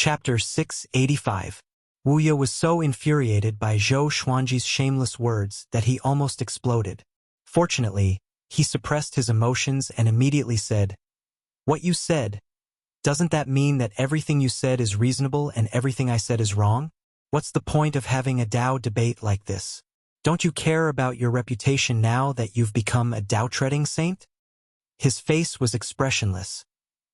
Chapter 685. Wuya was so infuriated by Zhou Xuanji's shameless words that he almost exploded. Fortunately, he suppressed his emotions and immediately said, "What you said, doesn't that mean that everything you said is reasonable and everything I said is wrong? What's the point of having a Dao debate like this? Don't you care about your reputation now that you've become a Dao-treading saint?" His face was expressionless,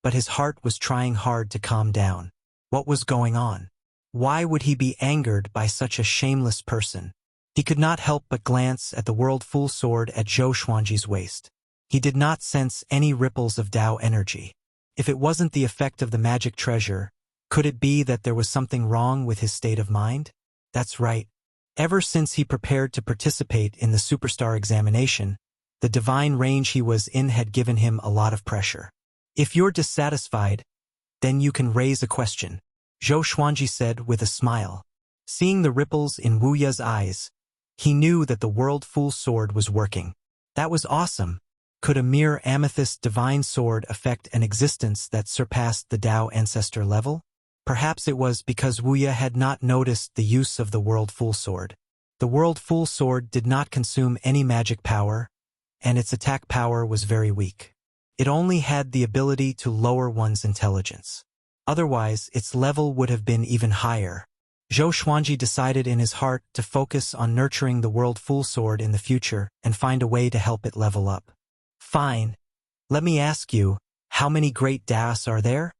but his heart was trying hard to calm down. What was going on? Why would he be angered by such a shameless person? He could not help but glance at the World Full Sword at Zhou Xuanji's waist. He did not sense any ripples of Dao energy. If it wasn't the effect of the magic treasure, could it be that there was something wrong with his state of mind? That's right. Ever since he prepared to participate in the superstar examination, the divine range he was in had given him a lot of pressure. "If you're dissatisfied, then you can raise a question," Zhou Xuanji said with a smile. Seeing the ripples in Wuya's eyes, he knew that the World Full Sword was working. That was awesome. Could a mere amethyst divine sword affect an existence that surpassed the Dao ancestor level? Perhaps it was because Wuya had not noticed the use of the World Full Sword. The World Full Sword did not consume any magic power, and its attack power was very weak. It only had the ability to lower one's intelligence. Otherwise, its level would have been even higher. Zhou Xuanji decided in his heart to focus on nurturing the World Full Sword in the future and find a way to help it level up. "Fine. Let me ask you, how many great Daos are there?"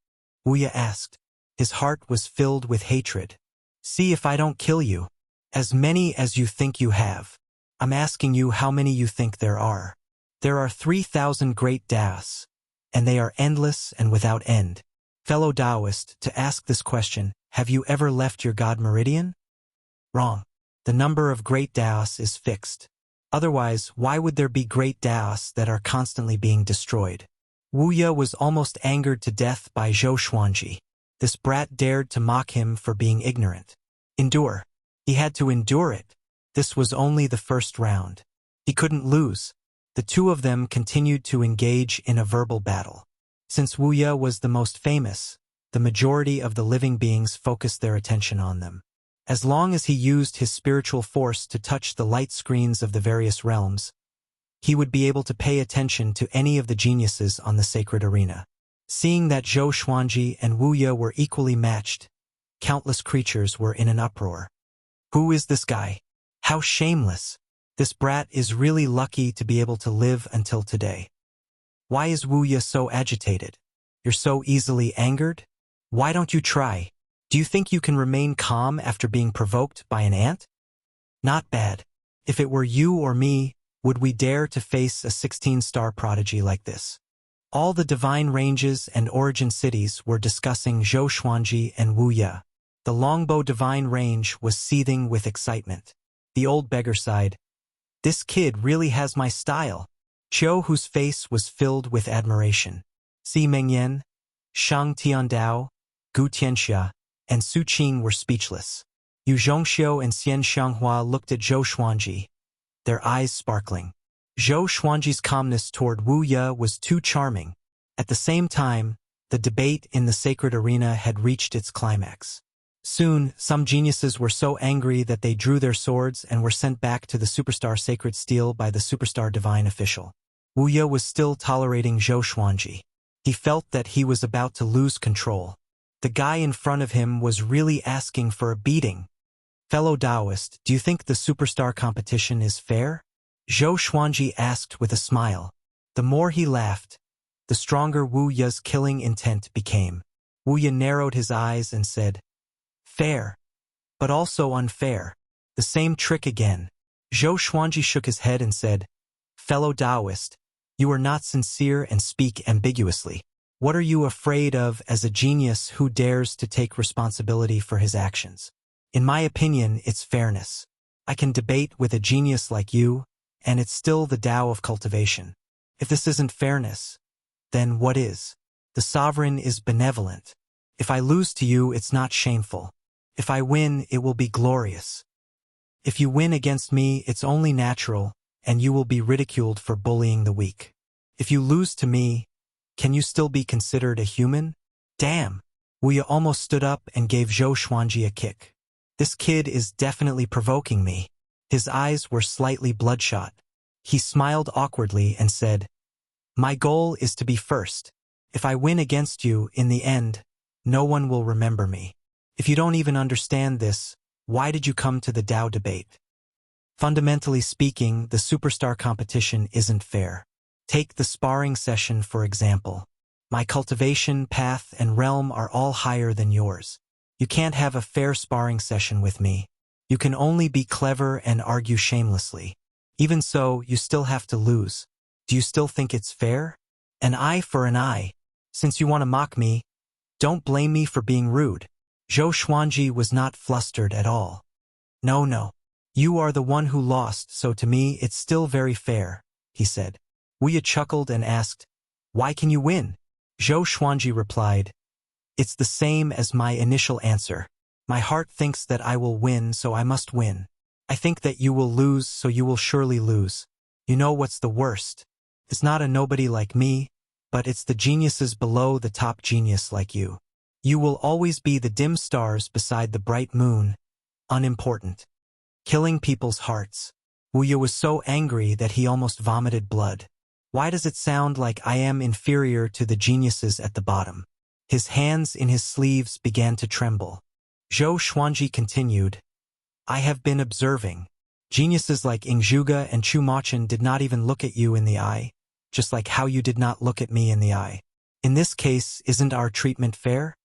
Wuya asked. His heart was filled with hatred. "See if I don't kill you. As many as you think you have. I'm asking you how many you think there are." "There are 3,000 great Daos, and they are endless and without end." Fellow Taoist, to ask this question, have you ever left your God meridian? Wrong. The number of great Daos is fixed. Otherwise, why would there be great Daos that are constantly being destroyed? Wuya was almost angered to death by Zhou Xuanji. This brat dared to mock him for being ignorant. Endure. He had to endure it. This was only the first round. He couldn't lose. The two of them continued to engage in a verbal battle. Since Wuya was the most famous, the majority of the living beings focused their attention on them. As long as he used his spiritual force to touch the light screens of the various realms, he would be able to pay attention to any of the geniuses on the sacred arena. Seeing that Zhou Xuanji and Wuya were equally matched, countless creatures were in an uproar. Who is this guy? How shameless! This brat is really lucky to be able to live until today. Why is Wuya so agitated? You're so easily angered? Why don't you try? Do you think you can remain calm after being provoked by an ant? Not bad. If it were you or me, would we dare to face a 16-star prodigy like this? All the divine ranges and origin cities were discussing Zhou Xuanji and Wuya. The Longbow divine range was seething with excitement. The old beggar sighed. "This kid really has my style." Qiu, whose face was filled with admiration. Si Mengyan, Shang Tiandao, Gu Tianxia, and Su Qing were speechless. Yu Zhongxiu and Xian Xianghua looked at Zhou Xuanji, their eyes sparkling. Zhou Xuanji's calmness toward Wuya was too charming. At the same time, the debate in the sacred arena had reached its climax. Soon, some geniuses were so angry that they drew their swords and were sent back to the superstar sacred steel by the superstar divine official. Wuya was still tolerating Zhou Xuanji. He felt that he was about to lose control. The guy in front of him was really asking for a beating. "Fellow Taoist, do you think the superstar competition is fair?" Zhou Xuanji asked with a smile. The more he laughed, the stronger Wuya's killing intent became. Wuya narrowed his eyes and said, "Fair, but also unfair. The same trick again." Zhou Xuanji shook his head and said, "Fellow Taoist, you are not sincere and speak ambiguously. What are you afraid of as a genius who dares to take responsibility for his actions? In my opinion, it's fairness. I can debate with a genius like you, and it's still the Tao of cultivation. If this isn't fairness, then what is? The sovereign is benevolent. If I lose to you, it's not shameful. If I win, it will be glorious. If you win against me, it's only natural, and you will be ridiculed for bullying the weak. If you lose to me, can you still be considered a human? Damn! Wuya almost stood up and gave Zhou Xuanji a kick. This kid is definitely provoking me. His eyes were slightly bloodshot. He smiled awkwardly and said, "My goal is to be first. If I win against you in the end, no one will remember me. If you don't even understand this, why did you come to the Tao debate? Fundamentally speaking, the superstar competition isn't fair. Take the sparring session for example. My cultivation, path, and realm are all higher than yours. You can't have a fair sparring session with me. You can only be clever and argue shamelessly. Even so, you still have to lose. Do you still think it's fair? An eye for an eye. Since you want to mock me, don't blame me for being rude." Zhou Xuanji was not flustered at all. No. You are the one who lost, so to me it's still very fair," he said. Wuya chuckled and asked, "Why can you win?" Zhou Xuanji replied, "It's the same as my initial answer. My heart thinks that I will win, so I must win. I think that you will lose, so you will surely lose. You know what's the worst? It's not a nobody like me, but it's the geniuses below the top genius like you. You will always be the dim stars beside the bright moon, unimportant. Killing people's hearts." Wuya was so angry that he almost vomited blood. Why does it sound like I am inferior to the geniuses at the bottom? His hands in his sleeves began to tremble. Zhou Xuanji continued, "I have been observing. Geniuses like Ingzhuge and Chu Machun did not even look at you in the eye, just like how you did not look at me in the eye. In this case, isn't our treatment fair?"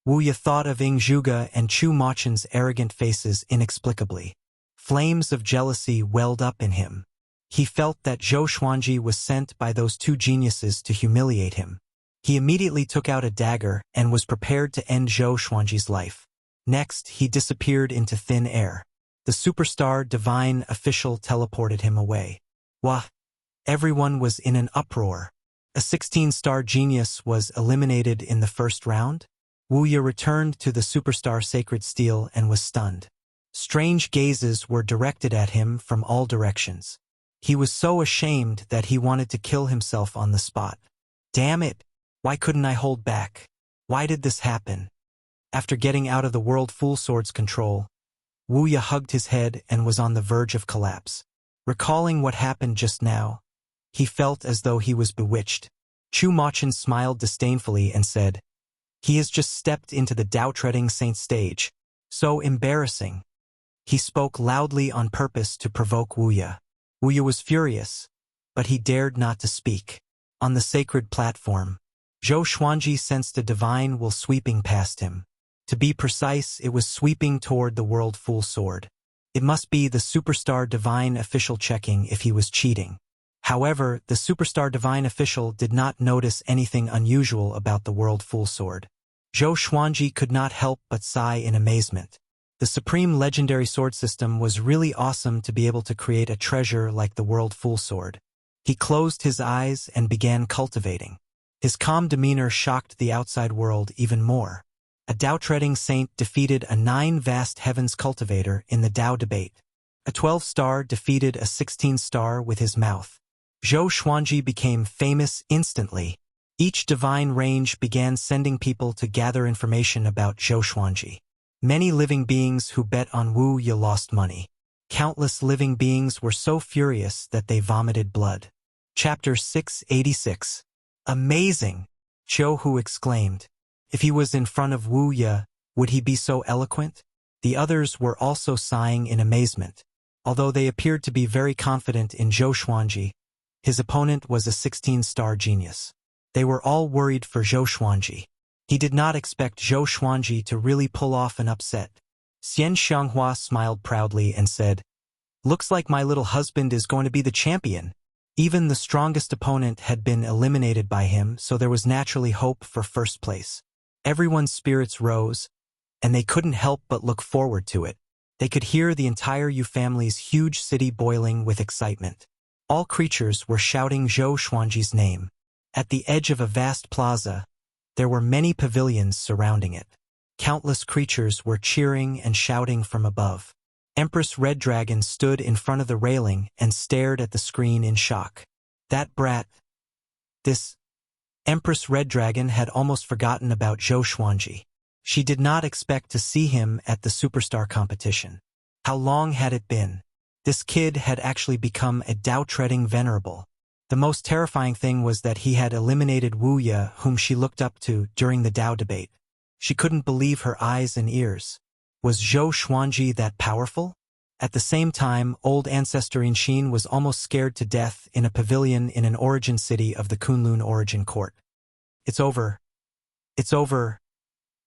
Wuya thought of Ingzhuge and Chu Machun's arrogant faces inexplicably. Flames of jealousy welled up in him. He felt that Zhou Xuanji was sent by those two geniuses to humiliate him. He immediately took out a dagger and was prepared to end Zhou Xuanji's life. Next, he disappeared into thin air. The superstar divine official teleported him away. Wah! Everyone was in an uproar. A 16-star genius was eliminated in the first round? Wuya returned to the superstar sacred steel and was stunned. Strange gazes were directed at him from all directions. He was so ashamed that he wanted to kill himself on the spot. Damn it! Why couldn't I hold back? Why did this happen? After getting out of the World Full Sword's control, Wuya hugged his head and was on the verge of collapse. Recalling what happened just now, he felt as though he was bewitched. Chu Machun smiled disdainfully and said, "He has just stepped into the Tao-treading saint stage. So embarrassing." He spoke loudly on purpose to provoke Wuya. Wuya was furious, but he dared not to speak. On the sacred platform, Zhou Xuanji sensed a divine will sweeping past him. To be precise, it was sweeping toward the World Full Sword. It must be the superstar divine official checking if he was cheating. However, the superstar divine official did not notice anything unusual about the World Full Sword. Zhou Xuanji could not help but sigh in amazement. The Supreme Legendary Sword System was really awesome to be able to create a treasure like the World Full Sword. He closed his eyes and began cultivating. His calm demeanor shocked the outside world even more. A Tao-treading saint defeated a 9 vast heavens cultivator in the Tao debate. A 12-star defeated a 16-star with his mouth. Zhou Xuanji became famous instantly. Each divine range began sending people to gather information about Zhou Xuanji. Many living beings who bet on Wuya lost money. Countless living beings were so furious that they vomited blood. Chapter 686. Amazing! Zhou Hu exclaimed. If he was in front of Wuya, would he be so eloquent? The others were also sighing in amazement. Although they appeared to be very confident in Zhou Xuanji, his opponent was a 16-star genius. They were all worried for Zhou Xuanji. He did not expect Zhou Xuanji to really pull off an upset. Xian Xianghua smiled proudly and said, "Looks like my little husband is going to be the champion." Even the strongest opponent had been eliminated by him, so there was naturally hope for first place. Everyone's spirits rose, and they couldn't help but look forward to it. They could hear the entire Yu family's huge city boiling with excitement. All creatures were shouting Zhou Xuanji's name. At the edge of a vast plaza, there were many pavilions surrounding it. Countless creatures were cheering and shouting from above. Empress Red Dragon stood in front of the railing and stared at the screen in shock. That brat! This Empress Red Dragon had almost forgotten about Zhou Xuanji. She did not expect to see him at the superstar competition. How long had it been? This kid had actually become a Dao-treading venerable. The most terrifying thing was that he had eliminated Wuxia, whom she looked up to during the Dao debate. She couldn't believe her eyes and ears. Was Zhou Xuanji that powerful? At the same time, old ancestor Inxin was almost scared to death in a pavilion in an origin city of the Kunlun origin court. It's over. It's over.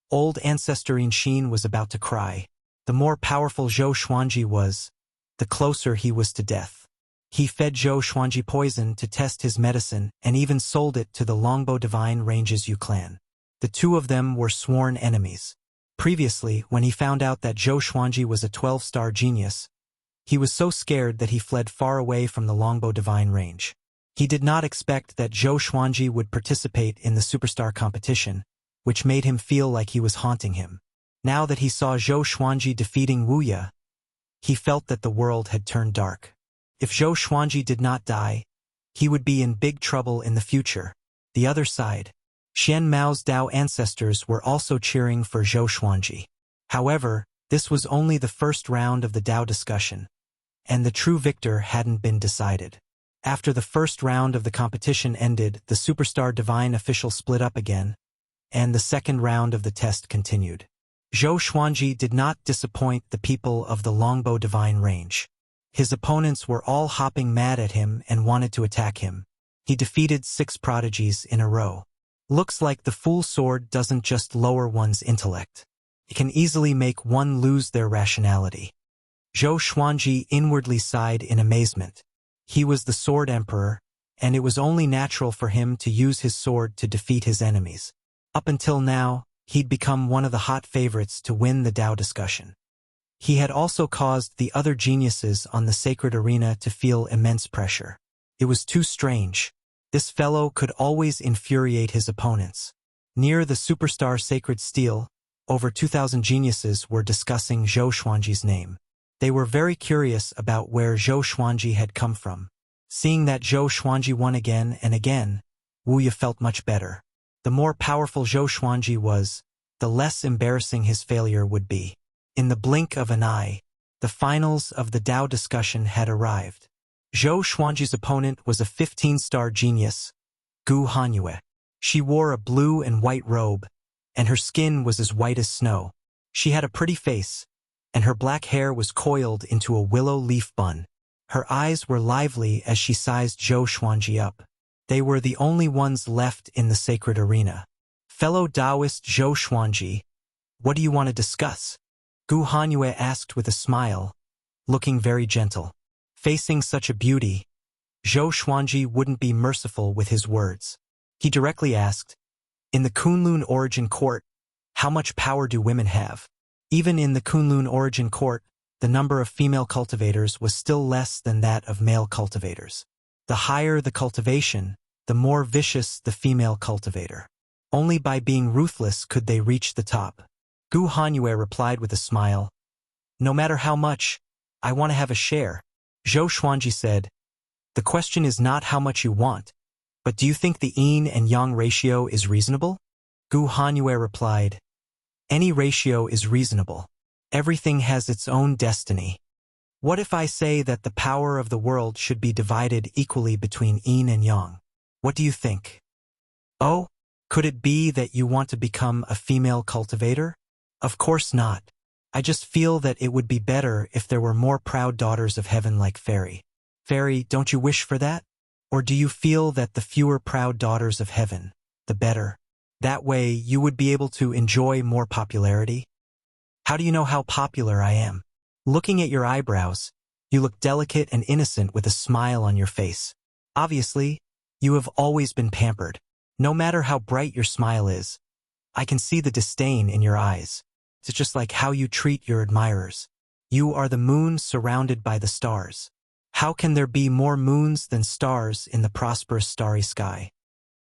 Old ancestor Inxin was about to cry. The more powerful Zhou Xuanji was, the closer he was to death. He fed Zhou Xuanji poison to test his medicine and even sold it to the Longbow Divine Ranges Yu clan. The two of them were sworn enemies. Previously, when he found out that Zhou Xuanji was a 12-star genius, he was so scared that he fled far away from the Longbow Divine Range. He did not expect that Zhou Xuanji would participate in the superstar competition, which made him feel like he was haunting him. Now that he saw Zhou Xuanji defeating Wuxia, he felt that the world had turned dark. If Zhou Xuanji did not die, he would be in big trouble in the future. The other side, Xian Mao's Dao ancestors were also cheering for Zhou Xuanji. However, this was only the first round of the Dao discussion, and the true victor hadn't been decided. After the first round of the competition ended, the superstar divine official split up again, and the second round of the test continued. Zhou Xuanji did not disappoint the people of the Longbow Divine Range. His opponents were all hopping mad at him and wanted to attack him. He defeated 6 prodigies in a row. Looks like the Fool Sword doesn't just lower one's intellect. It can easily make one lose their rationality. Zhou Xuanji inwardly sighed in amazement. He was the Sword Emperor, and it was only natural for him to use his sword to defeat his enemies. Up until now, he'd become one of the hot favorites to win the Dao discussion. He had also caused the other geniuses on the sacred arena to feel immense pressure. It was too strange. This fellow could always infuriate his opponents. Near the superstar sacred steel, over 2,000 geniuses were discussing Zhou Xuanji's name. They were very curious about where Zhou Xuanji had come from. Seeing that Zhou Xuanji won again and again, Wuxia felt much better. The more powerful Zhou Xuanji was, the less embarrassing his failure would be. In the blink of an eye, the finals of the Dao discussion had arrived. Zhou Xuanji's opponent was a 15-star genius, Gu Hanyue. She wore a blue and white robe, and her skin was as white as snow. She had a pretty face, and her black hair was coiled into a willow leaf bun. Her eyes were lively as she sized Zhou Xuanji up. They were the only ones left in the sacred arena. Fellow Taoist Zhou Xuanji, what do you want to discuss? Gu Hanyue asked with a smile, looking very gentle. Facing such a beauty, Zhou Xuanji wouldn't be merciful with his words. He directly asked, in the Kunlun origin court, how much power do women have? Even in the Kunlun origin court, the number of female cultivators was still less than that of male cultivators. The higher the cultivation, the more vicious the female cultivator. Only by being ruthless could they reach the top. Gu Hanyue replied with a smile, no matter how much, I want to have a share. Zhou Xuanji said, the question is not how much you want, but do you think the yin and yang ratio is reasonable? Gu Hanyue replied, any ratio is reasonable. Everything has its own destiny. What if I say that the power of the world should be divided equally between yin and yang? What do you think? Oh, could it be that you want to become a female cultivator? Of course not. I just feel that it would be better if there were more proud daughters of heaven like Fairy. Fairy, don't you wish for that? Or do you feel that the fewer proud daughters of heaven, the better? That way you would be able to enjoy more popularity? How do you know how popular I am? Looking at your eyebrows, you look delicate and innocent with a smile on your face. Obviously, you have always been pampered. No matter how bright your smile is, I can see the disdain in your eyes. It's just like how you treat your admirers. You are the moon surrounded by the stars. How can there be more moons than stars in the prosperous starry sky?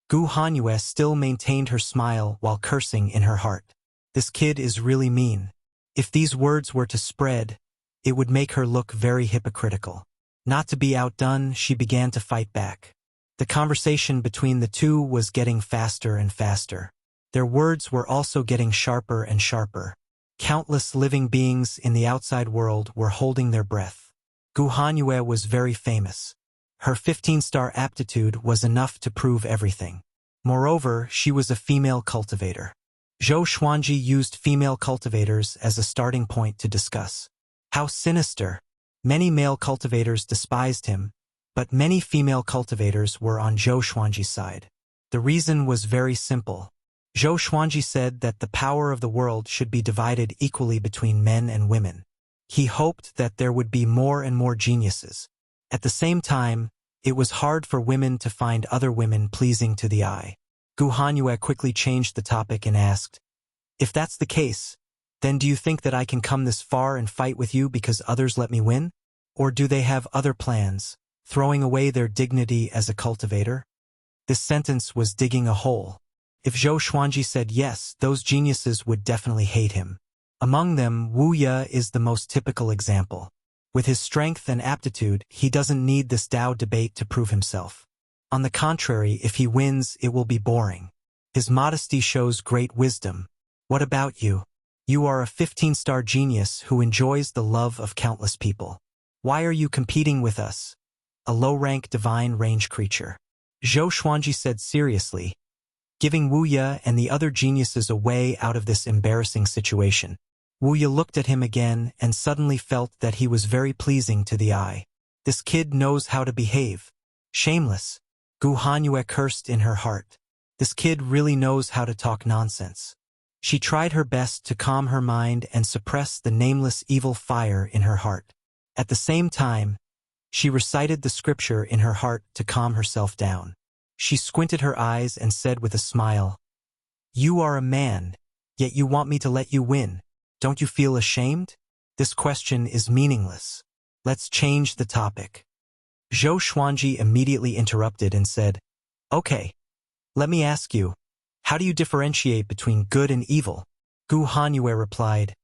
Gu Hanyue still maintained her smile while cursing in her heart. This kid is really mean. If these words were to spread, it would make her look very hypocritical. Not to be outdone, she began to fight back. The conversation between the two was getting faster and faster. Their words were also getting sharper and sharper. Countless living beings in the outside world were holding their breath. Gu Hanyue was very famous. Her 15-star aptitude was enough to prove everything. Moreover, she was a female cultivator. Zhou Xuanji used female cultivators as a starting point to discuss. How sinister! Many male cultivators despised him, but many female cultivators were on Zhou Xuanji's side. The reason was very simple. Zhou Xuanji said that the power of the world should be divided equally between men and women. He hoped that there would be more and more geniuses. At the same time, it was hard for women to find other women pleasing to the eye. Gu Hanyue quickly changed the topic and asked, "If that's the case, then do you think that I can come this far and fight with you because others let me win? Or do they have other plans, throwing away their dignity as a cultivator?" This sentence was digging a hole. If Zhou Xuanji said yes, those geniuses would definitely hate him. Among them, Wuxia is the most typical example. With his strength and aptitude, he doesn't need this Tao debate to prove himself. On the contrary, if he wins, it will be boring. His modesty shows great wisdom. What about you? You are a 15-star genius who enjoys the love of countless people. Why are you competing with us, a low-rank divine range creature? Zhou Xuanji said seriously, giving Wuxia and the other geniuses a way out of this embarrassing situation. Wuxia looked at him again and suddenly felt that he was very pleasing to the eye. This kid knows how to behave. Shameless. Gu Hanyue cursed in her heart. This kid really knows how to talk nonsense. She tried her best to calm her mind and suppress the nameless evil fire in her heart. At the same time, she recited the scripture in her heart to calm herself down. She squinted her eyes and said with a smile, "You are a man, yet you want me to let you win. Don't you feel ashamed? This question is meaningless. Let's change the topic." Zhou Xuanji immediately interrupted and said, "Okay, let me ask you, how do you differentiate between good and evil?" Gu Hanyue replied,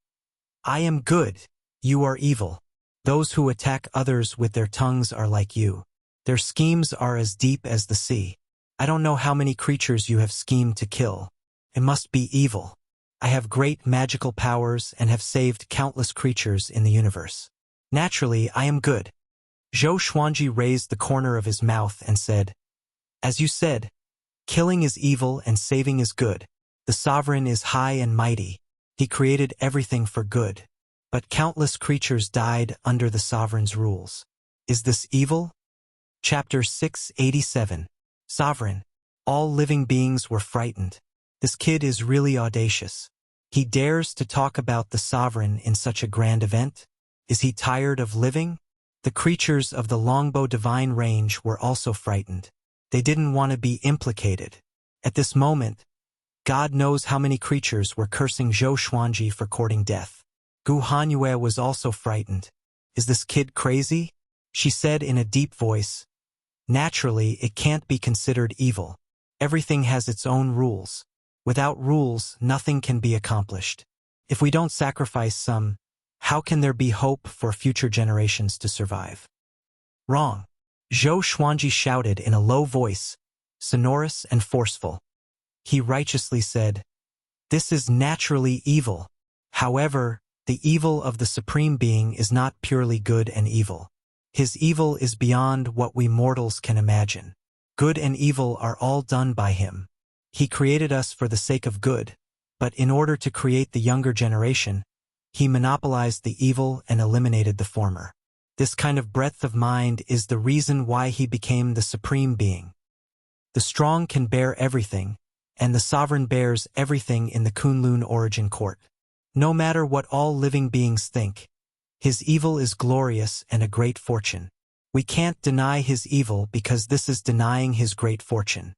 "I am good, you are evil. Those who attack others with their tongues are like you. Their schemes are as deep as the sea. I don't know how many creatures you have schemed to kill. It must be evil. I have great magical powers and have saved countless creatures in the universe. Naturally, I am good." Zhou Xuanji raised the corner of his mouth and said, "As you said, killing is evil and saving is good. The sovereign is high and mighty. He created everything for good. But countless creatures died under the sovereign's rules. Is this evil?" Chapter 687. Sovereign. All living beings were frightened. This kid is really audacious. He dares to talk about the sovereign in such a grand event? Is he tired of living? The creatures of the longbow divine range were also frightened. They didn't want to be implicated. At this moment, God knows how many creatures were cursing Zhou Xuanji for courting death. Gu Hanyue was also frightened. "Is this kid crazy?" she said in a deep voice. "Naturally, it can't be considered evil. Everything has its own rules. Without rules, nothing can be accomplished. If we don't sacrifice some, how can there be hope for future generations to survive?" "Wrong." Zhou Xuanji shouted in a low voice, sonorous and forceful. He righteously said, "This is naturally evil. However, the evil of the Supreme Being is not purely good and evil. His evil is beyond what we mortals can imagine. Good and evil are all done by him. He created us for the sake of good, but in order to create the younger generation, he monopolized the evil and eliminated the former. This kind of breadth of mind is the reason why he became the Supreme Being. The strong can bear everything, and the sovereign bears everything in the Kunlun origin court. No matter what all living beings think, his evil is glorious and a great fortune. We can't deny his evil because this is denying his great fortune.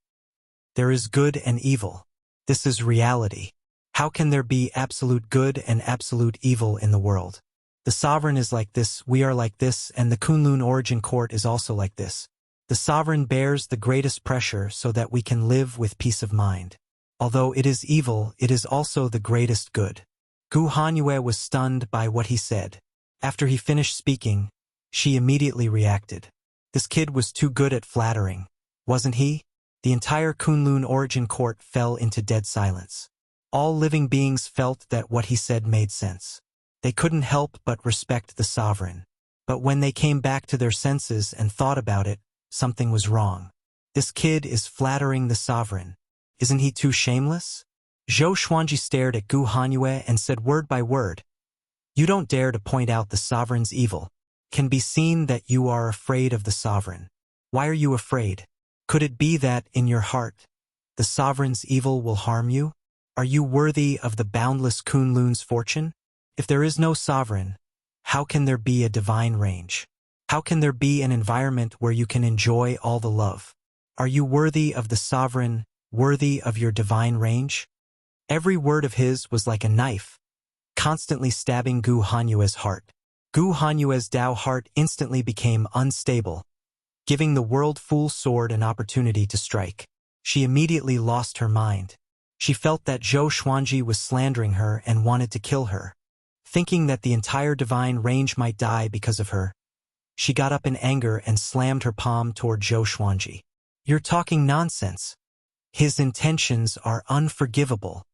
There is good and evil. This is reality. How can there be absolute good and absolute evil in the world? The sovereign is like this, we are like this, and the Kunlun origin court is also like this. The sovereign bears the greatest pressure so that we can live with peace of mind. Although it is evil, it is also the greatest good." Gu Hanyue was stunned by what he said. After he finished speaking, she immediately reacted. This kid was too good at flattering, wasn't he? the entire Kunlun origin court fell into dead silence. All living beings felt that what he said made sense. They couldn't help but respect the sovereign. But when they came back to their senses and thought about it, something was wrong. This kid is flattering the sovereign. Isn't he too shameless? Zhou Xuanji stared at Gu Hanyue and said word by word, "You don't dare to point out the sovereign's evil. Can be seen that you are afraid of the sovereign. Why are you afraid? Could it be that, in your heart, the sovereign's evil will harm you? Are you worthy of the boundless Kunlun's fortune? If there is no sovereign, how can there be a divine range? How can there be an environment where you can enjoy all the love? Are you worthy of the sovereign, worthy of your divine range?" Every word of his was like a knife, constantly stabbing Gu Hanyue's heart. Gu Hanyue's Dao heart instantly became unstable, giving the world full sword an opportunity to strike. She immediately lost her mind. She felt that Zhou Xuanji was slandering her and wanted to kill her. Thinking that the entire divine range might die because of her, she got up in anger and slammed her palm toward Zhou Xuanji. "You're talking nonsense. His intentions are unforgivable."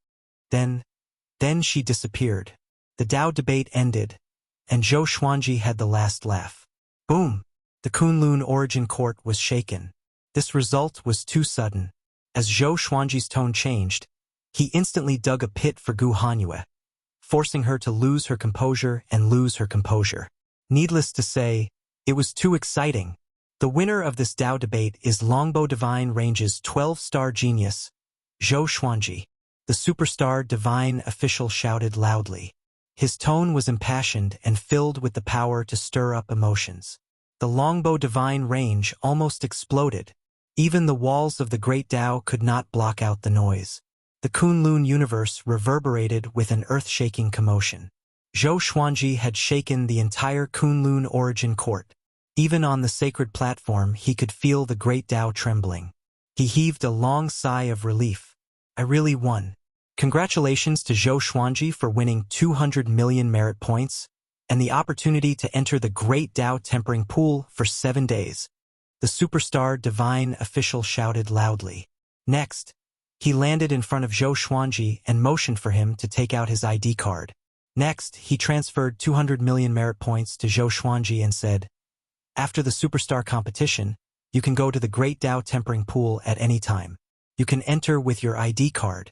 Then she disappeared. The Dao debate ended, and Zhou Xuanji had the last laugh. Boom! The Kunlun origin court was shaken. This result was too sudden. As Zhou Xuanji's tone changed, he instantly dug a pit for Gu Hanyue, forcing her to lose her composure and lose her composure. Needless to say, it was too exciting. The winner of this Dao debate is Longbow Divine Range's 12-star genius, Zhou Xuanji. The superstar divine official shouted loudly. His tone was impassioned and filled with the power to stir up emotions. The Longbow Divine Range almost exploded. Even the walls of the Great Dao could not block out the noise. The Kunlun universe reverberated with an earth-shaking commotion. Zhou Xuanji had shaken the entire Kunlun origin court. Even on the sacred platform, he could feel the Great Dao trembling. He heaved a long sigh of relief. "I really won. Congratulations to Zhou Xuanji for winning 200 million merit points and the opportunity to enter the Great Dao Tempering Pool for 7 days." The superstar divine official shouted loudly. Next, he landed in front of Zhou Xuanji and motioned for him to take out his ID card. Next, he transferred 200 million merit points to Zhou Xuanji and said, "After the superstar competition, you can go to the Great Dao Tempering Pool at any time. You can enter with your ID card."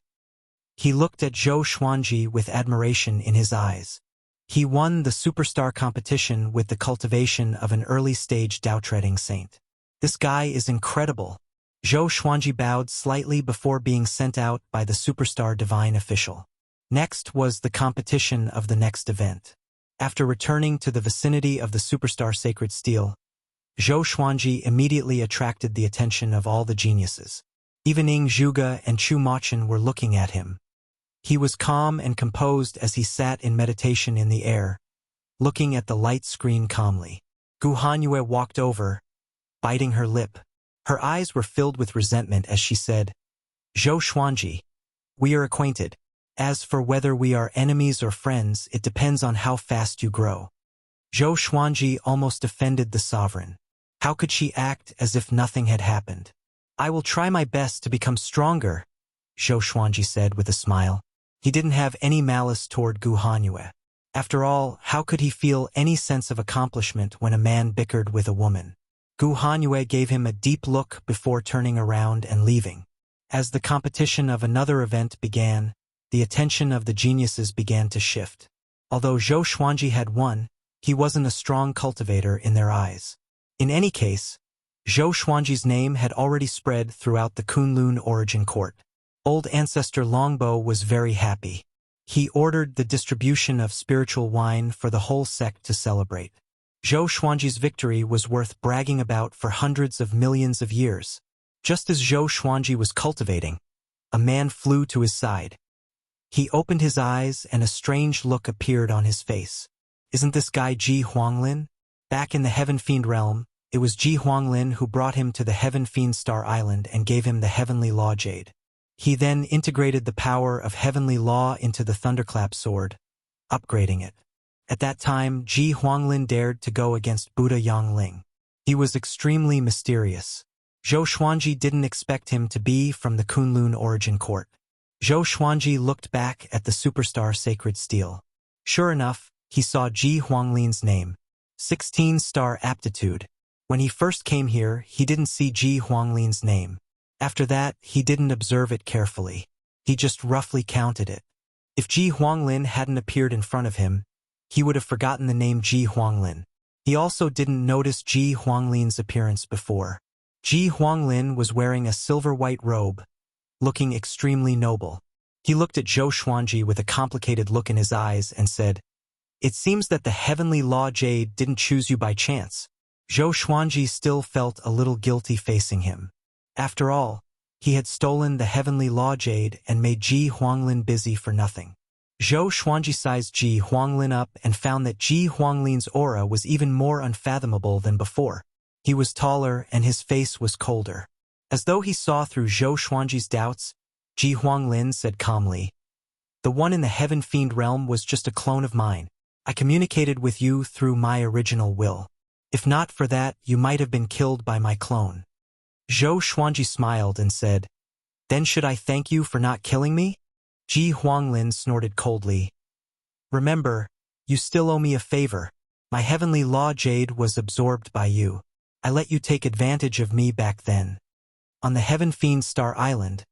He looked at Zhou Xuanji with admiration in his eyes. He won the superstar competition with the cultivation of an early-stage Dao-treading saint. This guy is incredible. Zhou Xuanji bowed slightly before being sent out by the superstar divine official. Next was the competition of the next event. After returning to the vicinity of the superstar sacred steel, Zhou Xuanji immediately attracted the attention of all the geniuses. Even Ing Zhuge and Chu Machen were looking at him. He was calm and composed as he sat in meditation in the air, looking at the light screen calmly. Gu Hanyue walked over, biting her lip. Her eyes were filled with resentment as she said, "Zhou Xuanji, we are acquainted. As for whether we are enemies or friends, it depends on how fast you grow." Zhou Xuanji almost offended the sovereign. How could she act as if nothing had happened? "I will try my best to become stronger," Zhou Xuanji said with a smile. He didn't have any malice toward Gu Hanyue. After all, how could he feel any sense of accomplishment when a man bickered with a woman? Gu Hanyue gave him a deep look before turning around and leaving. As the competition of another event began, the attention of the geniuses began to shift. Although Zhou Xuanji had won, he wasn't a strong cultivator in their eyes. In any case, Zhou Xuanji's name had already spread throughout the Kunlun origin court. Old Ancestor Longbow was very happy. He ordered the distribution of spiritual wine for the whole sect to celebrate. Zhou Xuanji's victory was worth bragging about for hundreds of millions of years. Just as Zhou Xuanji was cultivating, a man flew to his side. He opened his eyes and a strange look appeared on his face. "Isn't this guy Ji Huanglin?" Back in the Heaven Fiend realm, it was Ji Huanglin who brought him to the Heaven Fiend Star Island and gave him the Heavenly Law Jade. He then integrated the power of Heavenly Law into the Thunderclap sword, upgrading it. At that time, Ji Huanglin dared to go against Buddha Yangling. He was extremely mysterious. Zhou Xuanji didn't expect him to be from the Kunlun origin court. Zhou Xuanji looked back at the superstar sacred steel. Sure enough, he saw Ji Huanglin's name. 16-star aptitude. When he first came here, he didn't see Ji Huanglin's name. After that, he didn't observe it carefully. He just roughly counted it. If Ji Huanglin hadn't appeared in front of him, he would have forgotten the name Ji Huanglin. He also didn't notice Ji Huanglin's appearance before. Ji Huanglin was wearing a silver-white robe, looking extremely noble. He looked at Zhou Xuanji with a complicated look in his eyes and said, "It seems that the heavenly law jade didn't choose you by chance." Zhou Xuanji still felt a little guilty facing him. After all, he had stolen the heavenly law jade and made Ji Huanglin busy for nothing. Zhou Xuanji sized Ji Huanglin up and found that Ji Huanglin's aura was even more unfathomable than before. He was taller and his face was colder. As though he saw through Zhou Xuanji's doubts, Ji Huanglin said calmly, "The one in the Heaven Fiend realm was just a clone of mine. I communicated with you through my original will. If not for that, you might have been killed by my clone." Zhou Xuanji smiled and said, "Then should I thank you for not killing me?" Ji Huanglin snorted coldly. "Remember, you still owe me a favor. My heavenly law jade was absorbed by you. I let you take advantage of me back then. On the Heaven Fiend Star Island,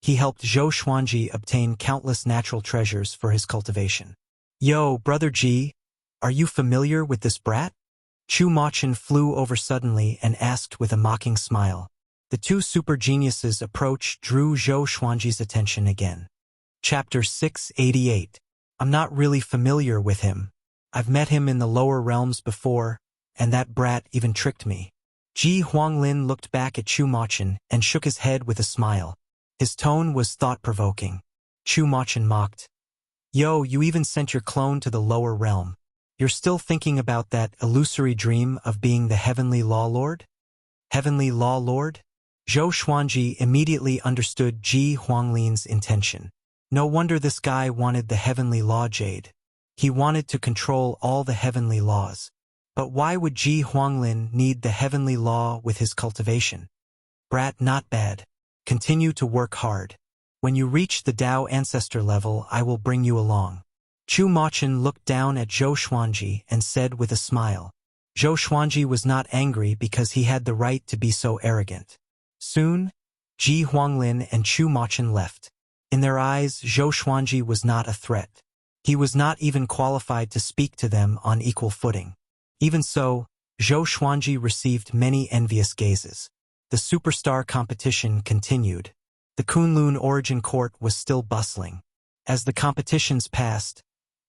he helped Zhou Xuanji obtain countless natural treasures for his cultivation." "Yo, Brother Ji, are you familiar with this brat?" Chu Machin flew over suddenly and asked with a mocking smile. The two super geniuses' approach drew Zhou Xuanji's attention again. Chapter 688. "I'm not really familiar with him. I've met him in the lower realms before, and that brat even tricked me." Ji Huanglin looked back at Chu Machin and shook his head with a smile. His tone was thought-provoking. Chu Machin mocked, "Yo, you even sent your clone to the lower realm. You're still thinking about that illusory dream of being the Heavenly Law Lord?" "Heavenly Law Lord?" Zhou Xuanji immediately understood Ji Huanglin's intention. No wonder this guy wanted the Heavenly Law Jade. He wanted to control all the heavenly laws. But why would Ji Huanglin need the heavenly law with his cultivation? "Brat, not bad. Continue to work hard. When you reach the Dao ancestor level, I will bring you along." Chu Machin looked down at Zhou Xuanji and said with a smile. Zhou Xuanji was not angry because he had the right to be so arrogant. Soon, Ji Huanglin and Chu Machin left. In their eyes, Zhou Xuanji was not a threat. He was not even qualified to speak to them on equal footing. Even so, Zhou Xuanji received many envious gazes. The superstar competition continued. The Kunlun origin court was still bustling. As the competitions passed,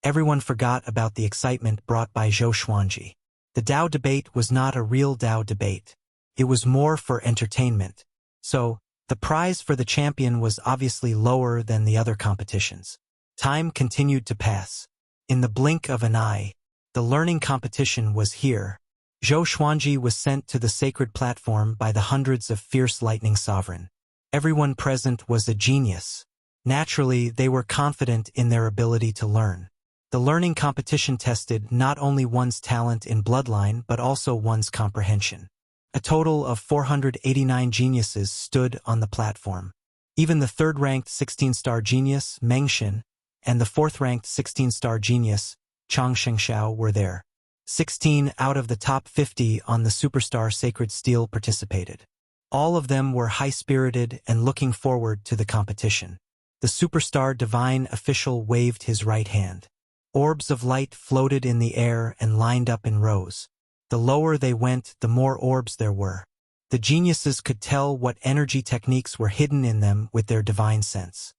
everyone forgot about the excitement brought by Zhou Xuanji. The Dao debate was not a real Dao debate. It was more for entertainment. So, the prize for the champion was obviously lower than the other competitions. Time continued to pass. In the blink of an eye, the learning competition was here. Zhou Xuanji was sent to the sacred platform by the hundreds of fierce lightning sovereign. Everyone present was a genius. Naturally, they were confident in their ability to learn. The learning competition tested not only one's talent in bloodline but also one's comprehension. A total of 489 geniuses stood on the platform. Even the third-ranked 16-star genius, Meng Xin, and the fourth-ranked 16-star genius, Chang Shengxiao, were there. 16 out of the top 50 on the Superstar Sacred Steel participated. All of them were high-spirited and looking forward to the competition. The Superstar Divine Official waved his right hand. Orbs of light floated in the air and lined up in rows. The lower they went, the more orbs there were. The geniuses could tell what energy techniques were hidden in them with their divine sense.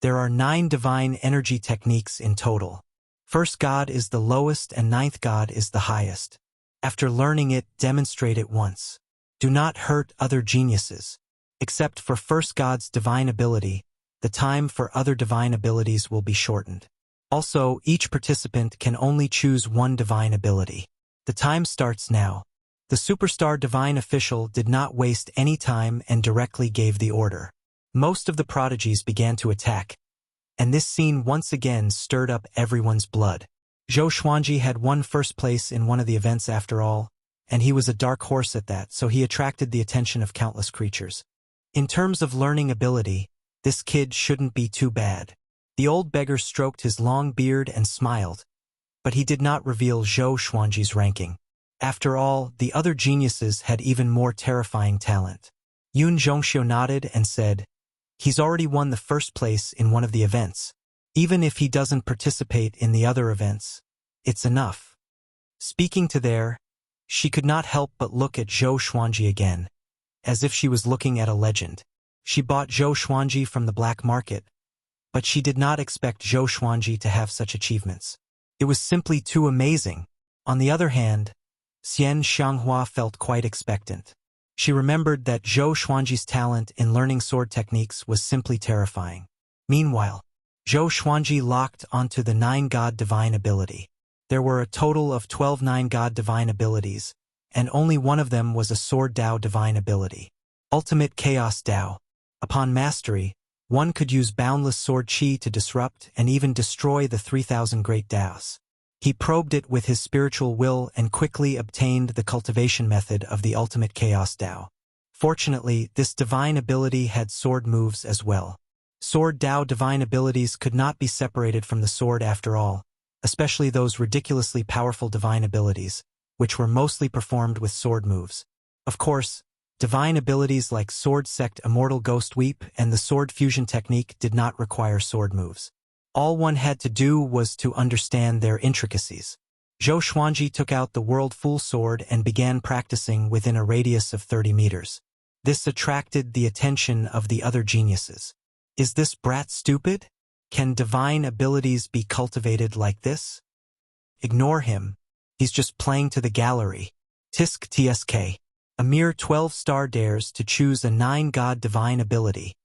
There are 9 divine energy techniques in total. First God is the lowest and 9th God is the highest. After learning it, demonstrate it once. Do not hurt other geniuses. Except for first God's divine ability, the time for other divine abilities will be shortened. Also, each participant can only choose one divine ability. The time starts now. The Superstar Divine Official did not waste any time and directly gave the order. Most of the prodigies began to attack, and this scene once again stirred up everyone's blood. Zhou Xuanji had won first place in one of the events after all. and he was a dark horse at that, so he attracted the attention of countless creatures. In terms of learning ability, this kid shouldn't be too bad. The old beggar stroked his long beard and smiled, but he did not reveal Zhou Xuanji's ranking. After all, the other geniuses had even more terrifying talent. Yun Zhongxiu nodded and said, "He's already won the first place in one of the events. Even if he doesn't participate in the other events, it's enough." Speaking to there, she could not help but look at Zhou Xuanji again, as if she was looking at a legend. She bought Zhou Xuanji from the black market, but she did not expect Zhou Xuanji to have such achievements. It was simply too amazing. On the other hand, Xian Xianghua felt quite expectant. She remembered that Zhou Xuanji's talent in learning sword techniques was simply terrifying. Meanwhile, Zhou Xuanji locked onto the 9-god divine ability. There were a total of 12 9-god divine abilities, and only one of them was a sword Dao divine ability. Ultimate Chaos Dao. Upon mastery, one could use boundless sword qi to disrupt and even destroy the 3,000 great Daos. He probed it with his spiritual will and quickly obtained the cultivation method of the ultimate Chaos Dao. Fortunately, this divine ability had sword moves as well. Sword Dao divine abilities could not be separated from the sword after all, especially those ridiculously powerful divine abilities, which were mostly performed with sword moves. Of course, divine abilities like Sword Sect Immortal Ghost Weep and the Sword Fusion Technique did not require sword moves. All one had to do was to understand their intricacies. Zhou Xuanji took out the World Full Sword and began practicing within a radius of 30 meters. This attracted the attention of the other geniuses. Is this brat stupid? Can divine abilities be cultivated like this? Ignore him. He's just playing to the gallery. Tisk TSK. A mere 12-star dares to choose a 9-god divine ability.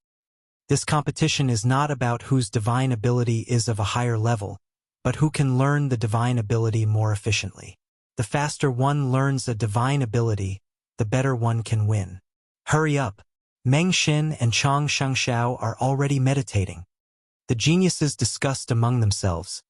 This competition is not about whose divine ability is of a higher level, but who can learn the divine ability more efficiently. The faster one learns a divine ability, the better one can win. Hurry up. Meng Xin and Chang Shangxiao are already meditating. The geniuses discussed among themselves,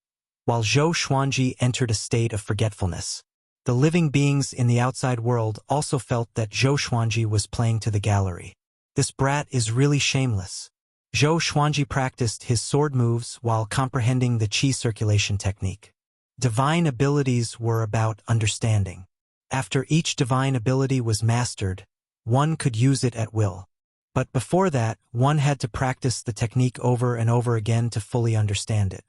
while Zhou Xuanji entered a state of forgetfulness. The living beings in the outside world also felt that Zhou Xuanji was playing to the gallery. This brat is really shameless. Zhou Xuanji practiced his sword moves while comprehending the qi circulation technique. Divine abilities were about understanding. After each divine ability was mastered, one could use it at will. But before that, one had to practice the technique over and over again to fully understand it.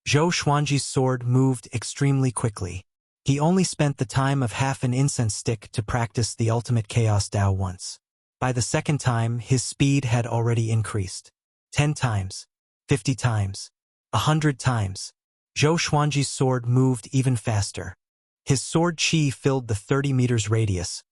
Zhou Xuanji's sword moved extremely quickly. He only spent the time of half an incense stick to practice the ultimate Chaos Dao once. By the second time, his speed had already increased. 10 times, 50 times, 100 times. Zhou Xuanji's sword moved even faster. His sword qi filled the 30 meters radius,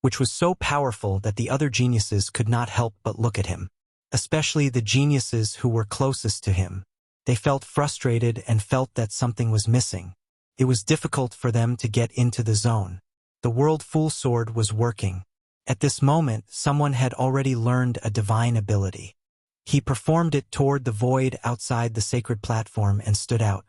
which was so powerful that the other geniuses could not help but look at him. Especially the geniuses who were closest to him. They felt frustrated and felt that something was missing. It was difficult for them to get into the zone. The World Full Sword was working. At this moment, someone had already learned a divine ability. He performed it toward the void outside the sacred platform and stood out.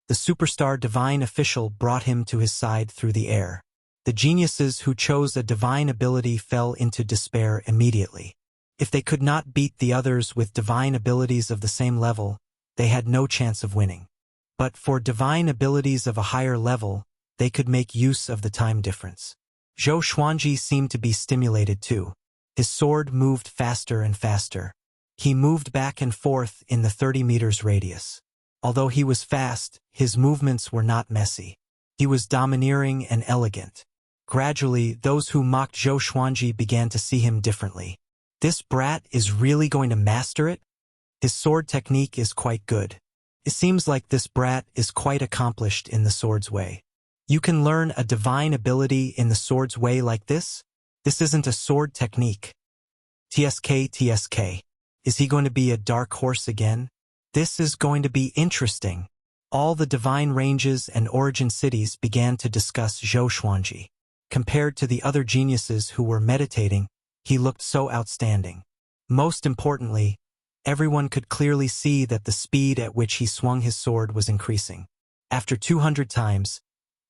The superstar divine official brought him to his side through the air. The geniuses who chose a divine ability fell into despair immediately. If they could not beat the others with divine abilities of the same level, they had no chance of winning. But for divine abilities of a higher level, they could make use of the time difference. Zhou Xuanji seemed to be stimulated too. His sword moved faster and faster. He moved back and forth in the 30 meters radius. Although he was fast, his movements were not messy. He was domineering and elegant. Gradually, those who mocked Zhou Xuanji began to see him differently. This brat is really going to master it? His sword technique is quite good. It seems like this brat is quite accomplished in the sword's way. You can learn a divine ability in the sword's way like this? This isn't a sword technique. TSK. Is he going to be a dark horse again? This is going to be interesting. All the divine ranges and origin cities began to discuss Zhou Xuanji. Compared to the other geniuses who were meditating, he looked so outstanding. Most importantly, everyone could clearly see that the speed at which he swung his sword was increasing. After 200 times,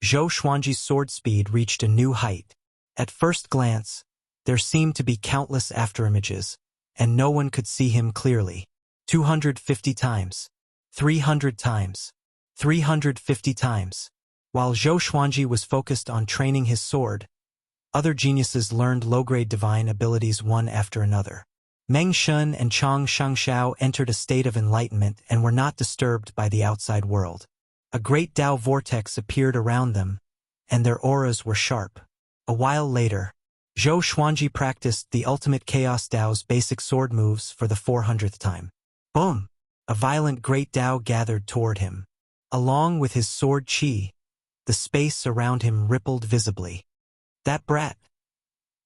Zhou Xuanji's sword speed reached a new height. At first glance, there seemed to be countless afterimages, and no one could see him clearly. 250 times. 300 times. 350 times. While Zhou Xuanji was focused on training his sword, other geniuses learned low-grade divine abilities one after another. Meng Shun and Chang Shangshao entered a state of enlightenment and were not disturbed by the outside world. A great Tao vortex appeared around them, and their auras were sharp. A while later, Zhou Xuanji practiced the ultimate Chaos Tao's basic sword moves for the 400th time. Boom! A violent great Tao gathered toward him. Along with his sword qi, the space around him rippled visibly. That brat!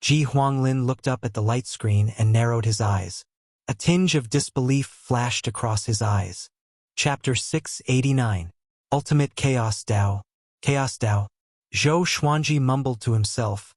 Ji Huanglin looked up at the light screen and narrowed his eyes. A tinge of disbelief flashed across his eyes. Chapter 689. Ultimate Chaos Tao. Chaos Tao. Zhou Xuanji mumbled to himself,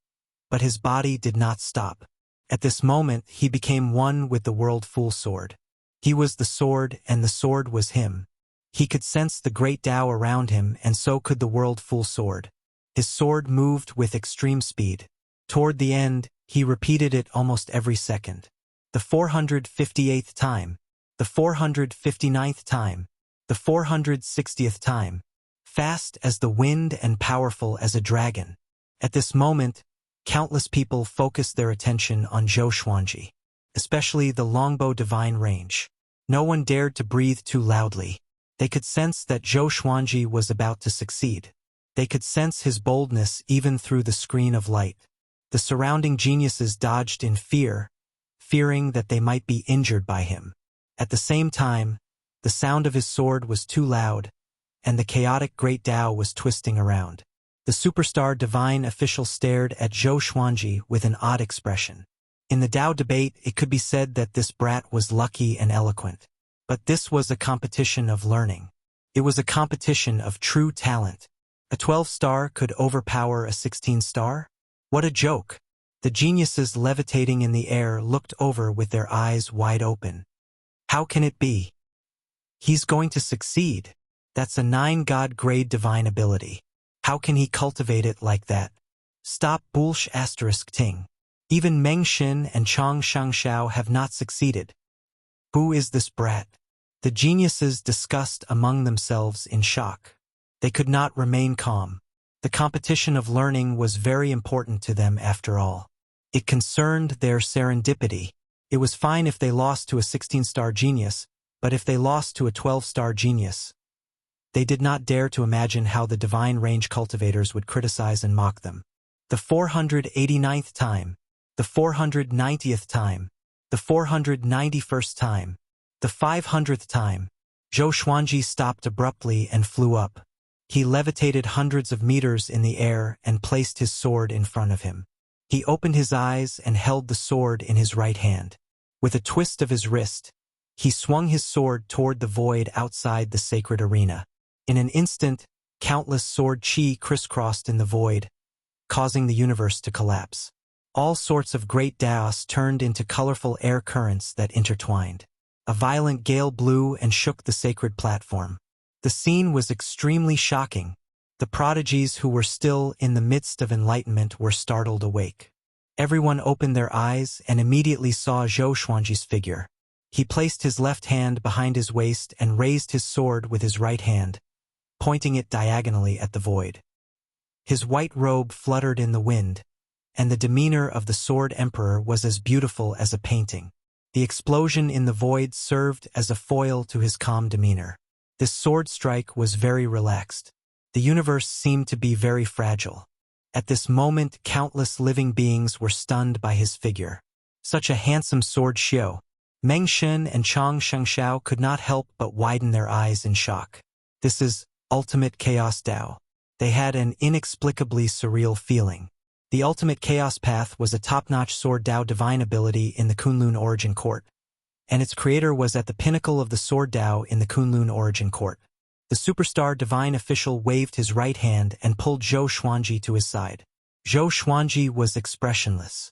but his body did not stop. At this moment, he became one with the world full sword. He was the sword, and the sword was him. He could sense the great Tao around him, and so could the world full sword. His sword moved with extreme speed. Toward the end, he repeated it almost every second. The 458th time, the 459th time, the 460th time. Fast as the wind and powerful as a dragon. At this moment, countless people focused their attention on Zhou Xuanji, especially the longbow divine range. No one dared to breathe too loudly. They could sense that Zhou Xuanji was about to succeed. They could sense his boldness even through the screen of light. The surrounding geniuses dodged in fear, fearing that they might be injured by him. At the same time, the sound of his sword was too loud, and the chaotic great Tao was twisting around. The superstar divine official stared at Zhou Xuanji with an odd expression. In the Tao debate, it could be said that this brat was lucky and eloquent. But this was a competition of learning. It was a competition of true talent. A 12-star could overpower a 16-star? What a joke! The geniuses levitating in the air looked over with their eyes wide open. How can it be? He's going to succeed. That's a 9-god grade divine ability. How can he cultivate it like that? Stop bullsh asterisk ting. Even Meng Xin and Chang Shangshao have not succeeded. Who is this brat? The geniuses discussed among themselves in shock. They could not remain calm. The competition of learning was very important to them after all. It concerned their serendipity. It was fine if they lost to a 16-star genius, but if they lost to a 12-star genius, they did not dare to imagine how the divine range cultivators would criticize and mock them. The 489th time, the 490th time, the 491st time, the 500th time, Zhou Xuanji stopped abruptly and flew up. He levitated hundreds of meters in the air and placed his sword in front of him. He opened his eyes and held the sword in his right hand. With a twist of his wrist, he swung his sword toward the void outside the sacred arena. In an instant, countless sword qi crisscrossed in the void, causing the universe to collapse. All sorts of great Taos turned into colorful air currents that intertwined. A violent gale blew and shook the sacred platform. The scene was extremely shocking. The prodigies who were still in the midst of enlightenment were startled awake. Everyone opened their eyes and immediately saw Zhou Xuanji's figure. He placed his left hand behind his waist and raised his sword with his right hand, pointing it diagonally at the void. His white robe fluttered in the wind, and the demeanor of the sword emperor was as beautiful as a painting. The explosion in the void served as a foil to his calm demeanor. This sword strike was very relaxed. The universe seemed to be very fragile. At this moment, countless living beings were stunned by his figure. Such a handsome sword xiao. Meng Shun and Chang Shangshao could not help but widen their eyes in shock. This is ultimate chaos Tao. They had an inexplicably surreal feeling. The ultimate chaos path was a top-notch sword Tao divine ability in the Kunlun origin court, and its creator was at the pinnacle of the sword Tao in the Kunlun origin court. The superstar divine official waved his right hand and pulled Zhou Xuanji to his side. Zhou Xuanji was expressionless.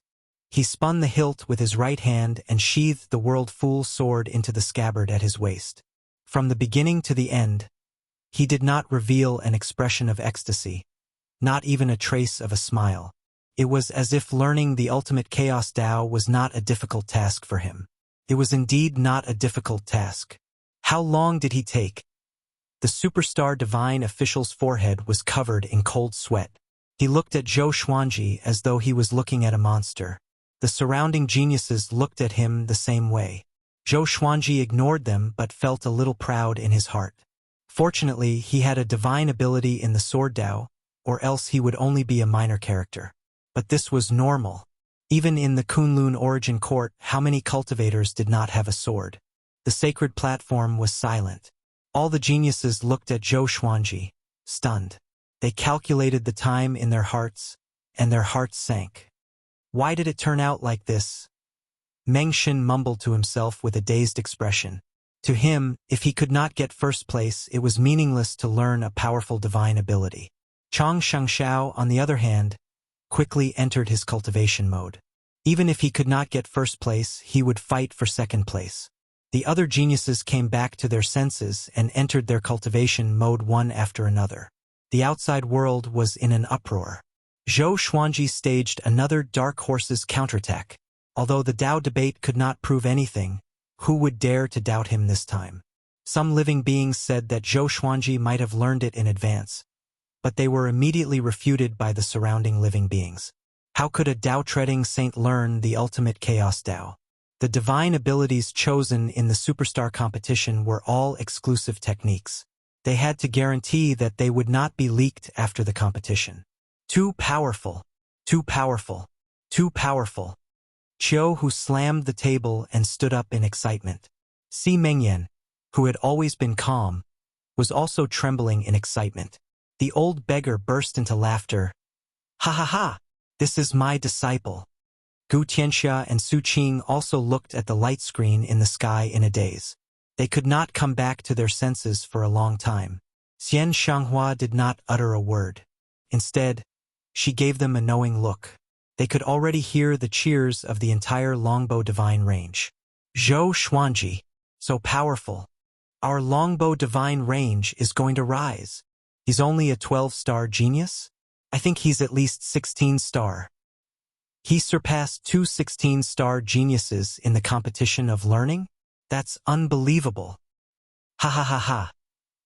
He spun the hilt with his right hand and sheathed the world full sword into the scabbard at his waist. From the beginning to the end, he did not reveal an expression of ecstasy, not even a trace of a smile. It was as if learning the ultimate chaos Dao was not a difficult task for him. It was indeed not a difficult task. How long did he take? The superstar divine official's forehead was covered in cold sweat. He looked at Zhou Xuanji as though he was looking at a monster. The surrounding geniuses looked at him the same way. Zhou Xuanji ignored them but felt a little proud in his heart. Fortunately, he had a divine ability in the sword Dao, or else he would only be a minor character. But this was normal. Even in the Kunlun origin court, how many cultivators did not have a sword? The sacred platform was silent. All the geniuses looked at Zhou Xuanji, stunned. They calculated the time in their hearts, and their hearts sank. Why did it turn out like this? Meng Xin mumbled to himself with a dazed expression. To him, if he could not get first place, it was meaningless to learn a powerful divine ability. Chang Shangxiao, on the other hand, quickly entered his cultivation mode. Even if he could not get first place, he would fight for second place. The other geniuses came back to their senses and entered their cultivation mode one after another. The outside world was in an uproar. Zhou Xuanji staged another Dark Horse's counterattack. Although the Dao debate could not prove anything, who would dare to doubt him this time? Some living beings said that Zhou Xuanji might have learned it in advance, but they were immediately refuted by the surrounding living beings. How could a Dao-treading saint learn the ultimate chaos Dao? The divine abilities chosen in the superstar competition were all exclusive techniques. They had to guarantee that they would not be leaked after the competition. Too powerful, too powerful, too powerful. Qiu, who slammed the table and stood up in excitement. Si Mengyan, who had always been calm, was also trembling in excitement. The old beggar burst into laughter. Ha ha ha! This is my disciple. Gu Tianxia and Su Qing also looked at the light screen in the sky in a daze. They could not come back to their senses for a long time. Xian Shanghua did not utter a word. Instead, she gave them a knowing look. They could already hear the cheers of the entire longbow divine range. Zhou Xuanji, so powerful. Our longbow divine range is going to rise. He's only a 12-star genius? I think he's at least 16-star. He surpassed two 16-star geniuses in the competition of learning? That's unbelievable. Ha ha ha ha.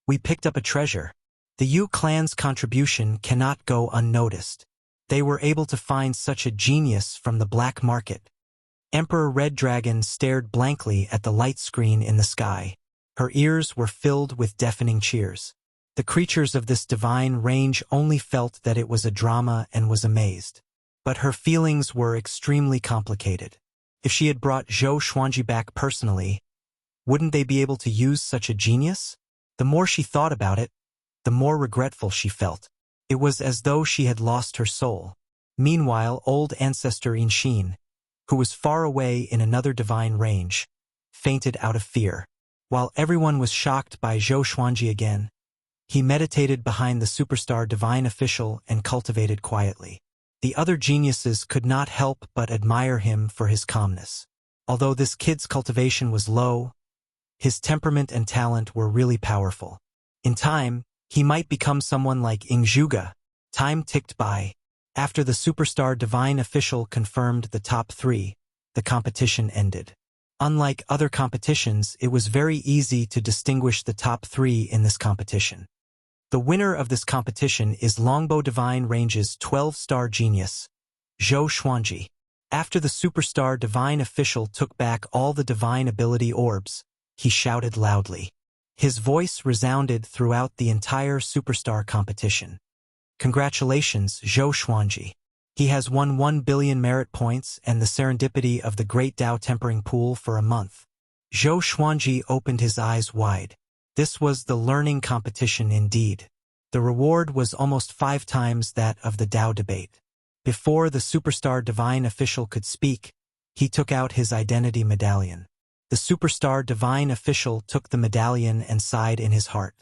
We picked up a treasure. The Yu clan's contribution cannot go unnoticed. They were able to find such a genius from the black market. Emperor Red Dragon stared blankly at the light screen in the sky. Her ears were filled with deafening cheers. The creatures of this divine range only felt that it was a drama and was amazed. But her feelings were extremely complicated. If she had brought Zhou Xuanji back personally, wouldn't they be able to use such a genius? The more she thought about it, the more regretful she felt. It was as though she had lost her soul. Meanwhile, old ancestor Inshin, who was far away in another divine range, fainted out of fear. While everyone was shocked by Zhou Xuanji again, he meditated behind the superstar divine official and cultivated quietly. The other geniuses could not help but admire him for his calmness. Although this kid's cultivation was low, his temperament and talent were really powerful. In time, he might become someone like Ingzhuge. Time ticked by. After the superstar divine official confirmed the top three, the competition ended. Unlike other competitions, it was very easy to distinguish the top three in this competition. The winner of this competition is Longbow Divine Range's 12-star genius, Zhou Xuanji. After the superstar divine official took back all the divine ability orbs, he shouted loudly. His voice resounded throughout the entire superstar competition. Congratulations, Zhou Xuanji. He has won 1 billion merit points and the serendipity of the Great Tao Tempering Pool for a month. Zhou Xuanji opened his eyes wide. This was the learning competition indeed. The reward was almost 5 times that of the Tao debate. Before the superstar divine official could speak, he took out his identity medallion. The superstar divine official took the medallion and sighed in his heart.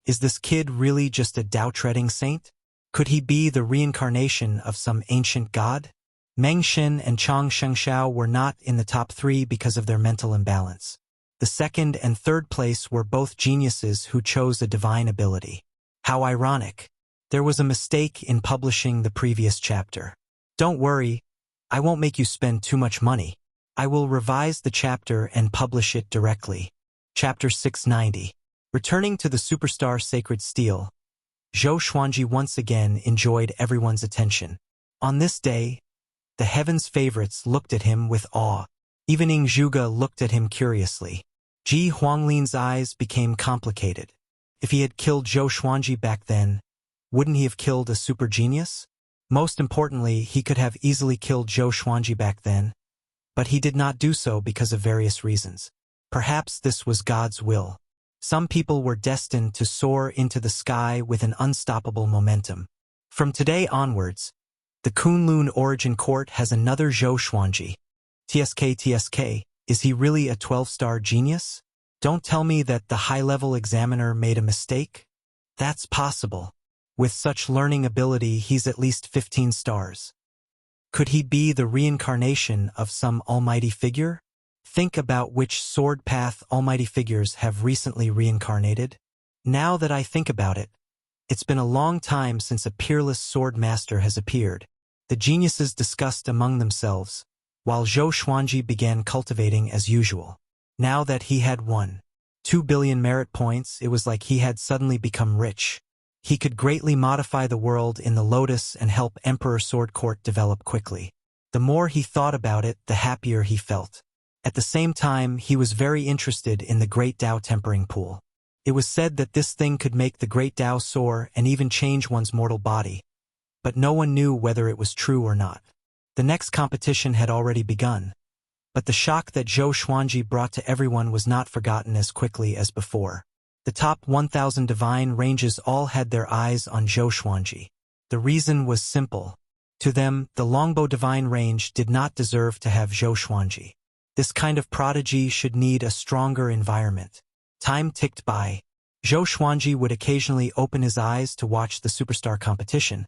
Is this kid really just a Tao-treading saint? Could he be the reincarnation of some ancient god? Meng Xin and Chang Shengxiao were not in the top 3 because of their mental imbalance. The second and third place were both geniuses who chose a divine ability. How ironic. There was a mistake in publishing the previous chapter. Don't worry, I won't make you spend too much money. I will revise the chapter and publish it directly. Chapter 690. Returning to the superstar Sacred Steel, Zhou Xuanji once again enjoyed everyone's attention. On this day, the heaven's favorites looked at him with awe. Even Ing Zhuge looked at him curiously. Ji Huanglin's eyes became complicated. If he had killed Zhou Xuanji back then, wouldn't he have killed a super genius? Most importantly, he could have easily killed Zhou Xuanji back then, but he did not do so because of various reasons. Perhaps this was God's will. Some people were destined to soar into the sky with an unstoppable momentum. From today onwards, the Kunlun Origin Court has another Zhou Xuanji. TSK, is he really a 12-star genius? Don't tell me that the high-level examiner made a mistake. That's possible. With such learning ability, he's at least 15 stars. Could he be the reincarnation of some almighty figure? Think about which sword path almighty figures have recently reincarnated. Now that I think about it, it's been a long time since a peerless sword master has appeared. The geniuses discussed among themselves, while Zhou Xuanji began cultivating as usual. Now that he had won 2 billion merit points, it was like he had suddenly become rich. He could greatly modify the world in the Lotus and help Emperor Sword Court develop quickly. The more he thought about it, the happier he felt. At the same time, he was very interested in the Great Tao Tempering Pool. It was said that this thing could make the Great Tao soar and even change one's mortal body, but no one knew whether it was true or not. The next competition had already begun, but the shock that Zhou Xuanji brought to everyone was not forgotten as quickly as before. The top 1,000 divine ranges all had their eyes on Zhou Xuanji. The reason was simple. To them, the longbow divine range did not deserve to have Zhou Xuanji. This kind of prodigy should need a stronger environment. Time ticked by. Zhou Xuanji would occasionally open his eyes to watch the superstar competition,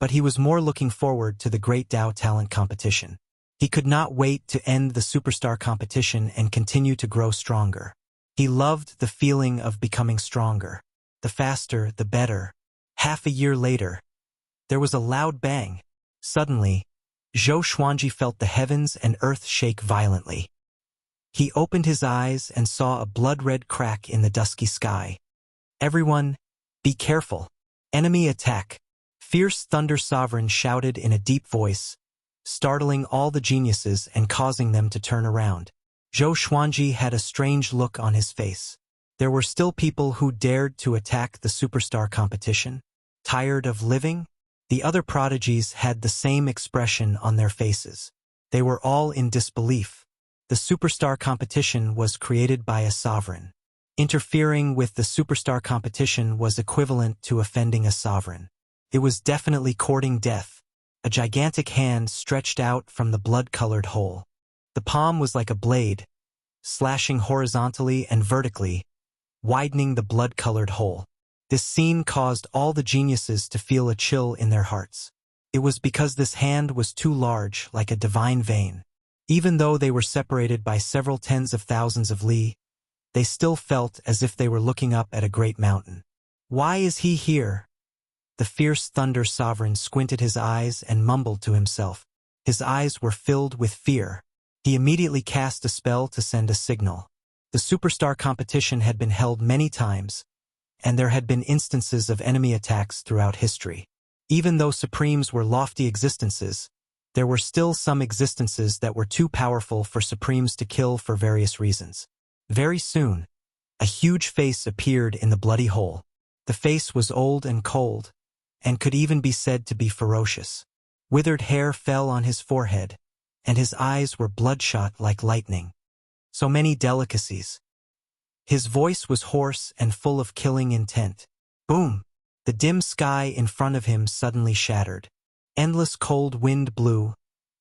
but he was more looking forward to the Great Tao Talent competition. He could not wait to end the superstar competition and continue to grow stronger. He loved the feeling of becoming stronger. The faster, the better. Half a year later, there was a loud bang. Suddenly, Zhou Xuanji felt the heavens and earth shake violently. He opened his eyes and saw a blood-red crack in the dusky sky. Everyone, be careful. Enemy attack. Fierce Thunder Sovereign shouted in a deep voice, startling all the geniuses and causing them to turn around. Zhou Xuanji had a strange look on his face. There were still people who dared to attack the superstar competition. Tired of living? The other prodigies had the same expression on their faces. They were all in disbelief. The superstar competition was created by a sovereign. Interfering with the superstar competition was equivalent to offending a sovereign. It was definitely courting death. A gigantic hand stretched out from the blood-colored hole. The palm was like a blade, slashing horizontally and vertically, widening the blood-colored hole. This scene caused all the geniuses to feel a chill in their hearts. It was because this hand was too large, like a divine vein. Even though they were separated by several tens of thousands of li, they still felt as if they were looking up at a great mountain. Why is he here? The fierce Thunder Sovereign squinted his eyes and mumbled to himself. His eyes were filled with fear. He immediately cast a spell to send a signal. The superstar competition had been held many times, and there had been instances of enemy attacks throughout history. Even though Supremes were lofty existences, there were still some existences that were too powerful for Supremes to kill for various reasons. Very soon, a huge face appeared in the bloody hole. The face was old and cold, and could even be said to be ferocious. Withered hair fell on his forehead, and his eyes were bloodshot like lightning. So many delicacies. His voice was hoarse and full of killing intent. Boom! The dim sky in front of him suddenly shattered. Endless cold wind blew,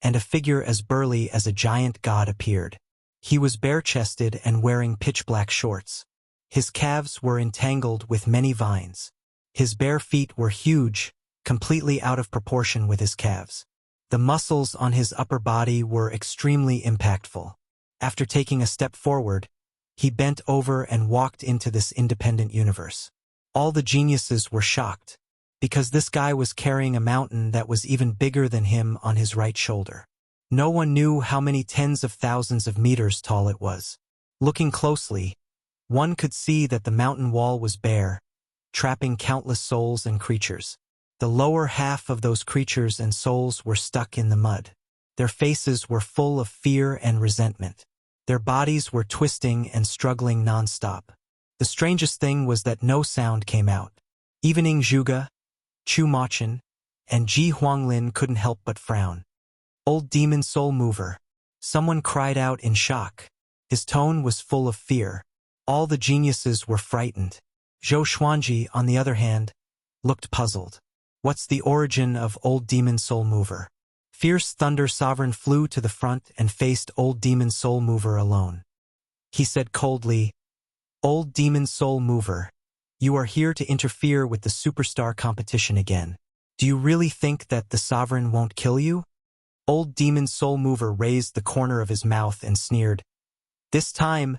and a figure as burly as a giant god appeared. He was bare-chested and wearing pitch-black shorts. His calves were entangled with many vines. His bare feet were huge, completely out of proportion with his calves. The muscles on his upper body were extremely impactful. After taking a step forward, he bent over and walked into this independent universe. All the geniuses were shocked. because this guy was carrying a mountain that was even bigger than him on his right shoulder. No one knew how many tens of thousands of meters tall it was. Looking closely, one could see that the mountain wall was bare, trapping countless souls and creatures. The lower half of those creatures and souls were stuck in the mud. Their faces were full of fear and resentment. Their bodies were twisting and struggling non-stop. The strangest thing was that no sound came out. Even Ing Zhuge, Chu Machin, and Ji Huanglin couldn't help but frown. Old demon soul mover. Someone cried out in shock. His tone was full of fear. All the geniuses were frightened. Zhou Xuanji, on the other hand, looked puzzled. What's the origin of Old Demon Soul Mover? Fierce Thunder Sovereign flew to the front and faced Old Demon Soul Mover alone. He said coldly, "Old Demon Soul Mover, you are here to interfere with the superstar competition again. Do you really think that the Sovereign won't kill you?" Old Demon Soul Mover raised the corner of his mouth and sneered, "This time,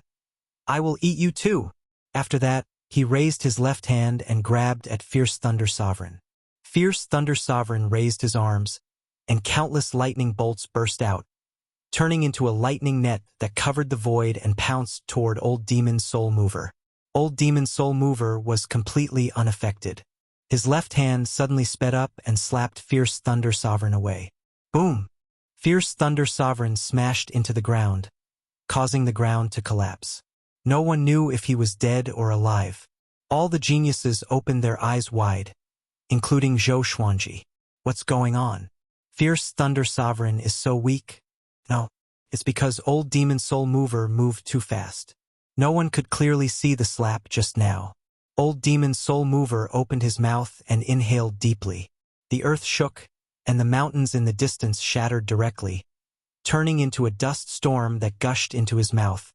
I will eat you too." After that, he raised his left hand and grabbed at Fierce Thunder Sovereign. Fierce Thunder Sovereign raised his arms, and countless lightning bolts burst out, turning into a lightning net that covered the void and pounced toward Old Demon Soul Mover. Old Demon Soul Mover was completely unaffected. His left hand suddenly sped up and slapped Fierce Thunder Sovereign away. Boom! Fierce Thunder Sovereign smashed into the ground, causing the ground to collapse. No one knew if he was dead or alive. All the geniuses opened their eyes wide, including Zhou Xuanji. What's going on? Fierce Thunder Sovereign is so weak? No, it's because Old Demon Soul Mover moved too fast. No one could clearly see the slap just now. Old Demon Soul Mover opened his mouth and inhaled deeply. The earth shook, and the mountains in the distance shattered directly, turning into a dust storm that gushed into his mouth,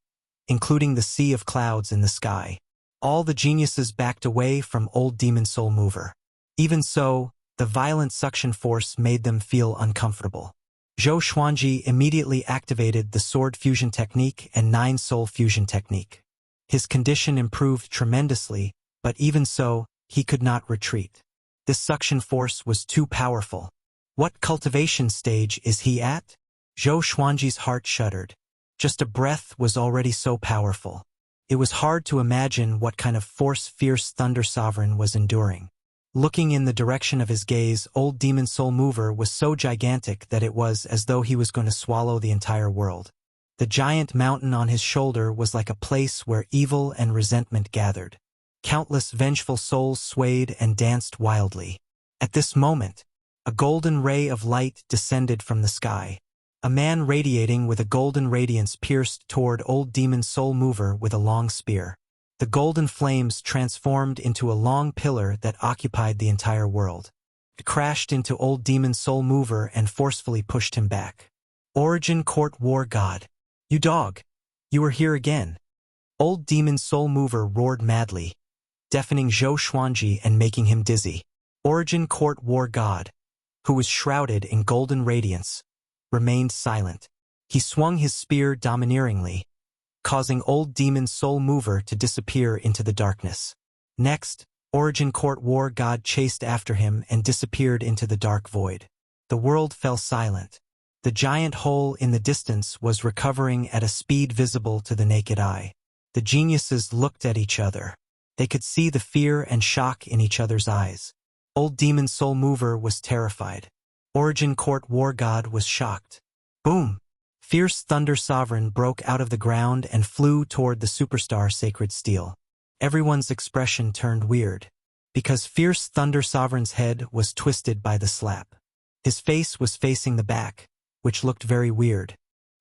including the sea of clouds in the sky. All the geniuses backed away from Old Demon Soul Mover. Even so, the violent suction force made them feel uncomfortable. Zhou Xuanji immediately activated the Sword Fusion Technique and Nine Soul Fusion Technique. His condition improved tremendously, but even so, he could not retreat. This suction force was too powerful. What cultivation stage is he at? Zhou Xuanji's heart shuddered. Just a breath was already so powerful. It was hard to imagine what kind of force Fierce Thunder Sovereign was enduring. Looking in the direction of his gaze, Old Demon Soul Mover was so gigantic that it was as though he was going to swallow the entire world. The giant mountain on his shoulder was like a place where evil and resentment gathered. Countless vengeful souls swayed and danced wildly. At this moment, a golden ray of light descended from the sky. A man radiating with a golden radiance pierced toward Old Demon Soul Mover with a long spear. The golden flames transformed into a long pillar that occupied the entire world. It crashed into Old Demon Soul Mover and forcefully pushed him back. Origin Court War God. You dog! You are here again. Old Demon Soul Mover roared madly, deafening Zhou Xuanji and making him dizzy. Origin Court War God, who was shrouded in golden radiance, remained silent. He swung his spear domineeringly, causing Old Demon Soul Mover to disappear into the darkness. Next, Origin Court War God chased after him and disappeared into the dark void. The world fell silent. The giant hole in the distance was recovering at a speed visible to the naked eye. The geniuses looked at each other. They could see the fear and shock in each other's eyes. Old Demon Soul Mover was terrified. Origin Court War God was shocked. Boom! Fierce Thunder Sovereign broke out of the ground and flew toward the superstar Sacred Steel. Everyone's expression turned weird, because Fierce Thunder Sovereign's head was twisted by the slap. His face was facing the back, which looked very weird.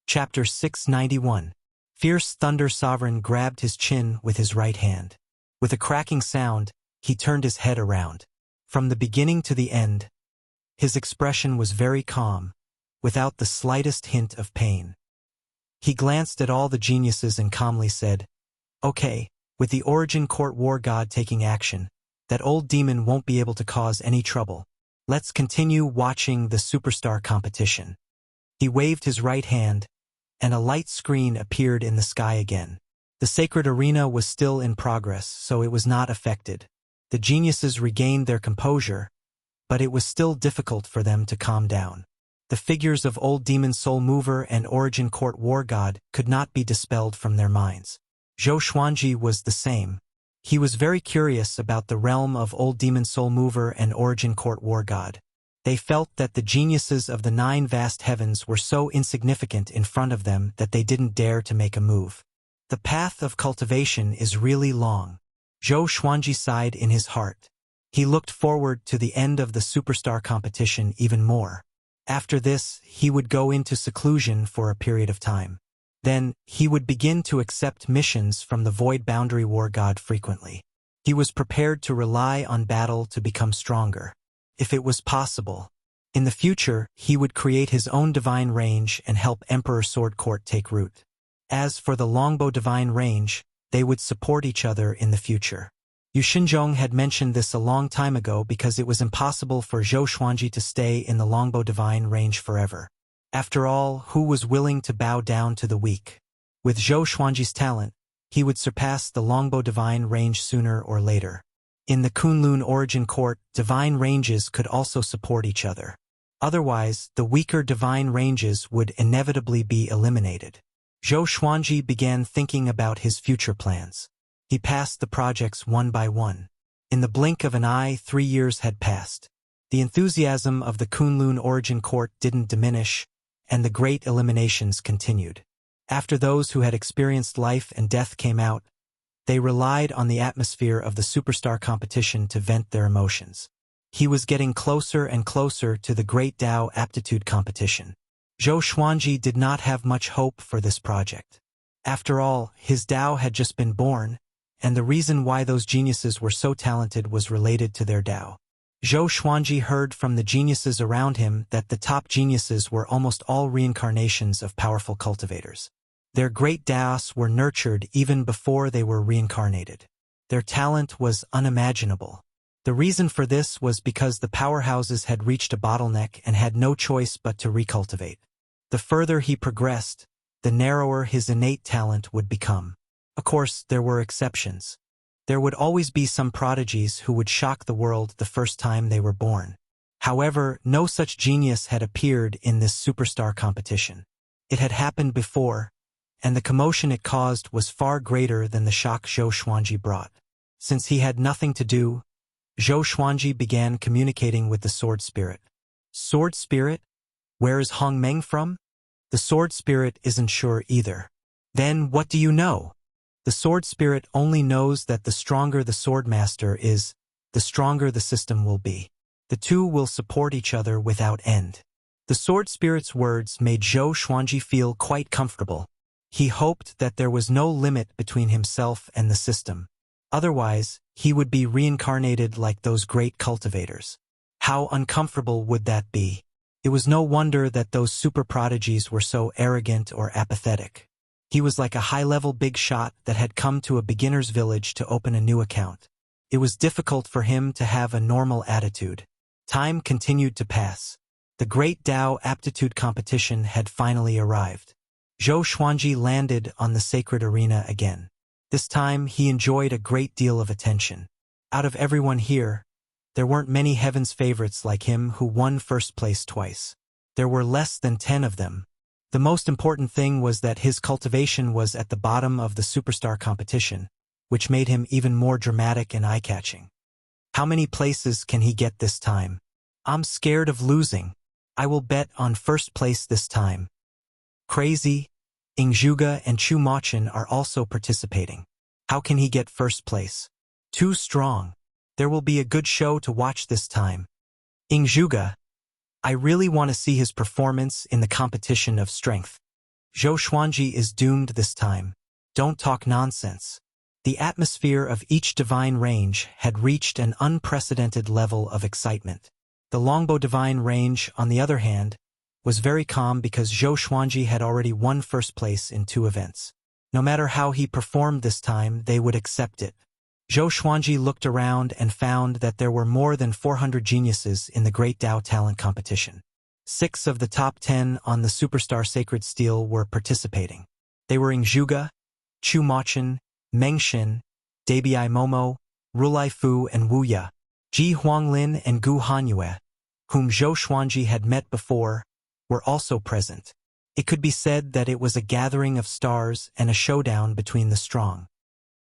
Chapter 691. Fierce Thunder Sovereign grabbed his chin with his right hand. With a cracking sound, he turned his head around. From the beginning to the end, his expression was very calm, without the slightest hint of pain. He glanced at all the geniuses and calmly said, "Okay, with the Origin Court War God taking action, that old demon won't be able to cause any trouble. Let's continue watching the superstar competition." He waved his right hand, and a light screen appeared in the sky again. The sacred arena was still in progress, so it was not affected. The geniuses regained their composure, but it was still difficult for them to calm down. The figures of Old Demon Soul Mover and Origin Court War God could not be dispelled from their minds. Zhou Xuanji was the same. He was very curious about the realm of Old Demon Soul Mover and Origin Court War God. They felt that the geniuses of the 9 vast heavens were so insignificant in front of them that they didn't dare to make a move. The path of cultivation is really long. Zhou Xuanji sighed in his heart. He looked forward to the end of the superstar competition even more. After this, he would go into seclusion for a period of time. Then, he would begin to accept missions from the Void Boundary War God frequently. He was prepared to rely on battle to become stronger. If it was possible. In the future, he would create his own divine range and help Emperor Sword Court take root. As for the Longbow divine range, they would support each other in the future. Yu Xinzhong had mentioned this a long time ago because it was impossible for Zhou Xuanji to stay in the Longbow divine range forever. After all, who was willing to bow down to the weak? With Zhou Xuanji's talent, he would surpass the Longbow divine range sooner or later. In the Kunlun Origin Court, divine ranges could also support each other. Otherwise, the weaker divine ranges would inevitably be eliminated. Zhou Xuanji began thinking about his future plans. He passed the projects one by one. In the blink of an eye, 3 years had passed. The enthusiasm of the Kunlun Origin Court didn't diminish, and the great eliminations continued. After those who had experienced life and death came out, they relied on the atmosphere of the superstar competition to vent their emotions. He was getting closer and closer to the Great Tao Aptitude Competition. Zhou Xuanji did not have much hope for this project. After all, his Tao had just been born, and the reason why those geniuses were so talented was related to their Tao. Zhou Xuanji heard from the geniuses around him that the top geniuses were almost all reincarnations of powerful cultivators. Their great Taos were nurtured even before they were reincarnated. Their talent was unimaginable. The reason for this was because the powerhouses had reached a bottleneck and had no choice but to recultivate. The further he progressed, the narrower his innate talent would become. Of course, there were exceptions. There would always be some prodigies who would shock the world the first time they were born. However, no such genius had appeared in this superstar competition. It had happened before, and the commotion it caused was far greater than the shock Zhou Xuanji brought. Since he had nothing to do, Zhou Xuanji began communicating with the Sword Spirit. Sword Spirit? Where is Hong Meng from? The Sword Spirit isn't sure either. Then what do you know? The Sword Spirit only knows that the stronger the Sword Master is, the stronger the system will be. The two will support each other without end. The Sword Spirit's words made Zhou Xuanji feel quite comfortable. He hoped that there was no limit between himself and the system. Otherwise, he would be reincarnated like those great cultivators. How uncomfortable would that be? It was no wonder that those super prodigies were so arrogant or apathetic. He was like a high-level big shot that had come to a beginner's village to open a new account. It was difficult for him to have a normal attitude. Time continued to pass. The Great Tao Aptitude Competition had finally arrived. Zhou Xuanji landed on the sacred arena again. This time, he enjoyed a great deal of attention. Out of everyone here, there weren't many heaven's favorites like him who won first place twice. There were less than 10 of them. The most important thing was that his cultivation was at the bottom of the superstar competition, which made him even more dramatic and eye-catching. How many places can he get this time? I'm scared of losing. I will bet on first place this time. Crazy, Ingzhuge and Chu Machin are also participating. How can he get first place? Too strong. There will be a good show to watch this time. Ingzhuge, I really want to see his performance in the competition of strength. Zhou Xuanji is doomed this time. Don't talk nonsense. The atmosphere of each divine range had reached an unprecedented level of excitement. The Longbow divine range, on the other hand, was very calm because Zhou Xuanji had already won first place in 2 events. No matter how he performed this time, they would accept it. Zhou Xuanji looked around and found that there were more than 400 geniuses in the Great Tao Talent Competition. 6 of the top 10 on the Superstar Sacred Steel were participating. They were Ingzhuge, Chu Machin, Meng Xin, Dabi Momo, Rulai Fu, and Wuxia. Ji Huanglin and Gu Hanyue, whom Zhou Xuanji had met before, were also present. It could be said that it was a gathering of stars and a showdown between the strong.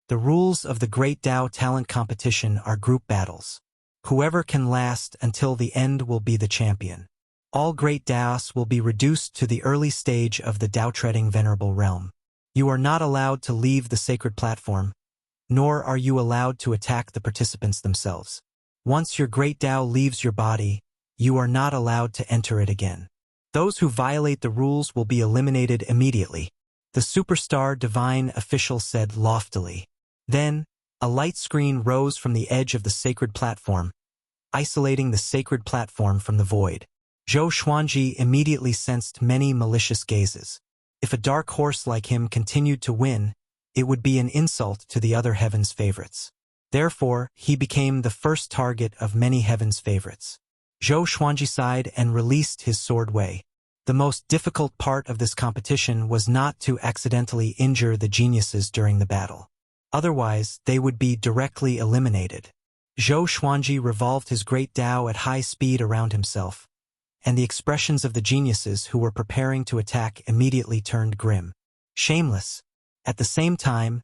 The rules of the Great Tao Talent Competition are group battles. Whoever can last until the end will be the champion. All Great Taos will be reduced to the early stage of the Tao-treading Venerable Realm. You are not allowed to leave the sacred platform, nor are you allowed to attack the participants themselves. Once your Great Tao leaves your body, you are not allowed to enter it again. Those who violate the rules will be eliminated immediately, the superstar divine official said loftily. Then, a light screen rose from the edge of the sacred platform, isolating the sacred platform from the void. Zhou Xuanji immediately sensed many malicious gazes. If a dark horse like him continued to win, it would be an insult to the other heaven's favorites. Therefore, he became the first target of many heaven's favorites. Zhou Xuanji sighed and released his sword Wei. The most difficult part of this competition was not to accidentally injure the geniuses during the battle. Otherwise, they would be directly eliminated. Zhou Xuanji revolved his great Tao at high speed around himself, and the expressions of the geniuses who were preparing to attack immediately turned grim. Shameless. At the same time,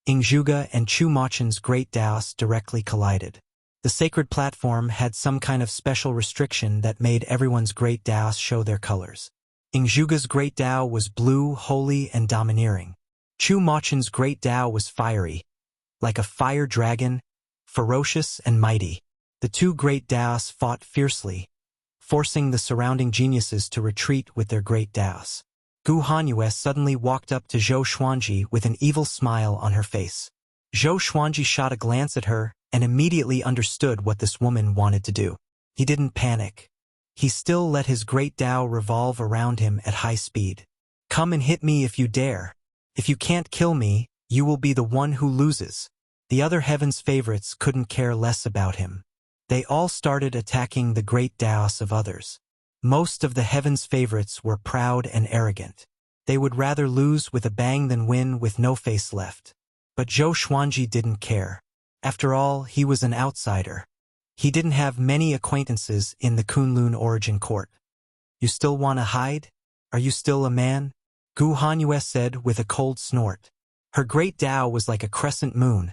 Ingzhuge and Chu Machen's great Taos directly collided. The sacred platform had some kind of special restriction that made everyone's great Taos show their colors. Ingzhuge's great Tao was blue, holy, and domineering. Chu Machen's great Tao was fiery, like a fire dragon, ferocious and mighty. The two great Taos fought fiercely, forcing the surrounding geniuses to retreat with their great Taos. Gu Hanyue suddenly walked up to Zhou Xuanji with an evil smile on her face. Zhou Xuanji shot a glance at her and immediately understood what this woman wanted to do. He didn't panic. He still let his great Tao revolve around him at high speed. Come and hit me if you dare. If you can't kill me, you will be the one who loses. The other heaven's favorites couldn't care less about him. They all started attacking the great Taos of others. Most of the heaven's favorites were proud and arrogant. They would rather lose with a bang than win with no face left. But Zhou Xuanji didn't care. After all, he was an outsider. He didn't have many acquaintances in the Kunlun origin court. You still want to hide? Are you still a man? Gu Hanyue said with a cold snort. Her great Tao was like a crescent moon,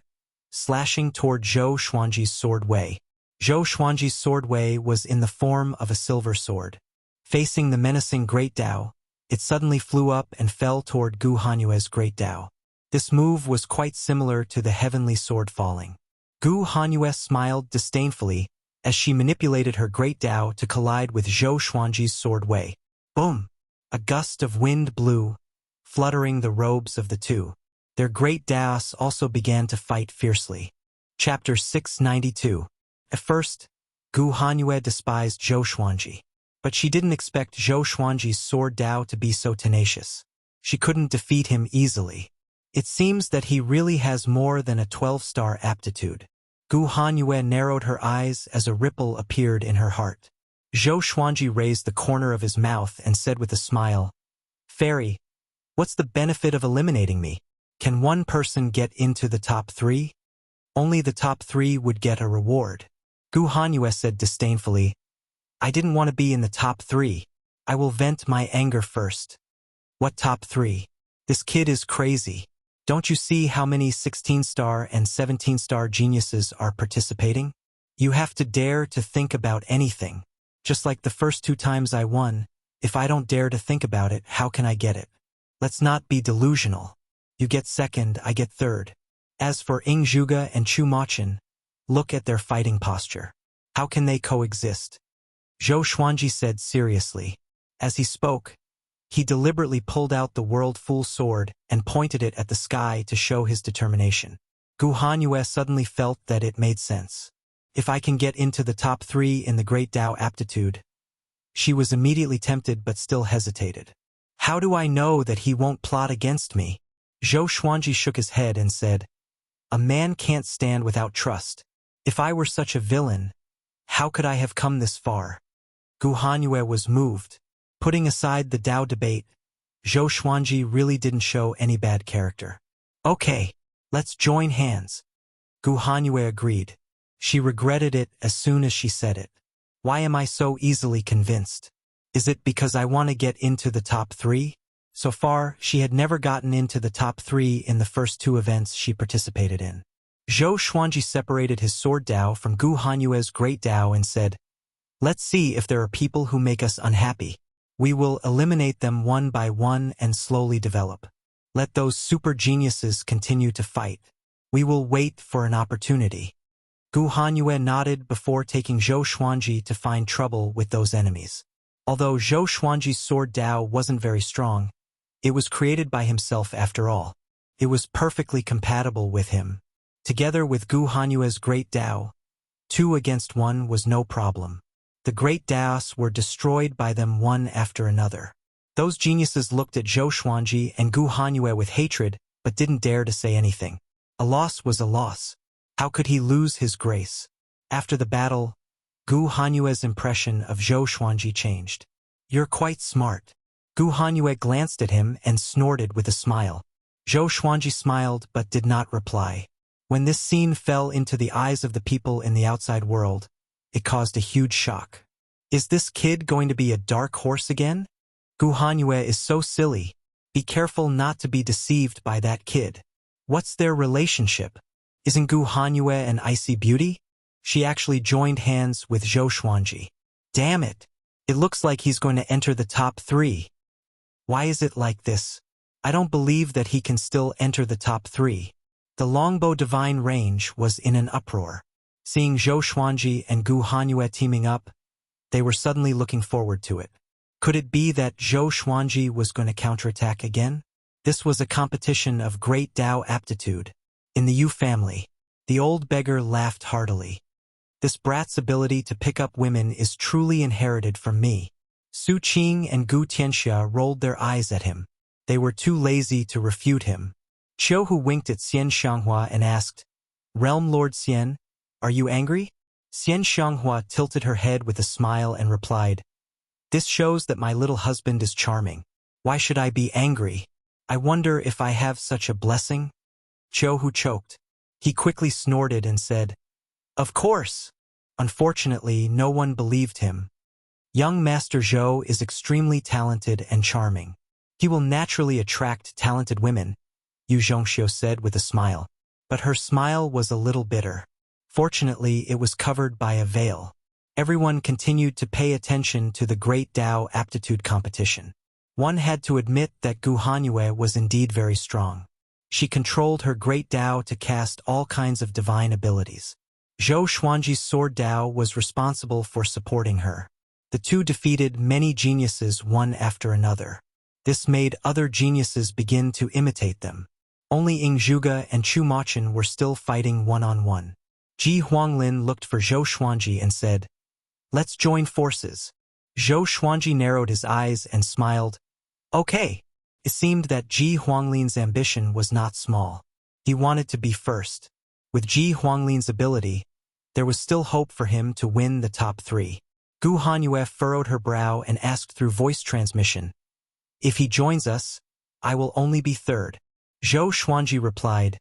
slashing toward Zhou Xuanji's sword Wei. Zhou Xuanji's sword Wei was in the form of a silver sword. Facing the menacing great Tao, it suddenly flew up and fell toward Gu Hanyue's great Tao. This move was quite similar to the heavenly sword falling. Gu Hanyue smiled disdainfully as she manipulated her great Tao to collide with Zhou Xuanji's sword Wei. Boom! A gust of wind blew, fluttering the robes of the two. Their great Taos also began to fight fiercely. Chapter 692. At first, Gu Hanyue despised Zhou Xuanji, but she didn't expect Zhou Xuanji's sword Tao to be so tenacious. She couldn't defeat him easily. It seems that he really has more than a 12-star aptitude. Gu Hanyue narrowed her eyes as a ripple appeared in her heart. Zhou Xuanji raised the corner of his mouth and said with a smile, "Fairy, what's the benefit of eliminating me? Can one person get into the top 3? Only the top 3 would get a reward." Gu Hanyue said disdainfully, "I didn't want to be in the top 3. I will vent my anger first." "What top 3? This kid is crazy. Don't you see how many 16-star and 17-star geniuses are participating? You have to dare to think about anything. Just like the first 2 times I won, if I don't dare to think about it, how can I get it? Let's not be delusional. You get second, I get third. As for Ingzhuge and Chu Machen, look at their fighting posture. How can they coexist?" Zhou Xuanji said seriously. As he spoke, he deliberately pulled out the World Fool sword and pointed it at the sky to show his determination. Gu Hanyue suddenly felt that it made sense. If I can get into the top 3 in the Great Tao aptitude. She was immediately tempted but still hesitated. How do I know that he won't plot against me? Zhou Xuanji shook his head and said, "A man can't stand without trust. If I were such a villain, how could I have come this far?" Gu Hanyue was moved. Putting aside the Tao debate, Zhou Xuanji really didn't show any bad character. "Okay, let's join hands." Gu Hanyue agreed. She regretted it as soon as she said it. Why am I so easily convinced? Is it because I want to get into the top 3? So far, she had never gotten into the top 3 in the first 2 events she participated in. Zhou Xuanji separated his sword Dao from Gu Hanyue's great Dao and said, "Let's see if there are people who make us unhappy. We will eliminate them one by one and slowly develop. Let those super geniuses continue to fight. We will wait for an opportunity." Gu Hanyue nodded before taking Zhou Xuanji to find trouble with those enemies. Although Zhou Xuanji's sword Dao wasn't very strong, it was created by himself after all. It was perfectly compatible with him. Together with Gu Hanyue's great Dao, 2 against 1 was no problem. The great Daos were destroyed by them one after another. Those geniuses looked at Zhou Xuanji and Gu Hanyue with hatred, but didn't dare to say anything. A loss was a loss. How could he lose his grace? After the battle, Gu Hanyue's impression of Zhou Xuanji changed. "You're quite smart." Gu Hanyue glanced at him and snorted with a smile. Zhou Xuanji smiled but did not reply. When this scene fell into the eyes of the people in the outside world, it caused a huge shock. Is this kid going to be a dark horse again? Gu Hanyue is so silly. Be careful not to be deceived by that kid. What's their relationship? Isn't Gu Hanyue an icy beauty? She actually joined hands with Zhou Xuanji. Damn it! It looks like he's going to enter the top 3. Why is it like this? I don't believe that he can still enter the top 3. The longbow divine range was in an uproar. Seeing Zhou Xuanji and Gu Hanyue teaming up, they were suddenly looking forward to it. Could it be that Zhou Xuanji was going to counterattack again? This was a competition of great Dao aptitude. In the Yu family, the old beggar laughed heartily. This brat's ability to pick up women is truly inherited from me. Su Qing and Gu Tianxia rolled their eyes at him. They were too lazy to refute him. Qiu Hu winked at Xian Xianghua and asked, "Realm Lord Xian, are you angry?" Xian Xianghua tilted her head with a smile and replied, "This shows that my little husband is charming. Why should I be angry? I wonder if I have such a blessing?" Qiu Hu choked. He quickly snorted and said, "Of course." Unfortunately, no one believed him. Young Master Zhou is extremely talented and charming. He will naturally attract talented women, Yu Zhongxiu said with a smile. But her smile was a little bitter. Fortunately, it was covered by a veil. Everyone continued to pay attention to the Great Dao aptitude competition. One had to admit that Gu Hanyue was indeed very strong. She controlled her Great Dao to cast all kinds of divine abilities. Zhou Xuanji's sword Dao was responsible for supporting her. The two defeated many geniuses one after another. This made other geniuses begin to imitate them. Only Ying Zhuge and Chu Machun were still fighting one-on-one. Ji Huanglin looked for Zhou Xuanji and said, "Let's join forces." Zhou Xuanji narrowed his eyes and smiled. Okay. It seemed that Ji Huanglin's ambition was not small. He wanted to be first. With Ji Huanglin's ability, there was still hope for him to win the top 3. Gu Hanyue furrowed her brow and asked through voice transmission, "If he joins us, I will only be third." Zhou Xuanji replied,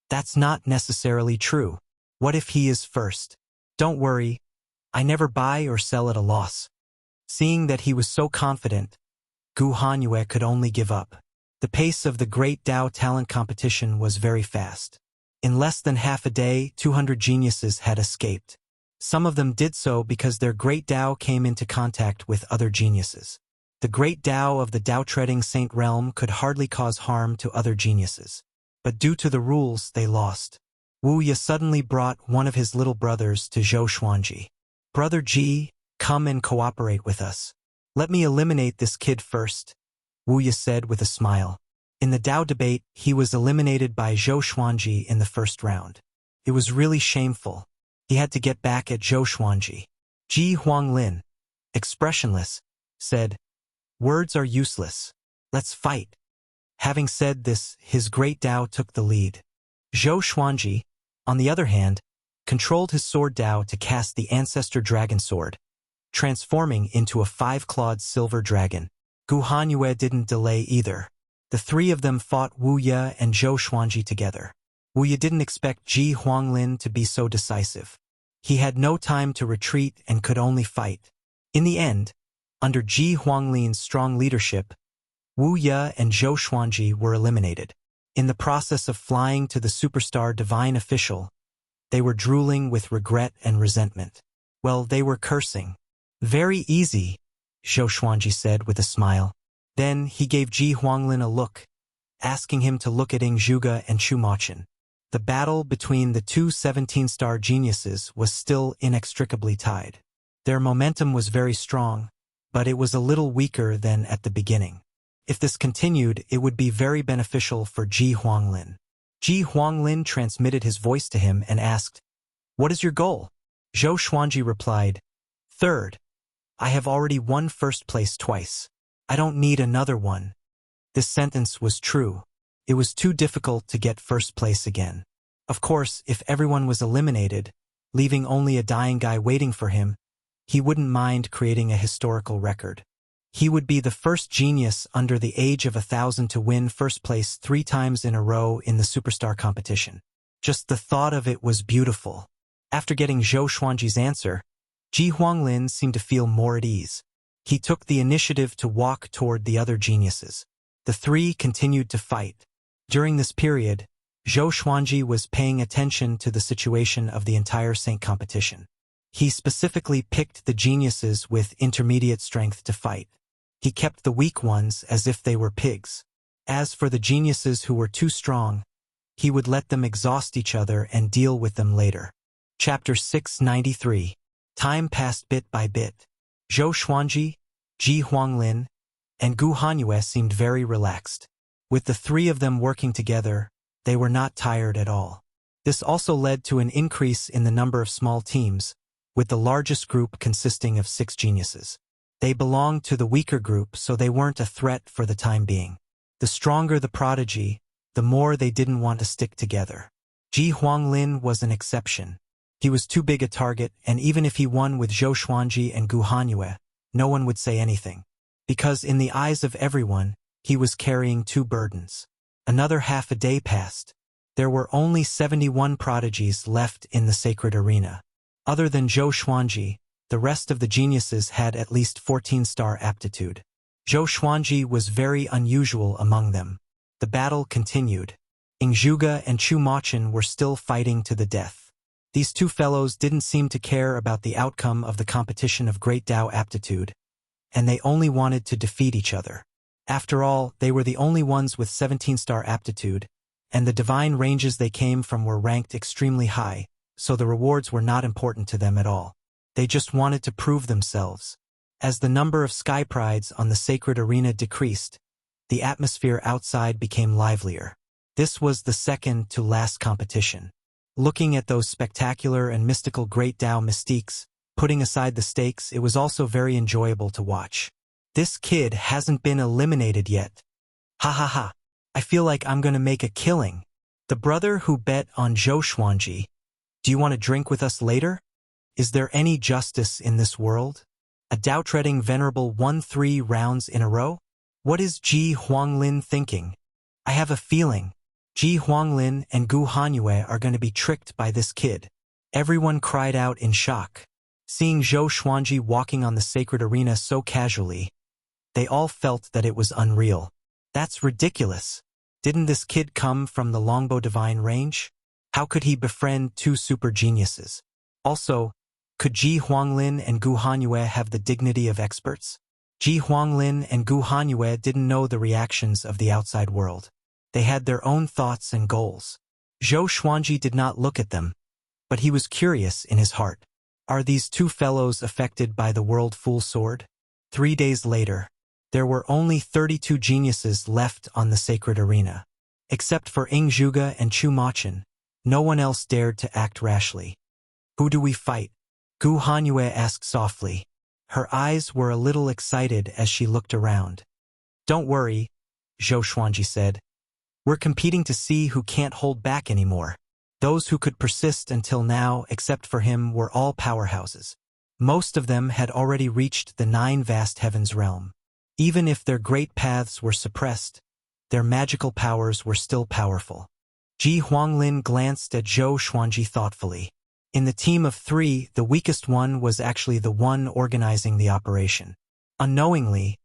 "That's not necessarily true. What if he is first? Don't worry, I never buy or sell at a loss." Seeing that he was so confident, Gu Hanyue could only give up. The pace of the Great Dao talent competition was very fast. In less than half a day, 200 geniuses had escaped. Some of them did so because their Great Dao came into contact with other geniuses. The Great Dao of the Dao-treading Saint Realm could hardly cause harm to other geniuses. But due to the rules, they lost. Wuxia suddenly brought one of his little brothers to Zhou Xuanji. "Brother Ji, come and cooperate with us. Let me eliminate this kid first," Wuxia said with a smile. In the Dao debate, he was eliminated by Zhou Xuanji in the first round. It was really shameful. He had to get back at Zhou Xuanji. Ji Huanglin, expressionless, said, "Words are useless. Let's fight." Having said this, his Great Dao took the lead. Zhou Xuanji, on the other hand, controlled his sword Dao to cast the Ancestor Dragon Sword, transforming into a 5-clawed silver dragon. Gu Hanyue didn't delay either. The three of them fought Wuxia and Zhou Xuanji together. Wuxia didn't expect Ji Huanglin to be so decisive. He had no time to retreat and could only fight. In the end, under Ji Huanglin's strong leadership, Wuxia and Zhou Xuanji were eliminated. In the process of flying to the superstar divine official, they were drooling with regret and resentment. Well, they were cursing. Very easy, Zhou Xuanji said with a smile. Then he gave Ji Huanglin a look, asking him to look at Ing Zhuge and Chu Mochin. The battle between the two 17-star geniuses was still inextricably tied. Their momentum was very strong, but it was a little weaker than at the beginning. If this continued, it would be very beneficial for Ji Huanglin. Ji Huanglin transmitted his voice to him and asked, "What is your goal?" Zhou Xuanji replied, "Third. I have already won first place twice. I don't need another one." This sentence was true. It was too difficult to get first place again. Of course, if everyone was eliminated, leaving only a dying guy waiting for him, he wouldn't mind creating a historical record. He would be the first genius under the age of 1,000 to win first place 3 times in a row in the superstar competition. Just the thought of it was beautiful. After getting Zhou Xuanji's answer, Ji Huanglin seemed to feel more at ease. He took the initiative to walk toward the other geniuses. The three continued to fight. During this period, Zhou Xuanji was paying attention to the situation of the entire Saint competition. He specifically picked the geniuses with intermediate strength to fight. He kept the weak ones as if they were pigs. As for the geniuses who were too strong, he would let them exhaust each other and deal with them later. Chapter 693. Time passed bit by bit. Zhou Xuanji, Ji Huanglin, and Gu Hanyue seemed very relaxed. With the three of them working together, they were not tired at all. This also led to an increase in the number of small teams, with the largest group consisting of 6 geniuses. They belonged to the weaker group, so they weren't a threat for the time being. The stronger the prodigy, the more they didn't want to stick together. Ji Huanglin was an exception. He was too big a target, and even if he won with Zhou Xuanji and Gu Hanyue, no one would say anything. Because in the eyes of everyone, he was carrying 2 burdens. Another half a day passed. There were only 71 prodigies left in the sacred arena. Other than Zhou Xuanji, the rest of the geniuses had at least 14-star aptitude. Zhou Xuanji was very unusual among them. The battle continued. Ing Zhuge and Chu Mochin were still fighting to the death. These 2 fellows didn't seem to care about the outcome of the competition of Great Tao aptitude, and they only wanted to defeat each other. After all, they were the only ones with 17-star aptitude, and the divine ranges they came from were ranked extremely high, so the rewards were not important to them at all. They just wanted to prove themselves. As the number of sky prides on the sacred arena decreased, the atmosphere outside became livelier. This was the second to last competition. Looking at those spectacular and mystical Great Tao mystiques, putting aside the stakes, it was also very enjoyable to watch. This kid hasn't been eliminated yet. Ha ha ha. I feel like I'm gonna make a killing. The brother who bet on Zhou Xuanji. Do you want to drink with us later? Is there any justice in this world? A doubt-treading venerable won 3 rounds in a row? What is Ji Huanglin thinking? I have a feeling Ji Huanglin and Gu Hanyue are going to be tricked by this kid. Everyone cried out in shock. Seeing Zhou Xuanji walking on the sacred arena so casually, they all felt that it was unreal. That's ridiculous. Didn't this kid come from the longbow divine range? How could he befriend 2 super geniuses? Also, could Ji Huanglin and Gu Hanyue have the dignity of experts? Ji Huanglin and Gu Hanyue didn't know the reactions of the outside world. They had their own thoughts and goals. Zhou Xuanji did not look at them, but he was curious in his heart. Are these 2 fellows affected by the world full sword? 3 days later, there were only 32 geniuses left on the sacred arena. Except for Ing Zhuge and Chu Mochin, no one else dared to act rashly. Who do we fight? Gu Hanyue asked softly. Her eyes were a little excited as she looked around. Don't worry, Zhou Xuanji said. We're competing to see who can't hold back anymore. Those who could persist until now, except for him, were all powerhouses. Most of them had already reached the 9 vast heavens realm. Even if their great paths were suppressed, their magical powers were still powerful. Ji Huanglin glanced at Zhou Xuanji thoughtfully. In the team of 3, the weakest one was actually the one organizing the operation. Unknowingly,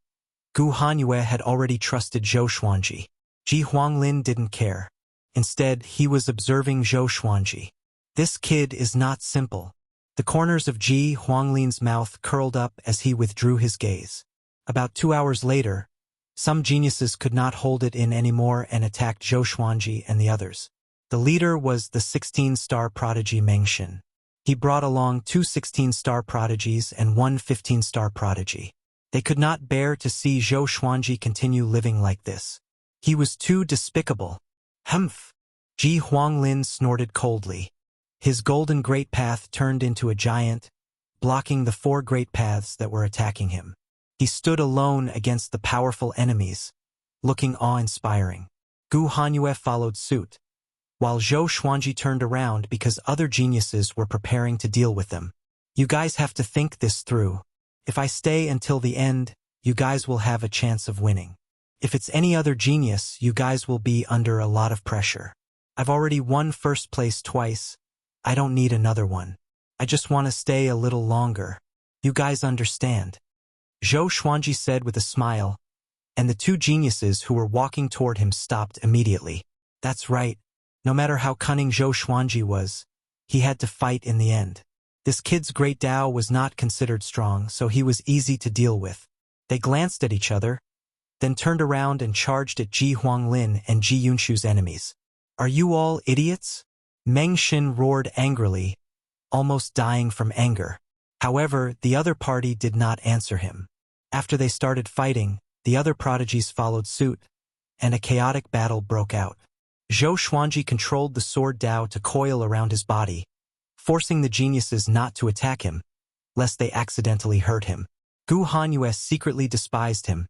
Gu Hanyue had already trusted Zhou Xuanji. Ji Huanglin didn't care. Instead, he was observing Zhou Xuanji. This kid is not simple. The corners of Ji Huanglin's mouth curled up as he withdrew his gaze. About 2 hours later, some geniuses could not hold it in anymore and attacked Zhou Xuanji and the others. The leader was the 16-star prodigy Meng Xin. He brought along 2 16-star prodigies and 1 15-star prodigy. They could not bear to see Zhou Xuanji continue living like this. He was too despicable. Humph! Ji Huanglin snorted coldly. His golden great path turned into a giant, blocking the 4 great paths that were attacking him. He stood alone against the powerful enemies, looking awe-inspiring. Gu Hanyue followed suit, while Zhou Xuanji turned around because other geniuses were preparing to deal with them. You guys have to think this through. If I stay until the end, you guys will have a chance of winning. If it's any other genius, you guys will be under a lot of pressure. I've already won first place twice. I don't need another one. I just want to stay a little longer. You guys understand? Zhou Xuanji said with a smile, and the 2 geniuses who were walking toward him stopped immediately. That's right. No matter how cunning Zhou Xuanji was, he had to fight in the end. This kid's great Tao was not considered strong, so he was easy to deal with. They glanced at each other, then turned around and charged at Ji Huanglin and Ji Yunshu's enemies. Are you all idiots? Meng Xin roared angrily, almost dying from anger. However, the other party did not answer him. After they started fighting, the other prodigies followed suit, and a chaotic battle broke out. Zhou Xuanji controlled the sword Dao to coil around his body, forcing the geniuses not to attack him, lest they accidentally hurt him. Gu Hanyue secretly despised him,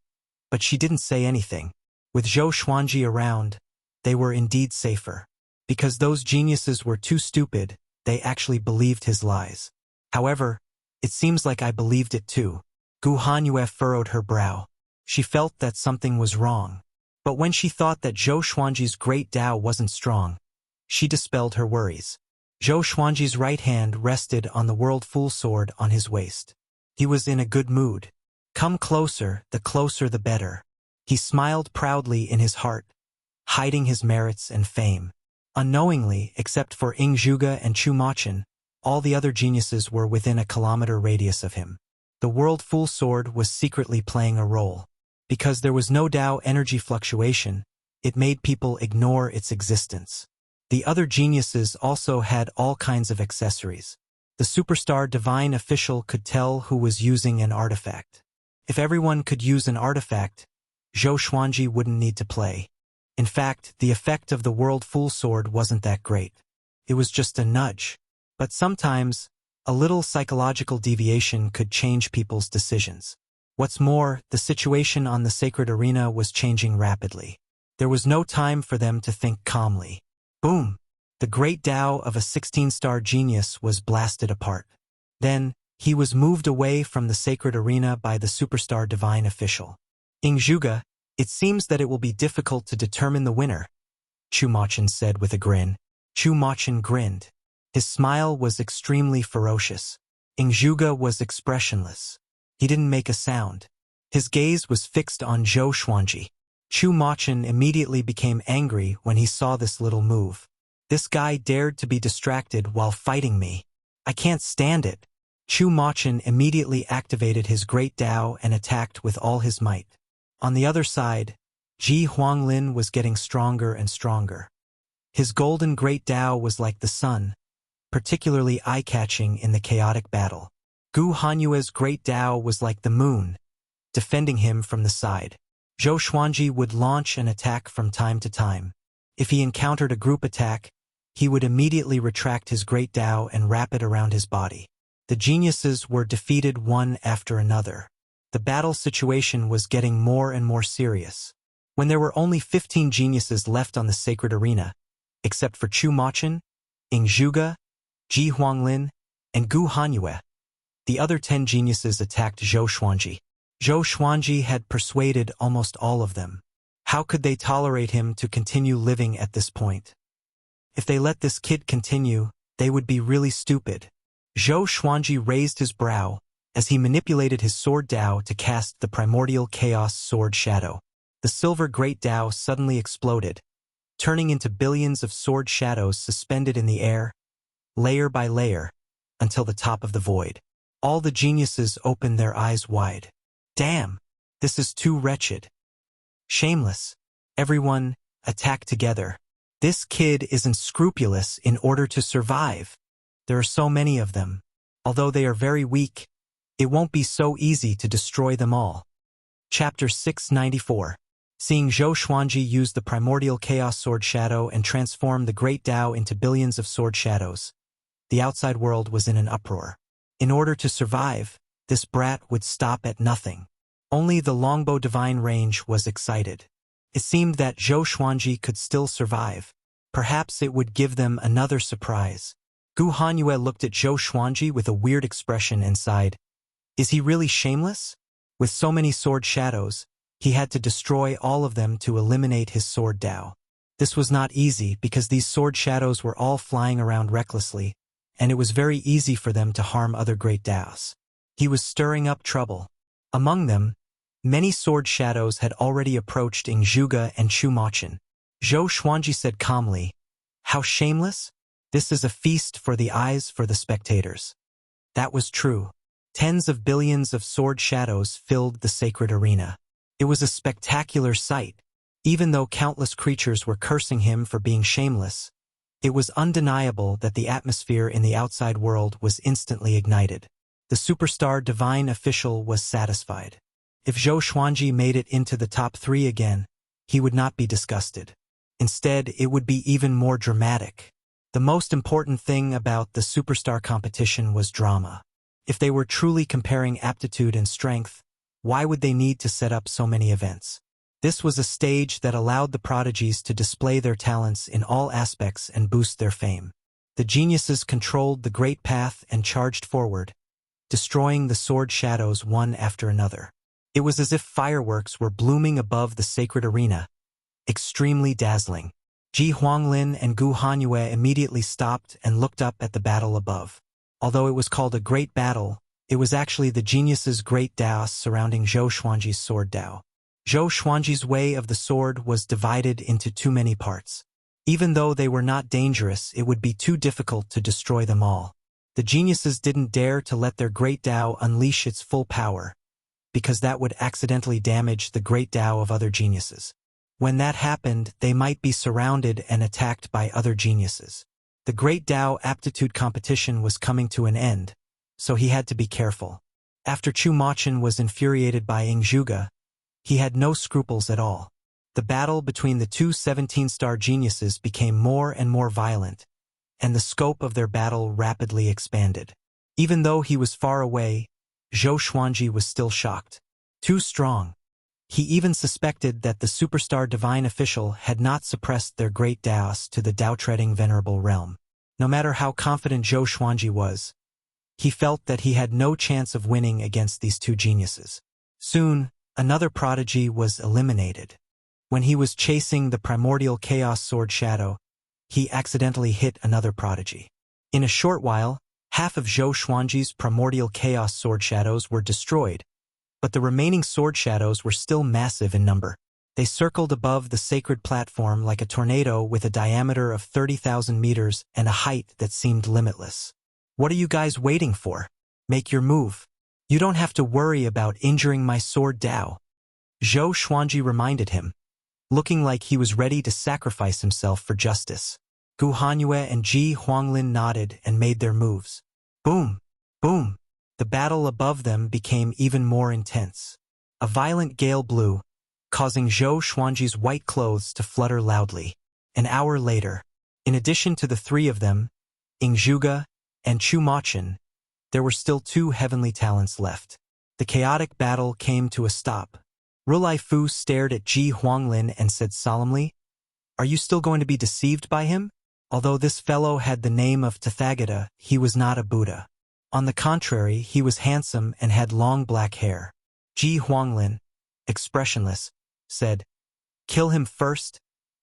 but she didn't say anything. With Zhou Xuanji around, they were indeed safer. Because those geniuses were too stupid, they actually believed his lies. However, it seems like I believed it too. Gu Hanyue furrowed her brow. She felt that something was wrong. But when she thought that Zhou Xuanji's great Tao wasn't strong, she dispelled her worries. Zhou Xuanji's right hand rested on the World Full Sword on his waist. He was in a good mood. Come closer, the better. He smiled proudly in his heart, hiding his merits and fame. Unknowingly, except for Ing Zhuge and Chu Machin, all the other geniuses were within a kilometer radius of him. The World Full Sword was secretly playing a role. Because there was no Tao energy fluctuation, it made people ignore its existence. The other geniuses also had all kinds of accessories. The superstar divine official could tell who was using an artifact. If everyone could use an artifact, Zhou Xuanji wouldn't need to play. In fact, the effect of the World Full Sword wasn't that great. It was just a nudge. But sometimes, a little psychological deviation could change people's decisions. What's more, the situation on the sacred arena was changing rapidly. There was no time for them to think calmly. Boom! The great Tao of a 16-star genius was blasted apart. Then, he was moved away from the sacred arena by the superstar divine official. Ing Zhuge, it seems that it will be difficult to determine the winner, Chu Machin said with a grin. Chu Machin grinned. His smile was extremely ferocious. Ing Zhuge was expressionless. He didn't make a sound. His gaze was fixed on Zhou Xuanji. Chu Machin immediately became angry when he saw this little move. This guy dared to be distracted while fighting me. I can't stand it. Chu Machin immediately activated his great Tao and attacked with all his might. On the other side, Ji Huanglin was getting stronger and stronger. His golden great Tao was like the sun, particularly eye-catching in the chaotic battle. Gu Hanyue's great Tao was like the moon, defending him from the side. Zhou Xuanji would launch an attack from time to time. If he encountered a group attack, he would immediately retract his great Tao and wrap it around his body. The geniuses were defeated one after another. The battle situation was getting more and more serious. When there were only 15 geniuses left on the sacred arena, except for Chu Machin, Ing Zhuge, Ji Huanglin, and Gu Hanyue, the other 10 geniuses attacked Zhou Xuanji. Zhou Xuanji had persuaded almost all of them. How could they tolerate him to continue living at this point? If they let this kid continue, they would be really stupid. Zhou Xuanji raised his brow as he manipulated his sword Dao to cast the primordial chaos sword shadow. The silver great Dao suddenly exploded, turning into billions of sword shadows suspended in the air, layer by layer, until the top of the void. All the geniuses opened their eyes wide. Damn, this is too wretched. Shameless. Everyone, attack together. This kid is unscrupulous in order to survive. There are so many of them. Although they are very weak, it won't be so easy to destroy them all. Chapter 694. Seeing Zhou Xuanji use the primordial chaos sword shadow and transform the great Dao into billions of sword shadows, the outside world was in an uproar. In order to survive, this brat would stop at nothing. Only the longbow divine range was excited. It seemed that Zhou Xuanji could still survive. Perhaps it would give them another surprise. Gu Hanyue looked at Zhou Xuanji with a weird expression and sighed. Is he really shameless? With so many sword shadows, he had to destroy all of them to eliminate his sword Dao. This was not easy because these sword shadows were all flying around recklessly, and it was very easy for them to harm other great Daos. He was stirring up trouble. Among them, many sword shadows had already approached Ingzhuge and Chu Machin. Zhou Xuanji said calmly, "How shameless? This is a feast for the eyes for the spectators." That was true. Tens of billions of sword shadows filled the sacred arena. It was a spectacular sight. Even though countless creatures were cursing him for being shameless, it was undeniable that the atmosphere in the outside world was instantly ignited. The superstar divine official was satisfied. If Zhou Xuanji made it into the top 3 again, he would not be disgusted. Instead, it would be even more dramatic. The most important thing about the superstar competition was drama. If they were truly comparing aptitude and strength, why would they need to set up so many events? This was a stage that allowed the prodigies to display their talents in all aspects and boost their fame. The geniuses controlled the great path and charged forward, destroying the sword shadows one after another. It was as if fireworks were blooming above the sacred arena, extremely dazzling. Ji Huanglin and Gu Hanyue immediately stopped and looked up at the battle above. Although it was called a great battle, it was actually the geniuses' great Daos surrounding Zhou Xuanji's sword Dao. Zhou Xuanji's way of the sword was divided into too many parts. Even though they were not dangerous, it would be too difficult to destroy them all. The geniuses didn't dare to let their great Dao unleash its full power, because that would accidentally damage the great Dao of other geniuses. When that happened, they might be surrounded and attacked by other geniuses. The great Dao aptitude competition was coming to an end, so he had to be careful. After Chu Machin was infuriated by Ingzhuge, he had no scruples at all. The battle between the two 17-star geniuses became more and more violent, and the scope of their battle rapidly expanded. Even though he was far away, Zhou Xuanji was still shocked. Too strong. He even suspected that the superstar divine official had not suppressed their great Daos to the Dao-treading venerable realm. No matter how confident Zhou Xuanji was, he felt that he had no chance of winning against these two geniuses. Soon, another prodigy was eliminated. When he was chasing the primordial chaos sword shadow, he accidentally hit another prodigy. In a short while, half of Zhou Xuanji's primordial chaos sword shadows were destroyed, but the remaining sword shadows were still massive in number. They circled above the sacred platform like a tornado with a diameter of 30,000 meters and a height that seemed limitless. What are you guys waiting for? Make your move. You don't have to worry about injuring my sword Dao. Zhou Xuanji reminded him, looking like he was ready to sacrifice himself for justice. Gu Hanyue and Ji Huanglin nodded and made their moves. Boom! Boom! The battle above them became even more intense. A violent gale blew, causing Zhou Xuanji's white clothes to flutter loudly. An hour later, in addition to the 3 of them, Ingzhuge and Chu Machin, there were still 2 heavenly talents left. The chaotic battle came to a stop. Rulai Fu stared at Ji Huanglin and said solemnly, "Are you still going to be deceived by him? Although this fellow had the name of Tathagata, he was not a Buddha. On the contrary, he was handsome and had long black hair." Ji Huanglin, expressionless, said, "Kill him first,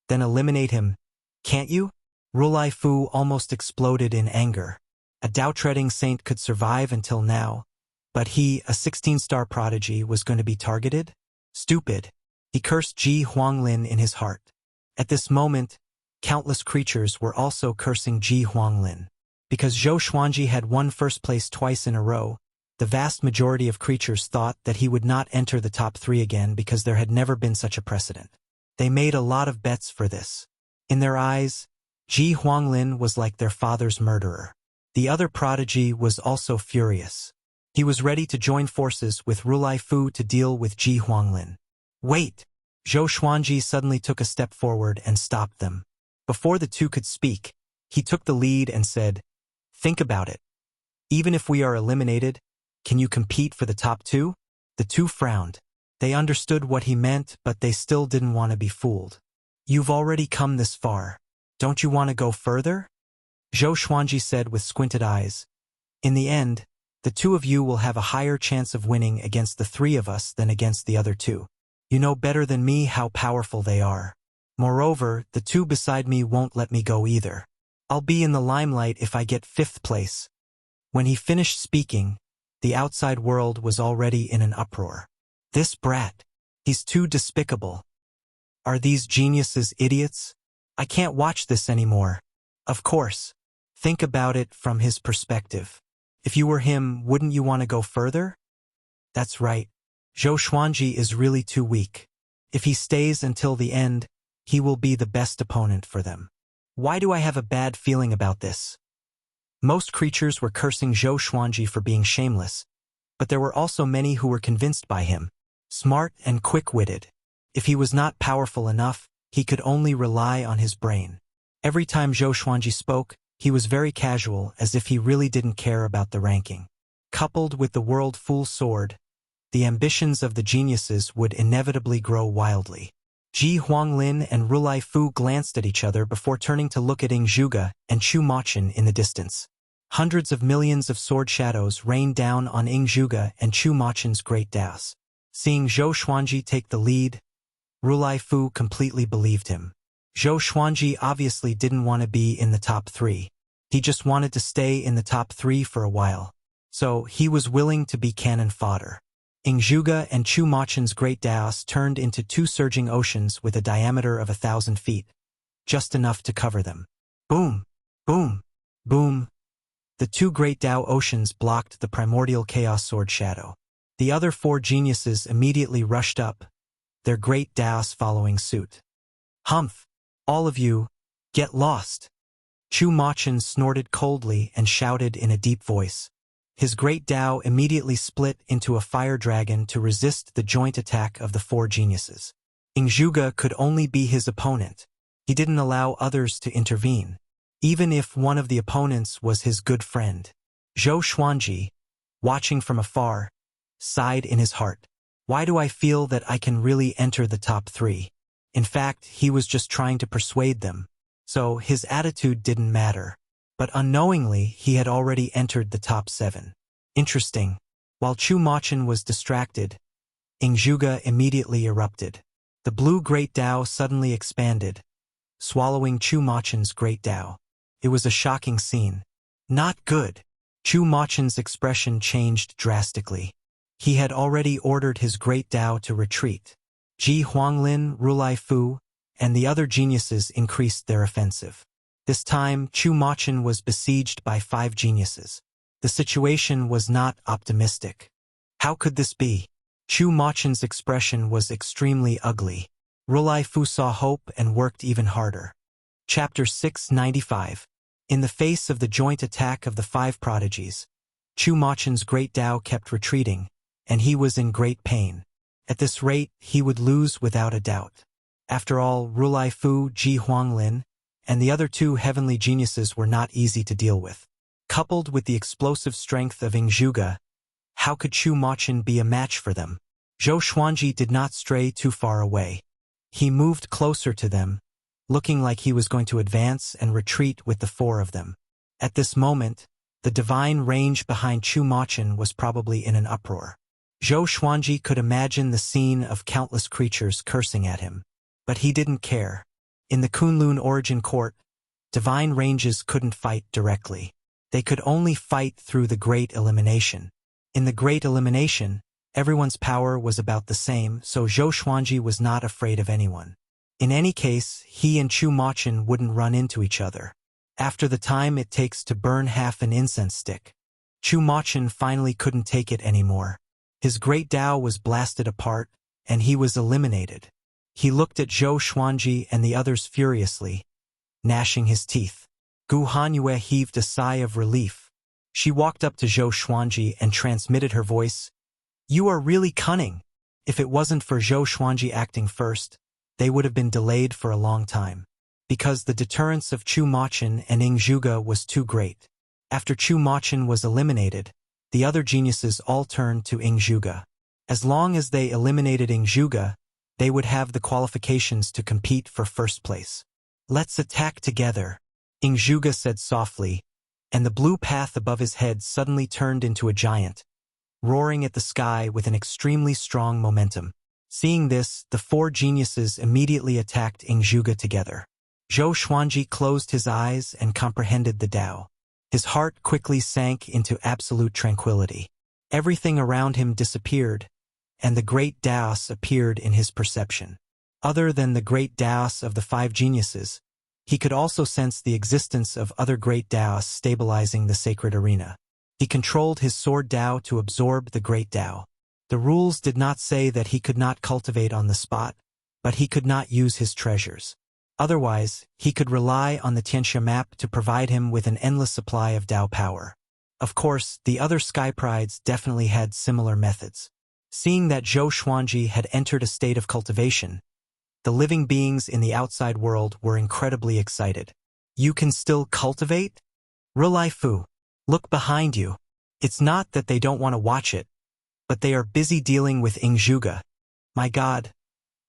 then eliminate him, can't you?" Rulai Fu almost exploded in anger. A Dao-treading saint could survive until now, but he, a 16-star prodigy, was going to be targeted? Stupid. He cursed Ji Huanglin in his heart. At this moment, countless creatures were also cursing Ji Huanglin. Because Zhou Xuanji had won first place twice in a row, the vast majority of creatures thought that he would not enter the top 3 again because there had never been such a precedent. They made a lot of bets for this. In their eyes, Ji Huanglin was like their father's murderer. The other prodigy was also furious. He was ready to join forces with Rulai Fu to deal with Ji Huanglin. Wait! Zhou Xuanji suddenly took a step forward and stopped them. Before the two could speak, he took the lead and said, "Think about it. Even if we are eliminated, can you compete for the top 2? The two frowned. They understood what he meant, but they still didn't want to be fooled. You've already come this far. Don't you want to go further? Zhou Xuanji said with squinted eyes. In the end, the two of you will have a higher chance of winning against the 3 of us than against the other 2. You know better than me how powerful they are. Moreover, the 2 beside me won't let me go either. I'll be in the limelight if I get 5th place. When he finished speaking, the outside world was already in an uproar. This brat. He's too despicable. Are these geniuses idiots? I can't watch this anymore. Of course. Think about it from his perspective. If you were him, wouldn't you want to go further? That's right. Zhou Xuanji is really too weak. If he stays until the end, he will be the best opponent for them. Why do I have a bad feeling about this? Most creatures were cursing Zhou Xuanji for being shameless, but there were also many who were convinced by him. Smart and quick-witted. If he was not powerful enough, he could only rely on his brain. Every time Zhou Xuanji spoke, he was very casual, as if he really didn't care about the ranking. Coupled with the world full sword, the ambitions of the geniuses would inevitably grow wildly. Ji Huanglin and Rulai Fu glanced at each other before turning to look at Ing Zhuge and Chu Machin in the distance. Hundreds of millions of sword shadows rained down on Ing Zhuge and Chu Machin's great daos. Seeing Zhou Xuanji take the lead, Rulai Fu completely believed him. Zhou Xuanji obviously didn't want to be in the top 3. He just wanted to stay in the top 3 for a while. So he was willing to be cannon fodder. Ing Zhuge and Chu Machin's great daos turned into 2 surging oceans with a diameter of 1,000 feet, just enough to cover them. Boom! Boom! Boom! The 2 great Dao oceans blocked the primordial chaos sword shadow. The other 4 geniuses immediately rushed up, their great daos following suit. Humph! All of you, get lost! Chu Machin snorted coldly and shouted in a deep voice. His great Dao immediately split into a fire dragon to resist the joint attack of the 4 geniuses. Ing Zhuge could only be his opponent. He didn't allow others to intervene, even if one of the opponents was his good friend. Zhou Xuanji, watching from afar, sighed in his heart. Why do I feel that I can really enter the top 3? In fact, he was just trying to persuade them, so his attitude didn't matter. But unknowingly, he had already entered the top 7. Interesting. While Chu Machin was distracted, Ing Zhuge immediately erupted. The blue Great Dao suddenly expanded, swallowing Chu Machin's Great Dao. It was a shocking scene. Not good. Chu Machin's expression changed drastically. He had already ordered his Great Dao to retreat. Ji Huanglin, Rulai Fu, and the other geniuses increased their offensive. This time, Chu Machin was besieged by 5 geniuses. The situation was not optimistic. How could this be? Chu Machin's expression was extremely ugly. Rulai Fu saw hope and worked even harder. Chapter 695. In the face of the joint attack of the 5 prodigies, Chu Machin's great Dao kept retreating, and he was in great pain. At this rate, he would lose without a doubt. After all, Rulai Fu, Ji Huanglin, and the other 2 heavenly geniuses were not easy to deal with. Coupled with the explosive strength of Ing Zhuge, how could Chu Machin be a match for them? Zhou Xuanji did not stray too far away. He moved closer to them, looking like he was going to advance and retreat with the 4 of them. At this moment, the divine range behind Chu Machin was probably in an uproar. Zhou Xuanji could imagine the scene of countless creatures cursing at him. But he didn't care. In the Kunlun Origin Court, divine ranges couldn't fight directly. They could only fight through the Great Elimination. In the Great Elimination, everyone's power was about the same, so Zhou Xuanji was not afraid of anyone. In any case, he and Chu Machun wouldn't run into each other. After the time it takes to burn half an incense stick, Chu Machun finally couldn't take it anymore. His great Tao was blasted apart, and he was eliminated. He looked at Zhou Xuanji and the others furiously, gnashing his teeth. Gu Hanyue heaved a sigh of relief. She walked up to Zhou Xuanji and transmitted her voice. "You are really cunning. If it wasn't for Zhou Xuanji acting first, they would have been delayed for a long time. Because the deterrence of Chu Machun and Ing Zhuge was too great. After Chu Machun was eliminated, the other geniuses all turned to Ing Zhuge. As long as they eliminated Ing Zhuge, they would have the qualifications to compete for first place. Let's attack together," Ing Zhuge said softly, and the blue path above his head suddenly turned into a giant, roaring at the sky with an extremely strong momentum. Seeing this, the four geniuses immediately attacked Ing Zhuge together. Zhou Xuanji closed his eyes and comprehended the Tao. His heart quickly sank into absolute tranquility. Everything around him disappeared, and the great Taos appeared in his perception. Other than the great Taos of the five geniuses, he could also sense the existence of other great Taos stabilizing the sacred arena. He controlled his sword Tao to absorb the great Tao. The rules did not say that he could not cultivate on the spot, but he could not use his treasures. Otherwise, he could rely on the Tianxia map to provide him with an endless supply of Tao power. Of course, the other Sky Prides definitely had similar methods. Seeing that Zhou Xuanji had entered a state of cultivation, the living beings in the outside world were incredibly excited. "You can still cultivate? Rulai Fu, look behind you." It's not that they don't want to watch it, but they are busy dealing with Ing Zhuge. My God,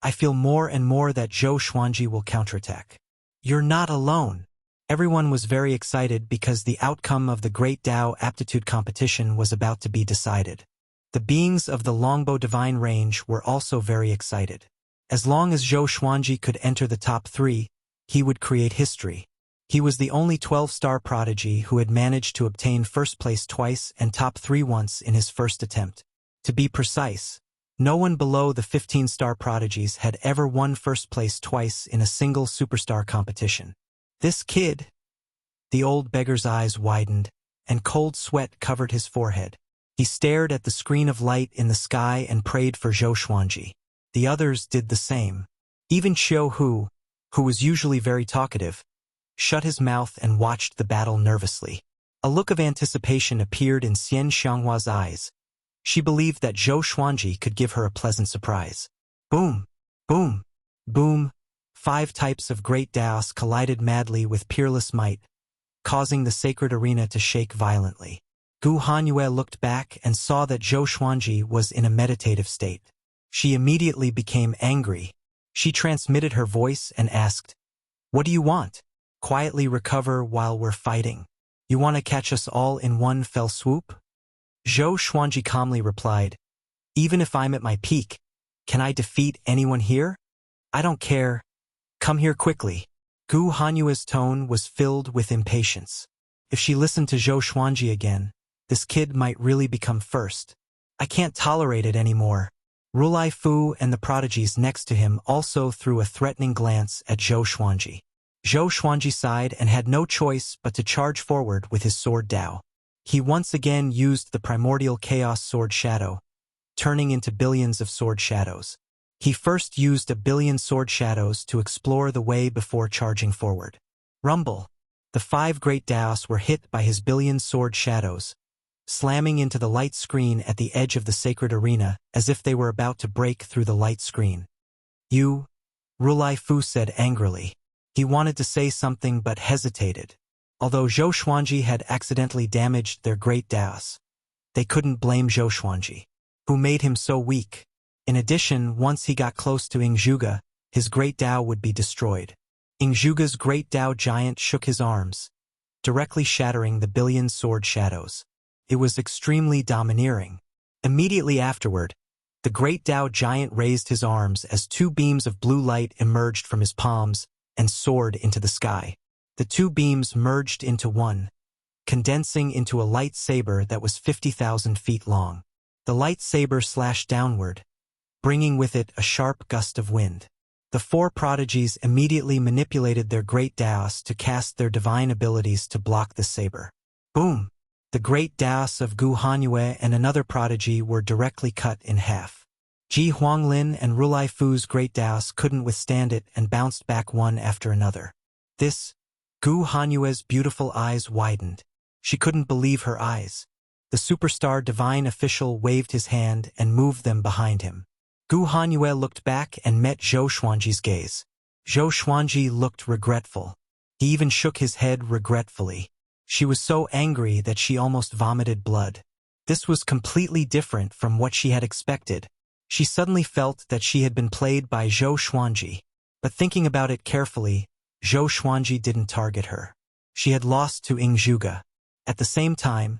I feel more and more that Zhou Xuanji will counterattack. "You're not alone." Everyone was very excited because the outcome of the Great Tao Aptitude competition was about to be decided. The beings of the Longbow Divine Range were also very excited. As long as Zhou Xuanji could enter the top 3, he would create history. He was the only 12-star prodigy who had managed to obtain first place twice and top 3 once in his first attempt. To be precise, no one below the 15-star prodigies had ever won first place twice in a single superstar competition. This kid... The old beggar's eyes widened, and cold sweat covered his forehead. He stared at the screen of light in the sky and prayed for Zhou Xuanji. The others did the same. Even Xiao Hu, who was usually very talkative, shut his mouth and watched the battle nervously. A look of anticipation appeared in Xian Xianghua's eyes. She believed that Zhou Xuanji could give her a pleasant surprise. Boom! Boom! Boom! 5 types of great Taos collided madly with peerless might, causing the sacred arena to shake violently. Gu Hanyue looked back and saw that Zhou Xuanji was in a meditative state. She immediately became angry. She transmitted her voice and asked, "What do you want? Quietly recover while we're fighting. You want to catch us all in one fell swoop?" Zhou Xuanji calmly replied, "Even if I'm at my peak, can I defeat anyone here? I don't care. Come here quickly." Gu Hanyue's tone was filled with impatience. If she listened to Zhou Xuanji again, this kid might really become first. "I can't tolerate it anymore." Rulai Fu and the prodigies next to him also threw a threatening glance at Zhou Xuanji. Zhou Xuanji sighed and had no choice but to charge forward with his sword Tao. He once again used the primordial chaos sword shadow, turning into billions of sword shadows. He first used a billion sword shadows to explore the way before charging forward. Rumble! The 5 great Taos were hit by his billion sword shadows, slamming into the light screen at the edge of the sacred arena as if they were about to break through the light screen. "You," Rulai Fu said angrily. He wanted to say something but hesitated. Although Zhou Xuanji had accidentally damaged their great Taos, they couldn't blame Zhou Xuanji, who made him so weak. In addition, once he got close to Ing Zhuge, his great Tao would be destroyed. Ing Zhuge's great Tao giant shook his arms, directly shattering the billion sword shadows. It was extremely domineering. Immediately afterward, the great Tao giant raised his arms as 2 beams of blue light emerged from his palms and soared into the sky. The two beams merged into one, condensing into a light saber that was 50,000 feet long. The light saber slashed downward, bringing with it a sharp gust of wind. The four prodigies immediately manipulated their great Daos to cast their divine abilities to block the saber. Boom! The great Daos of Gu Hanyue and another prodigy were directly cut in half. Ji Huanglin and Rulai Fu's great Daos couldn't withstand it and bounced back one after another. Gu Hanyue's beautiful eyes widened. She couldn't believe her eyes. The superstar divine official waved his hand and moved them behind him. Gu Hanyue looked back and met Zhou Xuanji's gaze. Zhou Xuanji looked regretful. He even shook his head regretfully. She was so angry that she almost vomited blood. This was completely different from what she had expected. She suddenly felt that she had been played by Zhou Xuanji. But thinking about it carefully, Zhou Xuanji didn't target her. She had lost to Ing Zhuge. At the same time,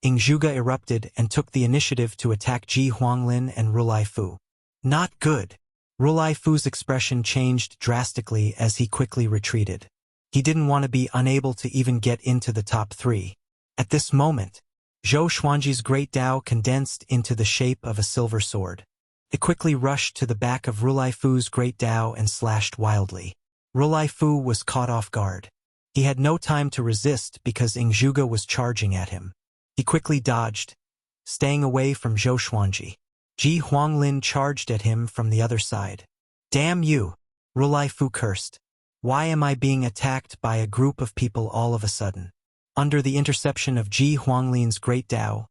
Ing Zhuge erupted and took the initiative to attack Ji Huanglin and Rulai Fu. Not good. Rulai Fu's expression changed drastically as he quickly retreated. He didn't want to be unable to even get into the top three. At this moment, Zhou Xuanji's great Dao condensed into the shape of a silver sword. It quickly rushed to the back of Rulai Fu's great Dao and slashed wildly. Rulai Fu was caught off guard. He had no time to resist because Ing Zhuge was charging at him. He quickly dodged, staying away from Zhou Xuanji. Ji Huanglin charged at him from the other side. Damn you! Rulai Fu cursed. Why am I being attacked by a group of people all of a sudden? Under the interception of Ji Huanglin's great Dao,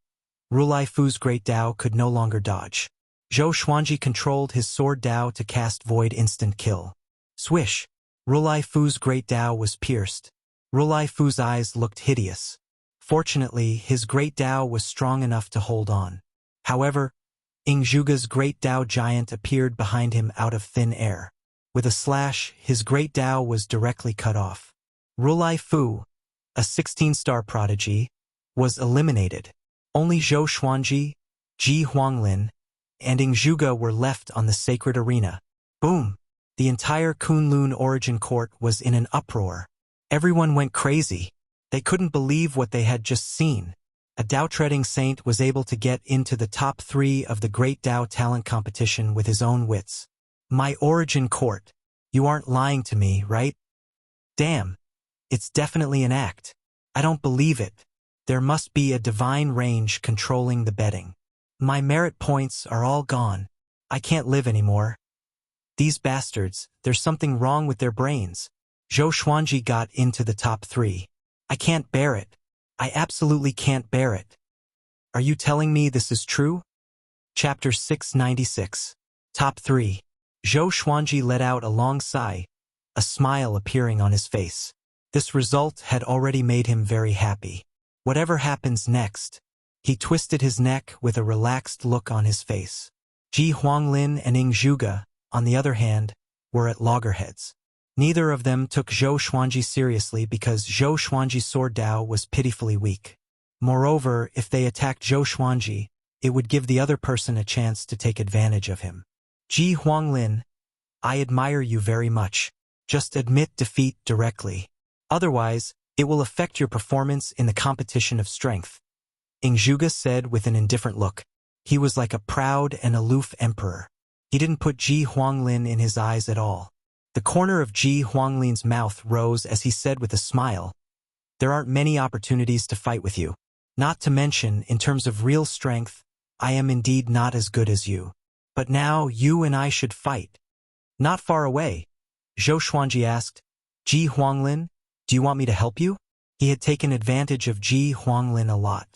Rulai Fu's great Dao could no longer dodge. Zhou Xuanji controlled his sword Dao to cast Void Instant Kill. Swish! Rulai Fu's great Dao was pierced. Rulai Fu's eyes looked hideous. Fortunately, his great Dao was strong enough to hold on. However, Ing Zhuge's great Dao giant appeared behind him out of thin air. With a slash, his great Dao was directly cut off. Rulai Fu, a 16-star prodigy, was eliminated. Only Zhou Xuanji, Ji Huanglin, and Ing Zhuge were left on the sacred arena. Boom! The entire Kunlun Origin Court was in an uproar. Everyone went crazy. They couldn't believe what they had just seen. A Dao-treading saint was able to get into the top 3 of the Great Dao Talent Competition with his own wits. My Origin Court. You aren't lying to me, right? Damn. It's definitely an act. I don't believe it. There must be a divine range controlling the betting. My merit points are all gone. I can't live anymore. These bastards, there's something wrong with their brains. Zhou Xuanji got into the top 3. I can't bear it. I absolutely can't bear it. Are you telling me this is true? Chapter 696. Top 3. Zhou Xuanji let out a long sigh, a smile appearing on his face. This result had already made him very happy. Whatever happens next, he twisted his neck with a relaxed look on his face. Ji Huanglin and Ing Zhuge, on the other hand, were at loggerheads. Neither of them took Zhou Xuanji seriously because Zhou Xuanji's sword Dao was pitifully weak. Moreover, if they attacked Zhou Xuanji, it would give the other person a chance to take advantage of him. Ji Huanglin, I admire you very much. Just admit defeat directly. Otherwise, it will affect your performance in the competition of strength. Ing Zhuge said with an indifferent look. He was like a proud and aloof emperor. He didn't put Ji Huanglin in his eyes at all. The corner of Ji Huanglin's mouth rose as he said with a smile, there aren't many opportunities to fight with you. Not to mention, in terms of real strength, I am indeed not as good as you. But now you and I should fight. Not far away. Zhou Xuanji asked, Ji Huanglin, do you want me to help you? He had taken advantage of Ji Huanglin a lot.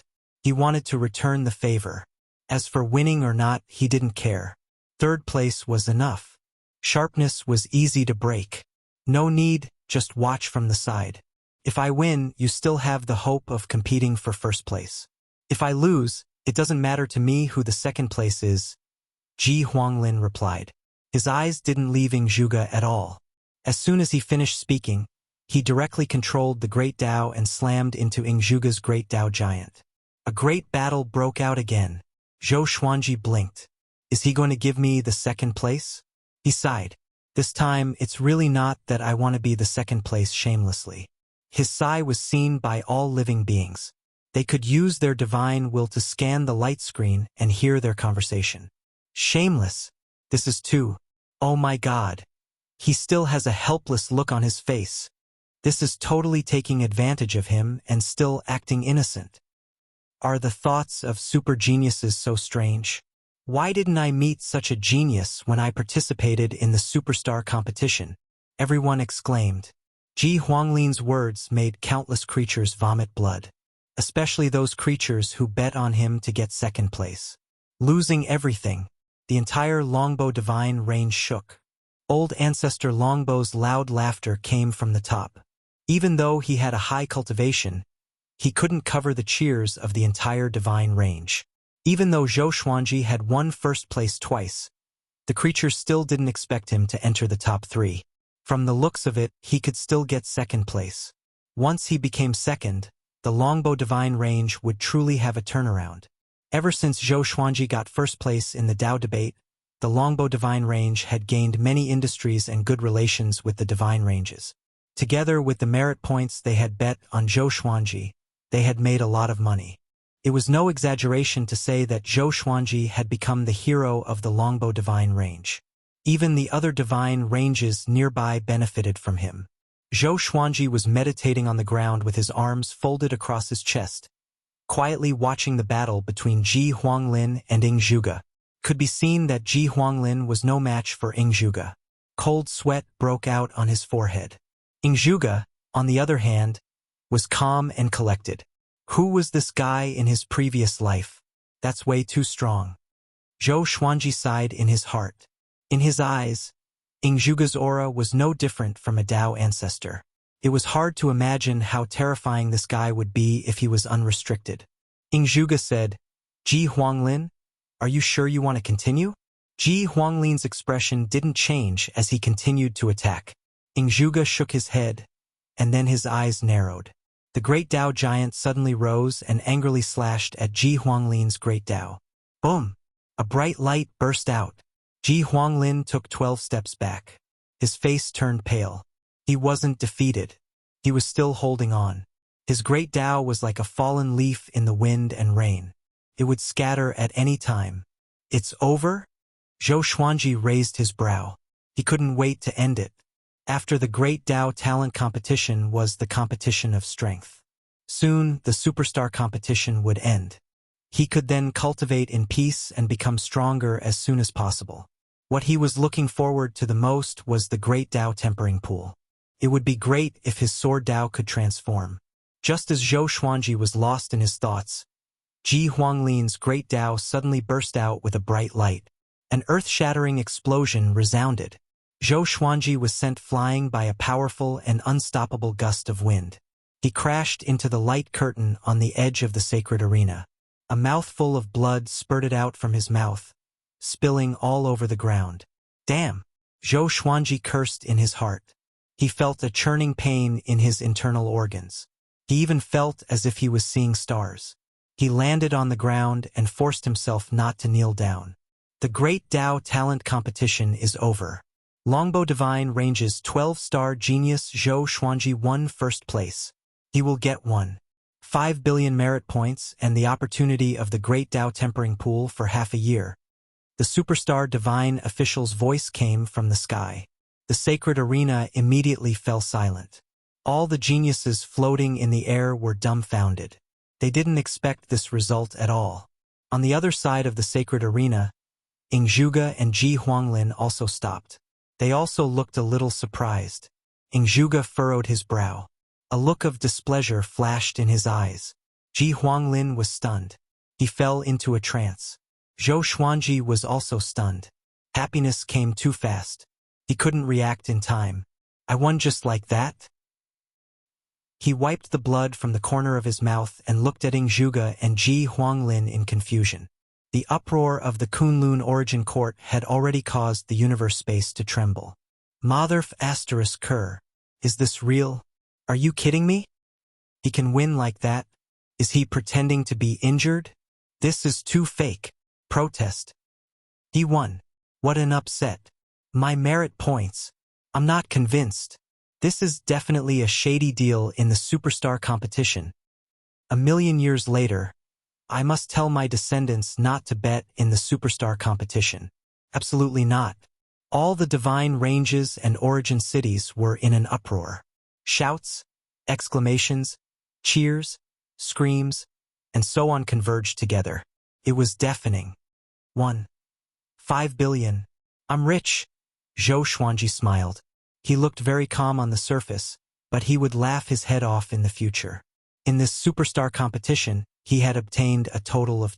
He wanted to return the favor. As for winning or not, he didn't care. Third place was enough. Sharpness was easy to break. No need, just watch from the side. If I win, you still have the hope of competing for first place. If I lose, it doesn't matter to me who the second place is, Ji Huanglin replied. His eyes didn't leave Ing Zhuge at all. As soon as he finished speaking, he directly controlled the Great Dao and slammed into Ing Zhuge's Great Dao giant. A great battle broke out again. Zhou Xuanji blinked. Is he going to give me the second place? He sighed. This time, it's really not that I want to be the second place shamelessly. His sigh was seen by all living beings. They could use their divine will to scan the light screen and hear their conversation. Shameless. This is too. Oh my God. He still has a helpless look on his face. This is totally taking advantage of him and still acting innocent. Are the thoughts of super geniuses so strange? Why didn't I meet such a genius when I participated in the superstar competition? Everyone exclaimed. Ji Huanglin's words made countless creatures vomit blood, especially those creatures who bet on him to get second place. Losing everything, the entire Longbow divine range shook. Old Ancestor Longbow's loud laughter came from the top. Even though he had a high cultivation, he couldn't cover the cheers of the entire divine range. Even though Zhou Xuanji had won first place twice, the creatures still didn't expect him to enter the top 3. From the looks of it, he could still get second place. Once he became second, the Longbow divine range would truly have a turnaround. Ever since Zhou Xuanji got first place in the Dao debate, the Longbow divine range had gained many industries and good relations with the divine ranges. Together with the merit points they had bet on Zhou Xuanji, they had made a lot of money. It was no exaggeration to say that Zhou Xuanji had become the hero of the Longbow divine range. Even the other divine ranges nearby benefited from him. Zhou Xuanji was meditating on the ground with his arms folded across his chest, quietly watching the battle between Ji Huanglin and Ying Zhuge. Could be seen that Ji Huanglin was no match for Ying Zhuge. Cold sweat broke out on his forehead. Ying Zhuge, on the other hand, was calm and collected. Who was this guy in his previous life? That's way too strong. Zhou Xuanji sighed in his heart. In his eyes, Ying Zhuge's aura was no different from a Dao ancestor. It was hard to imagine how terrifying this guy would be if he was unrestricted. Ying Zhuge said, Ji Huanglin, are you sure you want to continue? Ji Huanglin's expression didn't change as he continued to attack. Ying Zhuge shook his head, and then his eyes narrowed. The great Dao giant suddenly rose and angrily slashed at Ji Huanglin's great Dao. Boom! A bright light burst out. Ji Huanglin took 12 steps back. His face turned pale. He wasn't defeated. He was still holding on. His great Dao was like a fallen leaf in the wind and rain. It would scatter at any time. It's over? Zhou Xuanji raised his brow. He couldn't wait to end it. After the great Dao talent competition was the competition of strength. Soon, the superstar competition would end. He could then cultivate in peace and become stronger as soon as possible. What he was looking forward to the most was the great Dao tempering pool. It would be great if his sword Dao could transform. Just as Zhou Xuanji was lost in his thoughts, Ji Huanglin's great Dao suddenly burst out with a bright light. An earth-shattering explosion resounded. Zhou Xuanji was sent flying by a powerful and unstoppable gust of wind. He crashed into the light curtain on the edge of the sacred arena. A mouthful of blood spurted out from his mouth, spilling all over the ground. Damn! Zhou Xuanji cursed in his heart. He felt a churning pain in his internal organs. He even felt as if he was seeing stars. He landed on the ground and forced himself not to kneel down. The Great Dao Talent Competition is over. Longbow Divine Range's 12-star genius Zhou Xuanji won first place. He will get 1.5 billion merit points and the opportunity of the Great Dao Tempering Pool for half a year. The superstar divine official's voice came from the sky. The sacred arena immediately fell silent. All the geniuses floating in the air were dumbfounded. They didn't expect this result at all. On the other side of the sacred arena, Ying Zhuge and Ji Huanglin also stopped. They also looked a little surprised. Ying Zhuge furrowed his brow. A look of displeasure flashed in his eyes. Ji Huanglin was stunned. He fell into a trance. Zhou Xuanji was also stunned. Happiness came too fast. He couldn't react in time. I won just like that? He wiped the blood from the corner of his mouth and looked at Ying Zhuge and Ji Huanglin in confusion. The uproar of the Kunlun Origin Court had already caused the universe space to tremble. Motherf asterisk Kerr. Is this real? Are you kidding me? He can win like that? Is he pretending to be injured? This is too fake. Protest. He won. What an upset. My merit points. I'm not convinced. This is definitely a shady deal in the superstar competition. A million years later, I must tell my descendants not to bet in the superstar competition. Absolutely not. All the divine ranges and origin cities were in an uproar. Shouts, exclamations, cheers, screams, and so on converged together. It was deafening. 5 billion. I'm rich. Zhou Xuanji smiled. He looked very calm on the surface, but he would laugh his head off in the future. In this superstar competition, he had obtained a total of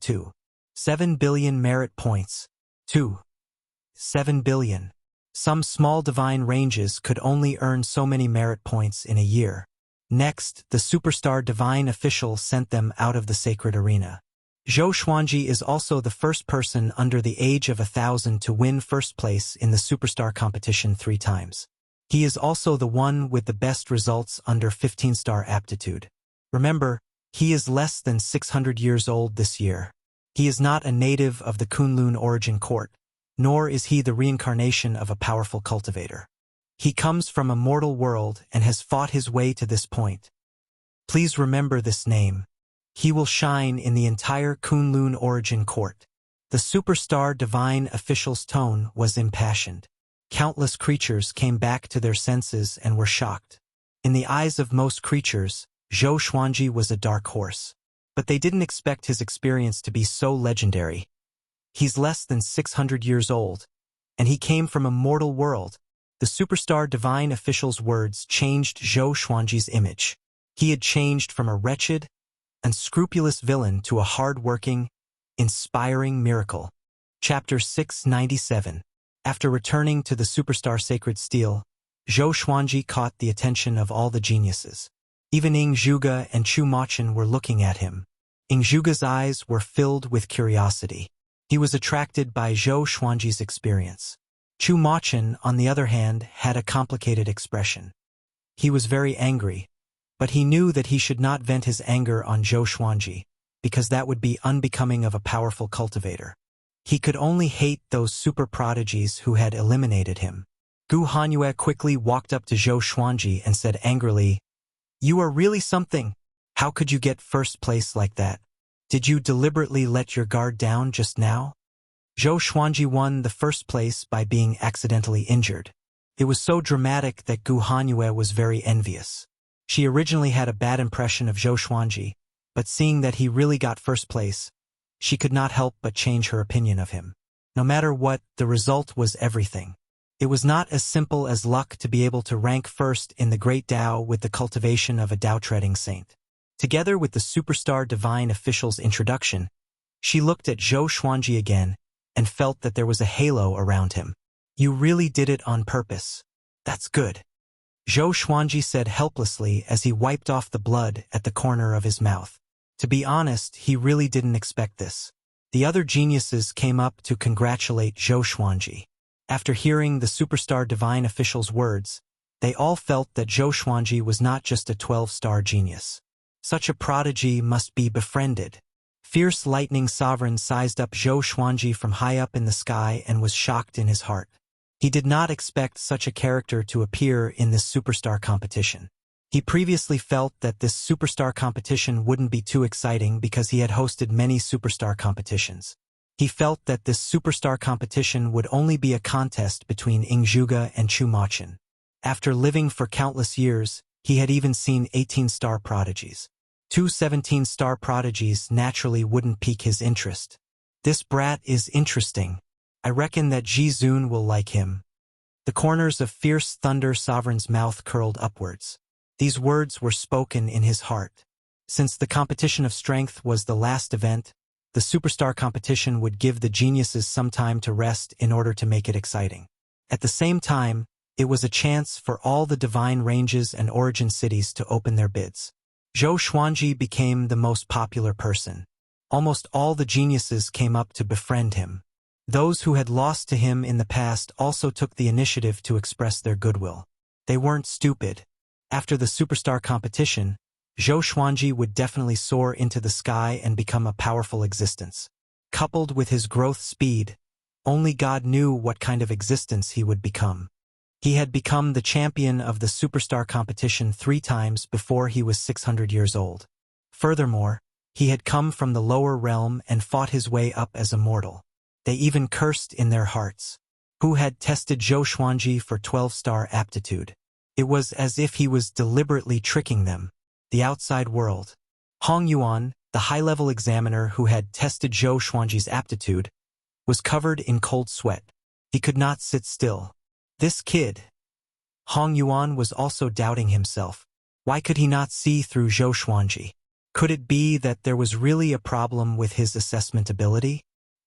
7 billion merit points. 7 billion. Some small divine ranges could only earn so many merit points in a year. Next, the superstar divine official sent them out of the sacred arena. Zhou Xuanji is also the first person under the age of 1,000 to win first place in the superstar competition 3 times. He is also the one with the best results under 15-star aptitude. Remember, he is less than 600 years old this year. He is not a native of the Kunlun origin court, nor is he the reincarnation of a powerful cultivator. He comes from a mortal world and has fought his way to this point. Please remember this name. He will shine in the entire Kunlun origin court. The superstar divine official's tone was impassioned. Countless creatures came back to their senses and were shocked. In the eyes of most creatures, Zhou Xuanji was a dark horse. But they didn't expect his experience to be so legendary. He's less than 600 years old, and he came from a mortal world. The superstar divine official's words changed Zhou Xuanji's image. He had changed from a wretched, unscrupulous villain to a hard-working, inspiring miracle. Chapter 697. After returning to the superstar sacred steel, Zhou Xuanji caught the attention of all the geniuses. Even Ing Zhuge and Chu Mochen were looking at him. Ing Zhuge's eyes were filled with curiosity. He was attracted by Zhou Xuanji's experience. Chu Mochen, on the other hand, had a complicated expression. He was very angry, but he knew that he should not vent his anger on Zhou Xuanji, because that would be unbecoming of a powerful cultivator. He could only hate those super prodigies who had eliminated him. Gu Hanyue quickly walked up to Zhou Xuanji and said angrily, "You are really something. How could you get first place like that? Did you deliberately let your guard down just now?" Zhou Xuanji won the first place by being accidentally injured. It was so dramatic that Gu Hanyue was very envious. She originally had a bad impression of Zhou Xuanji, but seeing that he really got first place, she could not help but change her opinion of him. No matter what, the result was everything. It was not as simple as luck to be able to rank first in the great Tao with the cultivation of a Tao-treading saint. Together with the superstar divine official's introduction, she looked at Zhou Xuanji again and felt that there was a halo around him. "You really did it on purpose. That's good," Zhou Xuanji said helplessly as he wiped off the blood at the corner of his mouth. To be honest, he really didn't expect this. The other geniuses came up to congratulate Zhou Xuanji. After hearing the superstar divine official's words, they all felt that Zhou Xuanji was not just a 12-star genius. Such a prodigy must be befriended. Fierce lightning sovereign sized up Zhou Xuanji from high up in the sky and was shocked in his heart. He did not expect such a character to appear in this superstar competition. He previously felt that this superstar competition wouldn't be too exciting because he had hosted many superstar competitions. He felt that this superstar competition would only be a contest between Ing Zhuge and Chu Mochen. After living for countless years, he had even seen 18-star prodigies. 2 17-star prodigies naturally wouldn't pique his interest. "This brat is interesting. I reckon that Ji Zun will like him." The corners of fierce thunder sovereign's mouth curled upwards. These words were spoken in his heart. Since the competition of strength was the last event, the superstar competition would give the geniuses some time to rest in order to make it exciting. At the same time, it was a chance for all the divine ranges and origin cities to open their bids. Zhou Xuanji became the most popular person. Almost all the geniuses came up to befriend him. Those who had lost to him in the past also took the initiative to express their goodwill. They weren't stupid. After the superstar competition, Zhou Xuanji would definitely soar into the sky and become a powerful existence. Coupled with his growth speed, only God knew what kind of existence he would become. He had become the champion of the superstar competition 3 times before he was 600 years old. Furthermore, he had come from the lower realm and fought his way up as a mortal. They even cursed in their hearts. Who had tested Zhou Xuanji for 12-star aptitude? It was as if he was deliberately tricking them. The outside world. Hong Yuan, the high-level examiner who had tested Zhou Xuanji's aptitude, was covered in cold sweat. He could not sit still. This kid. Hong Yuan was also doubting himself. Why could he not see through Zhou Xuanji? Could it be that there was really a problem with his assessment ability?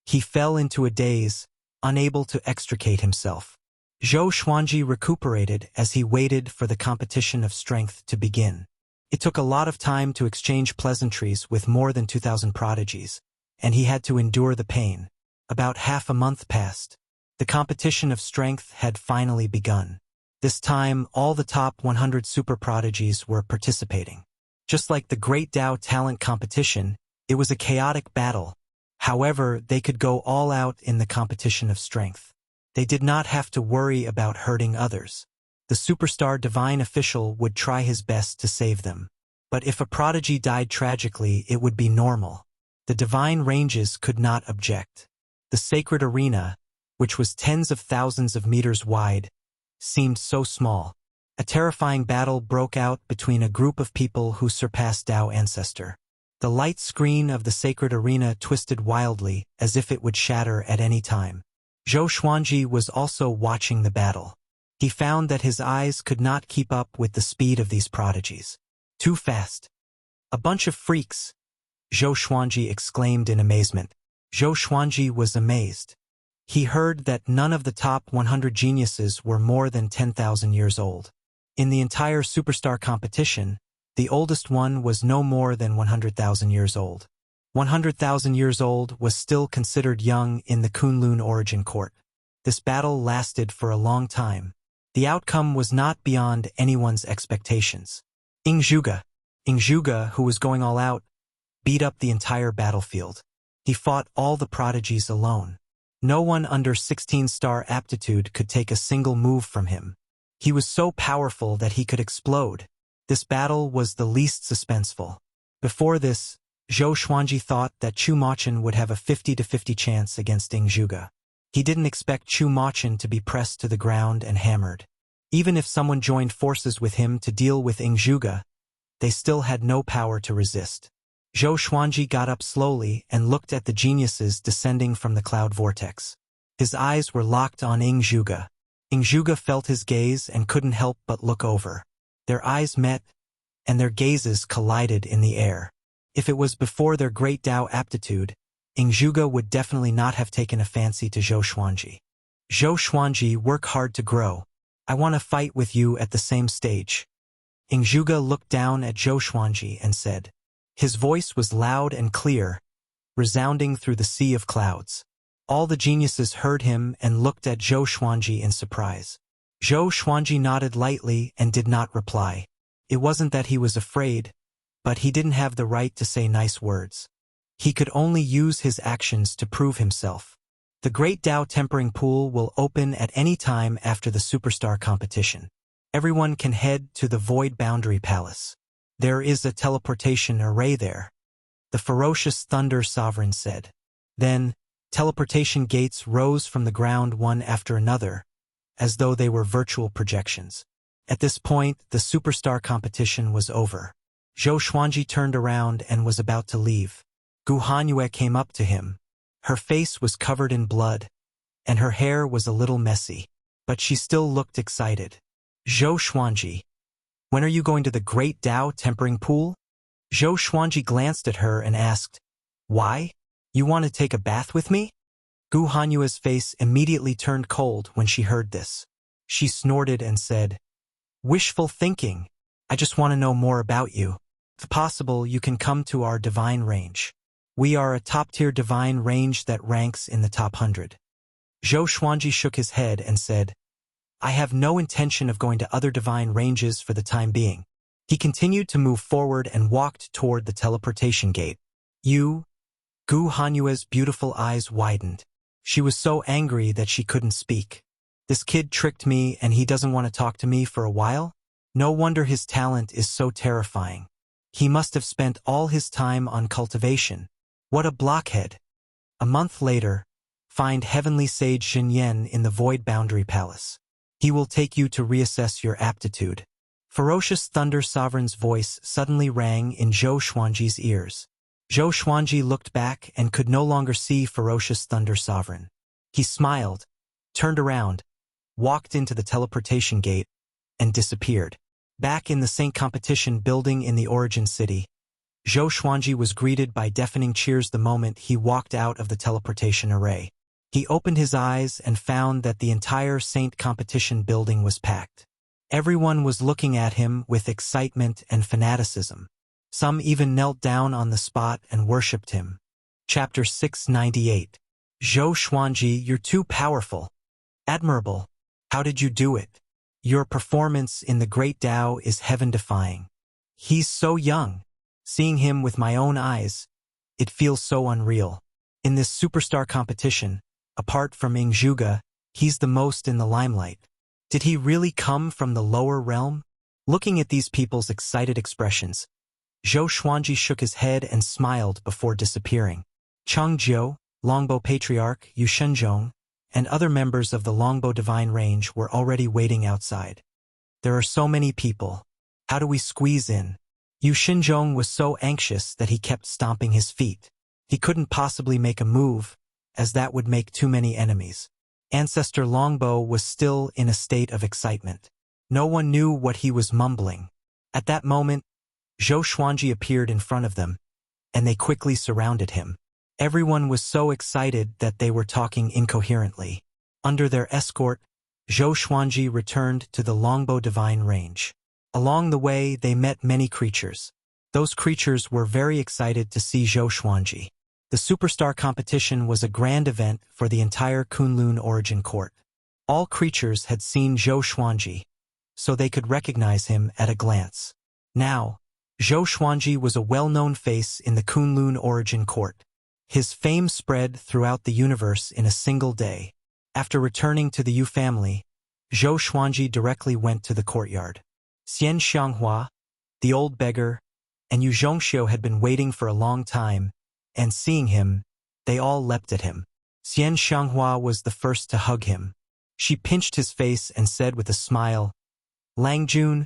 He fell into a daze, unable to extricate himself. Zhou Xuanji recuperated as he waited for the competition of strength to begin. It took a lot of time to exchange pleasantries with more than 2,000 prodigies, and he had to endure the pain. About half a month passed. The competition of strength had finally begun. This time, all the top 100 super prodigies were participating. Just like the Great Tao Talent Competition, it was a chaotic battle. However, they could go all out in the competition of strength. They did not have to worry about hurting others. The superstar divine official would try his best to save them. But if a prodigy died tragically, it would be normal. The divine ranges could not object. The sacred arena, which was tens of thousands of meters wide, seemed so small. A terrifying battle broke out between a group of people who surpassed Tao ancestor. The light screen of the sacred arena twisted wildly, as if it would shatter at any time. Zhou Xuanji was also watching the battle. He found that his eyes could not keep up with the speed of these prodigies. Too fast. A bunch of freaks, Zhou Xuanji exclaimed in amazement. Zhou Xuanji was amazed. He heard that none of the top 100 geniuses were more than 10,000 years old. In the entire superstar competition, the oldest one was no more than 100,000 years old. 100,000 years old was still considered young in the Kunlun origin court. This battle lasted for a long time. The outcome was not beyond anyone's expectations. Zhuge, who was going all out, beat up the entire battlefield. He fought all the prodigies alone. No one under 16-star aptitude could take a single move from him. He was so powerful that he could explode. This battle was the least suspenseful. Before this, Zhou Xuanji thought that Chu Mochen would have a 50-50 chance against Zhuge. He didn't expect Chu Mochen to be pressed to the ground and hammered. Even if someone joined forces with him to deal with Zhuge, they still had no power to resist. Zhou Xuanji got up slowly and looked at the geniuses descending from the cloud vortex. His eyes were locked on Zhuge. Zhuge felt his gaze and couldn't help but look over. Their eyes met, and their gazes collided in the air. If it was before their great Tao aptitude, Zhuge would definitely not have taken a fancy to Zhou Xuanji. Zhou Xuanji, work hard to grow. I want to fight with you at the same stage. Zhuge looked down at Zhou Xuanji and said. His voice was loud and clear, resounding through the sea of clouds. All the geniuses heard him and looked at Zhou Xuanji in surprise. Zhou Xuanji nodded lightly and did not reply. It wasn't that he was afraid, but he didn't have the right to say nice words. He could only use his actions to prove himself. The Great Tao Tempering Pool will open at any time after the Superstar competition. Everyone can head to the Void Boundary Palace. There is a teleportation array there. The ferocious Thunder Sovereign said. Then, teleportation gates rose from the ground one after another, as though they were virtual projections. At this point, the Superstar competition was over. Zhou Xuanji turned around and was about to leave. Gu Hanyue came up to him. Her face was covered in blood, and her hair was a little messy, but she still looked excited. Zhou Xuanji, when are you going to the Great Tao Tempering Pool? Zhou Xuanji glanced at her and asked, Why? You want to take a bath with me? Gu Hanyue's face immediately turned cold when she heard this. She snorted and said, Wishful thinking. I just want to know more about you. If possible, you can come to our divine range. We are a top-tier divine range that ranks in the top 100. Zhou Xuanji shook his head and said, I have no intention of going to other divine ranges for the time being. He continued to move forward and walked toward the teleportation gate. You? Gu Hanyue's beautiful eyes widened. She was so angry that she couldn't speak. This kid tricked me and he doesn't want to talk to me for a while? No wonder his talent is so terrifying. He must have spent all his time on cultivation. What a blockhead. A month later, find Heavenly Sage Xinyan in the Void Boundary Palace. He will take you to reassess your aptitude. Ferocious Thunder Sovereign's voice suddenly rang in Zhou Xuanji's ears. Zhou Xuanji looked back and could no longer see Ferocious Thunder Sovereign. He smiled, turned around, walked into the teleportation gate, and disappeared. Back in the Saint Competition building in the Origin City, Zhou Xuanji was greeted by deafening cheers the moment he walked out of the teleportation array. He opened his eyes and found that the entire Saint Competition building was packed. Everyone was looking at him with excitement and fanaticism. Some even knelt down on the spot and worshipped him. Chapter 698. Zhou Xuanji, you're too powerful. Admirable. How did you do it? Your performance in the Great Tao is heaven-defying. He's so young. Seeing him with my own eyes, it feels so unreal. In this superstar competition, apart from Ing Zhuge, he's the most in the limelight. Did he really come from the lower realm? Looking at these people's excited expressions, Zhou Xuanji shook his head and smiled before disappearing. Cheng Jiu, Longbow Patriarch, Yu Shenzhong, and other members of the Longbow Divine Range were already waiting outside. There are so many people. How do we squeeze in? Yu Shenzhong was so anxious that he kept stomping his feet. He couldn't possibly make a move, as that would make too many enemies. Ancestor Longbow was still in a state of excitement. No one knew what he was mumbling. At that moment, Zhou Xuanji appeared in front of them, and they quickly surrounded him. Everyone was so excited that they were talking incoherently. Under their escort, Zhou Xuanji returned to the Longbow Divine Range. Along the way, they met many creatures. Those creatures were very excited to see Zhou Xuanji. The Superstar competition was a grand event for the entire Kunlun Origin Court. All creatures had seen Zhou Xuanji, so they could recognize him at a glance. Now, Zhou Xuanji was a well-known face in the Kunlun Origin Court. His fame spread throughout the universe in a single day. After returning to the Yu family, Zhou Xuanji directly went to the courtyard. Xian Xianghua, the old beggar, and Yu Zhongxiu had been waiting for a long time, and seeing him, they all leapt at him. Xian Xianghua was the first to hug him. She pinched his face and said with a smile, "Lang Jun,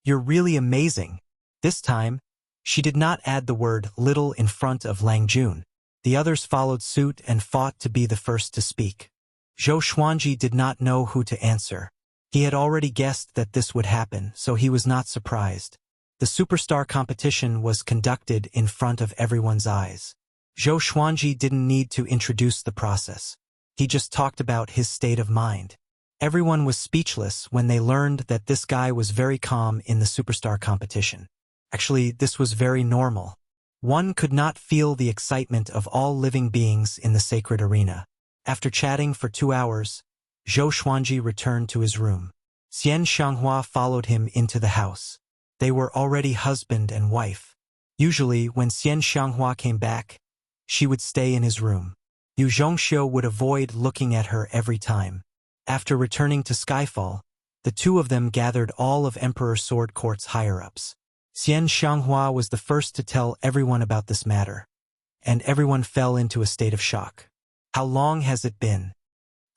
you're really amazing." This time, she did not add the word little in front of Lang Jun. The others followed suit and fought to be the first to speak. Zhou Xuanji did not know who to answer. He had already guessed that this would happen, so he was not surprised. The Superstar competition was conducted in front of everyone's eyes. Zhou Xuanji didn't need to introduce the process. He just talked about his state of mind. Everyone was speechless when they learned that this guy was very calm in the Superstar competition. Actually, this was very normal. One could not feel the excitement of all living beings in the sacred arena. After chatting for 2 hours, Zhou Xuanji returned to his room. Xian Xianghua followed him into the house. They were already husband and wife. Usually, when Xian Xianghua came back, she would stay in his room. Yu Zhongxiu would avoid looking at her every time. After returning to Skyfall, the two of them gathered all of Emperor Sword Court's higher-ups. Xian Xianghua was the first to tell everyone about this matter, and everyone fell into a state of shock. How long has it been?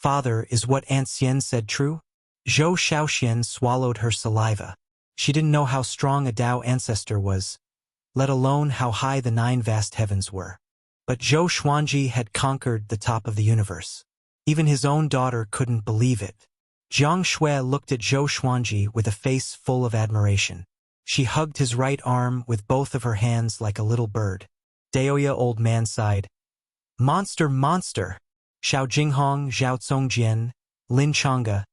Father, is what Aunt Xian said true? Zhou Shaoxian swallowed her saliva. She didn't know how strong a Tao ancestor was, let alone how high the 9 vast heavens were. But Zhou Xuanji had conquered the top of the universe. Even his own daughter couldn't believe it. Jiang Shui looked at Zhou Xuanji with a face full of admiration. She hugged his right arm with both of her hands like a little bird. Daoya old man sighed. Monster, monster! Xiao Jinghong, Zhao Congjian, Lin Changge,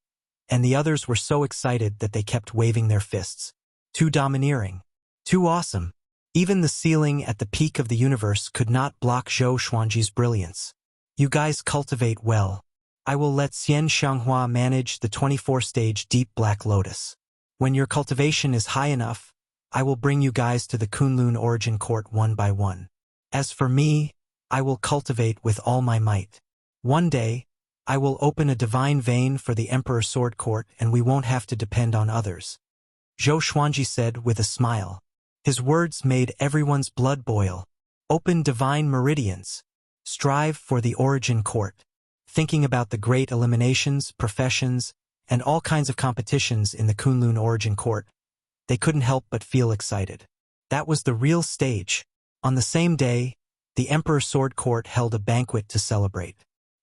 and the others were so excited that they kept waving their fists. Too domineering. Too awesome. Even the ceiling at the peak of the universe could not block Zhou Xuanji's brilliance. You guys cultivate well. I will let Xian Xianghua manage the 24-stage Deep Black Lotus. When your cultivation is high enough, I will bring you guys to the Kunlun Origin Court one by one. As for me, I will cultivate with all my might. One day, I will open a divine vein for the Emperor's sword court and we won't have to depend on others. Zhou Xuanji said with a smile. His words made everyone's blood boil. Open divine meridians. Strive for the origin court. Thinking about the great eliminations, professions, and all kinds of competitions in the Kunlun origin court, they couldn't help but feel excited. That was the real stage. On the same day, the Emperor's sword court held a banquet to celebrate.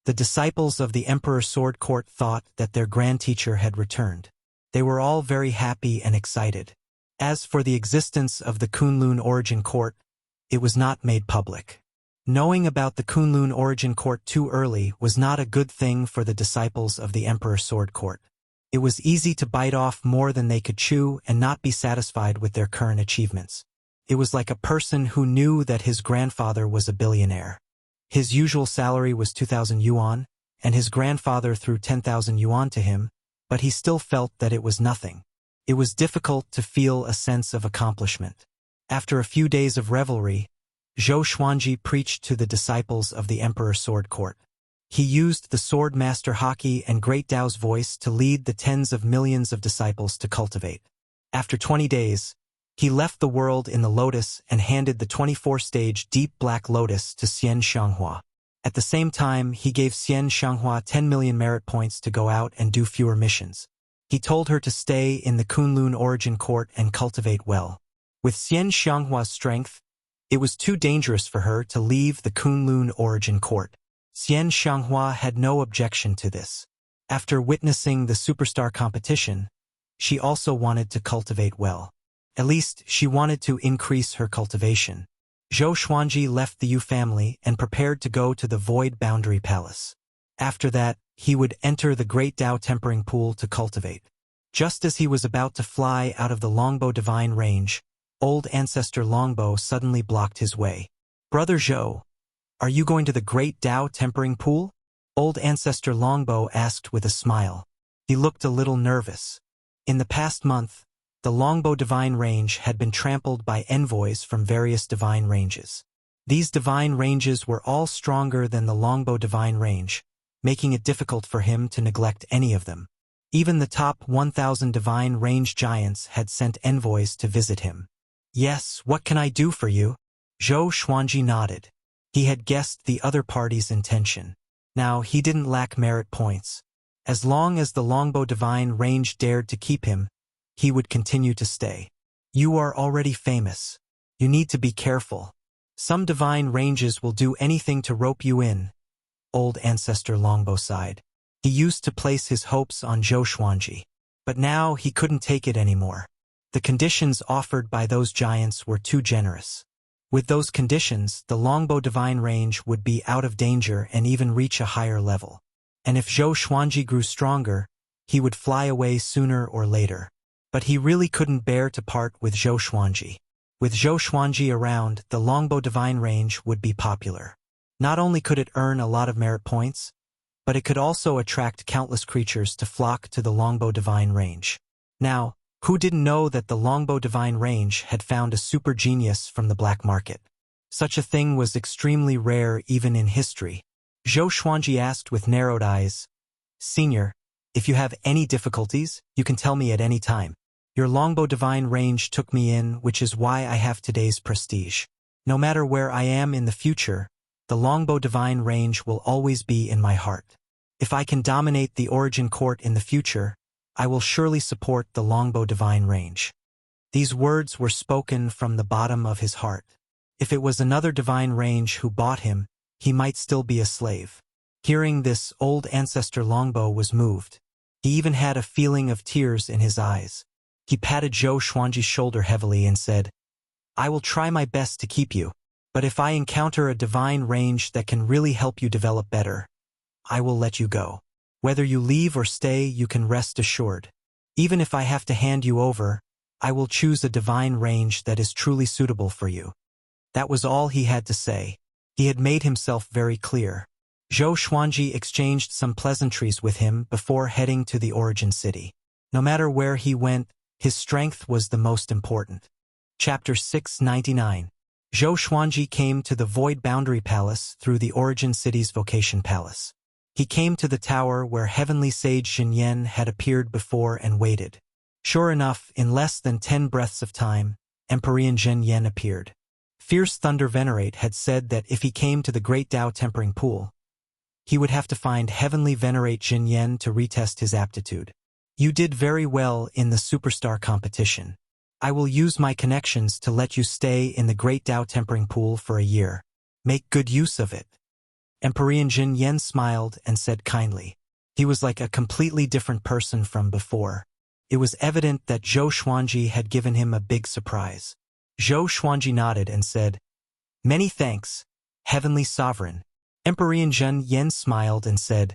The disciples of the Emperor's sword court thought that their grand teacher had returned. They were all very happy and excited. As for the existence of the Kunlun origin court, it was not made public. Knowing about the Kunlun origin court too early was not a good thing for the disciples of the Emperor's sword court. It was easy to bite off more than they could chew and not be satisfied with their current achievements. It was like a person who knew that his grandfather was a billionaire. His usual salary was 2,000 yuan, and his grandfather threw 10,000 yuan to him, but he still felt that it was nothing. It was difficult to feel a sense of accomplishment. After a few days of revelry, Zhou Xuanji preached to the disciples of the Emperor's sword court. He used the sword master Haki and Great Tao's voice to lead the tens of millions of disciples to cultivate. After 20 days, he left the world in the lotus and handed the 24-stage deep black lotus to Xian Xianghua. At the same time, he gave Xian Xianghua 10 million merit points to go out and do fewer missions. He told her to stay in the Kunlun origin court and cultivate well. With Xian Xianghua's strength, it was too dangerous for her to leave the Kunlun origin court. Xian Xianghua had no objection to this. After witnessing the superstar competition, she also wanted to cultivate well. At least, she wanted to increase her cultivation. Zhou Xuanji left the Yu family and prepared to go to the Void Boundary Palace. After that, he would enter the Great Tao Tempering Pool to cultivate. Just as he was about to fly out of the Longbow Divine Range, old ancestor Longbow suddenly blocked his way. "Brother Zhou, are you going to the Great Tao Tempering Pool?" Old ancestor Longbow asked with a smile. He looked a little nervous. In the past month, the Longbow Divine Range had been trampled by envoys from various divine ranges. These divine ranges were all stronger than the Longbow Divine Range, making it difficult for him to neglect any of them. Even the top 1,000 divine range giants had sent envoys to visit him. "Yes, what can I do for you?" Zhou Xuanji nodded. He had guessed the other party's intention. Now, he didn't lack merit points. As long as the Longbow Divine Range dared to keep him, he would continue to stay. "You are already famous. You need to be careful. Some divine ranges will do anything to rope you in," old ancestor Longbow sighed. He used to place his hopes on Zhou Xuanji, but now he couldn't take it anymore. The conditions offered by those giants were too generous. With those conditions, the Longbow Divine Range would be out of danger and even reach a higher level. And if Zhou Xuanji grew stronger, he would fly away sooner or later. But he really couldn't bear to part with Zhou Xuanji. With Zhou Xuanji around, the Longbow Divine Range would be popular. Not only could it earn a lot of merit points, but it could also attract countless creatures to flock to the Longbow Divine Range. Now, who didn't know that the Longbow Divine Range had found a super genius from the black market? Such a thing was extremely rare even in history. Zhou Xuanji asked with narrowed eyes, "Senior, if you have any difficulties, you can tell me at any time. Your Longbow Divine Range took me in, which is why I have today's prestige. No matter where I am in the future, the Longbow Divine Range will always be in my heart. If I can dominate the Origin Court in the future, I will surely support the Longbow Divine Range." These words were spoken from the bottom of his heart. If it was another divine range who bought him, he might still be a slave. Hearing this, old ancestor Longbow was moved. He even had a feeling of tears in his eyes. He patted Zhou Xuanji's shoulder heavily and said, "I will try my best to keep you, but if I encounter a divine range that can really help you develop better, I will let you go. Whether you leave or stay, you can rest assured. Even if I have to hand you over, I will choose a divine range that is truly suitable for you." That was all he had to say. He had made himself very clear. Zhou Xuanji exchanged some pleasantries with him before heading to the origin city. No matter where he went, his strength was the most important. Chapter 699. Zhou Xuanji came to the Void Boundary Palace through the Origin City's Vocation Palace. He came to the tower where heavenly sage Xinyan had appeared before and waited. Sure enough, in less than 10 breaths of time, Emperor Xinyan appeared. Fierce Thunder Venerate had said that if he came to the Great Tao Tempering Pool, he would have to find Heavenly Venerate Xinyan to retest his aptitude. You did very well in the Superstar competition. I will use my connections to let you stay in the Great Tao Tempering Pool for a year. Make good use of it. Emperor Xinyan smiled and said kindly. He was like a completely different person from before. It was evident that Zhou Xuanji had given him a big surprise. Zhou Xuanji nodded and said, "Many thanks, Heavenly Sovereign." Emperor Xinyan smiled and said,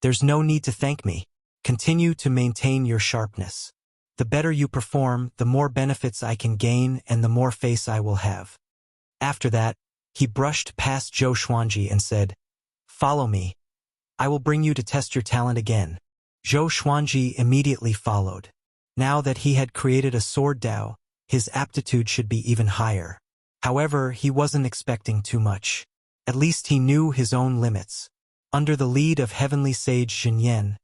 "There's no need to thank me. Continue to maintain your sharpness. The better you perform, the more benefits I can gain and the more face I will have." After that, he brushed past Zhou Xuanji and said, "Follow me. I will bring you to test your talent again." Zhou Xuanji immediately followed. Now that he had created a sword Dao, his aptitude should be even higher. However, he wasn't expecting too much. At least he knew his own limits. Under the lead of heavenly sage Xinyan,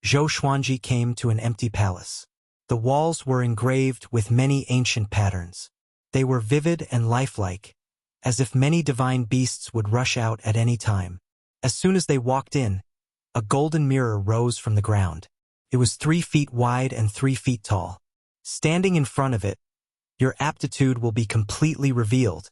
Zhou Xuanji came to an empty palace. The walls were engraved with many ancient patterns. They were vivid and lifelike, as if many divine beasts would rush out at any time. As soon as they walked in, a golden mirror rose from the ground. It was 3 feet wide and 3 feet tall. Standing in front of it, your aptitude will be completely revealed,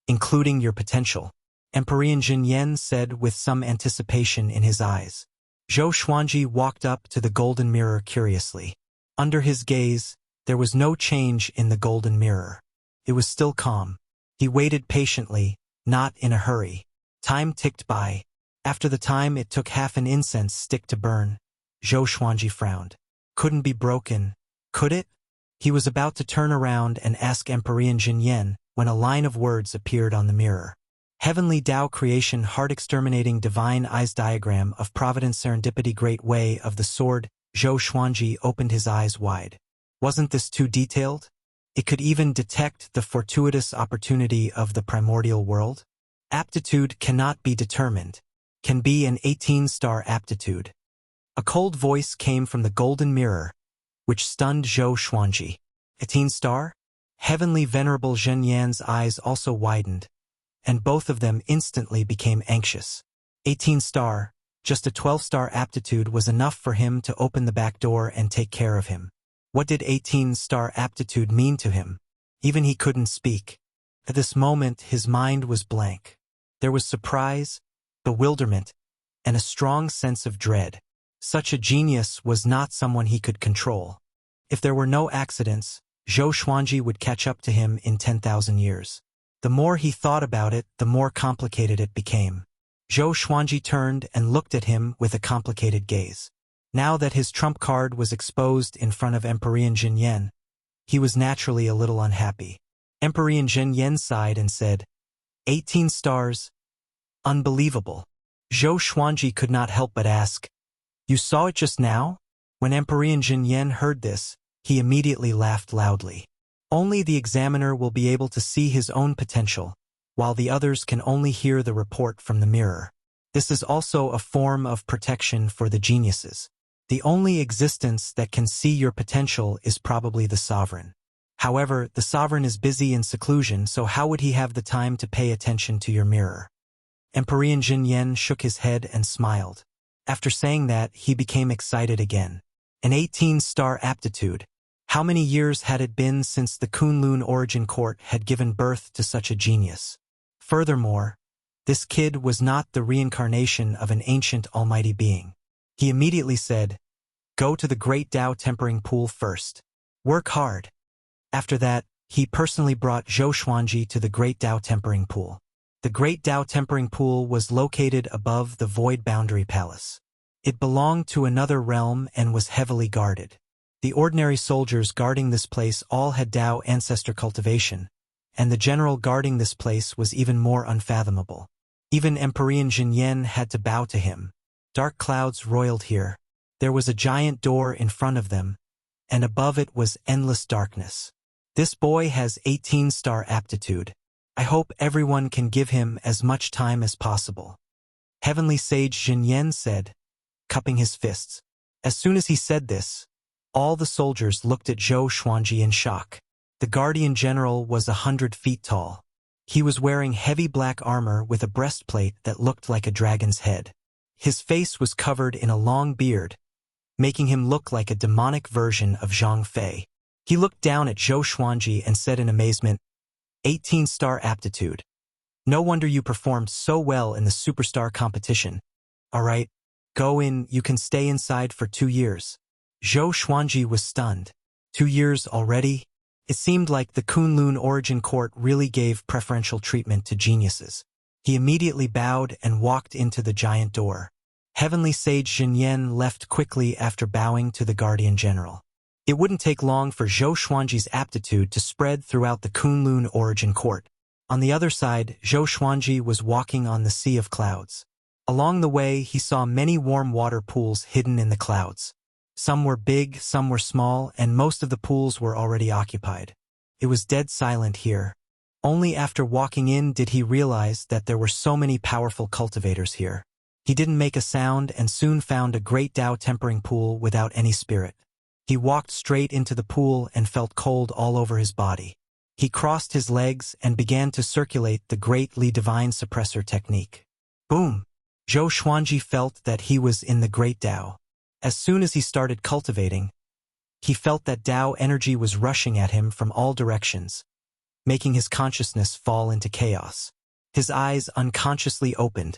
including your potential, Emperor Xinyan said with some anticipation in his eyes. Zhou Xuanji walked up to the golden mirror curiously. Under his gaze, there was no change in the golden mirror. It was still calm. He waited patiently, not in a hurry. Time ticked by. After the time it took half an incense stick to burn, Zhou Xuanji frowned. Couldn't be broken, could it? He was about to turn around and ask Emperor Xinyan when a line of words appeared on the mirror. Heavenly Tao Creation Heart Exterminating Divine Eyes Diagram of Providence Serendipity Great Way of the Sword. Zhou Xuanji opened his eyes wide. Wasn't this too detailed? It could even detect the fortuitous opportunity of the primordial world? Aptitude cannot be determined. Can be an 18-star aptitude. A cold voice came from the golden mirror, which stunned Zhou Xuanji. 18-star? Heavenly Venerable Xinyan's eyes also widened, and both of them instantly became anxious. 18-star, just a 12-star aptitude was enough for him to open the back door and take care of him. What did 18-star aptitude mean to him? Even he couldn't speak. At this moment his mind was blank. There was surprise, bewilderment, and a strong sense of dread. Such a genius was not someone he could control. If there were no accidents, Zhou Xuanji would catch up to him in 10,000 years. The more he thought about it, the more complicated it became. Zhou Xuanji turned and looked at him with a complicated gaze. Now that his trump card was exposed in front of Emperor Xinyan, he was naturally a little unhappy. Emperor Xinyan sighed and said, 18 stars? Unbelievable. Zhou Xuanji could not help but ask, "You saw it just now?" When Emperor Xinyan heard this, he immediately laughed loudly. Only the examiner will be able to see his own potential, while the others can only hear the report from the mirror. This is also a form of protection for the geniuses. The only existence that can see your potential is probably the sovereign. However, the sovereign is busy in seclusion, so how would he have the time to pay attention to your mirror? Emperor Xinyan shook his head and smiled. After saying that, he became excited again. An 18-star aptitude. How many years had it been since the Kunlun Origin Court had given birth to such a genius? Furthermore, this kid was not the reincarnation of an ancient almighty being. He immediately said, "Go to the Great Tao Tempering Pool first. Work hard." After that, he personally brought Zhou Xuanji to the Great Tao Tempering Pool. The Great Tao Tempering Pool was located above the Void Boundary Palace. It belonged to another realm and was heavily guarded. The ordinary soldiers guarding this place all had Tao ancestor cultivation, and the general guarding this place was even more unfathomable. Even Emperor Xinyan had to bow to him. Dark clouds roiled here. There was a giant door in front of them, and above it was endless darkness. This boy has 18-star aptitude. I hope everyone can give him as much time as possible. Heavenly Sage Jinyen said, cupping his fists. As soon as he said this, all the soldiers looked at Zhou Xuanji in shock. The Guardian General was 100 feet tall. He was wearing heavy black armor with a breastplate that looked like a dragon's head. His face was covered in a long beard, making him look like a demonic version of Zhang Fei. He looked down at Zhou Xuanji and said in amazement, 18-star aptitude. No wonder you performed so well in the superstar competition. All right, go in, you can stay inside for 2 years. Zhou Xuanji was stunned. 2 years already? It seemed like the Kunlun Origin Court really gave preferential treatment to geniuses. He immediately bowed and walked into the giant door. Heavenly Sage Jinyen left quickly after bowing to the Guardian General. It wouldn't take long for Zhou Xuanji's aptitude to spread throughout the Kunlun Origin Court. On the other side, Zhou Xuanji was walking on the sea of clouds. Along the way, he saw many warm water pools hidden in the clouds. Some were big, some were small, and most of the pools were already occupied. It was dead silent here. Only after walking in did he realize that there were so many powerful cultivators here. He didn't make a sound and soon found a great Tao tempering pool without any spirit. He walked straight into the pool and felt cold all over his body. He crossed his legs and began to circulate the Great Li Divine Suppressor technique. Boom! Zhou Xuanji felt that he was in the Great Tao. As soon as he started cultivating, he felt that Tao energy was rushing at him from all directions, making his consciousness fall into chaos. His eyes unconsciously opened,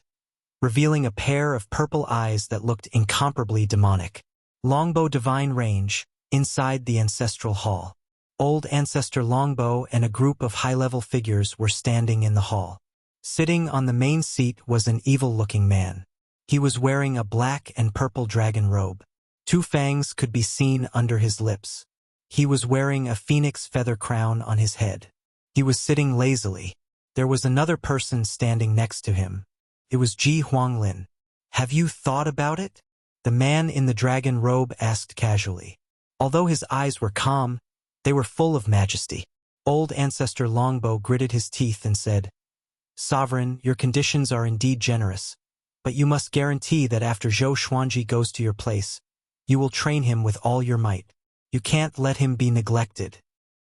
revealing a pair of purple eyes that looked incomparably demonic. Longbow Divine Range, inside the Ancestral Hall. Old Ancestor Longbow and a group of high-level figures were standing in the hall. Sitting on the main seat was an evil-looking man. He was wearing a black and purple dragon robe. 2 fangs could be seen under his lips. He was wearing a phoenix feather crown on his head. He was sitting lazily. There was another person standing next to him. It was Ji Huanglin. Have you thought about it? The man in the dragon robe asked casually. Although his eyes were calm, they were full of majesty. Old Ancestor Longbow gritted his teeth and said, Sovereign, your conditions are indeed generous, but you must guarantee that after Zhou Xuanji goes to your place, you will train him with all your might. You can't let him be neglected.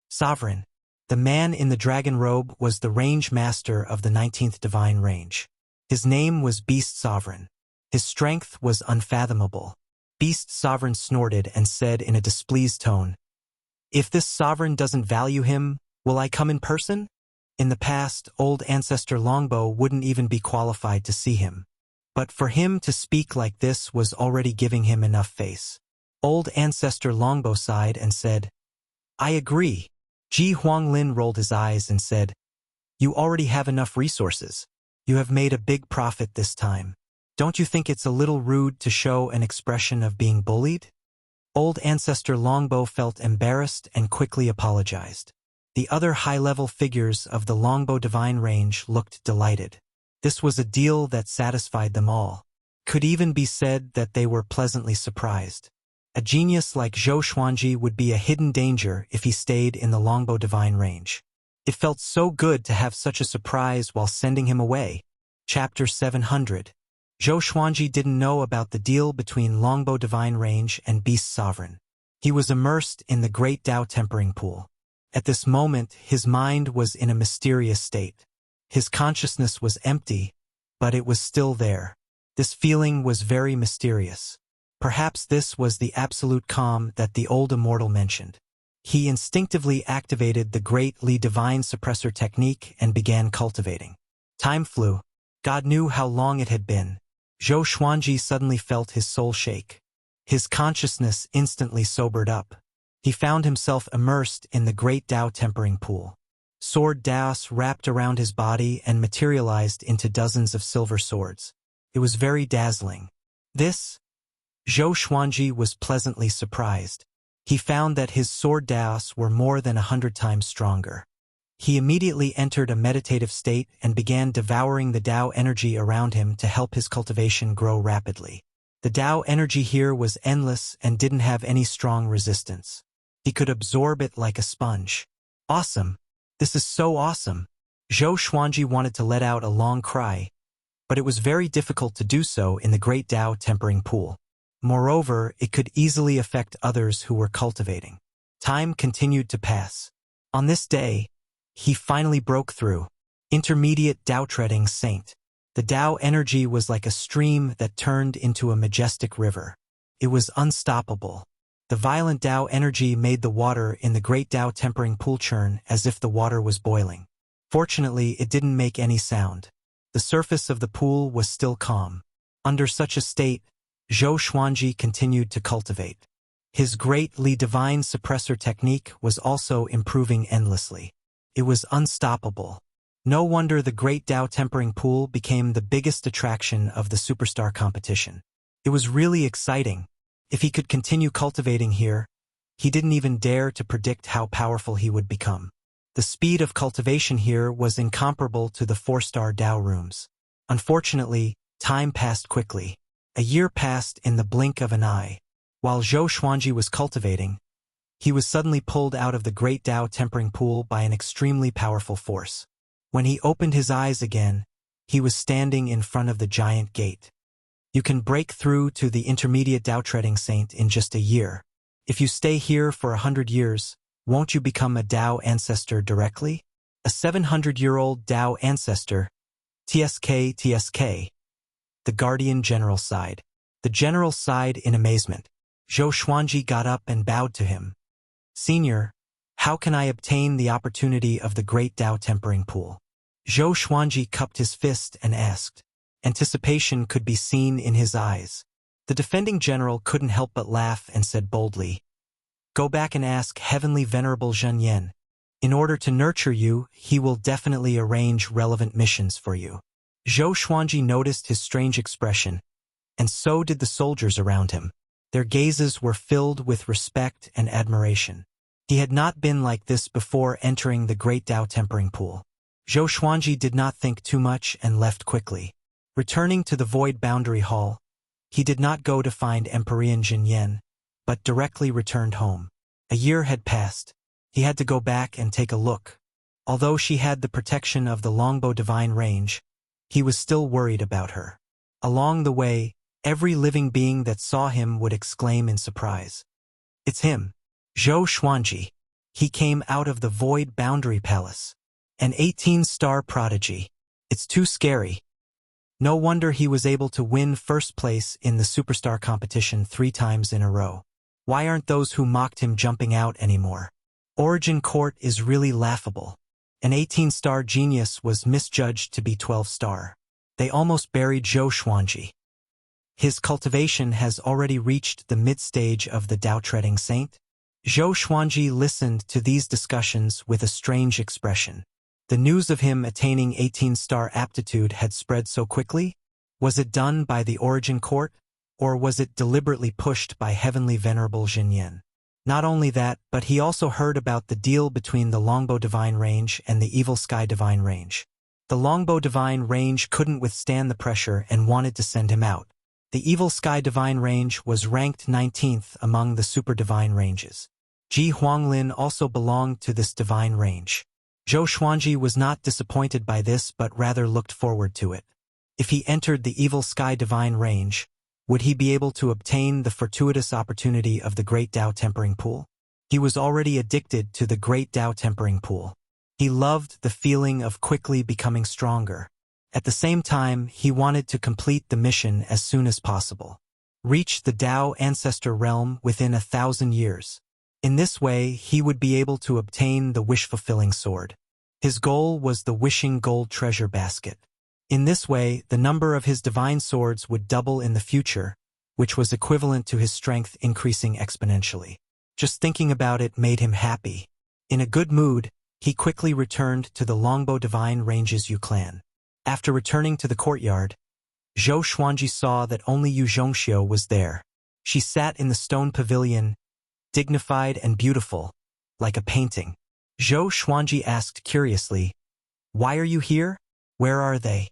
Sovereign, the man in the dragon robe was the range master of the 19th Divine Range. His name was Beast Sovereign. His strength was unfathomable. Beast Sovereign snorted and said in a displeased tone, If this sovereign doesn't value him, will I come in person? In the past, Old Ancestor Longbow wouldn't even be qualified to see him. But for him to speak like this was already giving him enough face. Old Ancestor Longbow sighed and said, I agree. Ji Huanglin rolled his eyes and said, You already have enough resources. You have made a big profit this time. Don't you think it's a little rude to show an expression of being bullied? Old Ancestor Longbow felt embarrassed and quickly apologized. The other high-level figures of the Longbow Divine Range looked delighted. This was a deal that satisfied them all. Could even be said that they were pleasantly surprised. A genius like Zhou Xuanji would be a hidden danger if he stayed in the Longbow Divine Range. It felt so good to have such a surprise while sending him away. Chapter 700. Zhou Xuanji didn't know about the deal between Longbow Divine Range and Beast Sovereign. He was immersed in the Great Tao Tempering Pool. At this moment, his mind was in a mysterious state. His consciousness was empty, but it was still there. This feeling was very mysterious. Perhaps this was the absolute calm that the old immortal mentioned. He instinctively activated the Great Li Divine Suppressor technique and began cultivating. Time flew. God knew how long it had been. Zhou Xuanji suddenly felt his soul shake. His consciousness instantly sobered up. He found himself immersed in the Great Tao Tempering Pool. Sword Daos wrapped around his body and materialized into dozens of silver swords. It was very dazzling. Zhou Xuanji was pleasantly surprised. He found that his sword Daos were more than 100 times stronger. He immediately entered a meditative state and began devouring the Tao energy around him to help his cultivation grow rapidly. The Tao energy here was endless and didn't have any strong resistance. He could absorb it like a sponge. Awesome! This is so awesome! Zhou Xuanji wanted to let out a long cry, but it was very difficult to do so in the Great Tao Tempering Pool. Moreover, it could easily affect others who were cultivating. Time continued to pass. On this day, he finally broke through. Intermediate Tao-treading saint. The Tao energy was like a stream that turned into a majestic river. It was unstoppable. The violent Tao energy made the water in the Great Tao Tempering Pool churn as if the water was boiling. Fortunately, it didn't make any sound. The surface of the pool was still calm. Under such a state, Zhou Xuanji continued to cultivate. His greatly divine suppressor technique was also improving endlessly. It was unstoppable. No wonder the Great Tao Tempering Pool became the biggest attraction of the superstar competition. It was really exciting. If he could continue cultivating here, he didn't even dare to predict how powerful he would become. The speed of cultivation here was incomparable to the 4-star Tao rooms. Unfortunately, time passed quickly. A year passed in the blink of an eye. While Zhou Xuanji was cultivating, he was suddenly pulled out of the Great Tao Tempering Pool by an extremely powerful force. When he opened his eyes again, he was standing in front of the giant gate. You can break through to the intermediate Tao-treading saint in just a year. If you stay here for 100 years, won't you become a Tao ancestor directly? A 700-year-old Tao ancestor. TSK. The guardian general sighed. The general sighed in amazement. Zhou Xuanji got up and bowed to him. Senior, how can I obtain the opportunity of the Great Tao Tempering Pool? Zhou Xuanji cupped his fist and asked. Anticipation could be seen in his eyes. The defending general couldn't help but laugh and said boldly, Go back and ask Heavenly Venerable Zhen Yan. In order to nurture you, he will definitely arrange relevant missions for you. Zhou Xuanji noticed his strange expression, and so did the soldiers around him. Their gazes were filled with respect and admiration. He had not been like this before entering the Great Tao Tempering Pool. Zhou Xuanji did not think too much and left quickly. Returning to the Void Boundary Hall, he did not go to find Empyrean Jin Yen, but directly returned home. A year had passed. He had to go back and take a look. Although she had the protection of the Longbow Divine Range, he was still worried about her. Along the way, every living being that saw him would exclaim in surprise. It's him, Zhou Xuanji. He came out of the Void Boundary Palace. An 18-star prodigy. It's too scary. No wonder he was able to win first place in the superstar competition 3 times in a row. Why aren't those who mocked him jumping out anymore? Origin Court is really laughable. An 18-star genius was misjudged to be 12-star. They almost buried Zhou Xuanji. His cultivation has already reached the mid-stage of the Tao-treading saint. Zhou Xuanji listened to these discussions with a strange expression. The news of him attaining 18-star aptitude had spread so quickly? Was it done by the Origin Court, or was it deliberately pushed by Heavenly Venerable Jin Yen? Not only that, but he also heard about the deal between the Longbow Divine Range and the Evil Sky Divine Range. The Longbow Divine Range couldn't withstand the pressure and wanted to send him out. The Evil Sky Divine Range was ranked 19th among the Super Divine Ranges. Ji Huanglin also belonged to this divine range. Zhou Xuanji was not disappointed by this but rather looked forward to it. If he entered the Evil Sky Divine Range, would he be able to obtain the fortuitous opportunity of the Great Tao Tempering Pool? He was already addicted to the Great Tao Tempering Pool. He loved the feeling of quickly becoming stronger. At the same time, he wanted to complete the mission as soon as possible. Reach the Tao Ancestor Realm within 1,000 years. In this way, he would be able to obtain the wish-fulfilling sword. His goal was the Wishing Gold Treasure Basket. In this way, the number of his divine swords would double in the future, which was equivalent to his strength increasing exponentially. Just thinking about it made him happy. In a good mood, he quickly returned to the Longbow Divine Range's Yu clan. After returning to the courtyard, Zhou Xuanji saw that only Yu Zhongxiu was there. She sat in the stone pavilion, dignified and beautiful, like a painting. Zhou Xuanji asked curiously, Why are you here? Where are they?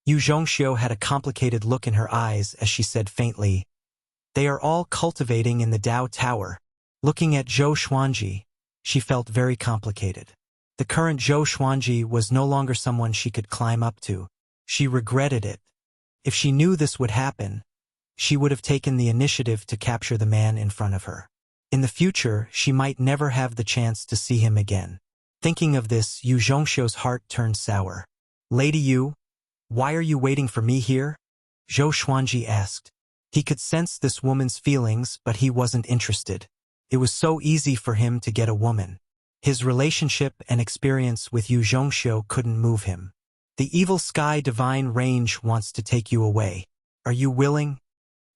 Yu Zhongxiu had a complicated look in her eyes as she said faintly, They are all cultivating in the Tao Tower. Looking at Zhou Xuanji, she felt very complicated. The current Zhou Xuanji was no longer someone she could climb up to. She regretted it. If she knew this would happen, she would have taken the initiative to capture the man in front of her. In the future, she might never have the chance to see him again. Thinking of this, Yu Zhongxiu's heart turned sour. "Lady Yu, why are you waiting for me here?" Zhou Xuanji asked. He could sense this woman's feelings, but he wasn't interested. It was so easy for him to get a woman. His relationship and experience with Yu Zhongxiu couldn't move him. "The evil sky divine range wants to take you away. Are you willing?"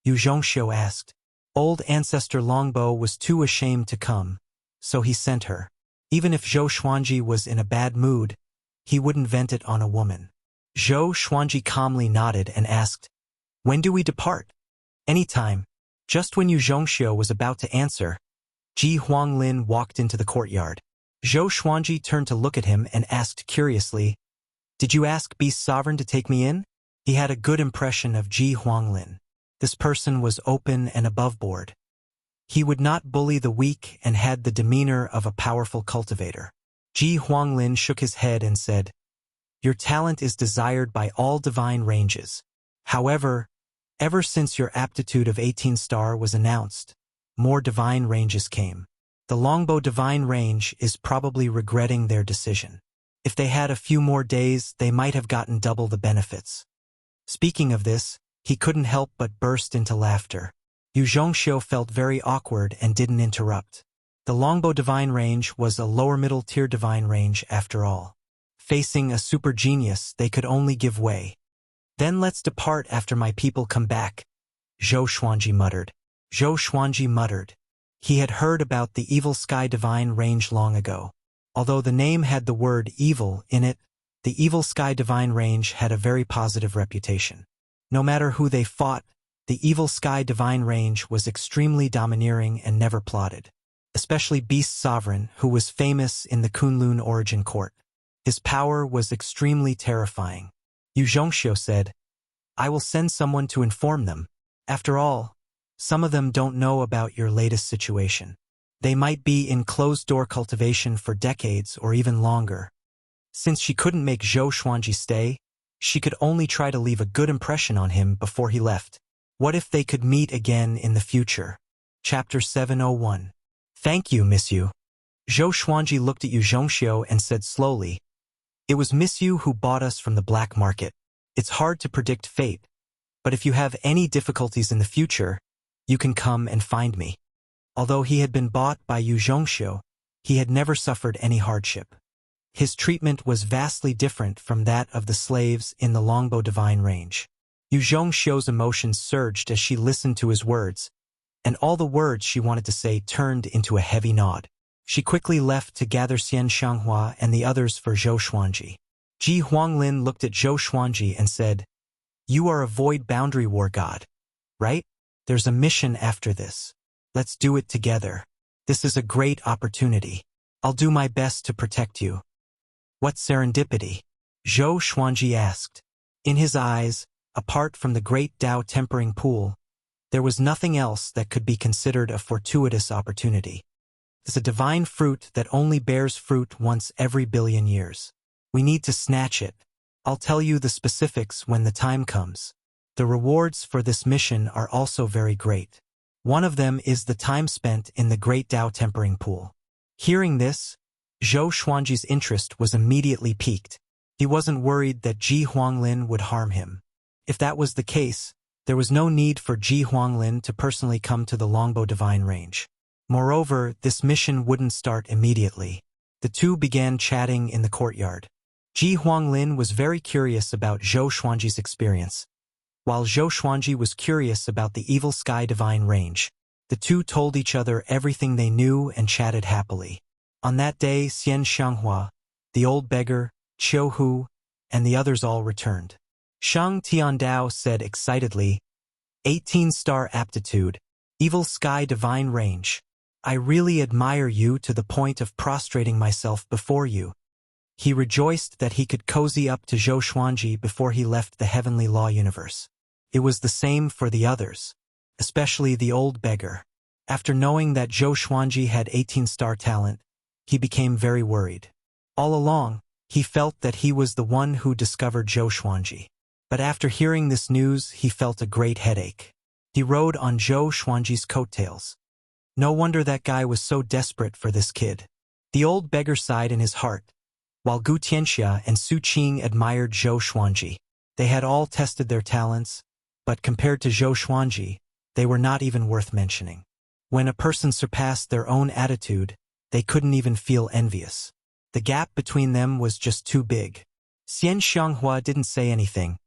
Yu Zhongxiu asked. Old ancestor Longbo was too ashamed to come, so he sent her. Even if Zhou Xuanji was in a bad mood, he wouldn't vent it on a woman. Zhou Xuanji calmly nodded and asked, "When do we depart?" "Anytime." Just when Yu Zhongxiu was about to answer, Ji Huanglin walked into the courtyard. Zhou Xuanji turned to look at him and asked curiously, "Did you ask Beast Sovereign to take me in?" He had a good impression of Ji Huanglin. This person was open and aboveboard. He would not bully the weak and had the demeanor of a powerful cultivator. Ji Huanglin shook his head and said, "Your talent is desired by all divine ranges. However, ever since your aptitude of 18 star was announced, more divine ranges came. The Longbow divine range is probably regretting their decision. If they had a few more days, they might have gotten double the benefits." Speaking of this, he couldn't help but burst into laughter. Yu Zhongxiu felt very awkward and didn't interrupt. The Longbow divine range was a lower middle tier divine range after all. Facing a super genius, they could only give way. "Then let's depart after my people come back," Zhou Xuanji muttered. Zhou Xuanji muttered. He had heard about the evil sky divine range long ago. Although the name had the word evil in it, the evil sky divine range had a very positive reputation. No matter who they fought, the evil sky divine range was extremely domineering and never plotted. Especially Beast Sovereign, who was famous in the Kunlun origin court. His power was extremely terrifying. Yu Zhongxiu said, "I will send someone to inform them. After all, some of them don't know about your latest situation. They might be in closed-door cultivation for decades or even longer." Since she couldn't make Zhou Xuanji stay, she could only try to leave a good impression on him before he left. What if they could meet again in the future? Chapter 701. "Thank you, Miss Yu." Zhou Xuanji looked at Yu Zhongxiu and said slowly, "It was Miss Yu who bought us from the black market. It's hard to predict fate, but if you have any difficulties in the future, you can come and find me." Although he had been bought by Yu Zhongxiu, he had never suffered any hardship. His treatment was vastly different from that of the slaves in the Longbow divine range. Yu Zhongxiu's emotions surged as she listened to his words, and all the words she wanted to say turned into a heavy nod. She quickly left to gather Xian Xianghua and the others for Zhou Xuanji. Ji Huanglin looked at Zhou Xuanji and said, "You are a void boundary war god, right? There's a mission after this. Let's do it together. This is a great opportunity. I'll do my best to protect you." "What serendipity?" Zhou Xuanji asked. In his eyes, apart from the great Tao tempering pool, there was nothing else that could be considered a fortuitous opportunity. It's a divine fruit that only bears fruit once every billion years. We need to snatch it. I'll tell you the specifics when the time comes. The rewards for this mission are also very great. One of them is the time spent in the great Tao tempering pool. Hearing this, Zhou Xuanji's interest was immediately piqued. He wasn't worried that Ji Huanglin would harm him. If that was the case, there was no need for Ji Huanglin to personally come to the Longbow divine range. Moreover, this mission wouldn't start immediately. The two began chatting in the courtyard. Ji Huanglin was very curious about Zhou Xuanji's experience, while Zhou Xuanji was curious about the evil sky divine range. The two told each other everything they knew and chatted happily. On that day, Xian Xianghua, the old beggar, Qiu Hu, and the others all returned. Shang Tiandao said excitedly, 18-star aptitude, evil sky divine range. I really admire you to the point of prostrating myself before you. He rejoiced that he could cozy up to Zhou Xuanji before he left the heavenly law universe. It was the same for the others, especially the old beggar. After knowing that Zhou Xuanji had 18-star talent, he became very worried. All along, he felt that he was the one who discovered Zhou Xuanji. But after hearing this news, he felt a great headache. He rode on Zhou Xuanji's coattails. No wonder that guy was so desperate for this kid. The old beggar sighed in his heart, while Gu Tianxia and Su Qing admired Zhou Xuanji. They had all tested their talents, but compared to Zhou Xuanji, they were not even worth mentioning. When a person surpassed their own attitude, they couldn't even feel envious. The gap between them was just too big. Xian Xianghua didn't say anything,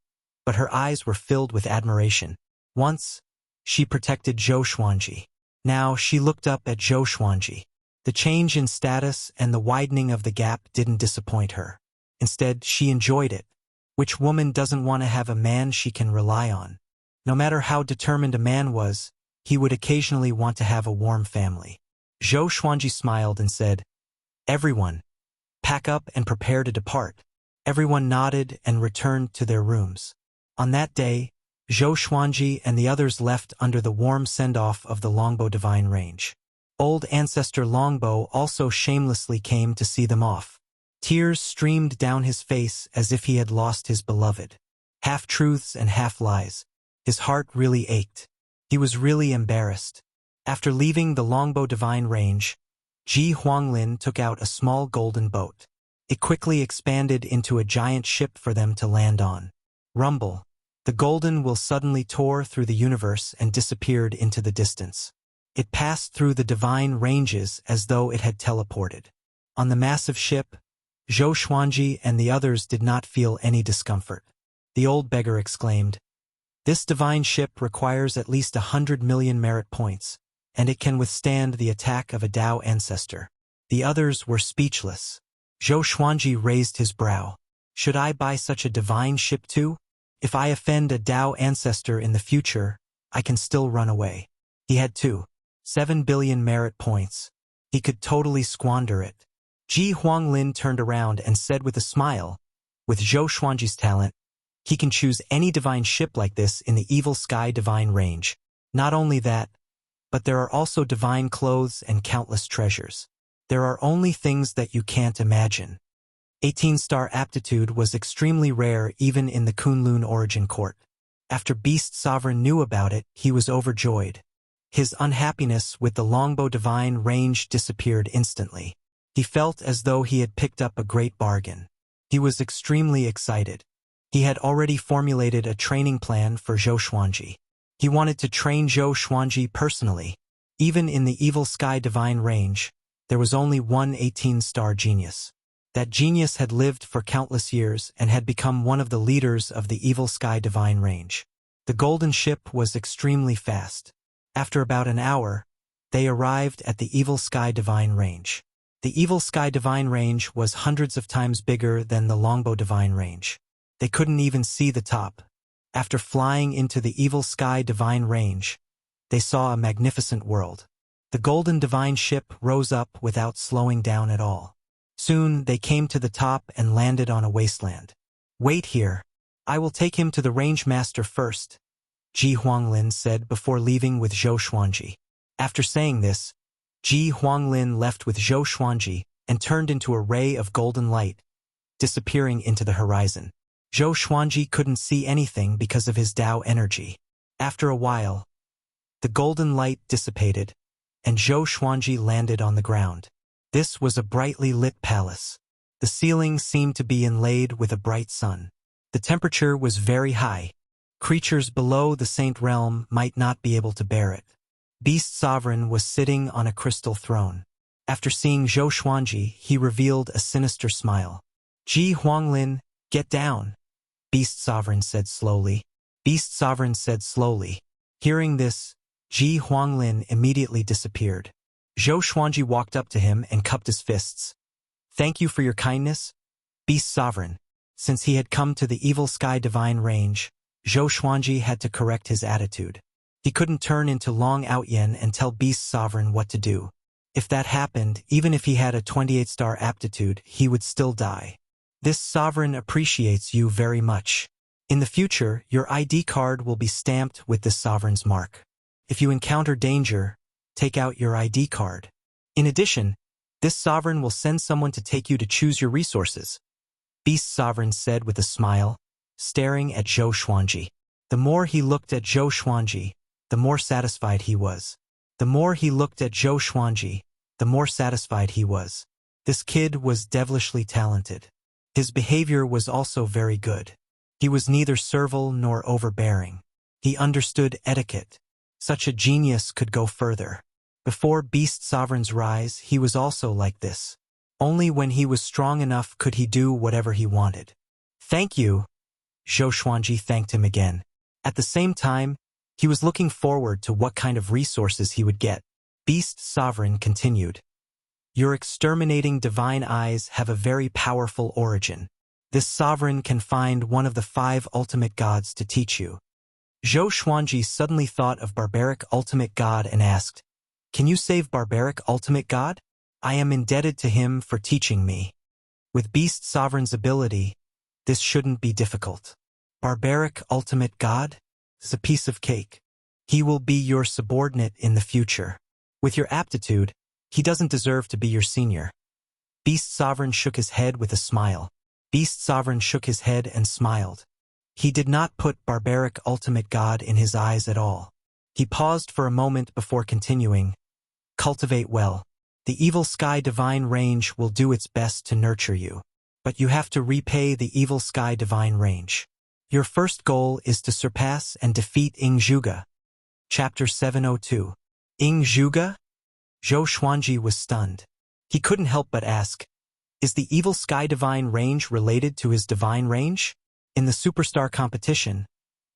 but her eyes were filled with admiration. Once, she protected Zhou Xuanji. Now she looked up at Zhou Xuanji. The change in status and the widening of the gap didn't disappoint her. Instead, she enjoyed it. Which woman doesn't want to have a man she can rely on? No matter how determined a man was, he would occasionally want to have a warm family. Zhou Xuanji smiled and said, "Everyone, pack up and prepare to depart." Everyone nodded and returned to their rooms. On that day, Zhou Xuanji and the others left under the warm send-off of the Longbow Divine Range. Old ancestor Longbow also shamelessly came to see them off. Tears streamed down his face as if he had lost his beloved. Half-truths and half-lies. His heart really ached. He was really embarrassed. After leaving the Longbow Divine Range, Ji Huanglin took out a small golden boat. It quickly expanded into a giant ship for them to land on. Rumble. The golden will suddenly tore through the universe and disappeared into the distance. It passed through the divine ranges as though it had teleported. On the massive ship, Zhou Xuanji and the others did not feel any discomfort. The old beggar exclaimed, "This divine ship requires at least 100 million merit points, and it can withstand the attack of a Tao ancestor." The others were speechless. Zhou Xuanji raised his brow. "Should I buy such a divine ship too? If I offend a Tao ancestor in the future, I can still run away." He had 7 billion merit points. He could totally squander it. Ji Huanglin turned around and said with a smile, "With Zhou Xuanji's talent, he can choose any divine ship like this in the Evil Sky Divine Range. Not only that, but there are also divine clothes and countless treasures. There are only things that you can't imagine." 18-star aptitude was extremely rare even in the Kunlun origin court. After Beast Sovereign knew about it, he was overjoyed. His unhappiness with the Longbow Divine Range disappeared instantly. He felt as though he had picked up a great bargain. He was extremely excited. He had already formulated a training plan for Zhou Xuanji. He wanted to train Zhou Xuanji personally. Even in the Evil Sky Divine Range, there was only one 18-star genius. That genius had lived for countless years and had become one of the leaders of the Evil Sky Divine Range. The golden ship was extremely fast. After about an hour, they arrived at the Evil Sky Divine Range. The Evil Sky Divine Range was hundreds of times bigger than the Longbow Divine Range. They couldn't even see the top. After flying into the Evil Sky Divine Range, they saw a magnificent world. The golden divine ship rose up without slowing down at all. Soon they came to the top and landed on a wasteland. "Wait here. I will take him to the range master first," Ji Huanglin said before leaving with Zhou Xuanji. After saying this, Ji Huanglin left with Zhou Xuanji and turned into a ray of golden light, disappearing into the horizon. Zhou Xuanji couldn't see anything because of his Tao energy. After a while, the golden light dissipated, and Zhou Xuanji landed on the ground. This was a brightly lit palace. The ceiling seemed to be inlaid with a bright sun. The temperature was very high. Creatures below the Saint Realm might not be able to bear it. Beast Sovereign was sitting on a crystal throne. After seeing Zhou Xuanji, he revealed a sinister smile. "Ji Huanglin, get down," Beast Sovereign said slowly. Beast Sovereign said slowly. Hearing this, Ji Huanglin immediately disappeared. Zhou Xuanji walked up to him and cupped his fists. "Thank you for your kindness, Beast Sovereign." Since he had come to the Evil Sky Divine Range, Zhou Xuanji had to correct his attitude. He couldn't turn into Long Outyen and tell Beast Sovereign what to do. If that happened, even if he had a 28-star aptitude, he would still die. "This sovereign appreciates you very much. In the future, your ID card will be stamped with this sovereign's mark. If you encounter danger, take out your ID card. In addition, this sovereign will send someone to take you to choose your resources," Beast Sovereign said with a smile. staring at Zhou Xuanji. The more he looked at Zhou Xuanji, the more satisfied he was. The more he looked at Zhou Xuanji, the more satisfied he was. This kid was devilishly talented. His behavior was also very good. He was neither servile nor overbearing. He understood etiquette. Such a genius could go further. Before Beast Sovereign's rise, he was also like this. Only when he was strong enough could he do whatever he wanted. Thank you. Zhou Xuanji thanked him again. At the same time, he was looking forward to what kind of resources he would get. Beast Sovereign continued. Your exterminating divine eyes have a very powerful origin. This sovereign can find one of the 5 ultimate gods to teach you. Zhou Xuanji suddenly thought of Barbaric Ultimate God and asked, Can you save Barbaric Ultimate God? I am indebted to him for teaching me. With Beast Sovereign's ability, this shouldn't be difficult. Barbaric Ultimate God is a piece of cake. He will be your subordinate in the future. With your aptitude, he doesn't deserve to be your senior. Beast Sovereign shook his head with a smile. Beast Sovereign shook his head and smiled. He did not put Barbaric Ultimate God in his eyes at all. He paused for a moment before continuing. Cultivate well. The Evil Sky Divine Range will do its best to nurture you. But you have to repay the Evil Sky Divine Range. Your first goal is to surpass and defeat Ing Zhuge. Chapter 702. Ing Zhuge? Zhou Xuanji was stunned. He couldn't help but ask, Is the Evil Sky Divine Range related to his Divine Range? In the Superstar competition,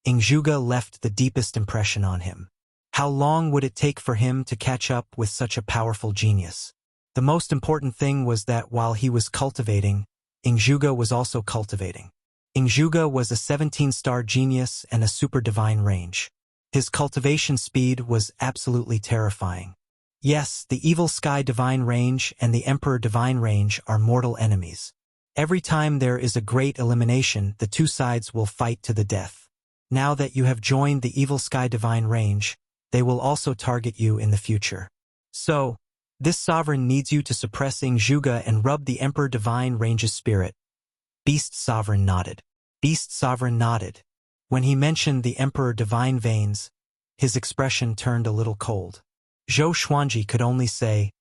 Ing Zhuge left the deepest impression on him. How long would it take for him to catch up with such a powerful genius? The most important thing was that while he was cultivating, Ing Zhuge was also cultivating. Ing Zhuge was a 17-star genius and a super divine range. His cultivation speed was absolutely terrifying. Yes, the Evil Sky Divine Range and the Emperor Divine Range are mortal enemies. Every time there is a great elimination, the 2 sides will fight to the death. Now that you have joined the Evil Sky Divine Range, they will also target you in the future. So, this sovereign needs you to suppress Ing Zhuge and rub the Emperor Divine Range's spirit. Beast Sovereign nodded. Beast Sovereign nodded. When he mentioned the Emperor Divine Veins, his expression turned a little cold. Zhou Xuanji could only say,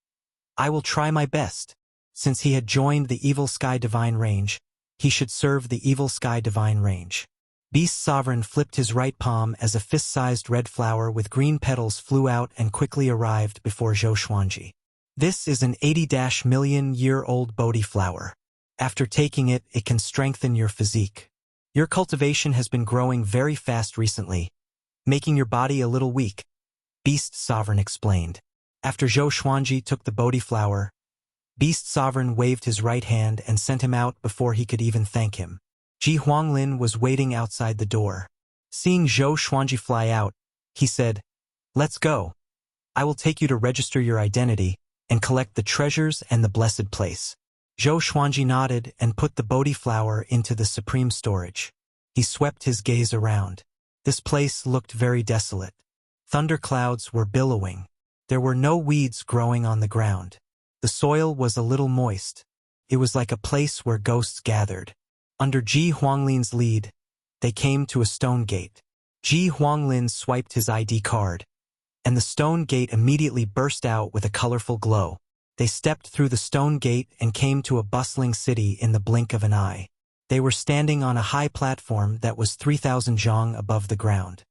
I will try my best. Since he had joined the Evil Sky Divine Range, he should serve the Evil Sky Divine Range. Beast Sovereign flipped his right palm as a fist-sized red flower with green petals flew out and quickly arrived before Zhou Xuanji. This is an 80-million-year-old Bodhi flower. After taking it, it can strengthen your physique. Your cultivation has been growing very fast recently, making your body a little weak, Beast Sovereign explained. After Zhou Xuanji took the Bodhi flower, Beast Sovereign waved his right hand and sent him out before he could even thank him. Ji Huanglin was waiting outside the door. Seeing Zhou Xuanji fly out, he said, Let's go. I will take you to register your identity and collect the treasures and the blessed place. Zhou Xuanji nodded and put the Bodhi flower into the supreme storage. He swept his gaze around. This place looked very desolate. Thunderclouds were billowing. There were no weeds growing on the ground. The soil was a little moist. It was like a place where ghosts gathered. Under Ji Huanglin's lead, they came to a stone gate. Ji Huanglin swiped his ID card, and the stone gate immediately burst out with a colorful glow. They stepped through the stone gate and came to a bustling city in the blink of an eye. They were standing on a high platform that was 3,000 zhang above the ground.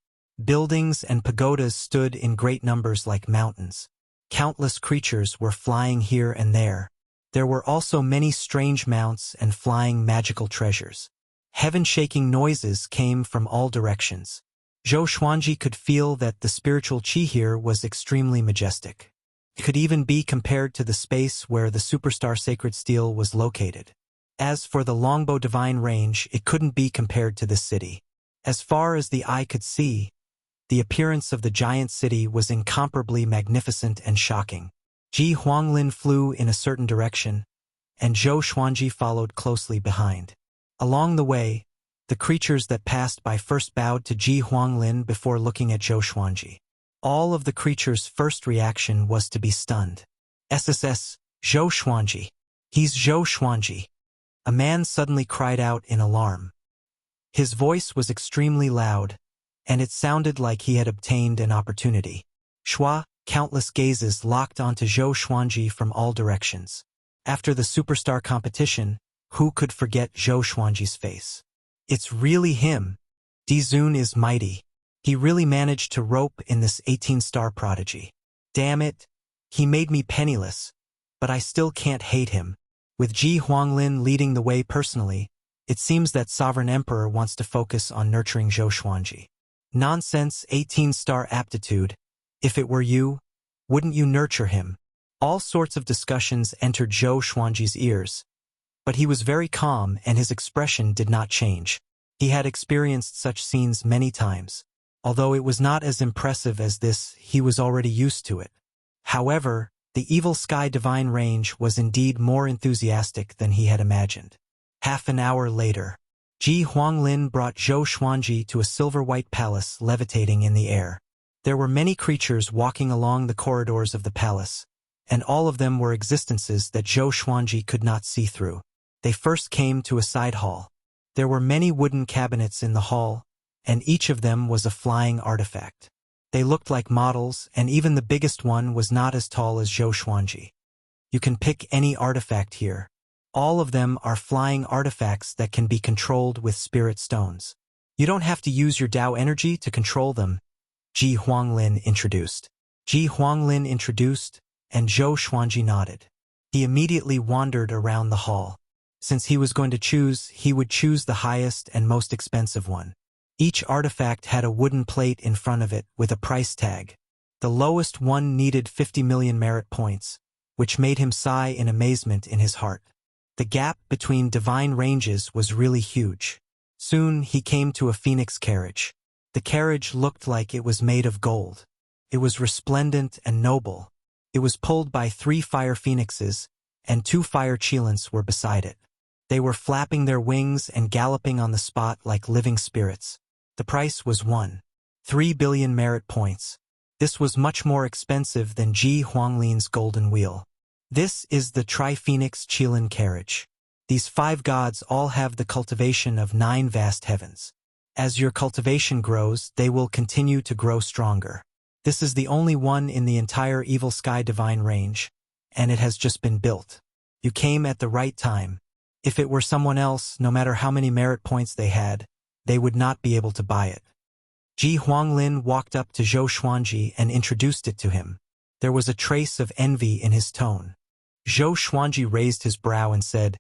Buildings and pagodas stood in great numbers like mountains. Countless creatures were flying here and there. There were also many strange mounts and flying magical treasures. Heaven-shaking noises came from all directions. Zhou Xuanji could feel that the spiritual qi here was extremely majestic. It could even be compared to the space where the superstar sacred steel was located. As for the Longbow Divine Range, it couldn't be compared to this city. As far as the eye could see, the appearance of the giant city was incomparably magnificent and shocking. Ji Huanglin flew in a certain direction, and Zhou Xuanji followed closely behind. Along the way, the creatures that passed by first bowed to Ji Huanglin before looking at Zhou Xuanji. All of the creatures' first reaction was to be stunned. SSS, Zhou Xuanji. He's Zhou Xuanji. A man suddenly cried out in alarm. His voice was extremely loud, and it sounded like he had obtained an opportunity. Shua, countless gazes locked onto Zhou Xuanji from all directions. After the superstar competition, who could forget Zhou Xuanji's face? It's really him. Dizun is mighty. He really managed to rope in this 18-star prodigy. Damn it. He made me penniless, but I still can't hate him. With Ji Huanglin leading the way personally, it seems that Sovereign Emperor wants to focus on nurturing Zhou Xuanji. Nonsense, 18-star aptitude. If it were you, wouldn't you nurture him? All sorts of discussions entered Zhou Xuanji's ears, but he was very calm and his expression did not change. He had experienced such scenes many times. Although it was not as impressive as this, he was already used to it. However, the Evil Sky Divine Range was indeed more enthusiastic than he had imagined. Half an hour later, Ji Huanglin brought Zhou Xuanji to a silver-white palace levitating in the air. There were many creatures walking along the corridors of the palace, and all of them were existences that Zhou Xuanji could not see through. They first came to a side hall. There were many wooden cabinets in the hall, and each of them was a flying artifact. They looked like models, and even the biggest one was not as tall as Zhou Xuanji. You can pick any artifact here. All of them are flying artifacts that can be controlled with spirit stones. You don't have to use your Tao energy to control them, Ji Huanglin introduced. Ji Huanglin introduced, and Zhou Xuanji nodded. He immediately wandered around the hall. Since he was going to choose, he would choose the highest and most expensive one. Each artifact had a wooden plate in front of it with a price tag. The lowest one needed 50 million merit points, which made him sigh in amazement in his heart. The gap between divine ranges was really huge. Soon he came to a phoenix carriage. The carriage looked like it was made of gold. It was resplendent and noble. It was pulled by 3 fire phoenixes, and 2 fire cheilants were beside it. They were flapping their wings and galloping on the spot like living spirits. The price was 1.3 billion merit points. This was much more expensive than Ji Huanglin's golden wheel. This is the Tri-Phoenix Qilin carriage. These 5 gods all have the cultivation of 9 vast heavens. As your cultivation grows, they will continue to grow stronger. This is the only one in the entire Evil Sky Divine Range, and it has just been built. You came at the right time. If it were someone else, no matter how many merit points they had, they would not be able to buy it. Ji Huanglin walked up to Zhou Xuanji and introduced it to him. There was a trace of envy in his tone. Zhou Xuanji raised his brow and said,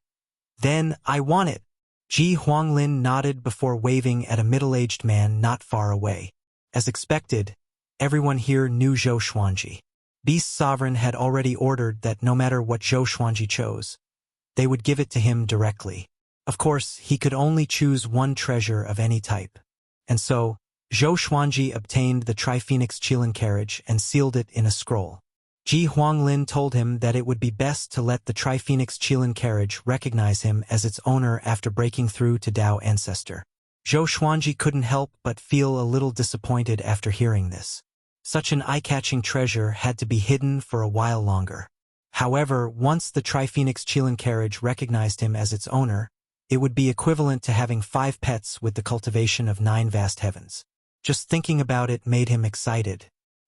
"Then I want it." Ji Huanglin nodded before waving at a middle-aged man not far away. As expected, everyone here knew Zhou Xuanji. Beast Sovereign had already ordered that no matter what Zhou Xuanji chose, they would give it to him directly. Of course, he could only choose one treasure of any type. And so, Zhou Xuanji obtained the Tri-Phoenix Qilin carriage and sealed it in a scroll. Ji Huanglin told him that it would be best to let the Tri-Phoenix Qilin carriage recognize him as its owner after breaking through to Tao Ancestor. Zhou Xuanji couldn't help but feel a little disappointed after hearing this. Such an eye-catching treasure had to be hidden for a while longer. However, once the Tri-Phoenix Qilin carriage recognized him as its owner, it would be equivalent to having 5 pets with the cultivation of 9 vast heavens. Just thinking about it made him excited.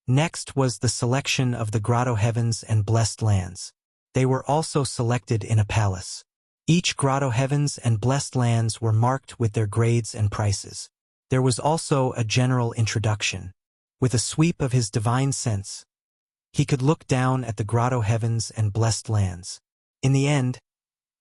Next was the selection of the Grotto Heavens and Blessed Lands. They were also selected in a palace. Each Grotto Heavens and Blessed Lands were marked with their grades and prices. There was also a general introduction. With a sweep of his divine sense, he could look down at the Grotto Heavens and Blessed Lands. In the end,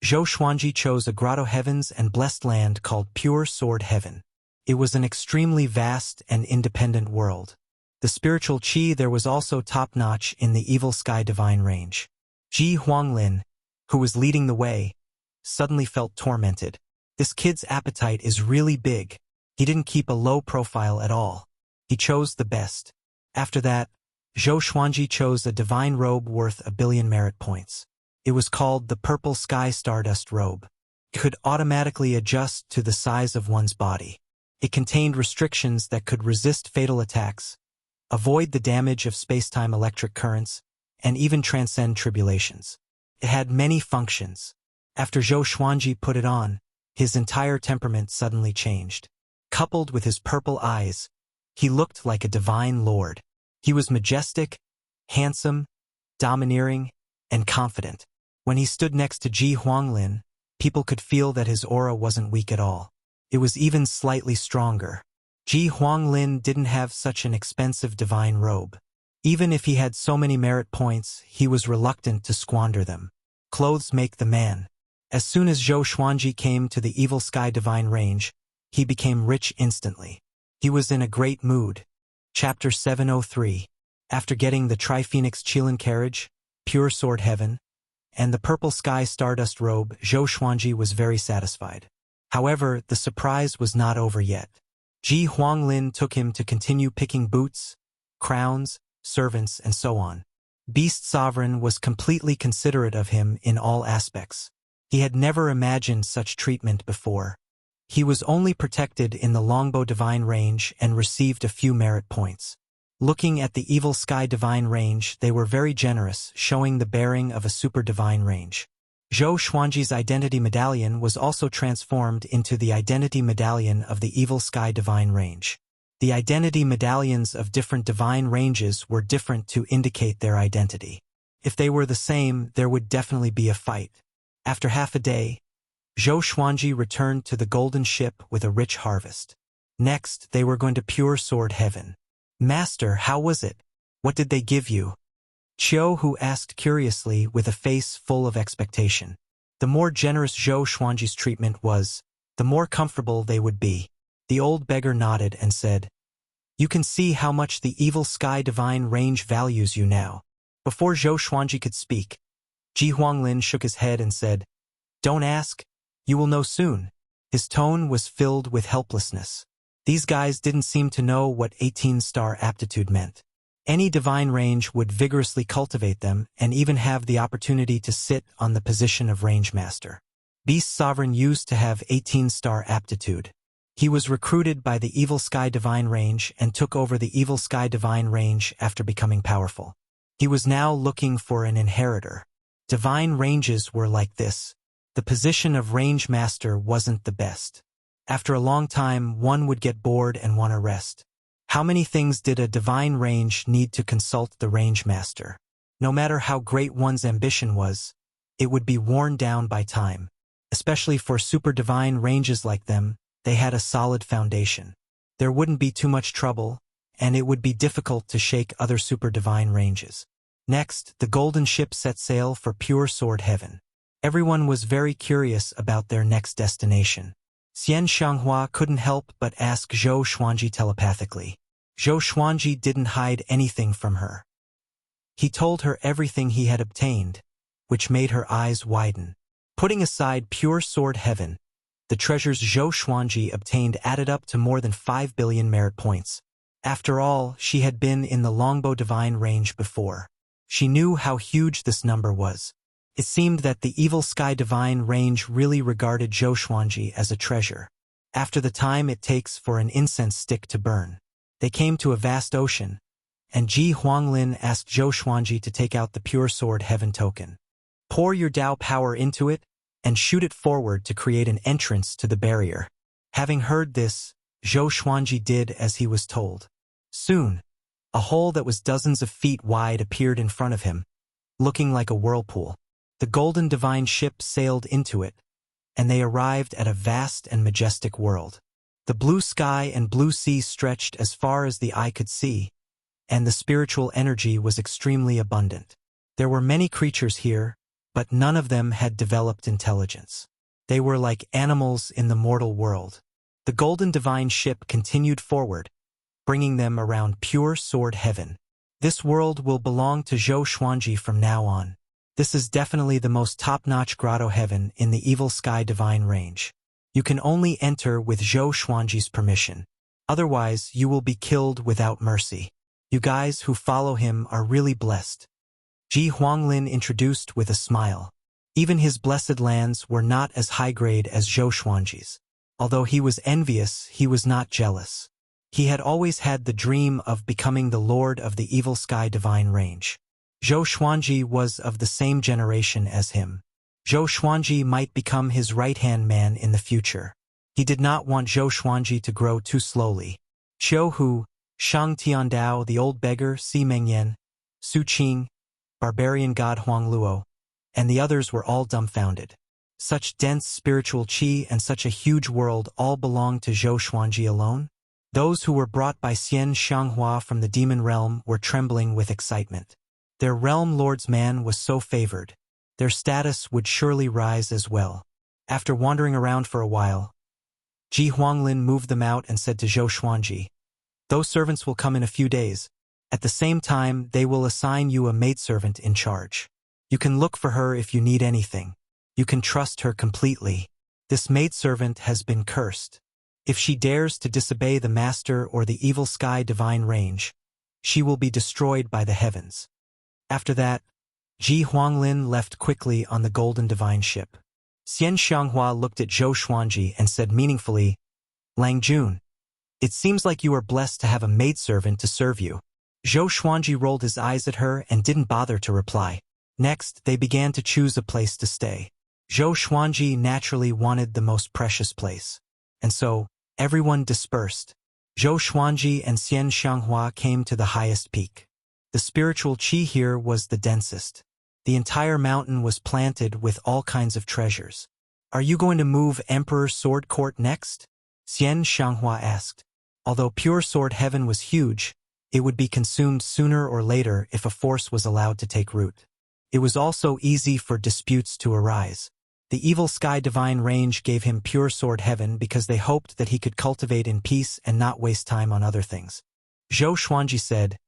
Zhou Xuanji chose a Grotto Heavens and Blessed Land called Pure Sword Heaven. It was an extremely vast and independent world. The spiritual qi there was also top-notch in the Evil Sky Divine Range. Ji Huanglin, who was leading the way, suddenly felt tormented. This kid's appetite is really big. He didn't keep a low profile at all. He chose the best. After that, Zhou Xuanji chose a divine robe worth 1 billion merit points. It was called the Purple Sky Stardust Robe. It could automatically adjust to the size of one's body. It contained restrictions that could resist fatal attacks, avoid the damage of space-time electric currents, and even transcend tribulations. It had many functions. After Zhou Xuanji put it on, his entire temperament suddenly changed. coupled with his purple eyes, he looked like a divine lord. He was majestic, handsome, domineering, and confident. When he stood next to Ji Huanglin, people could feel that his aura wasn't weak at all. It was even slightly stronger. Ji Huanglin didn't have such an expensive divine robe. Even if he had so many merit points, he was reluctant to squander them. Clothes make the man. As soon as Zhou Xuanji came to the Evil Sky Divine Range, he became rich instantly. He was in a great mood. Chapter 703. After getting the Tri-Phoenix Qilin carriage, Pure Sword Heaven, and the Purple Sky Stardust robe, Zhou Xuanji was very satisfied. However, the surprise was not over yet. Ji Huanglin took him to continue picking boots, crowns, servants, and so on. Beast Sovereign was completely considerate of him in all aspects. He had never imagined such treatment before. He was only protected in the Longbow Divine Range and received a few merit points. Looking at the Evil Sky Divine Range, they were very generous, showing the bearing of a Super Divine Range. Zhou Xuanji's Identity Medallion was also transformed into the Identity Medallion of the Evil Sky Divine Range. The identity medallions of different divine ranges were different to indicate their identity. If they were the same, there would definitely be a fight. After half a day, Zhou Xuanji returned to the golden ship with a rich harvest. Next, they were going to Pure Sword Heaven. "Master, how was it? What did they give you?" Qiu Hu asked curiously with a face full of expectation. The more generous Zhou Xuanji's treatment was, the more comfortable they would be. The old beggar nodded and said, "You can see how much the Evil Sky Divine Range values you now." Before Zhou Xuanji could speak, Ji Huanglin shook his head and said, "Don't ask, you will know soon." His tone was filled with helplessness. These guys didn't seem to know what 18-star aptitude meant. Any divine range would vigorously cultivate them and even have the opportunity to sit on the position of range master. Beast Sovereign used to have 18-star aptitude. He was recruited by the Evil Sky Divine Range and took over the Evil Sky Divine Range after becoming powerful. He was now looking for an inheritor. Divine ranges were like this. The position of range master wasn't the best. After a long time, one would get bored and want to rest. How many things did a divine range need to consult the range master? No matter how great one's ambition was, it would be worn down by time. Especially for super divine ranges like them, they had a solid foundation. There wouldn't be too much trouble, and it would be difficult to shake other super divine ranges. Next, the golden ship set sail for Pure Sword Heaven. Everyone was very curious about their next destination. Xian Xianghua couldn't help but ask Zhou Xuanji telepathically. Zhou Xuanji didn't hide anything from her. He told her everything he had obtained, which made her eyes widen. Putting aside Pure Sword Heaven, the treasures Zhou Xuanji obtained added up to more than 5 billion merit points. After all, she had been in the Longbow Divine Range before. She knew how huge this number was. It seemed that the Evil Sky Divine Range really regarded Zhou Xuanji as a treasure. After the time it takes for an incense stick to burn, they came to a vast ocean, and Ji Huanglin asked Zhou Xuanji to take out the Pure Sword Heaven token. Pour your Dao power into it, and shoot it forward to create an entrance to the barrier. Having heard this, Zhou Xuanji did as he was told. Soon, a hole that was dozens of feet wide appeared in front of him, looking like a whirlpool. The golden divine ship sailed into it, and they arrived at a vast and majestic world. The blue sky and blue sea stretched as far as the eye could see, and the spiritual energy was extremely abundant. There were many creatures here, but none of them had developed intelligence. They were like animals in the mortal world. The golden divine ship continued forward, bringing them around Pure Sword Heaven. This world will belong to Zhou Xuanji from now on. This is definitely the most top-notch grotto heaven in the Evil Sky Divine Range. You can only enter with Zhou Xuanji's permission. Otherwise, you will be killed without mercy. You guys who follow him are really blessed. Ji Huanglin introduced with a smile. Even his blessed lands were not as high-grade as Zhou Xuanji's. Although he was envious, he was not jealous. He had always had the dream of becoming the lord of the Evil Sky Divine Range. Zhou Xuanji was of the same generation as him. Zhou Xuanji might become his right-hand man in the future. He did not want Zhou Xuanji to grow too slowly. Qiu Hu, Shang Tiandao, the old beggar, Si Mengyan, Su Qing, barbarian god Huang Luo, and the others were all dumbfounded. Such dense spiritual qi and such a huge world all belonged to Zhou Xuanji alone? Those who were brought by Xian Xianghua from the demon realm were trembling with excitement. Their realm lord's man was so favored. Their status would surely rise as well. After wandering around for a while, Ji Huanglin moved them out and said to Zhou Xuanji, "Those servants will come in a few days. At the same time, they will assign you a maidservant in charge. You can look for her if you need anything. You can trust her completely. This maidservant has been cursed. If she dares to disobey the master or the evil sky divine range, she will be destroyed by the heavens." After that, Ji Huanglin left quickly on the golden divine ship. Xian Xianghua looked at Zhou Xuanji and said meaningfully, "Lang Jun, it seems like you are blessed to have a maidservant to serve you." Zhou Xuanji rolled his eyes at her and didn't bother to reply. Next, they began to choose a place to stay. Zhou Xuanji naturally wanted the most precious place. And so, everyone dispersed. Zhou Xuanji and Xian Xianghua came to the highest peak. The spiritual qi here was the densest. The entire mountain was planted with all kinds of treasures. "Are you going to move Emperor Sword Court next?" Xian Xianghua asked. Although pure sword heaven was huge, it would be consumed sooner or later if a force was allowed to take root. It was also easy for disputes to arise. The evil sky divine range gave him pure sword heaven because they hoped that he could cultivate in peace and not waste time on other things. Zhou Xuanji said,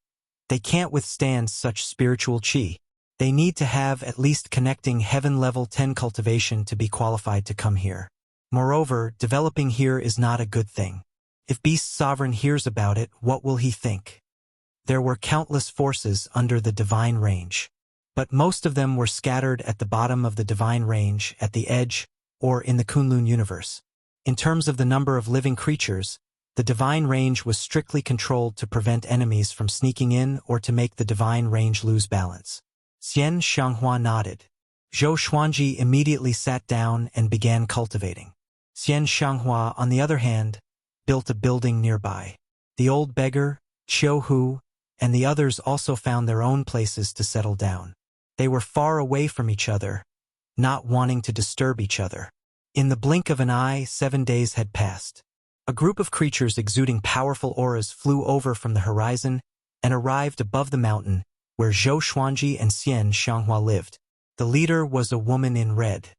"They can't withstand such spiritual qi. They need to have at least connecting heaven level 10 cultivation to be qualified to come here. Moreover, developing here is not a good thing. If Beast Sovereign hears about it, what will he think?" There were countless forces under the divine range, but most of them were scattered at the bottom of the divine range, at the edge, or in the Kunlun universe. In terms of the number of living creatures, the divine range was strictly controlled to prevent enemies from sneaking in or to make the divine range lose balance. Xian Xianghua nodded. Zhou Xuanji immediately sat down and began cultivating. Xian Xianghua, on the other hand, built a building nearby. The old beggar, Qiu Hu, and the others also found their own places to settle down. They were far away from each other, not wanting to disturb each other. In the blink of an eye, 7 days had passed. A group of creatures exuding powerful auras flew over from the horizon and arrived above the mountain where Zhou Xuanji and Xian Xianghua lived. The leader was a woman in red.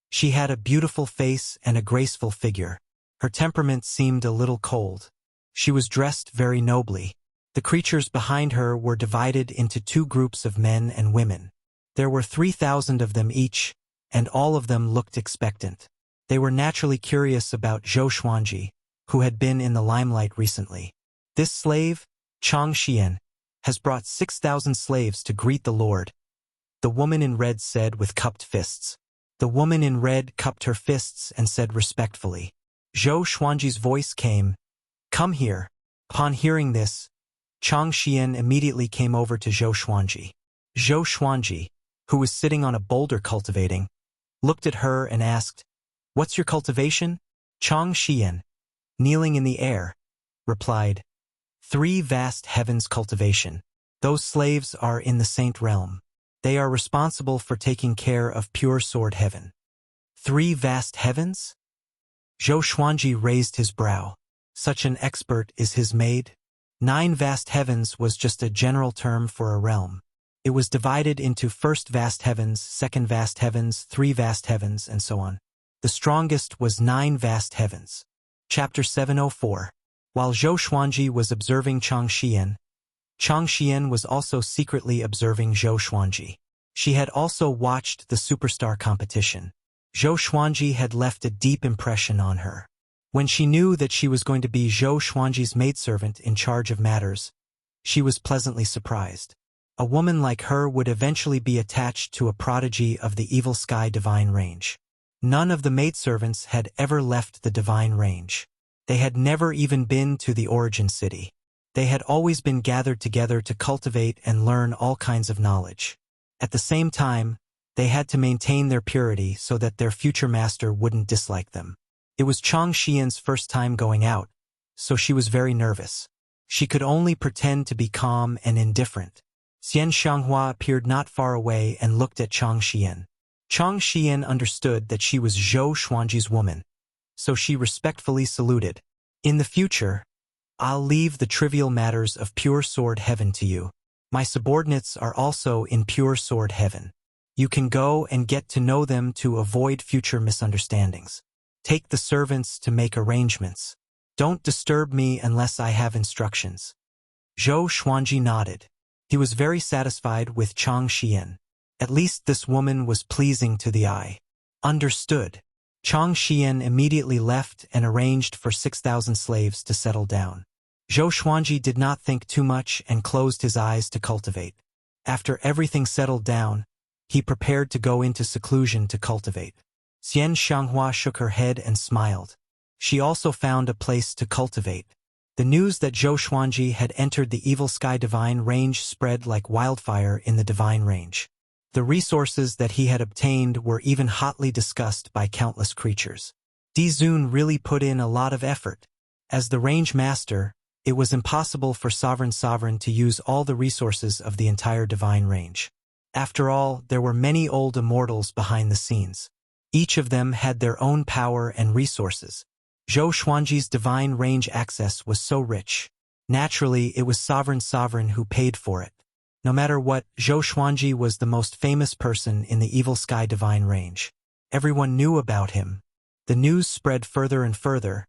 She had a beautiful face and a graceful figure. Her temperament seemed a little cold. She was dressed very nobly. The creatures behind her were divided into 2 groups of men and women. There were 3,000 of them each, and all of them looked expectant. They were naturally curious about Zhou Xuanji, who had been in the limelight recently. "This slave, Chang Xian, has brought 6,000 slaves to greet the Lord," the woman in red said with cupped fists. The woman in red cupped her fists and said respectfully. Zhou Xuanji's voice came, "Come here." Upon hearing this, Chang Xian immediately came over to Zhou Xuanji. Zhou Xuanji, who was sitting on a boulder cultivating, looked at her and asked, "What's your cultivation?" Chang Xian, kneeling in the air, replied, 3 vast heavens cultivation. Those slaves are in the saint realm. They are responsible for taking care of pure sword heaven." 3 vast heavens? Zhou Xuanji raised his brow. Such an expert is his maid? 9 vast heavens was just a general term for a realm. It was divided into first vast heavens, second vast heavens, 3 vast heavens, and so on. The strongest was 9 vast heavens. Chapter 704. While Zhou Xuanji was observing Chang Xian was also secretly observing Zhou Xuanji. She had also watched the superstar competition. Zhou Xuanji had left a deep impression on her. When she knew that she was going to be Zhou Xuanji's maidservant in charge of matters, she was pleasantly surprised. A woman like her would eventually be attached to a prodigy of the evil sky divine range. None of the maidservants had ever left the divine range. They had never even been to the origin city. They had always been gathered together to cultivate and learn all kinds of knowledge. At the same time, they had to maintain their purity so that their future master wouldn't dislike them. It was Chang Xian's first time going out, so she was very nervous. She could only pretend to be calm and indifferent. Xian Xianghua appeared not far away and looked at Chang Xian. Chang Xian understood that she was Zhou Xuanji's woman, so she respectfully saluted. In the future, I'll leave the trivial matters of pure sword heaven to you. My subordinates are also in pure sword heaven. You can go and get to know them to avoid future misunderstandings. Take the servants to make arrangements. Don't disturb me unless I have instructions. Zhou Xuanji nodded. He was very satisfied with Chang Xian. At least this woman was pleasing to the eye. Understood. Chang Xian immediately left and arranged for 6,000 slaves to settle down. Zhou Xuanji did not think too much and closed his eyes to cultivate. After everything settled down, he prepared to go into seclusion to cultivate. Xian Xianghua shook her head and smiled. She also found a place to cultivate. The news that Zhou Xuanji had entered the Evil Sky Divine Range spread like wildfire in the Divine Range. The resources that he had obtained were even hotly discussed by countless creatures. Di Zun really put in a lot of effort. As the range master, it was impossible for Sovereign to use all the resources of the entire Divine Range. After all, there were many old immortals behind the scenes. Each of them had their own power and resources. Zhou Xuanji's Divine Range access was so rich. Naturally, it was Sovereign who paid for it. No matter what, Zhou Xuanji was the most famous person in the Evil Sky Divine Range. Everyone knew about him. The news spread further and further,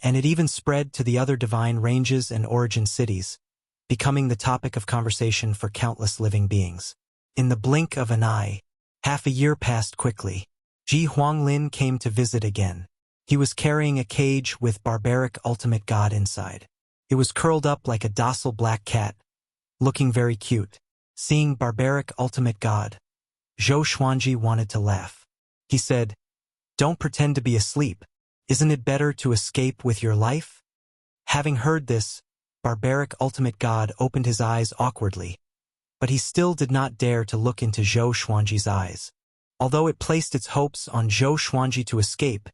and it even spread to the other Divine Ranges and origin cities, becoming the topic of conversation for countless living beings. In the blink of an eye, half a year passed quickly. Ji Huanglin came to visit again. He was carrying a cage with barbaric ultimate god inside. It was curled up like a docile black cat, looking very cute. Seeing barbaric ultimate god, Zhou Xuanji wanted to laugh. He said, "Don't pretend to be asleep. Isn't it better to escape with your life?" Having heard this, barbaric ultimate god opened his eyes awkwardly, but he still did not dare to look into Zhou Xuanji's eyes. Although it placed its hopes on Zhou Xuanji to escape,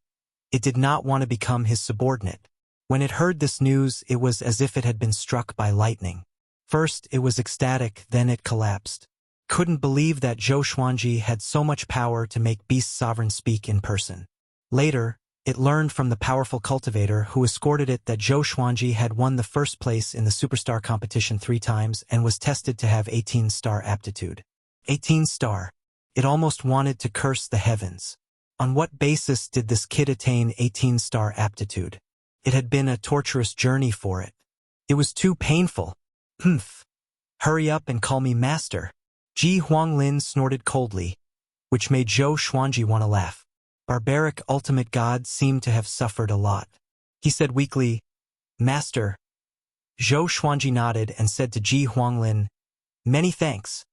it did not want to become his subordinate. When it heard this news, it was as if it had been struck by lightning. First, it was ecstatic, then it collapsed. Couldn't believe that Zhou Xuanji had so much power to make Beast Sovereign speak in person. Later, it learned from the powerful cultivator who escorted it that Zhou Xuanji had won the first place in the superstar competition 3 times and was tested to have 18-star aptitude. 18-star. It almost wanted to curse the heavens. On what basis did this kid attain 18-star aptitude? It had been a torturous journey for it. It was too painful. Humph. Hurry up and call me master. Ji Huanglin snorted coldly, which made Zhou Xuanji want to laugh. Barbaric ultimate god seemed to have suffered a lot. He said weakly, "Master." Zhou Xuanji nodded and said to Ji Huanglin, "Many thanks."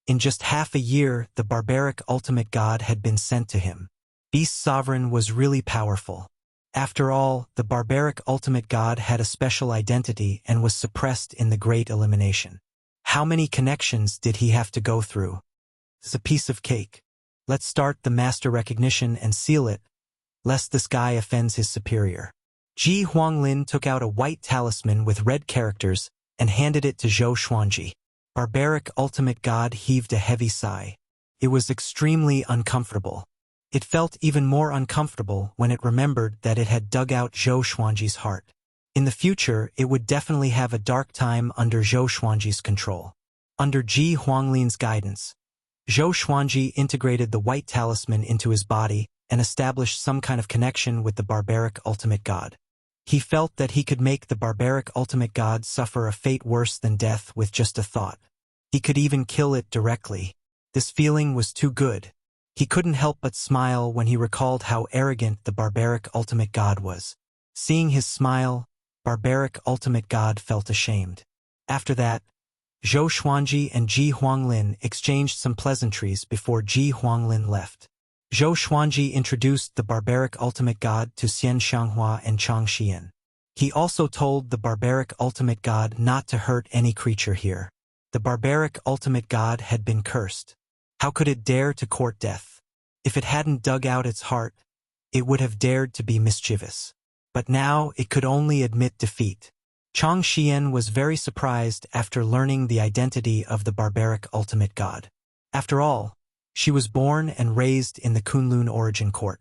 In just half a year, the barbaric ultimate god had been sent to him. Beast Sovereign was really powerful. After all, the barbaric ultimate god had a special identity and was suppressed in the Great Elimination. How many connections did he have to go through? It's a piece of cake. Let's start the master recognition and seal it, lest this guy offends his superior. Ji Huanglin took out a white talisman with red characters and handed it to Zhou Xuanji. Barbaric ultimate god heaved a heavy sigh. It was extremely uncomfortable. It felt even more uncomfortable when it remembered that it had dug out Zhou Xuanji's heart. In the future, it would definitely have a dark time under Zhou Xuanji's control. Under Ji Huanglin's guidance, Zhou Xuanji integrated the white talisman into his body and established some kind of connection with the barbaric ultimate god. He felt that he could make the barbaric ultimate god suffer a fate worse than death with just a thought. He could even kill it directly. This feeling was too good. He couldn't help but smile when he recalled how arrogant the barbaric ultimate god was. Seeing his smile, barbaric ultimate god felt ashamed. After that, Zhou Xuanji and Ji Huanglin exchanged some pleasantries before Ji Huanglin left. Zhou Xuanji introduced the barbaric ultimate god to Xian Xianghua and Chang Xian. He also told the barbaric ultimate god not to hurt any creature here. The barbaric ultimate god had been cursed. How could it dare to court death? If it hadn't dug out its heart, it would have dared to be mischievous. But now it could only admit defeat. Chang Xian was very surprised after learning the identity of the barbaric ultimate god. After all, she was born and raised in the Kunlun origin court.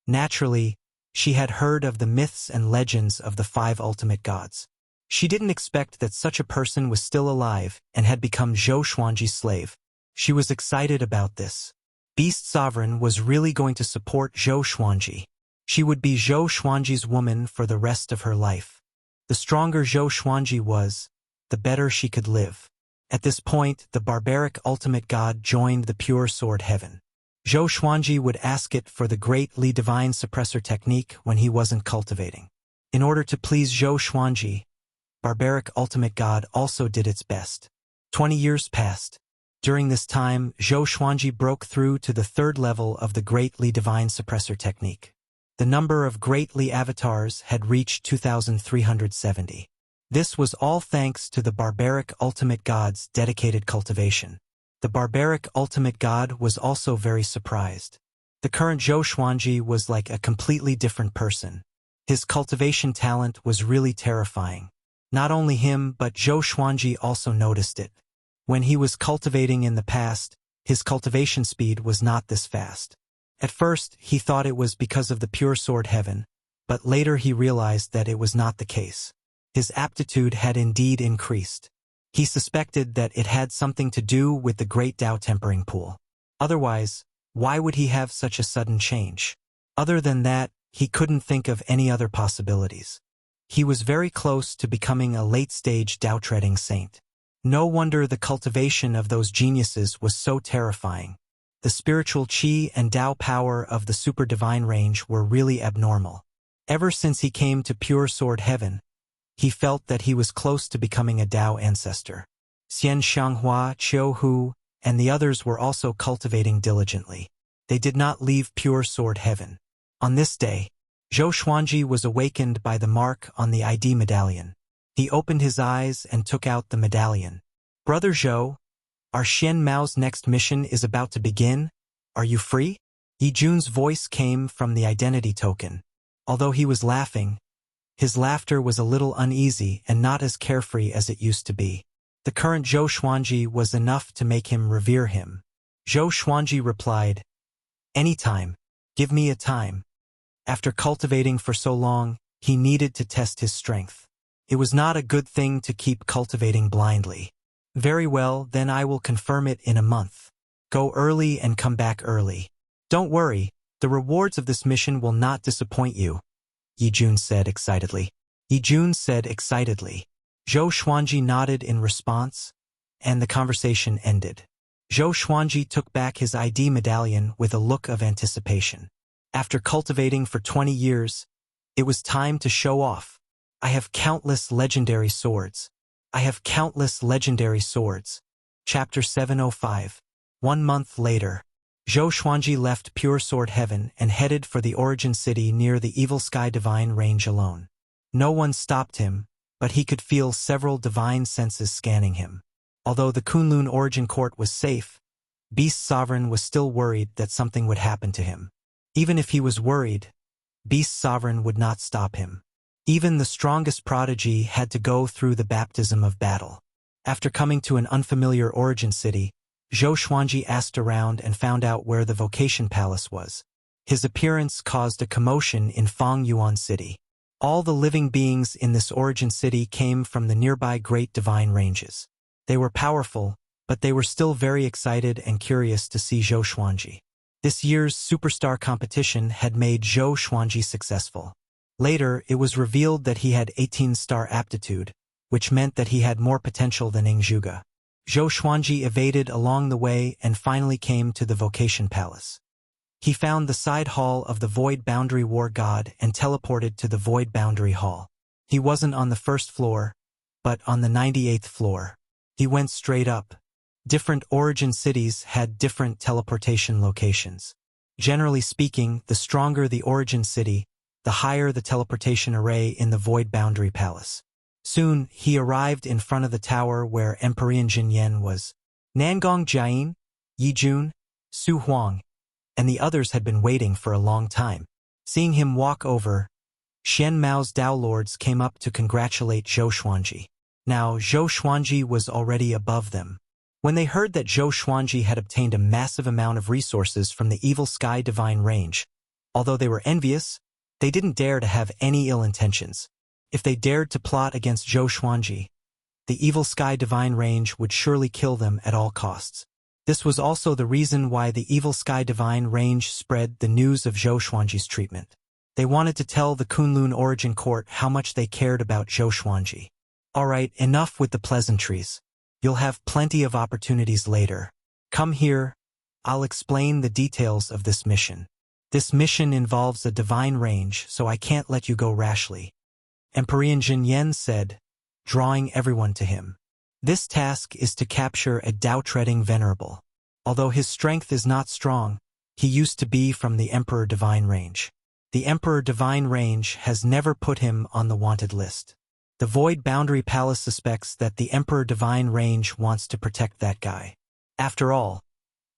Naturally, she had heard of the myths and legends of the 5 ultimate gods. She didn't expect that such a person was still alive and had become Zhou Xuanji's slave. She was excited about this. Beast Sovereign was really going to support Zhou Xuanji. She would be Zhou Xuanji's woman for the rest of her life. The stronger Zhou Xuanji was, the better she could live. At this point, the barbaric ultimate god joined the pure sword heaven. Zhou Xuanji would ask it for the great Li divine suppressor technique when he wasn't cultivating. In order to please Zhou Xuanji, barbaric ultimate god also did its best. 20 years passed. During this time, Zhou Xuanji broke through to the 3rd level of the great Li divine suppressor technique. The number of great Li avatars had reached 2,370. This was all thanks to the barbaric ultimate god's dedicated cultivation. The barbaric ultimate god was also very surprised. The current Zhou Xuanji was like a completely different person. His cultivation talent was really terrifying. Not only him but Zhou Xuanji also noticed it. When he was cultivating in the past, his cultivation speed was not this fast. At first, he thought it was because of the pure sword heaven, but later he realized that it was not the case. His aptitude had indeed increased. He suspected that it had something to do with the great Tao tempering pool. Otherwise, why would he have such a sudden change? Other than that, he couldn't think of any other possibilities. He was very close to becoming a late-stage Tao-treading saint. No wonder the cultivation of those geniuses was so terrifying. The spiritual qi and Tao power of the super-divine range were really abnormal. Ever since he came to pure sword heaven, he felt that he was close to becoming a Tao ancestor. Xian Xianghua, Qiu Hu, and the others were also cultivating diligently. They did not leave pure sword heaven. On this day, Zhou Xuanji was awakened by the mark on the ID medallion. He opened his eyes and took out the medallion. "Brother Zhou, our Xian Mao's next mission is about to begin. Are you free?" Yi Jun's voice came from the identity token. Although he was laughing, his laughter was a little uneasy and not as carefree as it used to be. The current Zhou Xuanji was enough to make him revere him. Zhou Xuanji replied, "Anytime. Give me a time." After cultivating for so long, he needed to test his strength. It was not a good thing to keep cultivating blindly. "Very well, then I will confirm it in a month. Go early and come back early. Don't worry, the rewards of this mission will not disappoint you," Yi Jun said excitedly. Zhou Xuanji nodded in response, and the conversation ended. Zhou Xuanji took back his ID medallion with a look of anticipation. After cultivating for 20 years, it was time to show off. "I have countless legendary swords. I have countless legendary swords." Chapter 705. 1 month later, Zhou Xuanji left Pure Sword Heaven and headed for the origin city near the Evil Sky Divine Range alone. No one stopped him, but he could feel several divine senses scanning him. Although the Kunlun origin court was safe, Beast Sovereign was still worried that something would happen to him. Even if he was worried, Beast Sovereign would not stop him. Even the strongest prodigy had to go through the baptism of battle. After coming to an unfamiliar origin city, Zhou Xuanji asked around and found out where the vocation palace was. His appearance caused a commotion in Fang Yuan City. All the living beings in this origin city came from the nearby Great Divine Ranges. They were powerful, but they were still very excited and curious to see Zhou Xuanji. This year's superstar competition had made Zhou Xuanji successful. Later, it was revealed that he had 18-star aptitude, which meant that he had more potential than Ingzhuge. Zhou Xuanji evaded along the way and finally came to the Vocation Palace. He found the side hall of the Void Boundary War God and teleported to the Void Boundary Hall. He wasn't on the first floor, but on the 98th floor. He went straight up. Different origin cities had different teleportation locations. Generally speaking, the stronger the origin city, the higher the teleportation array in the Void Boundary Palace. Soon, he arrived in front of the tower where Emperor Jin Yan was. Nangong Jiayin, Yi Jun, Su Huang, and the others had been waiting for a long time. Seeing him walk over, Xian Mao's Dao lords came up to congratulate Zhou Xuanji. Now, Zhou Xuanji was already above them. When they heard that Zhou Xuanji had obtained a massive amount of resources from the Evil Sky Divine Range, although they were envious, they didn't dare to have any ill intentions. If they dared to plot against Zhou Xuanji, the Evil Sky Divine Range would surely kill them at all costs. This was also the reason why the Evil Sky Divine Range spread the news of Zhou Xuanji's treatment. They wanted to tell the Kunlun Origin Court how much they cared about Zhou Xuanji. Alright, enough with the pleasantries. You'll have plenty of opportunities later. Come here, I'll explain the details of this mission. This mission involves a divine range, so I can't let you go rashly. Emperor Jin Yen said, drawing everyone to him. This task is to capture a Dao-treading venerable. Although his strength is not strong, he used to be from the Emperor Divine Range. The Emperor Divine Range has never put him on the wanted list. The Void Boundary Palace suspects that the Emperor Divine Range wants to protect that guy. After all,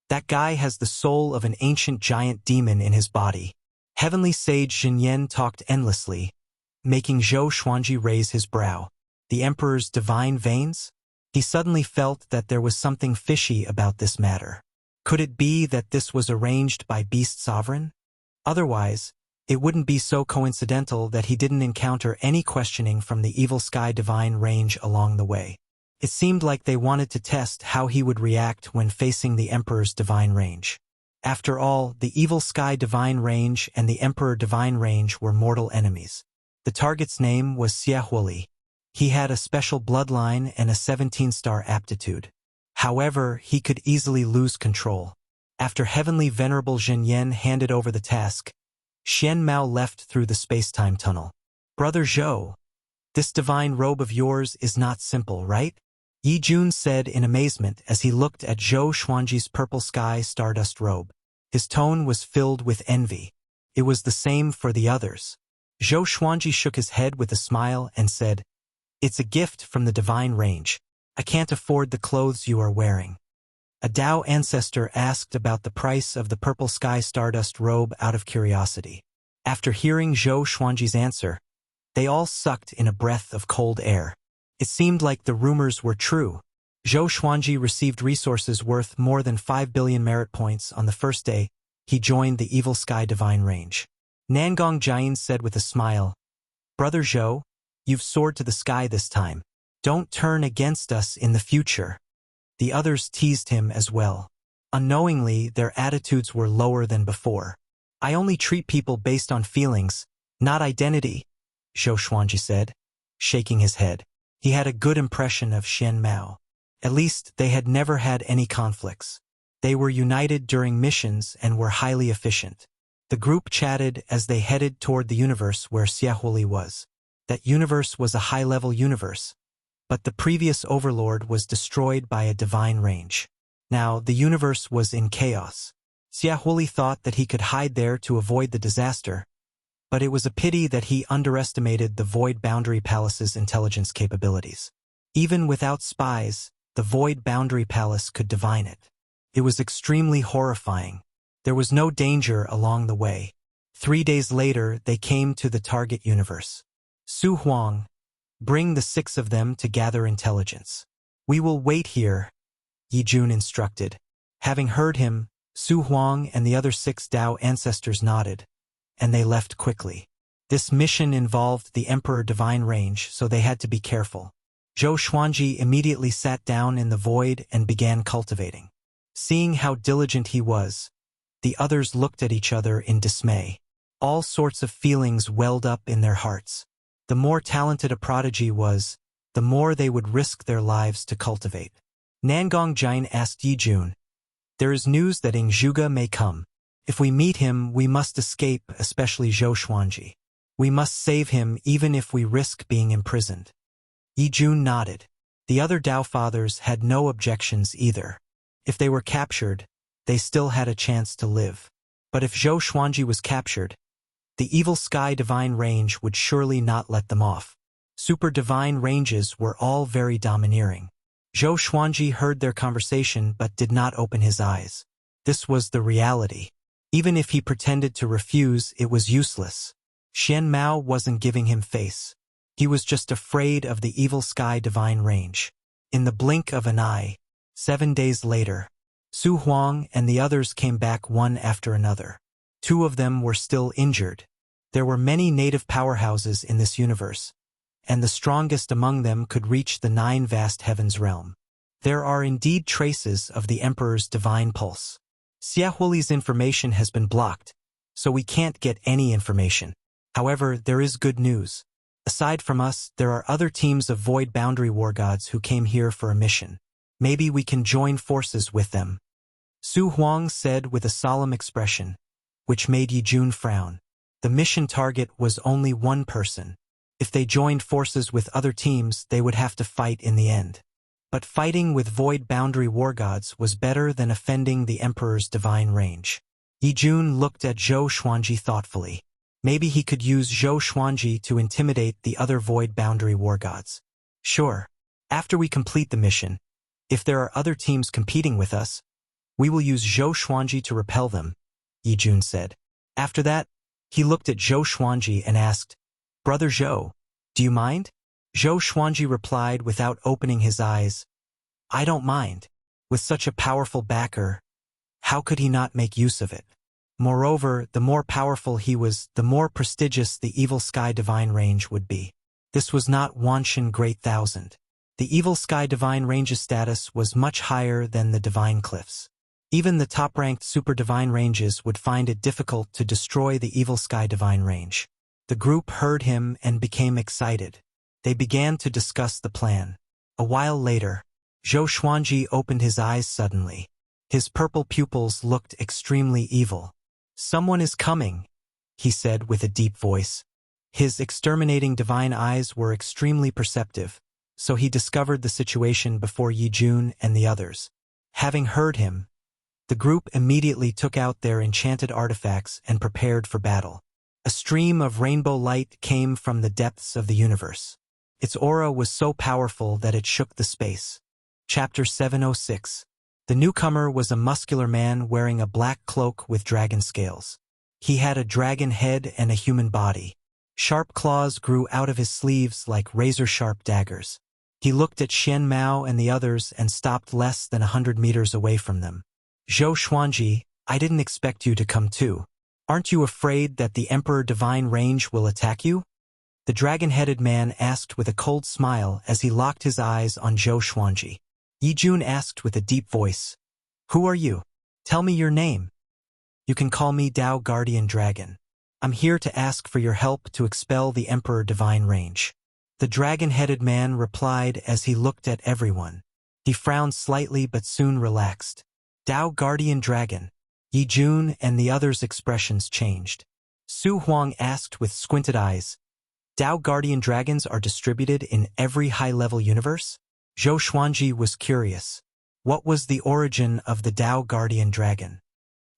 that guy has the soul of an ancient giant demon in his body. Heavenly Sage Jin Yen talked endlessly, making Zhou Xuanji raise his brow. The Emperor's divine veins? He suddenly felt that there was something fishy about this matter. Could it be that this was arranged by Beast Sovereign? Otherwise, it wouldn't be so coincidental that he didn't encounter any questioning from the Evil Sky Divine Range along the way. It seemed like they wanted to test how he would react when facing the Emperor's Divine Range. After all, the Evil Sky Divine Range and the Emperor Divine Range were mortal enemies. The target's name was Xiaohuli. He had a special bloodline and a 17-star aptitude. However, he could easily lose control. After Heavenly Venerable Jin Yen handed over the task, Xian Mao left through the space-time tunnel. Brother Zhou, this divine robe of yours is not simple, right? Yi Jun said in amazement as he looked at Zhou Xuanji's purple sky stardust robe. His tone was filled with envy. It was the same for the others. Zhou Xuanji shook his head with a smile and said, "It's a gift from the divine range. I can't afford the clothes you are wearing." A Dao ancestor asked about the price of the purple sky stardust robe out of curiosity. After hearing Zhou Xuanji's answer, they all sucked in a breath of cold air. It seemed like the rumors were true. Zhou Xuanji received resources worth more than 5 billion merit points on the first day he joined the Evil Sky Divine Range. Nangong Jian said with a smile, "Brother Zhou, you've soared to the sky this time. Don't turn against us in the future." The others teased him as well. Unknowingly, their attitudes were lower than before. "I only treat people based on feelings, not identity," Zhou Xuanji said, shaking his head. He had a good impression of Xian Mao. At least they had never had any conflicts. They were united during missions and were highly efficient. The group chatted as they headed toward the universe where Xiaohuli was. That universe was a high-level universe, but the previous overlord was destroyed by a divine range. Now, the universe was in chaos. Xiaohuli thought that he could hide there to avoid the disaster, but it was a pity that he underestimated the Void Boundary Palace's intelligence capabilities. Even without spies, the Void Boundary Palace could divine it. It was extremely horrifying. There was no danger along the way. 3 days later, they came to the target universe. "Su Huang, bring the 6 of them to gather intelligence." "We will wait here," Yi Jun instructed. Having heard him, Su Huang and the other 6 Dao ancestors nodded, and they left quickly. This mission involved the Emperor Divine Range, so they had to be careful. Zhou Xuanji immediately sat down in the void and began cultivating. Seeing how diligent he was, the others looked at each other in dismay. All sorts of feelings welled up in their hearts. The more talented a prodigy was, the more they would risk their lives to cultivate. Nangong Jian asked Yi Jun, "There is news that Ing Zhuge may come. If we meet him, we must escape, especially Zhou Xuanji. We must save him even if we risk being imprisoned." Yi Jun nodded. The other Dao Fathers had no objections either. If they were captured, they still had a chance to live. But if Zhou Xuanji was captured, the Evil Sky Divine Range would surely not let them off. Super Divine Ranges were all very domineering. Zhou Xuanji heard their conversation but did not open his eyes. This was the reality. Even if he pretended to refuse, it was useless. Xian Mao wasn't giving him face. He was just afraid of the evil sky divine range. In the blink of an eye, 7 days later, Su Huang and the others came back one after another. 2 of them were still injured. There were many native powerhouses in this universe, and the strongest among them could reach the 9 vast heavens realm. There are indeed traces of the Emperor's divine pulse. Xiaohuli's information has been blocked, so we can't get any information. However, there is good news. Aside from us, there are other teams of Void Boundary War Gods who came here for a mission. Maybe we can join forces with them. Su Huang said with a solemn expression, which made Yi Jun frown. The mission target was only one person. If they joined forces with other teams, they would have to fight in the end. But fighting with Void Boundary War Gods was better than offending the Emperor's divine range. Yi Jun looked at Zhou Xuanji thoughtfully. Maybe he could use Zhou Xuanji to intimidate the other Void Boundary War Gods. Sure. After we complete the mission, if there are other teams competing with us, we will use Zhou Xuanji to repel them, Yi Jun said. After that, he looked at Zhou Xuanji and asked, Brother Zhou, do you mind? Zhou Xuanji replied without opening his eyes, I don't mind. With such a powerful backer, how could he not make use of it? Moreover, the more powerful he was, the more prestigious the Evil Sky Divine Range would be. This was not Wanshan Great Thousand. The Evil Sky Divine Range's status was much higher than the Divine Cliffs. Even the top-ranked Super Divine Ranges would find it difficult to destroy the Evil Sky Divine Range. The group heard him and became excited. They began to discuss the plan. A while later, Zhou Xuanji opened his eyes suddenly. His purple pupils looked extremely evil. Someone is coming, he said with a deep voice. His exterminating divine eyes were extremely perceptive, so he discovered the situation before Yi Jun and the others. Having heard him, the group immediately took out their enchanted artifacts and prepared for battle. A stream of rainbow light came from the depths of the universe. Its aura was so powerful that it shook the space. Chapter 706. The newcomer was a muscular man wearing a black cloak with dragon scales. He had a dragon head and a human body. Sharp claws grew out of his sleeves like razor-sharp daggers. He looked at Xian Mao and the others and stopped less than 100 meters away from them. Zhou Xuanji, I didn't expect you to come too. Aren't you afraid that the Emperor Divine Range will attack you? The dragon-headed man asked with a cold smile as he locked his eyes on Zhou Xuanji. Yi Jun asked with a deep voice, Who are you? Tell me your name. You can call me Dao Guardian Dragon. I'm here to ask for your help to expel the Emperor Divine Range. The dragon-headed man replied as he looked at everyone. He frowned slightly but soon relaxed. Dao Guardian Dragon. Yi Jun and the others' expressions changed. Su Huang asked with squinted eyes, Dao Guardian Dragons are distributed in every high-level universe? Zhou Xuanji was curious. What was the origin of the Dao Guardian Dragon?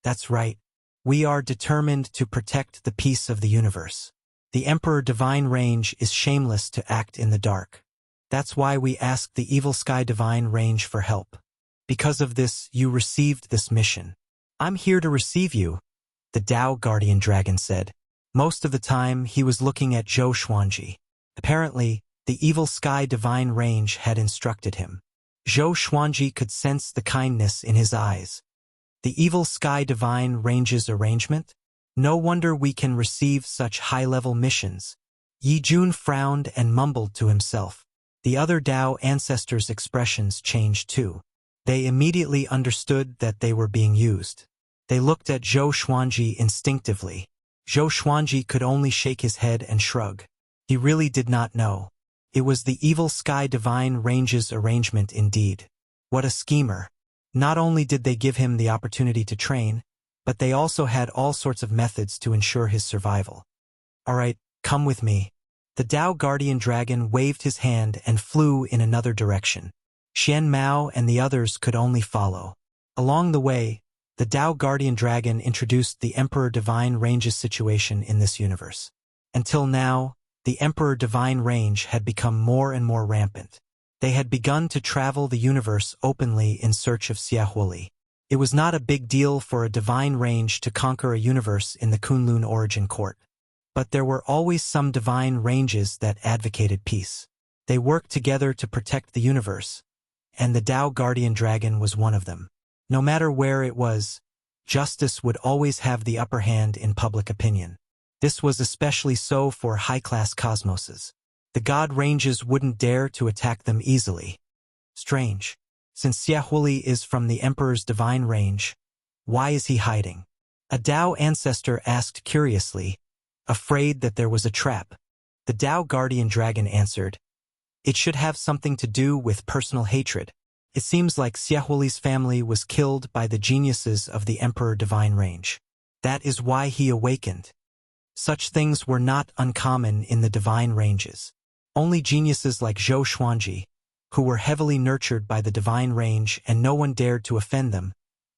That's right. We are determined to protect the peace of the universe. The Emperor Divine Range is shameless to act in the dark. That's why we asked the Evil Sky Divine Range for help. Because of this, you received this mission. I'm here to receive you, the Dao Guardian Dragon said. Most of the time, he was looking at Zhou Xuanji. Apparently, the Evil Sky Divine Range had instructed him. Zhou Xuanji could sense the kindness in his eyes. The Evil Sky Divine Range's arrangement? No wonder we can receive such high-level missions. Yi Jun frowned and mumbled to himself. The other Dao ancestors' expressions changed too. They immediately understood that they were being used. They looked at Zhou Xuanji instinctively. Zhou Xuanji could only shake his head and shrug. He really did not know. It was the Evil Sky Divine Range's arrangement indeed. What a schemer. Not only did they give him the opportunity to train, but they also had all sorts of methods to ensure his survival. All right, come with me. The Dao Guardian Dragon waved his hand and flew in another direction. Xian Mao and the others could only follow. Along the way, the Dao Guardian Dragon introduced the Emperor Divine Range's situation in this universe. Until now, the Emperor Divine Range had become more and more rampant. They had begun to travel the universe openly in search of Xiaohuli. It was not a big deal for a divine range to conquer a universe in the Kunlun origin court. But there were always some divine ranges that advocated peace. They worked together to protect the universe, and the Tao Guardian Dragon was one of them. No matter where it was, justice would always have the upper hand in public opinion. This was especially so for high-class cosmoses. The god ranges wouldn't dare to attack them easily. Strange. Since Xiaohuli is from the Emperor's divine range, why is he hiding? A Tao ancestor asked curiously, afraid that there was a trap. The Tao Guardian Dragon answered, "It should have something to do with personal hatred. It seems like Xiaohuli's family was killed by the geniuses of the Emperor Divine Range. That is why he awakened." Such things were not uncommon in the divine ranges. Only geniuses like Zhou Xuanji, who were heavily nurtured by the divine range and no one dared to offend them,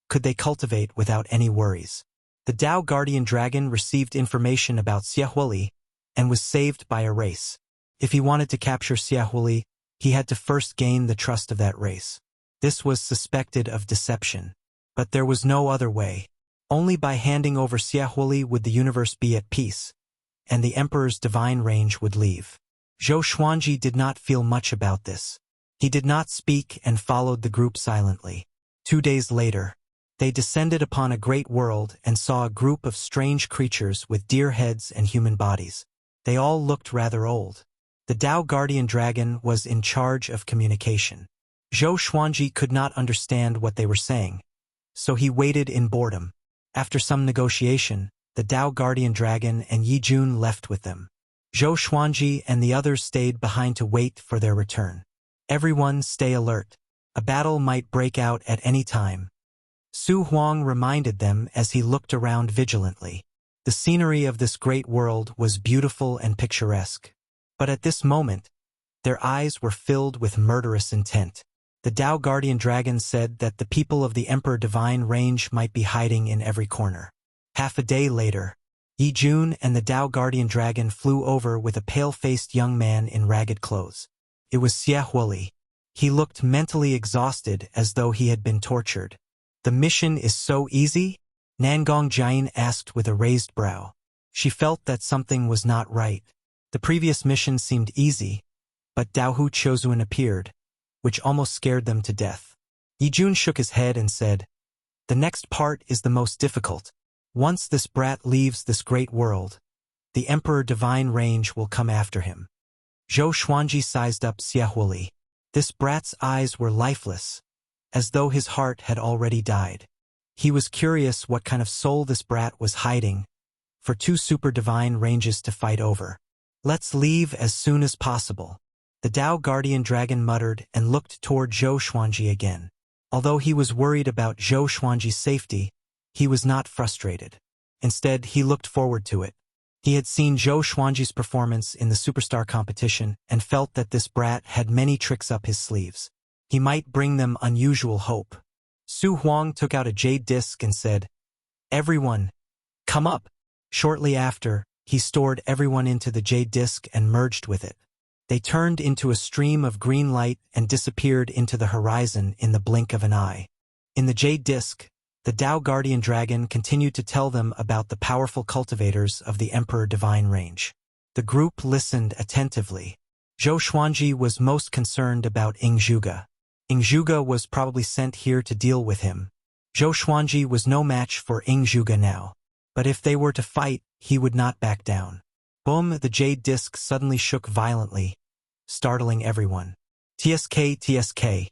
could they cultivate without any worries. The Tao Guardian Dragon received information about Xiaohuli and was saved by a race. If he wanted to capture Xiaohuli, he had to first gain the trust of that race. This was suspected of deception. But there was no other way. Only by handing over Xiaohuli would the universe be at peace, and the Emperor's divine range would leave. Zhou Xuanji did not feel much about this. He did not speak and followed the group silently. 2 days later, they descended upon a great world and saw a group of strange creatures with deer heads and human bodies. They all looked rather old. The Tao Guardian Dragon was in charge of communication. Zhou Xuanji could not understand what they were saying, so he waited in boredom. After some negotiation, the Tao Guardian Dragon and Yi Jun left with them. Zhou Xuanji and the others stayed behind to wait for their return. Everyone stay alert. A battle might break out at any time. Su Huang reminded them as he looked around vigilantly. The scenery of this great world was beautiful and picturesque. But at this moment, their eyes were filled with murderous intent. The Tao Guardian Dragon said that the people of the Emperor Divine Range might be hiding in every corner. Half a day later, Yi Jun and the Tao Guardian Dragon flew over with a pale-faced young man in ragged clothes. It was Xiaohuli. He looked mentally exhausted as though he had been tortured. "The mission is so easy?" Nangong Jian asked with a raised brow. She felt that something was not right. The previous mission seemed easy, but Daohu Chozuan appeared, which almost scared them to death. Yi Jun shook his head and said, "The next part is the most difficult. Once this brat leaves this great world, the Emperor Divine Range will come after him." Zhou Xuanji sized up Xiaohuli. This brat's eyes were lifeless, as though his heart had already died. He was curious what kind of soul this brat was hiding for 2 super divine ranges to fight over. "Let's leave as soon as possible." The Tao Guardian Dragon muttered and looked toward Zhou Xuanji again. Although he was worried about Zhou Xuanji's safety, he was not frustrated. Instead, he looked forward to it. He had seen Zhou Xuanji's performance in the superstar competition and felt that this brat had many tricks up his sleeves. He might bring them unusual hope. Su Huang took out a jade disc and said, "Everyone, come up." Shortly after, he stored everyone into the jade disc and merged with it. They turned into a stream of green light and disappeared into the horizon in the blink of an eye. In the jade disc, the Tao Guardian Dragon continued to tell them about the powerful cultivators of the Emperor Divine Range. The group listened attentively. Zhou Xuanji was most concerned about Ingzhuge. Ingzhuge was probably sent here to deal with him. Zhou Xuanji was no match for Ingzhuge now. But if they were to fight, he would not back down. Boom! The jade disc suddenly shook violently, startling everyone. "TSK, TSK.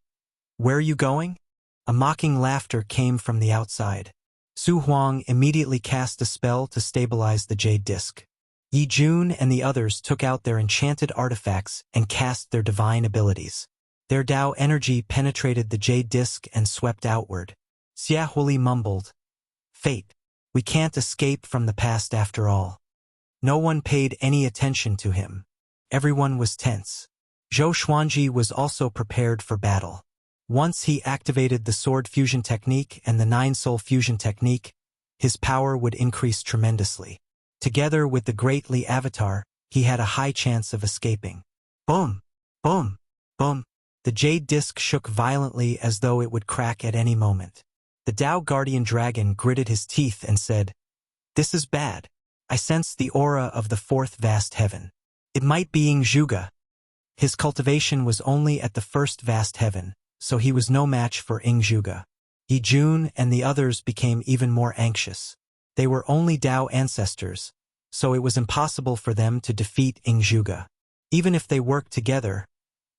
Where are you going?" A mocking laughter came from the outside. Su Huang immediately cast a spell to stabilize the jade disc. Yi Jun and the others took out their enchanted artifacts and cast their divine abilities. Their Tao energy penetrated the jade disc and swept outward. Xiaohuli mumbled, "Fate. We can't escape from the past after all." No one paid any attention to him. Everyone was tense. Zhou Xuanji was also prepared for battle. Once he activated the sword fusion technique and the 9-soul fusion technique, his power would increase tremendously. Together with the Great Li Avatar, he had a high chance of escaping. Boom! Boom! Boom! The jade disc shook violently as though it would crack at any moment. The Tao Guardian Dragon gritted his teeth and said, "This is bad. I sense the aura of the fourth vast heaven. It might be Ying Zhuge." His cultivation was only at the first vast heaven, so he was no match for Ying Zhuge. Yi Jun and the others became even more anxious. They were only Tao ancestors, so it was impossible for them to defeat Ying Zhuge. Even if they worked together,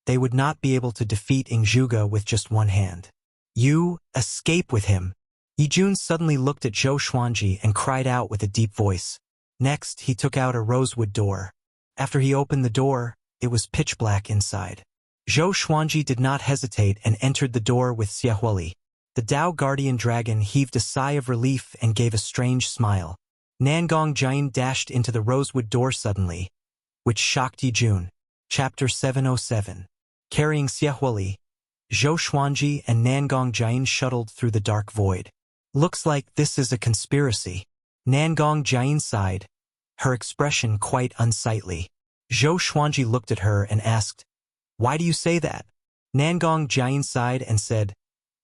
they would not be able to defeat Ying Zhuge with just one hand. "You, escape with him." Yi Jun suddenly looked at Zhou Xuanji and cried out with a deep voice. Next, he took out a rosewood door. After he opened the door, it was pitch black inside. Zhou Xuanji did not hesitate and entered the door with Xiaohuili. The Tao Guardian Dragon heaved a sigh of relief and gave a strange smile. Nangong Jian dashed into the rosewood door suddenly, which shocked Yi Jun. Chapter 707. Carrying Xiaohuili, Zhou Xuanji and Nangong Jian shuttled through the dark void. "Looks like this is a conspiracy." Nangong Jian sighed, her expression quite unsightly. Zhou Xuanji looked at her and asked, "Why do you say that?" Nangong Jian sighed and said,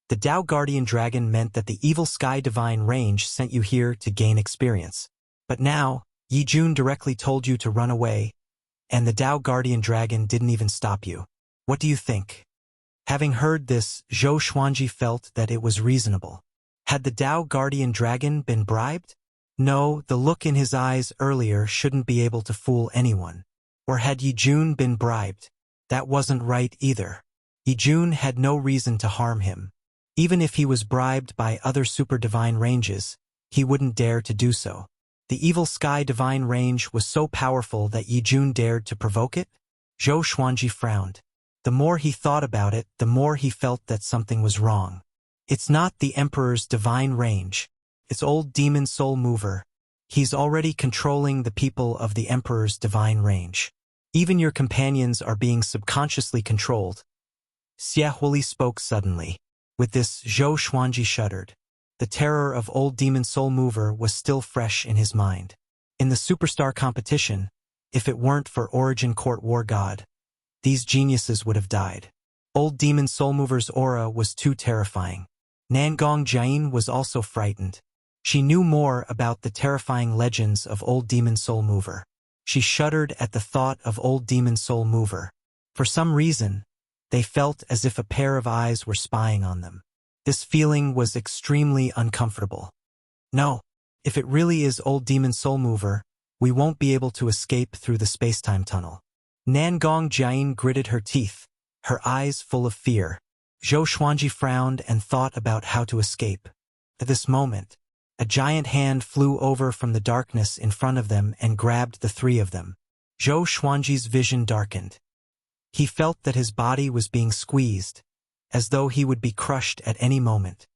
"The Tao Guardian Dragon meant that the evil Sky Divine Range sent you here to gain experience. But now, Yi Jun directly told you to run away, and the Tao Guardian Dragon didn't even stop you. What do you think?" Having heard this, Zhou Xuanji felt that it was reasonable. Had the Tao Guardian Dragon been bribed? No, the look in his eyes earlier shouldn't be able to fool anyone. Or had Yi Jun been bribed? That wasn't right either. Yi Jun had no reason to harm him. Even if he was bribed by other super divine ranges, he wouldn't dare to do so. The evil Sky Divine Range was so powerful that Yi Jun dared to provoke it? Zhou Xuanji frowned. The more he thought about it, the more he felt that something was wrong. It's not the Emperor's divine range. It's old Demon Soul Mover. He's already controlling the people of the Emperor's divine range. Even your companions are being subconsciously controlled. Xiaohuili spoke suddenly. With this, Zhou Xuanji shuddered. The terror of old Demon Soul Mover was still fresh in his mind. In the superstar competition, if it weren't for Origin Court War God, these geniuses would have died. Old Demon Soul Mover's aura was too terrifying. Nangong Jian was also frightened. She knew more about the terrifying legends of old Demon Soul Mover. She shuddered at the thought of old Demon Soul Mover. For some reason, they felt as if a pair of eyes were spying on them. This feeling was extremely uncomfortable. No, if it really is old Demon Soul Mover, we won't be able to escape through the space-time tunnel. Nangong Jian gritted her teeth, her eyes full of fear. Zhou Xuanji frowned and thought about how to escape. At this moment, a giant hand flew over from the darkness in front of them and grabbed the three of them. Zhou Xuanji's vision darkened. He felt that his body was being squeezed, as though he would be crushed at any moment.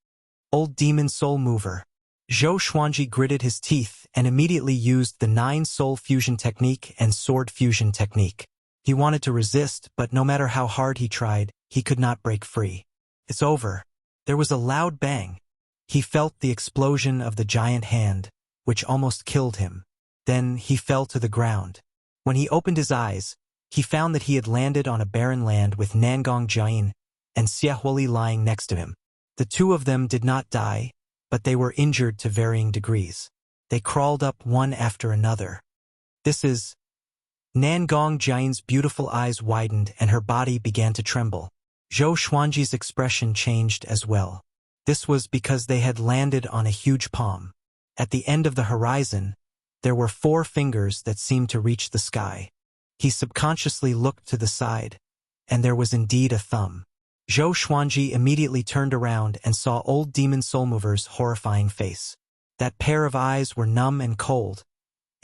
Old Demon Soul Mover. Zhou Xuanji gritted his teeth and immediately used the 9 Soul Fusion Technique and Sword Fusion Technique. He wanted to resist, but no matter how hard he tried, he could not break free. It's over. There was a loud bang. He felt the explosion of the giant hand, which almost killed him. Then he fell to the ground. When he opened his eyes, he found that he had landed on a barren land with Nangong Jian and Xiaohuili lying next to him. The two of them did not die, but they were injured to varying degrees. They crawled up one after another. This is... Nangong Jian's beautiful eyes widened and her body began to tremble. Zhou Xuanji's expression changed as well. This was because they had landed on a huge palm. At the end of the horizon, there were 4 fingers that seemed to reach the sky. He subconsciously looked to the side, and there was indeed a thumb. Zhou Xuanji immediately turned around and saw old Demon Soul Mover's horrifying face. That pair of eyes were numb and cold,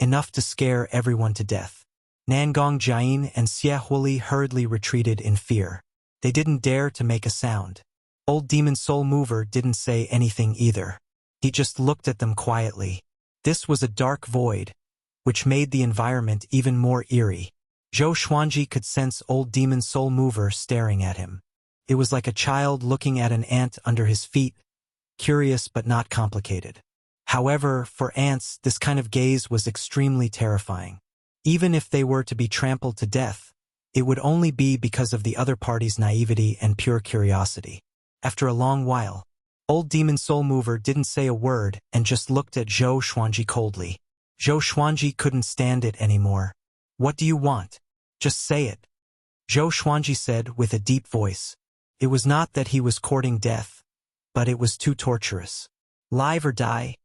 enough to scare everyone to death. Nangong Jian and Xiaohuili hurriedly retreated in fear. They didn't dare to make a sound. Old Demon Soul Mover didn't say anything either. He just looked at them quietly. This was a dark void, which made the environment even more eerie. Zhou Xuanji could sense old Demon Soul Mover staring at him. It was like a child looking at an ant under his feet, curious but not complicated. However, for ants, this kind of gaze was extremely terrifying. Even if they were to be trampled to death, it would only be because of the other party's naivety and pure curiosity. After a long while, Old Demon Soul Mover didn't say a word and just looked at Zhou Xuanji coldly. Zhou Xuanji couldn't stand it anymore. What do you want? Just say it. Zhou Xuanji said with a deep voice. It was not that he was courting death, but it was too torturous. Live or die?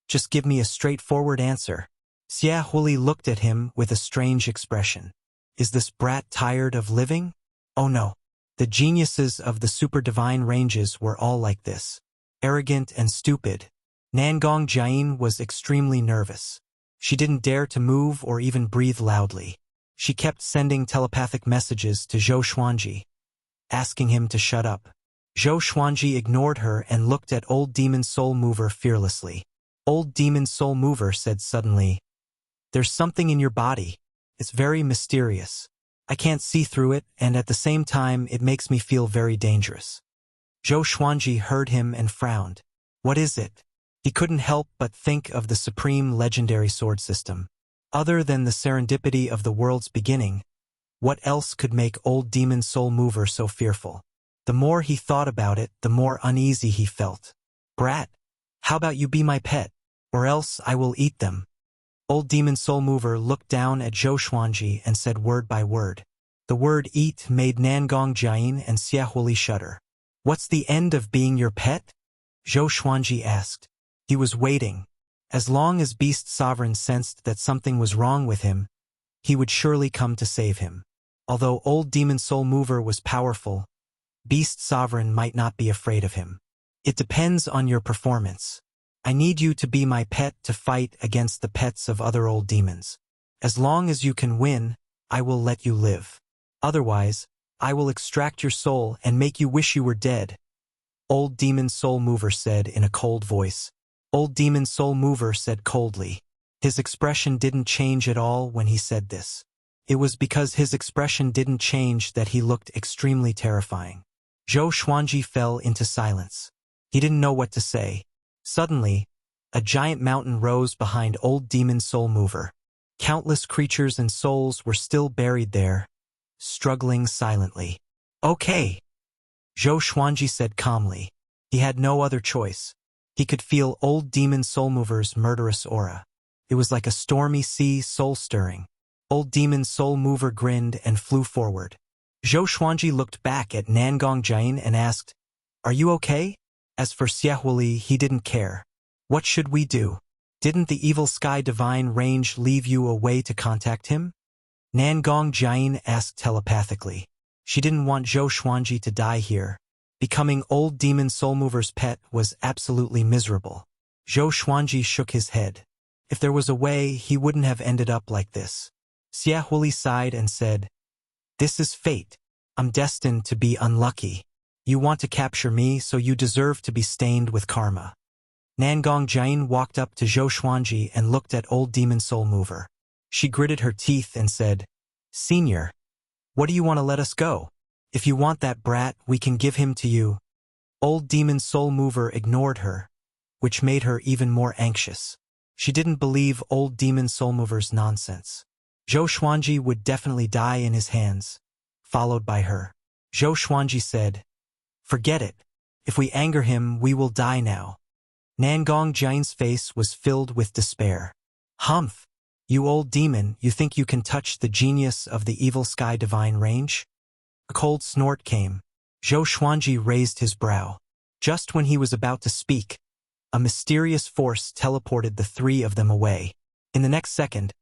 Just give me a straightforward answer. Xia Huli looked at him with a strange expression. Is this brat tired of living? Oh no. The geniuses of the super divine ranges were all like this. Arrogant and stupid. Nangong Jiayin was extremely nervous. She didn't dare to move or even breathe loudly. She kept sending telepathic messages to Zhou Xuanji, asking him to shut up. Zhou Xuanji ignored her and looked at Old Demon Soul Mover fearlessly. Old Demon Soul Mover said suddenly, "There's something in your body. It's very mysterious. I can't see through it, and at the same time it makes me feel very dangerous." Zhou Xuanji heard him and frowned. What is it? He couldn't help but think of the supreme legendary sword system. Other than the serendipity of the world's beginning, what else could make Old Demon Soul Mover so fearful? The more he thought about it, the more uneasy he felt. Brat, how about you be my pet, or else I will eat them. Old Demon Soul Mover looked down at Zhou Xuanji and said word by word. The word eat made Nangong Jiayin and Xia Huli shudder. What's the end of being your pet? Zhou Xuanji asked. He was waiting. As long as Beast Sovereign sensed that something was wrong with him, he would surely come to save him. Although Old Demon Soul Mover was powerful, Beast Sovereign might not be afraid of him. It depends on your performance. I need you to be my pet to fight against the pets of other old demons. As long as you can win, I will let you live. Otherwise, I will extract your soul and make you wish you were dead. Old Demon Soul Mover said in a cold voice. Old Demon Soul Mover said coldly. His expression didn't change at all when he said this. It was because his expression didn't change that he looked extremely terrifying. Zhou Xuanji fell into silence. He didn't know what to say. Suddenly, a giant mountain rose behind Old Demon Soul Mover. Countless creatures and souls were still buried there, struggling silently. Okay, Zhou Xuanji said calmly. He had no other choice. He could feel Old Demon Soul Mover's murderous aura. It was like a stormy sea soul-stirring. Old Demon Soul Mover grinned and flew forward. Zhou Xuanji looked back at Nangong Jiayin and asked, "Are you okay?" As for Xia Huli, he didn't care. What should we do? Didn't the Evil Sky Divine Range leave you a way to contact him? Nangong Jiayin asked telepathically. She didn't want Zhou Xuanji to die here. Becoming Old Demon Soul Mover's pet was absolutely miserable. Zhou Xuanji shook his head. If there was a way, he wouldn't have ended up like this. Xia Huli sighed and said, "This is fate. I'm destined to be unlucky. You want to capture me, so you deserve to be stained with karma." Nangong Jiayin walked up to Zhou Xuanji and looked at Old Demon Soul Mover. She gritted her teeth and said, "Senior, what do you want to let us go? If you want that brat, we can give him to you." Old Demon Soul Mover ignored her, which made her even more anxious. She didn't believe Old Demon Soul Mover's nonsense. Zhou Xuanji would definitely die in his hands, followed by her. Zhou Xuanji said, "Forget it. If we anger him, we will die now." Nangong Jiayin's face was filled with despair. "Humph! You old demon, you think you can touch the genius of the Evil Sky Divine Range?" A cold snort came. Zhou Xuanji raised his brow. Just when he was about to speak, a mysterious force teleported the three of them away. In the next second,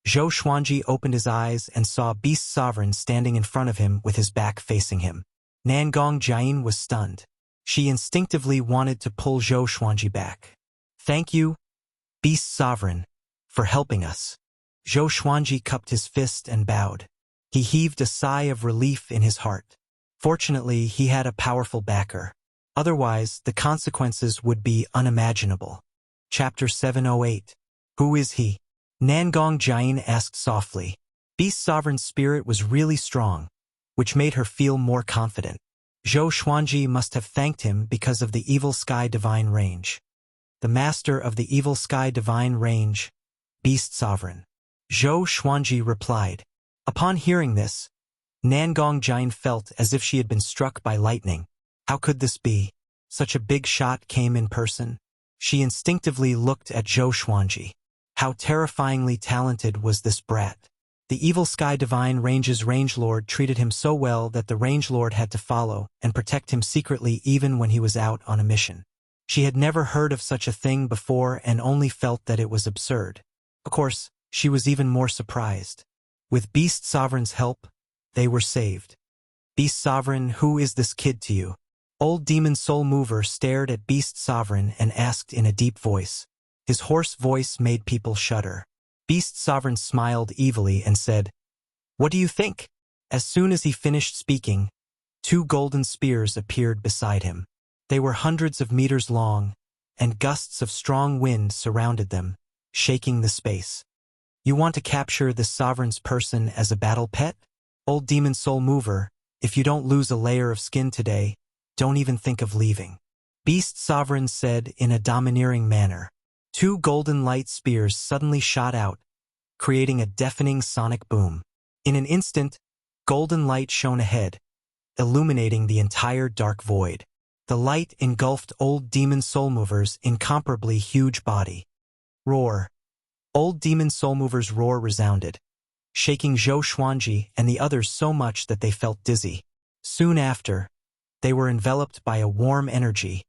Zhou Xuanji opened his eyes and saw Beast Sovereign standing in front of him with his back facing him. Nangong Jiayin was stunned. She instinctively wanted to pull Zhou Xuanji back. "Thank you, Beast Sovereign, for helping us." Zhou Xuanji cupped his fist and bowed. He heaved a sigh of relief in his heart. Fortunately, he had a powerful backer. Otherwise, the consequences would be unimaginable. Chapter 708. Who is he? Nangong Jiayin asked softly. Beast Sovereign's spirit was really strong, which made her feel more confident. Zhou Xuanji must have thanked him because of the Evil Sky Divine Range. The master of the Evil Sky Divine Range, Beast Sovereign. Zhou Xuanji replied. Upon hearing this, Nangong Jiayin felt as if she had been struck by lightning. How could this be? Such a big shot came in person. She instinctively looked at Zhou Xuanji. How terrifyingly talented was this brat. The evil Sky Divine Range's Range Lord treated him so well that the Range Lord had to follow and protect him secretly even when he was out on a mission. She had never heard of such a thing before and only felt that it was absurd. Of course, she was even more surprised. With Beast Sovereign's help, they were saved. Beast Sovereign, who is this kid to you? Old Demon Soul Mover stared at Beast Sovereign and asked in a deep voice. His hoarse voice made people shudder. Beast Sovereign smiled evilly and said, "What do you think?" As soon as he finished speaking, 2 golden spears appeared beside him. They were hundreds of meters long, and gusts of strong wind surrounded them, shaking the space. "You want to capture this sovereign's person as a battle pet? Old Demon Soul Mover, if you don't lose a layer of skin today, don't even think of leaving." Beast Sovereign said in a domineering manner. 2 golden light spears suddenly shot out, creating a deafening sonic boom. In an instant, golden light shone ahead, illuminating the entire dark void. The light engulfed Old Demon Soul Mover's incomparably huge body. Roar. Old Demon Soul Mover's roar resounded, shaking Zhou Xuanji and the others so much that they felt dizzy. Soon after, they were enveloped by a warm energy,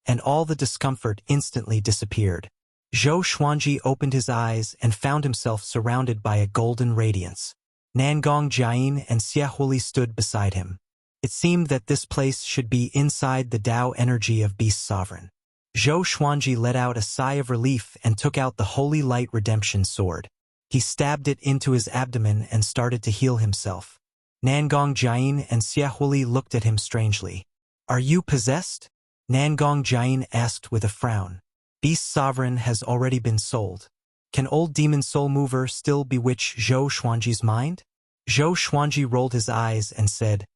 and all the discomfort instantly disappeared. Zhou Xuanji opened his eyes and found himself surrounded by a golden radiance. Nangong Jiayin and Xiaohuli stood beside him. It seemed that this place should be inside the Tao energy of Beast Sovereign. Zhou Xuanji let out a sigh of relief and took out the Holy Light Redemption Sword. He stabbed it into his abdomen and started to heal himself. Nangong Jiayin and Xiaohuli looked at him strangely. "Are you possessed?" Nangong Jiayin asked with a frown. "Beast Sovereign has already been sold. Can Old Demon Soul Mover still bewitch Zhou Xuanji's mind?" Zhou Xuanji rolled his eyes and said,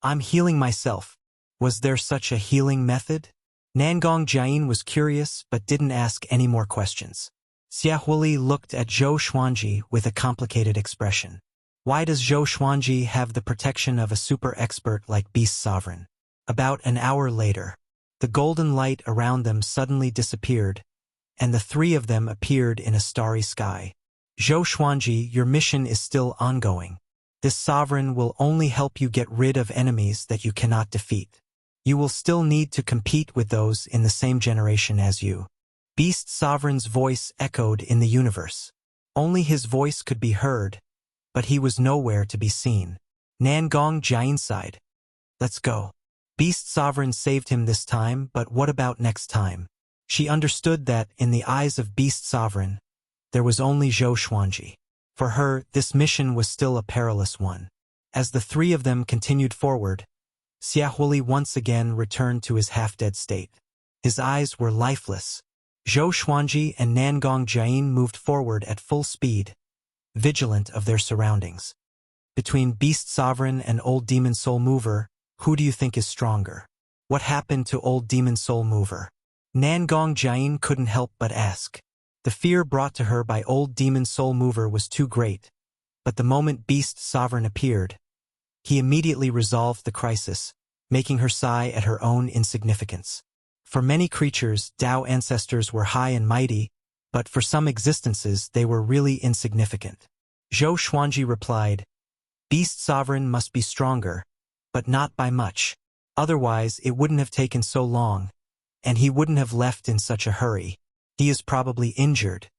"I'm healing myself. Was there such a healing method?" Nangong Jiayin was curious but didn't ask any more questions. Xiaohuli looked at Zhou Xuanji with a complicated expression. Why does Zhou Xuanji have the protection of a super expert like Beast Sovereign? About an hour later, the golden light around them suddenly disappeared, and the 3 of them appeared in a starry sky. "Zhou Xuanji, your mission is still ongoing. This sovereign will only help you get rid of enemies that you cannot defeat. You will still need to compete with those in the same generation as you." Beast Sovereign's voice echoed in the universe. Only his voice could be heard, but he was nowhere to be seen. Nangong Jiayin sighed. "Let's go." Beast Sovereign saved him this time, but what about next time? She understood that, in the eyes of Beast Sovereign, there was only Zhou Xuanji. For her, this mission was still a perilous one. As the 3 of them continued forward, Xiaohuli once again returned to his half-dead state. His eyes were lifeless. Zhou Xuanji and Nangong Jiayin moved forward at full speed, vigilant of their surroundings. Between Beast Sovereign and Old Demon Soul Mover, who do you think is stronger? What happened to Old Demon Soul Mover? Nangong Jiayin couldn't help but ask. The fear brought to her by Old Demon Soul Mover was too great, but the moment Beast Sovereign appeared, he immediately resolved the crisis, making her sigh at her own insignificance. For many creatures, Tao ancestors were high and mighty, but for some existences they were really insignificant. Zhou Xuanji replied, "Beast Sovereign must be stronger, but not by much. Otherwise it wouldn't have taken so long, and he wouldn't have left in such a hurry. He is probably injured."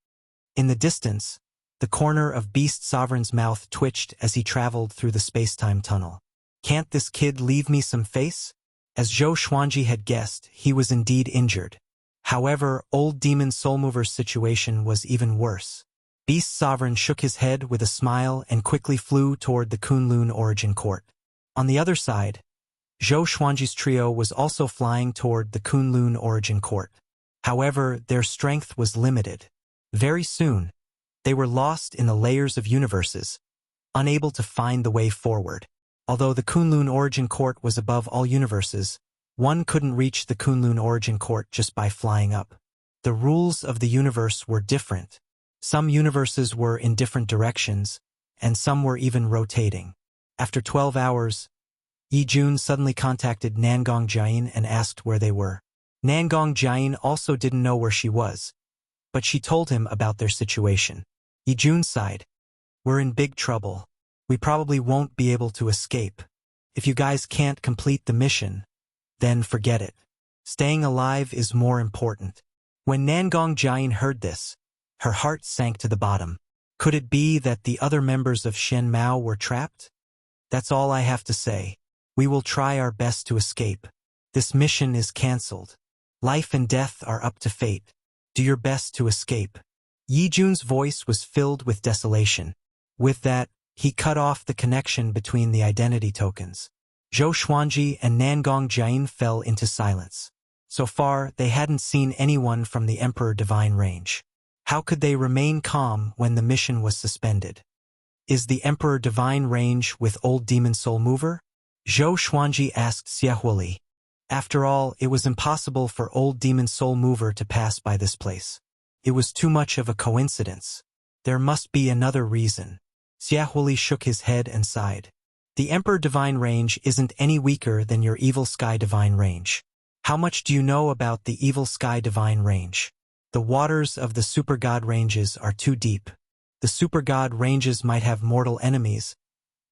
In the distance, the corner of Beast Sovereign's mouth twitched as he traveled through the space-time tunnel. "Can't this kid leave me some face?" As Zhou Xuanji had guessed, he was indeed injured. However, Old Demon Soul Mover's situation was even worse. Beast Sovereign shook his head with a smile and quickly flew toward the Kunlun Origin Court. On the other side, Zhou Xuanji's trio was also flying toward the Kunlun Origin Court. However, their strength was limited. Very soon, they were lost in the layers of universes, unable to find the way forward. Although the Kunlun Origin Court was above all universes, one couldn't reach the Kunlun Origin Court just by flying up. The rules of the universe were different. Some universes were in different directions, and some were even rotating. After 12 hours, Yi Jun suddenly contacted Nangong Jiayin and asked where they were. Nangong Jian also didn't know where she was, but she told him about their situation. Yijun sighed. We're in big trouble. We probably won't be able to escape. If you guys can't complete the mission, then forget it. Staying alive is more important. When Nangong Jian heard this, her heart sank to the bottom. Could it be that the other members of Shen Mao were trapped? That's all I have to say. We will try our best to escape. This mission is cancelled. Life and death are up to fate. Do your best to escape. Yi Jun's voice was filled with desolation. With that, he cut off the connection between the identity tokens. Zhou Xuanji and Nangong Jian fell into silence. So far, they hadn't seen anyone from the Emperor Divine range. How could they remain calm when the mission was suspended? Is the Emperor Divine range with Old Demon Soul Mover? Zhou Xuanji asked Xiaohuili. After all, it was impossible for Old Demon Soul Mover to pass by this place. It was too much of a coincidence. There must be another reason. Xiaohuili shook his head and sighed. The Emperor Divine range isn't any weaker than your Evil Sky Divine range. How much do you know about the Evil Sky Divine range? The waters of the Super God ranges are too deep. The Super God ranges might have mortal enemies,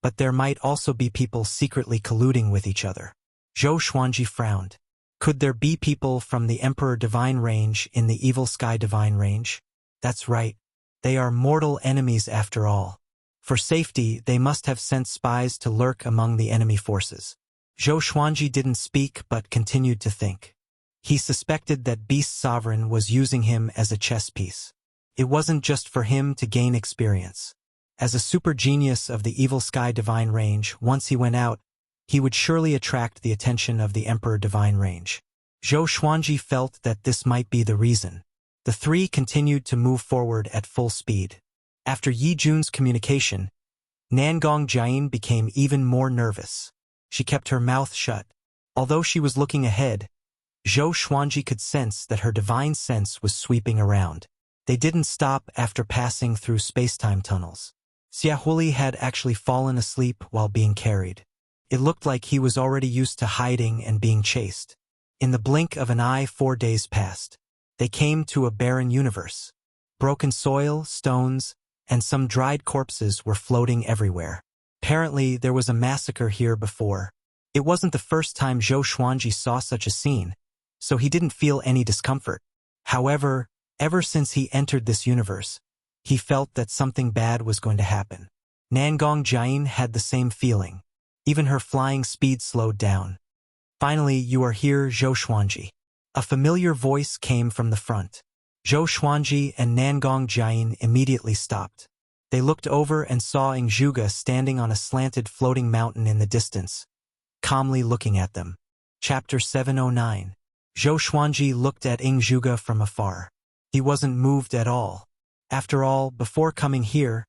but there might also be people secretly colluding with each other. Zhou Xuanji frowned. Could there be people from the Emperor Divine range in the Evil Sky Divine range? That's right. They are mortal enemies after all. For safety, they must have sent spies to lurk among the enemy forces. Zhou Xuanji didn't speak but continued to think. He suspected that Beast Sovereign was using him as a chess piece. It wasn't just for him to gain experience. As a super genius of the Evil Sky Divine range, once he went out, he would surely attract the attention of the Emperor Divine range. Zhou Xuanji felt that this might be the reason. The three continued to move forward at full speed. After Yi Jun's communication, Nangong Jian became even more nervous. She kept her mouth shut. Although she was looking ahead, Zhou Xuanji could sense that her divine sense was sweeping around. They didn't stop after passing through space-time tunnels. Xiaohuili had actually fallen asleep while being carried. It looked like he was already used to hiding and being chased. In the blink of an eye, 4 days passed. They came to a barren universe. Broken soil, stones, and some dried corpses were floating everywhere. Apparently, there was a massacre here before. It wasn't the first time Zhou Xuanji saw such a scene, so he didn't feel any discomfort. However, ever since he entered this universe, he felt that something bad was going to happen. Nangong Jian had the same feeling. Even her flying speed slowed down. Finally, you are here, Zhou Xuanji. A familiar voice came from the front. Zhou Xuanji and Nangong Jian immediately stopped. They looked over and saw Ingzhuge standing on a slanted floating mountain in the distance, calmly looking at them. Chapter 709. Zhou Xuanji looked at Ingzhuge from afar. He wasn't moved at all. After all, before coming here,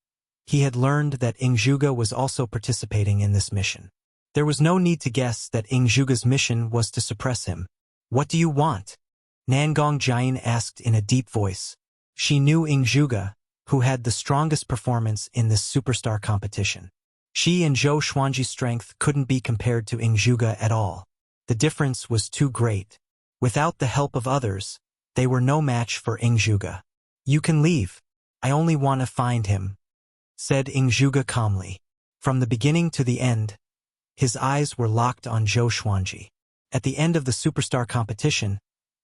he had learned that Ingzhuge was also participating in this mission. There was no need to guess that Ingzhuge's mission was to suppress him. What do you want? Nangong Jian asked in a deep voice. She knew Ingzhuge, who had the strongest performance in this superstar competition. She and Zhou Xuanji's strength couldn't be compared to Ingzhuge at all. The difference was too great. Without the help of others, they were no match for Ingzhuge. You can leave. I only want to find him, said Ingzhuge calmly. From the beginning to the end, his eyes were locked on Zhou Xuanji. At the end of the superstar competition,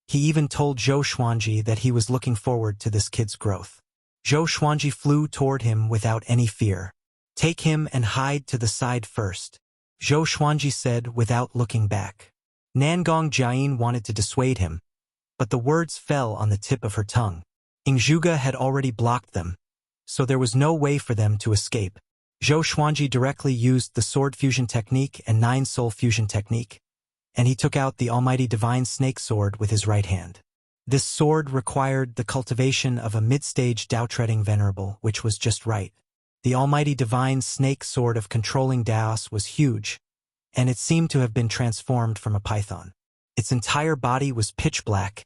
he even told Zhou Xuanji that he was looking forward to this kid's growth. Zhou Xuanji flew toward him without any fear. Take him and hide to the side first, Zhou Xuanji said without looking back. Nangong Jian wanted to dissuade him, but the words fell on the tip of her tongue. Ingzhuge had already blocked them, so there was no way for them to escape. Zhou Xuanji directly used the Sword Fusion Technique and Nine Soul Fusion Technique, and he took out the Almighty Divine Snake Sword with his right hand. This sword required the cultivation of a mid-stage Dao-treading venerable, which was just right. The Almighty Divine Snake Sword of controlling Daos was huge, and it seemed to have been transformed from a python. Its entire body was pitch black,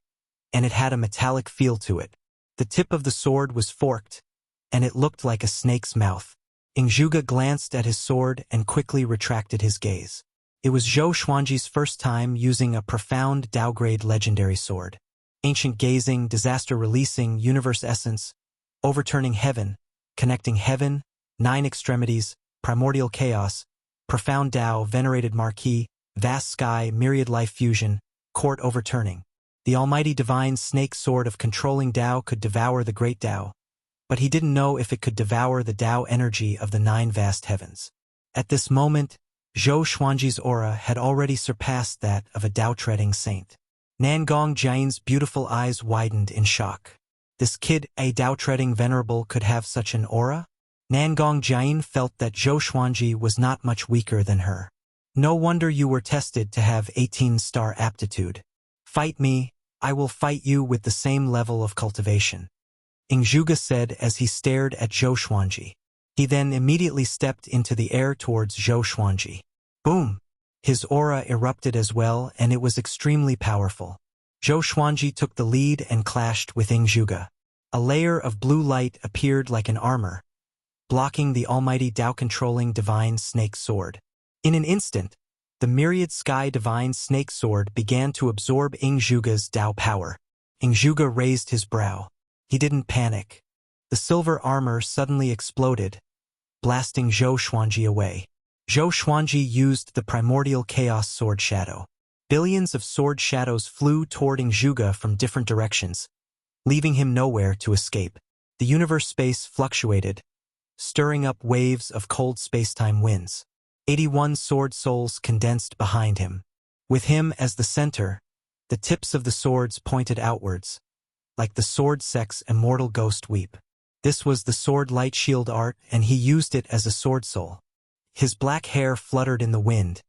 and it had a metallic feel to it. The tip of the sword was forked, and it looked like a snake's mouth. Ingzhuge glanced at his sword and quickly retracted his gaze. It was Zhou Xuanji's first time using a profound Dao-grade legendary sword. Ancient gazing, disaster releasing, universe essence, overturning heaven, connecting heaven, 9 extremities, primordial chaos, profound Dao, venerated marquee, vast sky, myriad life fusion, court overturning. The almighty divine snake sword of controlling Dao could devour the great Dao, but he didn't know if it could devour the Dao energy of the 9 vast heavens. At this moment, Zhou Xuanji's aura had already surpassed that of a Dao-treading saint. Nangong Jian's beautiful eyes widened in shock. This kid, a Dao-treading venerable, could have such an aura? Nangong Jian felt that Zhou Xuanji was not much weaker than her. No wonder you were tested to have 18-star aptitude. Fight me, I will fight you with the same level of cultivation. Ingzhuge said as he stared at Zhou Xuanji. He then immediately stepped into the air towards Zhou Xuanji. Boom! His aura erupted as well, and it was extremely powerful. Zhou Xuanji took the lead and clashed with Ingzhuge. A layer of blue light appeared like an armor, blocking the almighty Dao-controlling divine snake sword. In an instant, the myriad sky divine snake sword began to absorb Ingzhuge's Dao power. Ingzhuge raised his brow. He didn't panic. The silver armor suddenly exploded, blasting Zhou Xuanji away. Zhou Xuanji used the primordial chaos sword shadow. Billions of sword shadows flew toward Ingzhuge from different directions, leaving him nowhere to escape. The universe space fluctuated, stirring up waves of cold spacetime winds. 81 sword souls condensed behind him. With him as the center, the tips of the swords pointed outwards, like the sword sex immortal ghost weep. This was the sword light shield art, and he used it as a sword soul. His black hair fluttered in the wind,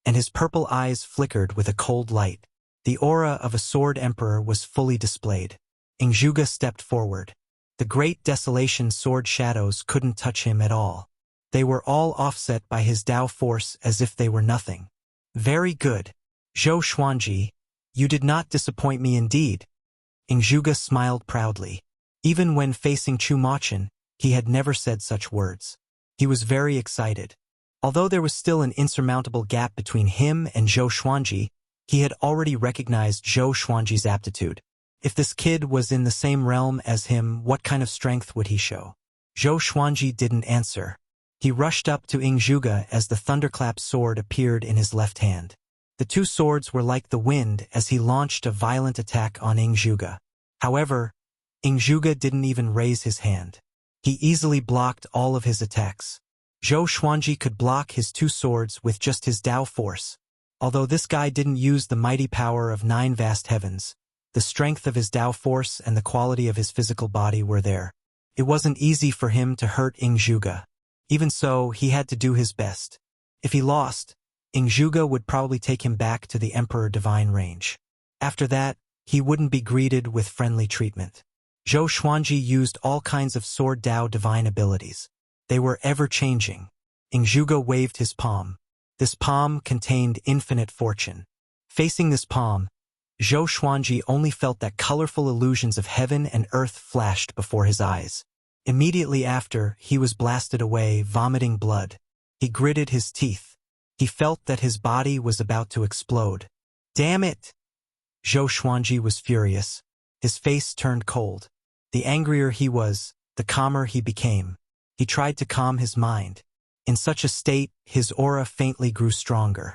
and his purple eyes flickered with a cold light. The aura of a sword emperor was fully displayed. Ingzhuge stepped forward. The great desolation sword shadows couldn't touch him at all. They were all offset by his Dao force as if they were nothing. Very good. Zhou Xuanji, you did not disappoint me indeed. Ingzhuge smiled proudly. Even when facing Chu Machin, he had never said such words. He was very excited. Although there was still an insurmountable gap between him and Zhou Xuanji, he had already recognized Zhou Xuanji's aptitude. If this kid was in the same realm as him, what kind of strength would he show? Zhou Xuanji didn't answer. He rushed up to Ingzhuge as the thunderclap sword appeared in his left hand. The two swords were like the wind as he launched a violent attack on Ingzhuge. However, Ingzhuge didn't even raise his hand. He easily blocked all of his attacks. Zhou Xuanji could block his two swords with just his Dao force. Although this guy didn't use the mighty power of 9 vast heavens, the strength of his Dao force and the quality of his physical body were there. It wasn't easy for him to hurt Ingzhuge. Even so, he had to do his best. If he lost, Ingzhuge would probably take him back to the Emperor Divine range. After that, he wouldn't be greeted with friendly treatment. Zhou Xuanji used all kinds of sword Dao divine abilities. They were ever-changing. Ingzhuge waved his palm. This palm contained infinite fortune. Facing this palm, Zhou Xuanji only felt that colorful illusions of heaven and earth flashed before his eyes. Immediately after, he was blasted away, vomiting blood. He gritted his teeth. He felt that his body was about to explode. Damn it! Zhou Xuanji was furious. His face turned cold. The angrier he was, the calmer he became. He tried to calm his mind. In such a state, his aura faintly grew stronger.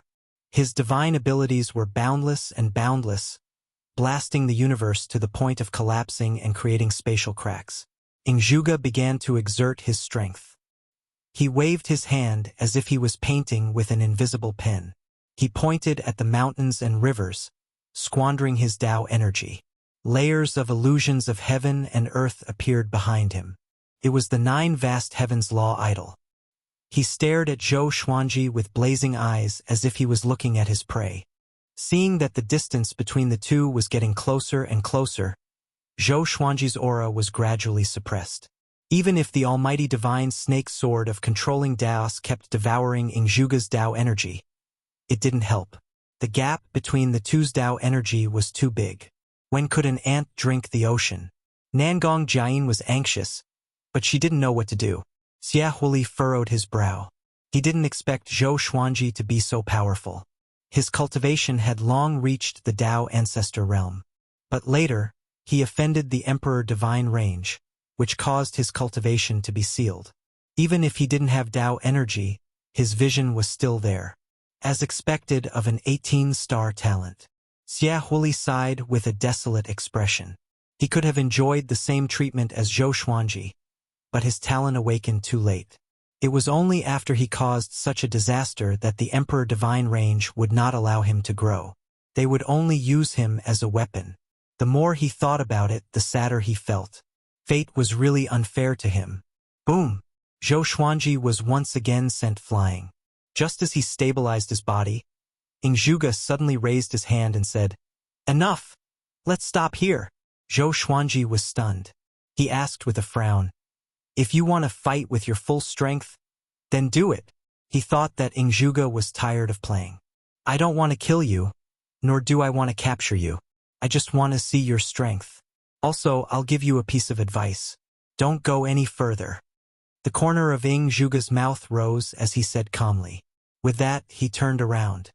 His divine abilities were boundless and boundless, blasting the universe to the point of collapsing and creating spatial cracks. Ingzhuge began to exert his strength. He waved his hand as if he was painting with an invisible pen. He pointed at the mountains and rivers, squandering his Dao energy. Layers of illusions of heaven and earth appeared behind him. It was the 9 vast heavens law idol. He stared at Zhou Xuanji with blazing eyes as if he was looking at his prey. Seeing that the distance between the two was getting closer and closer, Zhou Xuanji's aura was gradually suppressed. Even if the almighty divine snake sword of controlling Daos kept devouring Ingzhuge's Dao energy, it didn't help. The gap between the two's Dao energy was too big. When could an ant drink the ocean? Nangong Jian was anxious, but she didn't know what to do. Xia Huli furrowed his brow. He didn't expect Zhou Xuanji to be so powerful. His cultivation had long reached the Tao ancestor realm. But later, he offended the Emperor Divine Range, which caused his cultivation to be sealed. Even if he didn't have Tao energy, his vision was still there. As expected of an 18-star talent. Xia Huili sighed with a desolate expression. He could have enjoyed the same treatment as Zhou Xuanji, but his talent awakened too late. It was only after he caused such a disaster that the Emperor Divine Range would not allow him to grow. They would only use him as a weapon. The more he thought about it, the sadder he felt. Fate was really unfair to him. Boom! Zhou Xuanji was once again sent flying. Just as he stabilized his body, Ingzhuge suddenly raised his hand and said, "Enough! Let's stop here." Zhou Xuanji was stunned. He asked with a frown, "If you want to fight with your full strength, then do it." He thought that Ingzhuge was tired of playing. "I don't want to kill you, nor do I want to capture you. I just want to see your strength. Also, I'll give you a piece of advice. Don't go any further." The corner of Ingzhuge's mouth rose as he said calmly. With that, he turned around.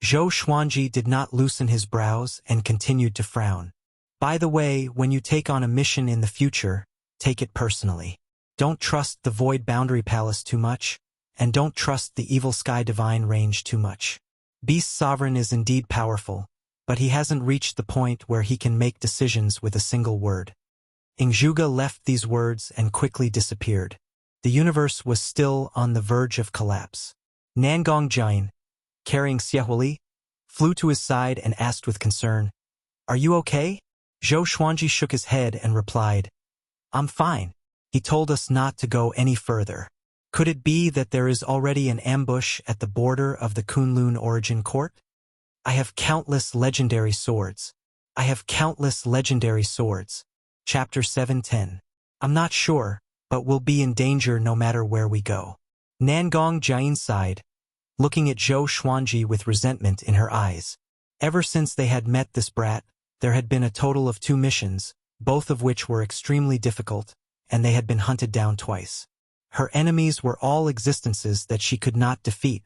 Zhou Xuanji did not loosen his brows and continued to frown. "By the way, when you take on a mission in the future, take it personally. Don't trust the Void Boundary Palace too much, and don't trust the Evil Sky Divine Range too much. Beast Sovereign is indeed powerful, but he hasn't reached the point where he can make decisions with a single word." Ingzhuge left these words and quickly disappeared. The universe was still on the verge of collapse. Nangong Jian, carrying Xia Huili, flew to his side and asked with concern, "Are you okay?" Zhou Xuanji shook his head and replied, "I'm fine. He told us not to go any further. Could it be that there is already an ambush at the border of the Kunlun Origin Court? I have countless legendary swords. I have countless legendary swords." Chapter 710. "I'm not sure, but we'll be in danger no matter where we go." Nangong Jian sighed, looking at Zhou Xuanji with resentment in her eyes. Ever since they had met this brat, there had been a total of 2 missions, both of which were extremely difficult, and they had been hunted down twice. Her enemies were all existences that she could not defeat,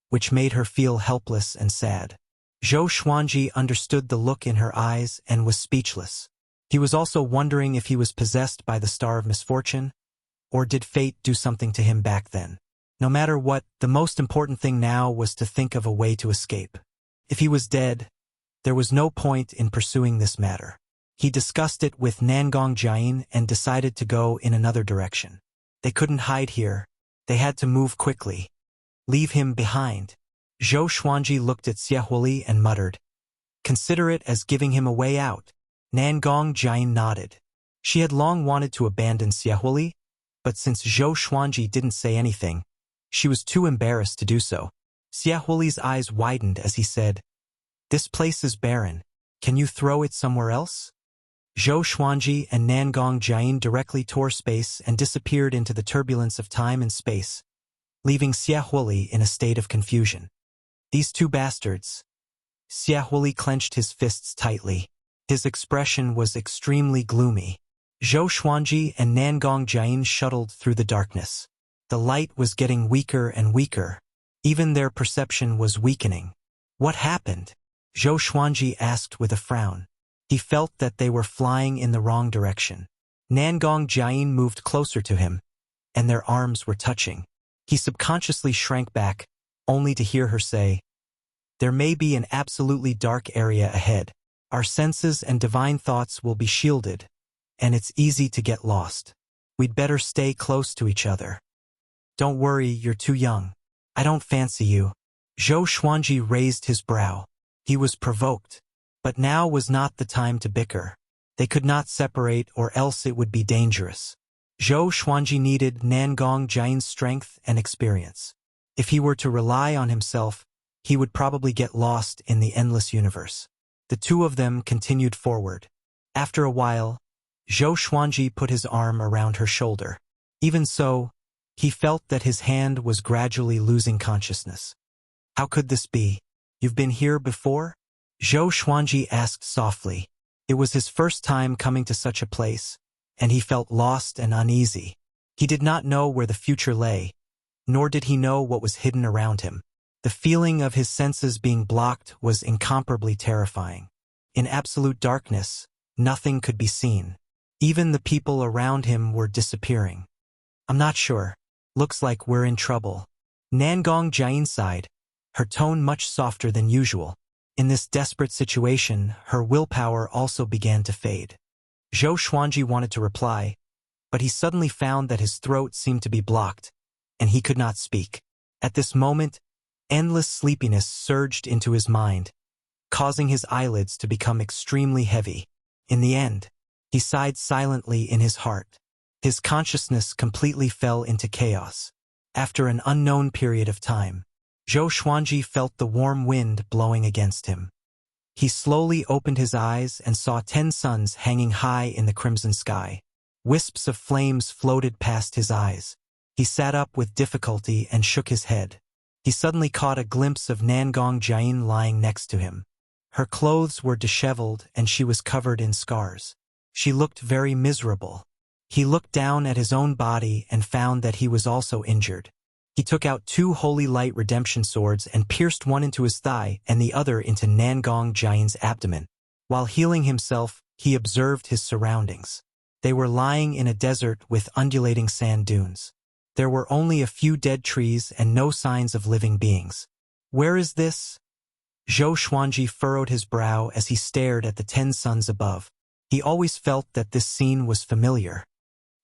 which made her feel helpless and sad. Zhou Xuanji understood the look in her eyes and was speechless. He was also wondering if he was possessed by the Star of Misfortune, or did fate do something to him back then? No matter what, the most important thing now was to think of a way to escape. If he was dead, there was no point in pursuing this matter. He discussed it with Nangong Jian and decided to go in another direction. They couldn't hide here. They had to move quickly. Leave him behind. Zhou Xuanji looked at Xia Huili and muttered, "Consider it as giving him a way out." Nangong Jian nodded. She had long wanted to abandon Xia Huili, but since Zhou Xuanji didn't say anything, she was too embarrassed to do so. Xia Huili's eyes widened as he said, "This place is barren. Can you throw it somewhere else?" Zhou Xuanji and Nangong Jian directly tore space and disappeared into the turbulence of time and space, leaving Xia Huili in a state of confusion. These 2 bastards. Xia Huili clenched his fists tightly. His expression was extremely gloomy. Zhou Xuanji and Nangong Jian shuttled through the darkness. The light was getting weaker and weaker. Even their perception was weakening. "What happened?" Zhou Xuanji asked with a frown. He felt that they were flying in the wrong direction. Nangong Jian moved closer to him, and their arms were touching. He subconsciously shrank back, only to hear her say, "There may be an absolutely dark area ahead. Our senses and divine thoughts will be shielded, and it's easy to get lost. We'd better stay close to each other." "Don't worry, you're too young. I don't fancy you." Zhou Xuanji raised his brow. He was provoked. But now was not the time to bicker. They could not separate or else it would be dangerous. Zhou Xuanji needed Nangong Jian's strength and experience. If he were to rely on himself, he would probably get lost in the endless universe. The 2 of them continued forward. After a while, Zhou Xuanji put his arm around her shoulder. Even so, he felt that his hand was gradually losing consciousness. "How could this be? You've been here before?" Zhou Xuanji asked softly. It was his first time coming to such a place, and he felt lost and uneasy. He did not know where the future lay, nor did he know what was hidden around him. The feeling of his senses being blocked was incomparably terrifying. In absolute darkness, nothing could be seen. Even the people around him were disappearing. I'm not sure. Looks like we're in trouble. Nangong Jian sighed, her tone much softer than usual. In this desperate situation, her willpower also began to fade. Zhou Xuanji wanted to reply, but he suddenly found that his throat seemed to be blocked, and he could not speak. At this moment, endless sleepiness surged into his mind, causing his eyelids to become extremely heavy. In the end, he sighed silently in his heart. His consciousness completely fell into chaos. After an unknown period of time, Zhou Xuanji felt the warm wind blowing against him. He slowly opened his eyes and saw 10 suns hanging high in the crimson sky. Wisps of flames floated past his eyes. He sat up with difficulty and shook his head. He suddenly caught a glimpse of Nangong Jian lying next to him. Her clothes were disheveled and she was covered in scars. She looked very miserable. He looked down at his own body and found that he was also injured. He took out 2 holy light redemption swords and pierced one into his thigh and the other into Nangong Jian's abdomen. While healing himself, he observed his surroundings. They were lying in a desert with undulating sand dunes. There were only a few dead trees and no signs of living beings. Where is this? Zhou Xuanji furrowed his brow as he stared at the 10 suns above. He always felt that this scene was familiar.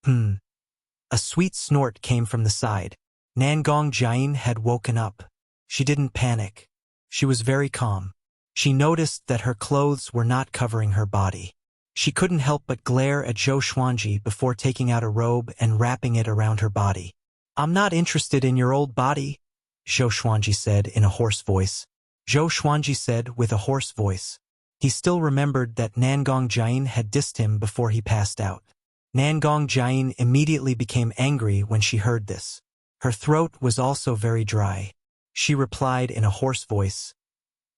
A sweet snort came from the side. Nangong Jian had woken up. She didn't panic. She was very calm. She noticed that her clothes were not covering her body. She couldn't help but glare at Zhou Xuanji before taking out a robe and wrapping it around her body. I'm not interested in your old body, Zhou Xuanji said in a hoarse voice. Zhou Xuanji said with a hoarse voice. He still remembered that Nangong Jian had dissed him before he passed out. Nangong Jian immediately became angry when she heard this. Her throat was also very dry. She replied in a hoarse voice.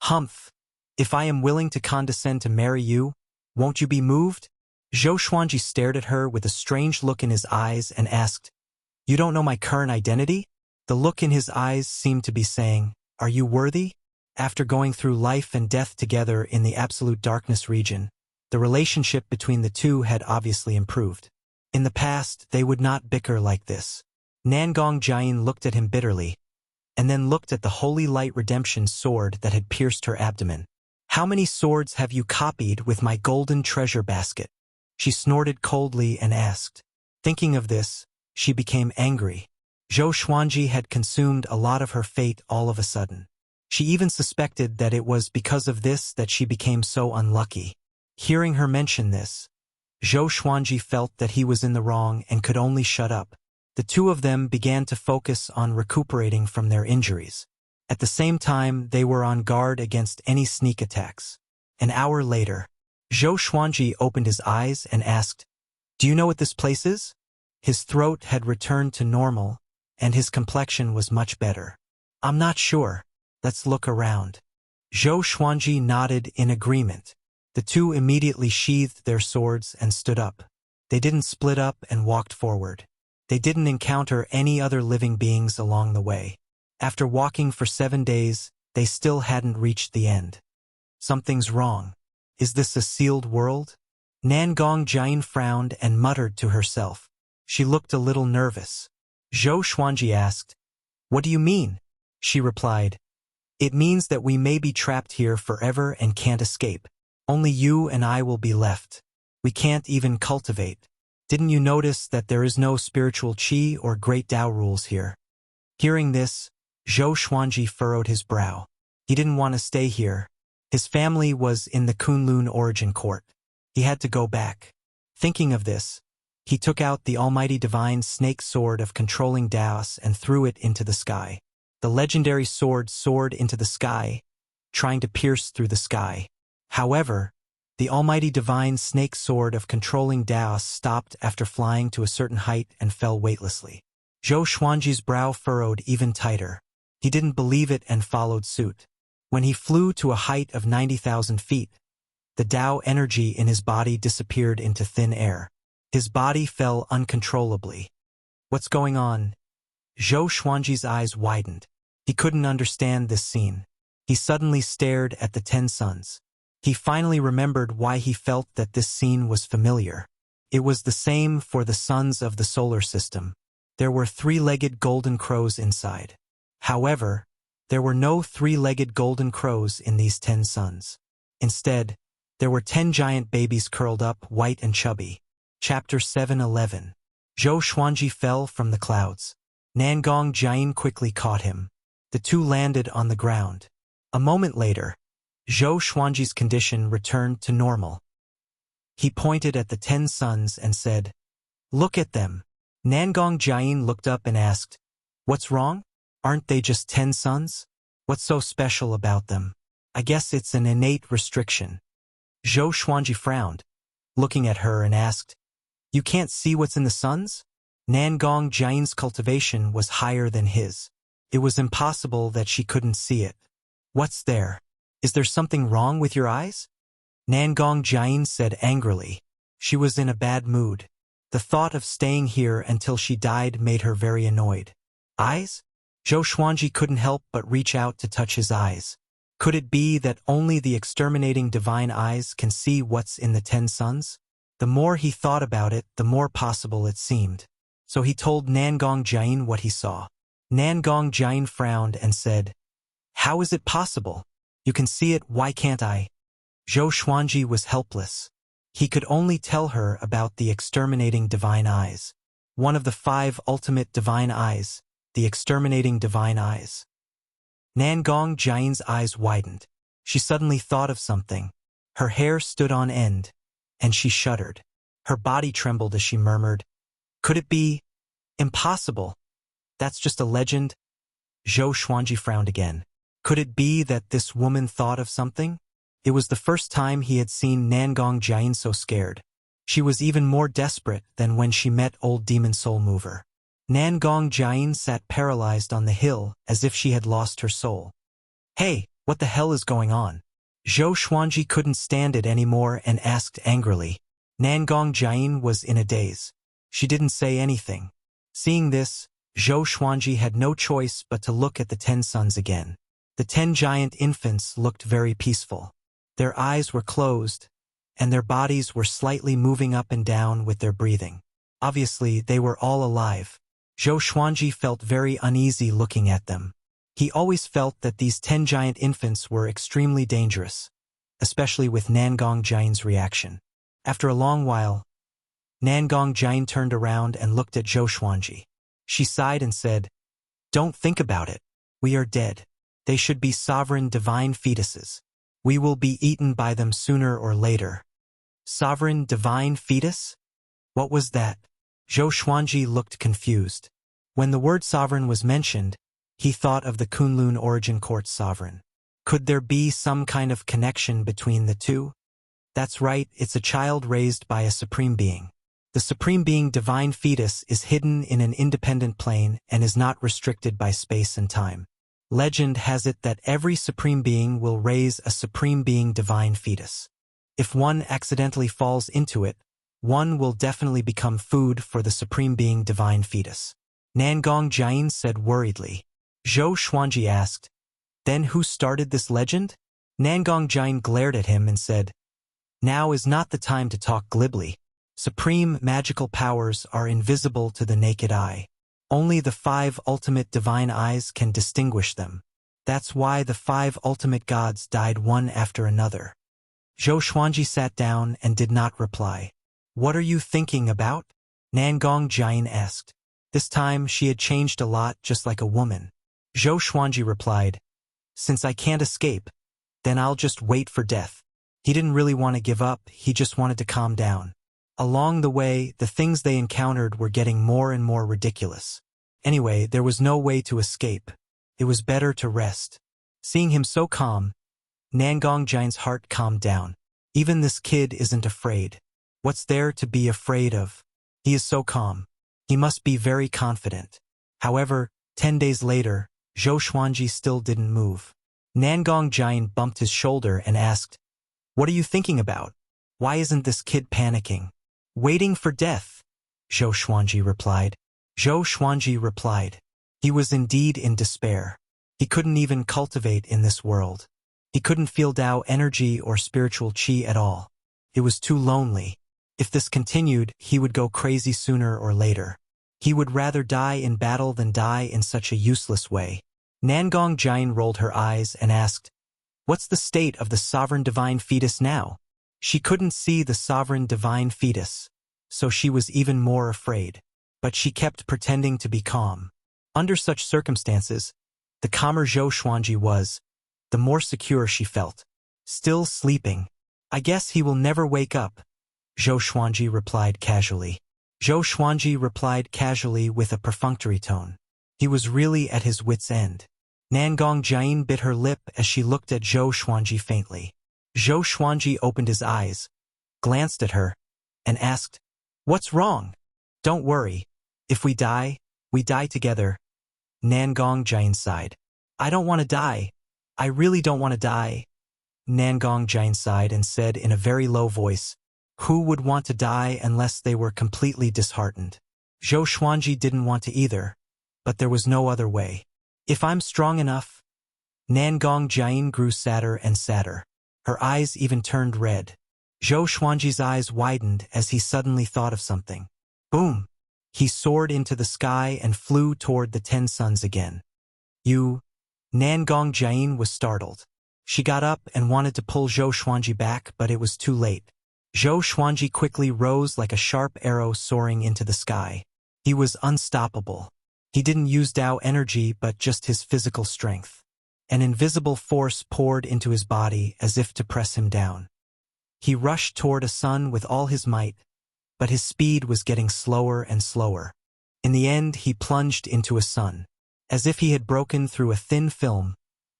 Humph! If I am willing to condescend to marry you, won't you be moved? Zhou Xuanji stared at her with a strange look in his eyes and asked, You don't know my current identity? The look in his eyes seemed to be saying, Are you worthy? After going through life and death together in the absolute darkness region, the relationship between the two had obviously improved. In the past, they would not bicker like this. Nangong Jian looked at him bitterly, and then looked at the Holy Light Redemption sword that had pierced her abdomen. How many swords have you copied with my golden treasure basket? She snorted coldly and asked. Thinking of this, she became angry. Zhou Xuanji had consumed a lot of her fate all of a sudden. She even suspected that it was because of this that she became so unlucky. Hearing her mention this, Zhou Xuanji felt that he was in the wrong and could only shut up. The two of them began to focus on recuperating from their injuries. At the same time, they were on guard against any sneak attacks. An hour later, Zhou Xuanji opened his eyes and asked, Do you know what this place is? His throat had returned to normal, and his complexion was much better. I'm not sure. Let's look around. Zhou Xuanji nodded in agreement. The two immediately sheathed their swords and stood up. They didn't split up and walked forward. They didn't encounter any other living beings along the way. After walking for 7 days, they still hadn't reached the end. Something's wrong. Is this a sealed world? Nangong Jian frowned and muttered to herself. She looked a little nervous. Zhou Xuanji asked, What do you mean? She replied, It means that we may be trapped here forever and can't escape. Only you and I will be left. We can't even cultivate. Didn't you notice that there is no spiritual qi or great Tao rules here? Hearing this, Zhou Xuanji furrowed his brow. He didn't want to stay here. His family was in the Kunlun origin court. He had to go back. Thinking of this, he took out the almighty divine snake sword of controlling Taos and threw it into the sky. The legendary sword soared into the sky, trying to pierce through the sky. However, the almighty divine snake sword of controlling Taos stopped after flying to a certain height and fell weightlessly. Zhou Xuanji's brow furrowed even tighter. He didn't believe it and followed suit. When he flew to a height of 90,000 feet, the Tao energy in his body disappeared into thin air. His body fell uncontrollably. What's going on? Zhou Xuanji's eyes widened. He couldn't understand this scene. He suddenly stared at the 10 suns. He finally remembered why he felt that this scene was familiar. It was the same for the suns of the solar system. There were 3-legged golden crows inside. However, there were no 3-legged golden crows in these 10 suns. Instead, there were 10 giant babies curled up, white and chubby. Chapter 7:11. Zhou Xuanji fell from the clouds. Nangong Jian quickly caught him. The two landed on the ground. A moment later, Zhou Xuanji's condition returned to normal. He pointed at the 10 suns and said, "Look at them." Nangong Jian looked up and asked, "What's wrong? Aren't they just 10 suns? What's so special about them? I guess it's an innate restriction." Zhou Xuanji frowned, looking at her and asked, "You can't see what's in the suns?" Nangong Jian's cultivation was higher than his. It was impossible that she couldn't see it. "What's there? Is there something wrong with your eyes?" Nangong Jian said angrily. She was in a bad mood. The thought of staying here until she died made her very annoyed. Eyes? Zhou Xuanji couldn't help but reach out to touch his eyes. Could it be that only the exterminating divine eyes can see what's in the 10 suns? The more he thought about it, the more possible it seemed. So he told Nangong Jian what he saw. Nangong Jian frowned and said, "How is it possible? You can see it, why can't I?" Zhou Xuanji was helpless. He could only tell her about the exterminating divine eyes. One of the 5 ultimate divine eyes, the exterminating divine eyes. Nangong Jian's eyes widened. She suddenly thought of something. Her hair stood on end, and she shuddered. Her body trembled as she murmured, "Could it be impossible? That's just a legend?" Zhou Xuanji frowned again. Could it be that this woman thought of something? It was the first time he had seen Nangong Jian so scared. She was even more desperate than when she met old Demon Soul Mover. Nangong Jian sat paralyzed on the hill as if she had lost her soul. "Hey, what the hell is going on?" Zhou Xuanji couldn't stand it anymore and asked angrily. Nangong Jian was in a daze. She didn't say anything. Seeing this, Zhou Xuanji had no choice but to look at the 10 suns again. The 10 giant infants looked very peaceful. Their eyes were closed, and their bodies were slightly moving up and down with their breathing. Obviously, they were all alive. Zhou Xuanji felt very uneasy looking at them. He always felt that these 10 giant infants were extremely dangerous, especially with Nangong Jian's reaction. After a long while, Nangong Jian turned around and looked at Zhou Xuanji. She sighed and said, "Don't think about it. We are dead. They should be sovereign divine fetuses. We will be eaten by them sooner or later." Sovereign divine fetus? What was that? Zhou Xuanji looked confused. When the word sovereign was mentioned, he thought of the Kunlun origin court sovereign. Could there be some kind of connection between the two? That's right, it's a child raised by a supreme being. The supreme being divine fetus is hidden in an independent plane and is not restricted by space and time. Legend has it that every supreme being will raise a supreme being divine fetus. If one accidentally falls into it, one will definitely become food for the supreme being divine fetus. Nangong Jian said worriedly. Zhou Xuanji asked, "Then who started this legend?" Nangong Jian glared at him and said, "Now is not the time to talk glibly. Supreme magical powers are invisible to the naked eye. Only the 5 ultimate divine eyes can distinguish them. That's why the 5 ultimate gods died one after another." Zhou Xuanji sat down and did not reply. "What are you thinking about?" Nangong Jian asked. This time she had changed a lot, just like a woman. Zhou Xuanji replied, "Since I can't escape, then I'll just wait for death." He didn't really want to give up, he just wanted to calm down. Along the way, the things they encountered were getting more and more ridiculous. Anyway, there was no way to escape. It was better to rest. Seeing him so calm, Nangong Jian's heart calmed down. Even this kid isn't afraid. What's there to be afraid of? He is so calm. He must be very confident. However, 10 days later, Zhou Xuanji still didn't move. Nangong Jian bumped his shoulder and asked, "What are you thinking about? Why isn't this kid panicking?" "Waiting for death," Zhou Xuanji replied. He was indeed in despair. He couldn't even cultivate in this world. He couldn't feel Tao energy or spiritual qi at all. It was too lonely. If this continued, he would go crazy sooner or later. He would rather die in battle than die in such a useless way. Nangong Jian rolled her eyes and asked, "What's the state of the sovereign divine fetus now?" She couldn't see the sovereign divine fetus, so she was even more afraid. But she kept pretending to be calm. Under such circumstances, the calmer Zhou Xuanji was, the more secure she felt. Still sleeping. "I guess he will never wake up," Zhou Xuanji replied casually. Zhou Xuanji replied casually with a perfunctory tone. He was really at his wit's end. Nangong Jian bit her lip as she looked at Zhou Xuanji faintly. Zhou Xuanji opened his eyes, glanced at her, and asked, "What's wrong?" "Don't worry. If we die together." Nangong Jian sighed. "I don't want to die. I really don't want to die." Nangong Jian sighed and said in a very low voice, "Who would want to die unless they were completely disheartened?" Zhou Xuanji didn't want to either, but there was no other way. "If I'm strong enough." Nangong Jian grew sadder and sadder. Her eyes even turned red. Zhou Xuanji's eyes widened as he suddenly thought of something. Boom! He soared into the sky and flew toward the 10 suns again. "You..." Nangong Jian was startled. She got up and wanted to pull Zhou Xuanji back, but it was too late. Zhou Xuanji quickly rose like a sharp arrow soaring into the sky. He was unstoppable. He didn't use Tao energy but just his physical strength. An invisible force poured into his body as if to press him down. He rushed toward a sun with all his might, but his speed was getting slower and slower. In the end, he plunged into a sun. As if he had broken through a thin film,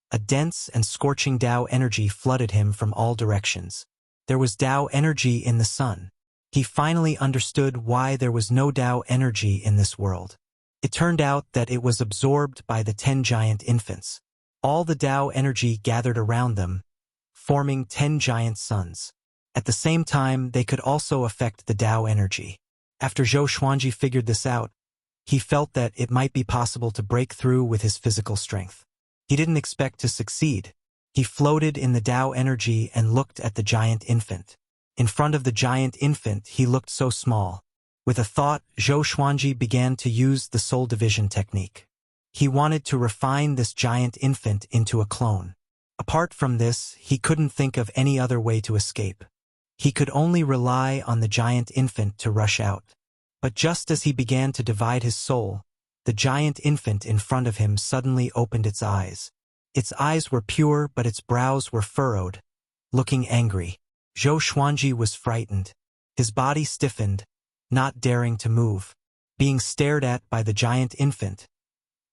a dense and scorching Tao energy flooded him from all directions. There was Tao energy in the sun. He finally understood why there was no Tao energy in this world. It turned out that it was absorbed by the 10 giant infants. All the Tao energy gathered around them, forming 10 giant suns. At the same time, they could also affect the Tao energy. After Zhou Xuanji figured this out, he felt that it might be possible to break through with his physical strength. He didn't expect to succeed. He floated in the Tao energy and looked at the giant infant. In front of the giant infant, he looked so small. With a thought, Zhou Xuanji began to use the soul division technique. He wanted to refine this giant infant into a clone. Apart from this, he couldn't think of any other way to escape. He could only rely on the giant infant to rush out. But just as he began to divide his soul, the giant infant in front of him suddenly opened its eyes. Its eyes were pure, but its brows were furrowed, looking angry. Zhou Xuanji was frightened. His body stiffened, not daring to move. Being stared at by the giant infant,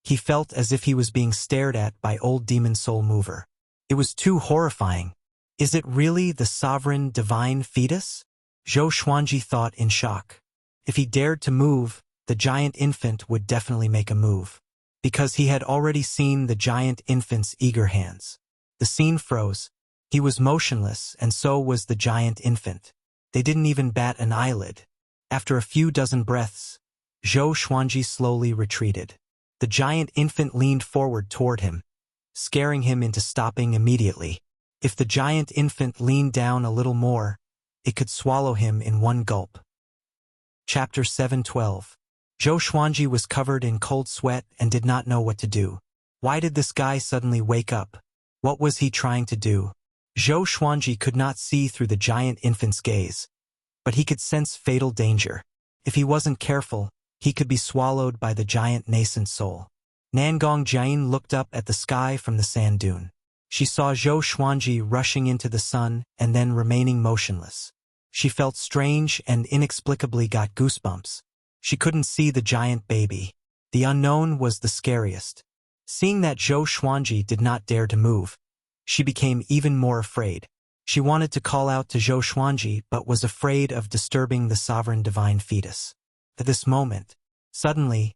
he felt as if he was being stared at by old demon soul mover. It was too horrifying. Is it really the sovereign divine fetus? Zhou Xuanji thought in shock. If he dared to move, the giant infant would definitely make a move. Because he had already seen the giant infant's eager hands. The scene froze. He was motionless, and so was the giant infant. They didn't even bat an eyelid. After a few dozen breaths, Zhou Xuanji slowly retreated. The giant infant leaned forward toward him, scaring him into stopping immediately. If the giant infant leaned down a little more, it could swallow him in one gulp. Chapter 7:12. Zhou Xuanji was covered in cold sweat and did not know what to do. Why did this guy suddenly wake up? What was he trying to do? Zhou Xuanji could not see through the giant infant's gaze, but he could sense fatal danger. If he wasn't careful, he could be swallowed by the giant nascent soul. Nangong Jian looked up at the sky from the sand dune. She saw Zhou Xuanji rushing into the sun and then remaining motionless. She felt strange and inexplicably got goosebumps. She couldn't see the giant baby. The unknown was the scariest. Seeing that Zhou Xuanji did not dare to move, she became even more afraid. She wanted to call out to Zhou Xuanji but was afraid of disturbing the sovereign divine fetus. At this moment, suddenly,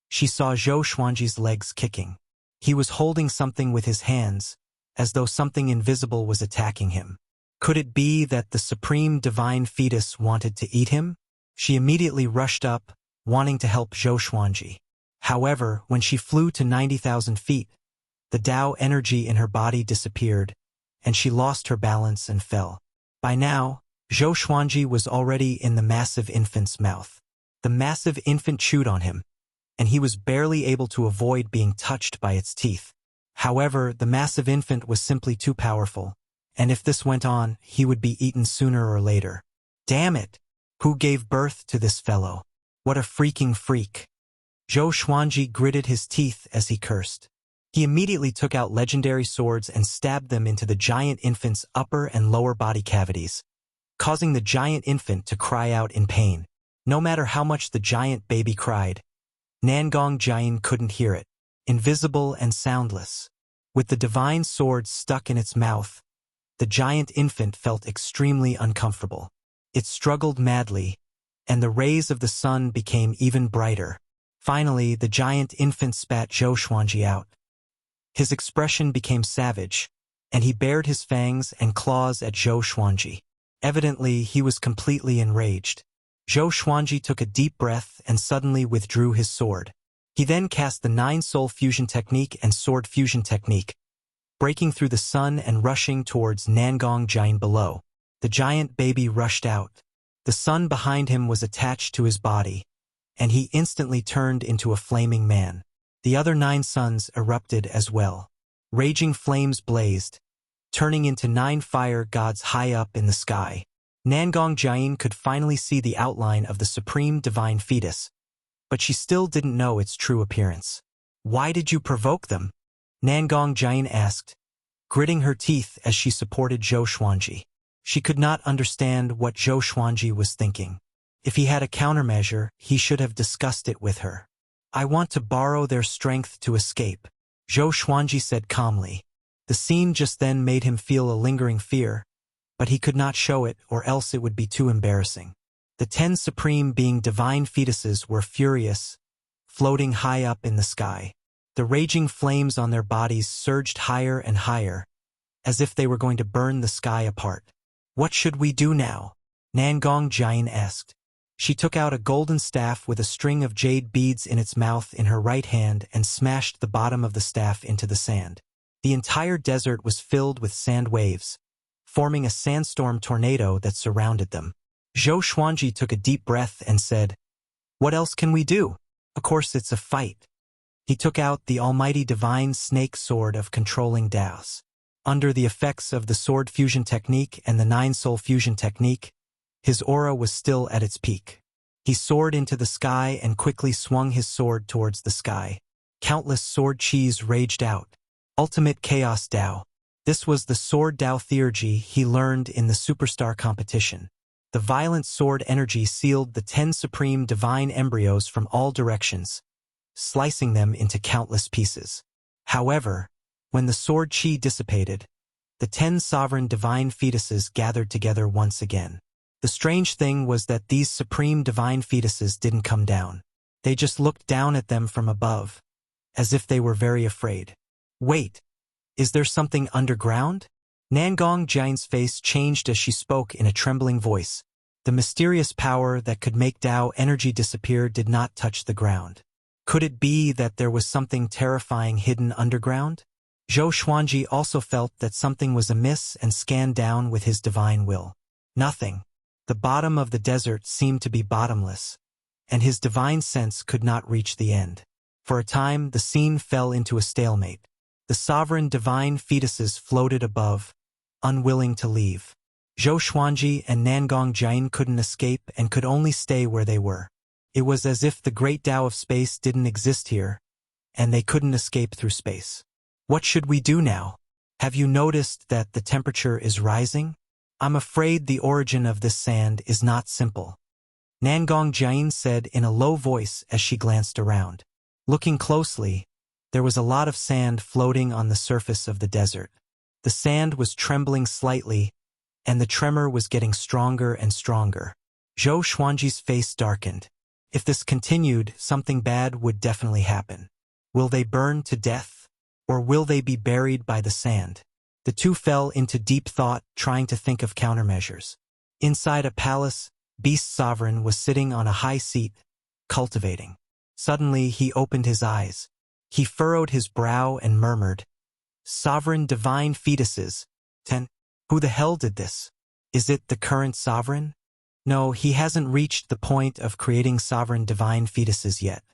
she saw Zhou Xuanji's legs kicking. He was holding something with his hands, as though something invisible was attacking him. Could it be that the supreme divine fetus wanted to eat him? She immediately rushed up, wanting to help Zhou Xuanji. However, when she flew to 90,000 feet, the Tao energy in her body disappeared, and she lost her balance and fell. By now, Zhou Xuanji was already in the massive infant's mouth. The massive infant chewed on him, and he was barely able to avoid being touched by its teeth. However, the massive infant was simply too powerful, and if this went on, he would be eaten sooner or later. Damn it! Who gave birth to this fellow? What a freaking freak! Zhou Xuanji gritted his teeth as he cursed. He immediately took out legendary swords and stabbed them into the giant infant's upper and lower body cavities, causing the giant infant to cry out in pain. No matter how much the giant baby cried, Nangong Jian couldn't hear it, invisible and soundless. With the divine sword stuck in its mouth, the giant infant felt extremely uncomfortable. It struggled madly, and the rays of the sun became even brighter. Finally, the giant infant spat Zhou Xuanji out. His expression became savage, and he bared his fangs and claws at Zhou Xuanji. Evidently, he was completely enraged. Zhou Xuanji took a deep breath and suddenly withdrew his sword. He then cast the 9-soul fusion technique and sword fusion technique, breaking through the sun and rushing towards Nangong Jian below. The giant baby rushed out. The sun behind him was attached to his body, and he instantly turned into a flaming man. The other 9 suns erupted as well. Raging flames blazed, turning into 9 fire gods high up in the sky. Nangong Jian could finally see the outline of the supreme divine fetus, but she still didn't know its true appearance. Why did you provoke them? Nangong Jian asked, gritting her teeth as she supported Zhou Xuanji. She could not understand what Zhou Xuanji was thinking. If he had a countermeasure, he should have discussed it with her. I want to borrow their strength to escape, Zhou Xuanji said calmly. The scene just then made him feel a lingering fear, but he could not show it or else it would be too embarrassing. The 10 supreme being divine fetuses were furious, floating high up in the sky. The raging flames on their bodies surged higher and higher, as if they were going to burn the sky apart. What should we do now? Nangong Jian asked. She took out a golden staff with a string of jade beads in its mouth in her right hand and smashed the bottom of the staff into the sand. The entire desert was filled with sand waves, forming a sandstorm tornado that surrounded them. Zhou Xuanji took a deep breath and said, "What else can we do? Of course it's a fight." He took out the almighty divine snake sword of controlling Daos. Under the effects of the sword fusion technique and the 9-soul fusion technique, his aura was still at its peak. He soared into the sky and quickly swung his sword towards the sky. Countless sword chis raged out. Ultimate Chaos Dao. This was the sword Dao theurgy he learned in the Superstar competition. The violent sword energy sealed the 10 supreme divine embryos from all directions, slicing them into countless pieces. However, when the sword chi dissipated, the 10 sovereign divine fetuses gathered together once again. The strange thing was that these supreme divine fetuses didn't come down. They just looked down at them from above, as if they were very afraid. Wait, is there something underground? Nangong Jian's face changed as she spoke in a trembling voice. The mysterious power that could make Dao energy disappear did not touch the ground. Could it be that there was something terrifying hidden underground? Zhou Xuanji also felt that something was amiss and scanned down with his divine will. Nothing. The bottom of the desert seemed to be bottomless, and his divine sense could not reach the end. For a time, the scene fell into a stalemate. The sovereign divine fetuses floated above, unwilling to leave. Zhou Xuanji and Nangong Jian couldn't escape and could only stay where they were. It was as if the great Tao of space didn't exist here, and they couldn't escape through space. What should we do now? Have you noticed that the temperature is rising? I'm afraid the origin of this sand is not simple, Nangong Jian said in a low voice as she glanced around. Looking closely, there was a lot of sand floating on the surface of the desert. The sand was trembling slightly, and the tremor was getting stronger and stronger. Zhou Xuanji's face darkened. If this continued, something bad would definitely happen. Will they burn to death, or will they be buried by the sand? The two fell into deep thought, trying to think of countermeasures. Inside a palace, Beast Sovereign was sitting on a high seat, cultivating. Suddenly he opened his eyes. He furrowed his brow and murmured, "Sovereign divine fetuses. 10. Who the hell did this? Is it the current sovereign? No, he hasn't reached the point of creating sovereign divine fetuses yet."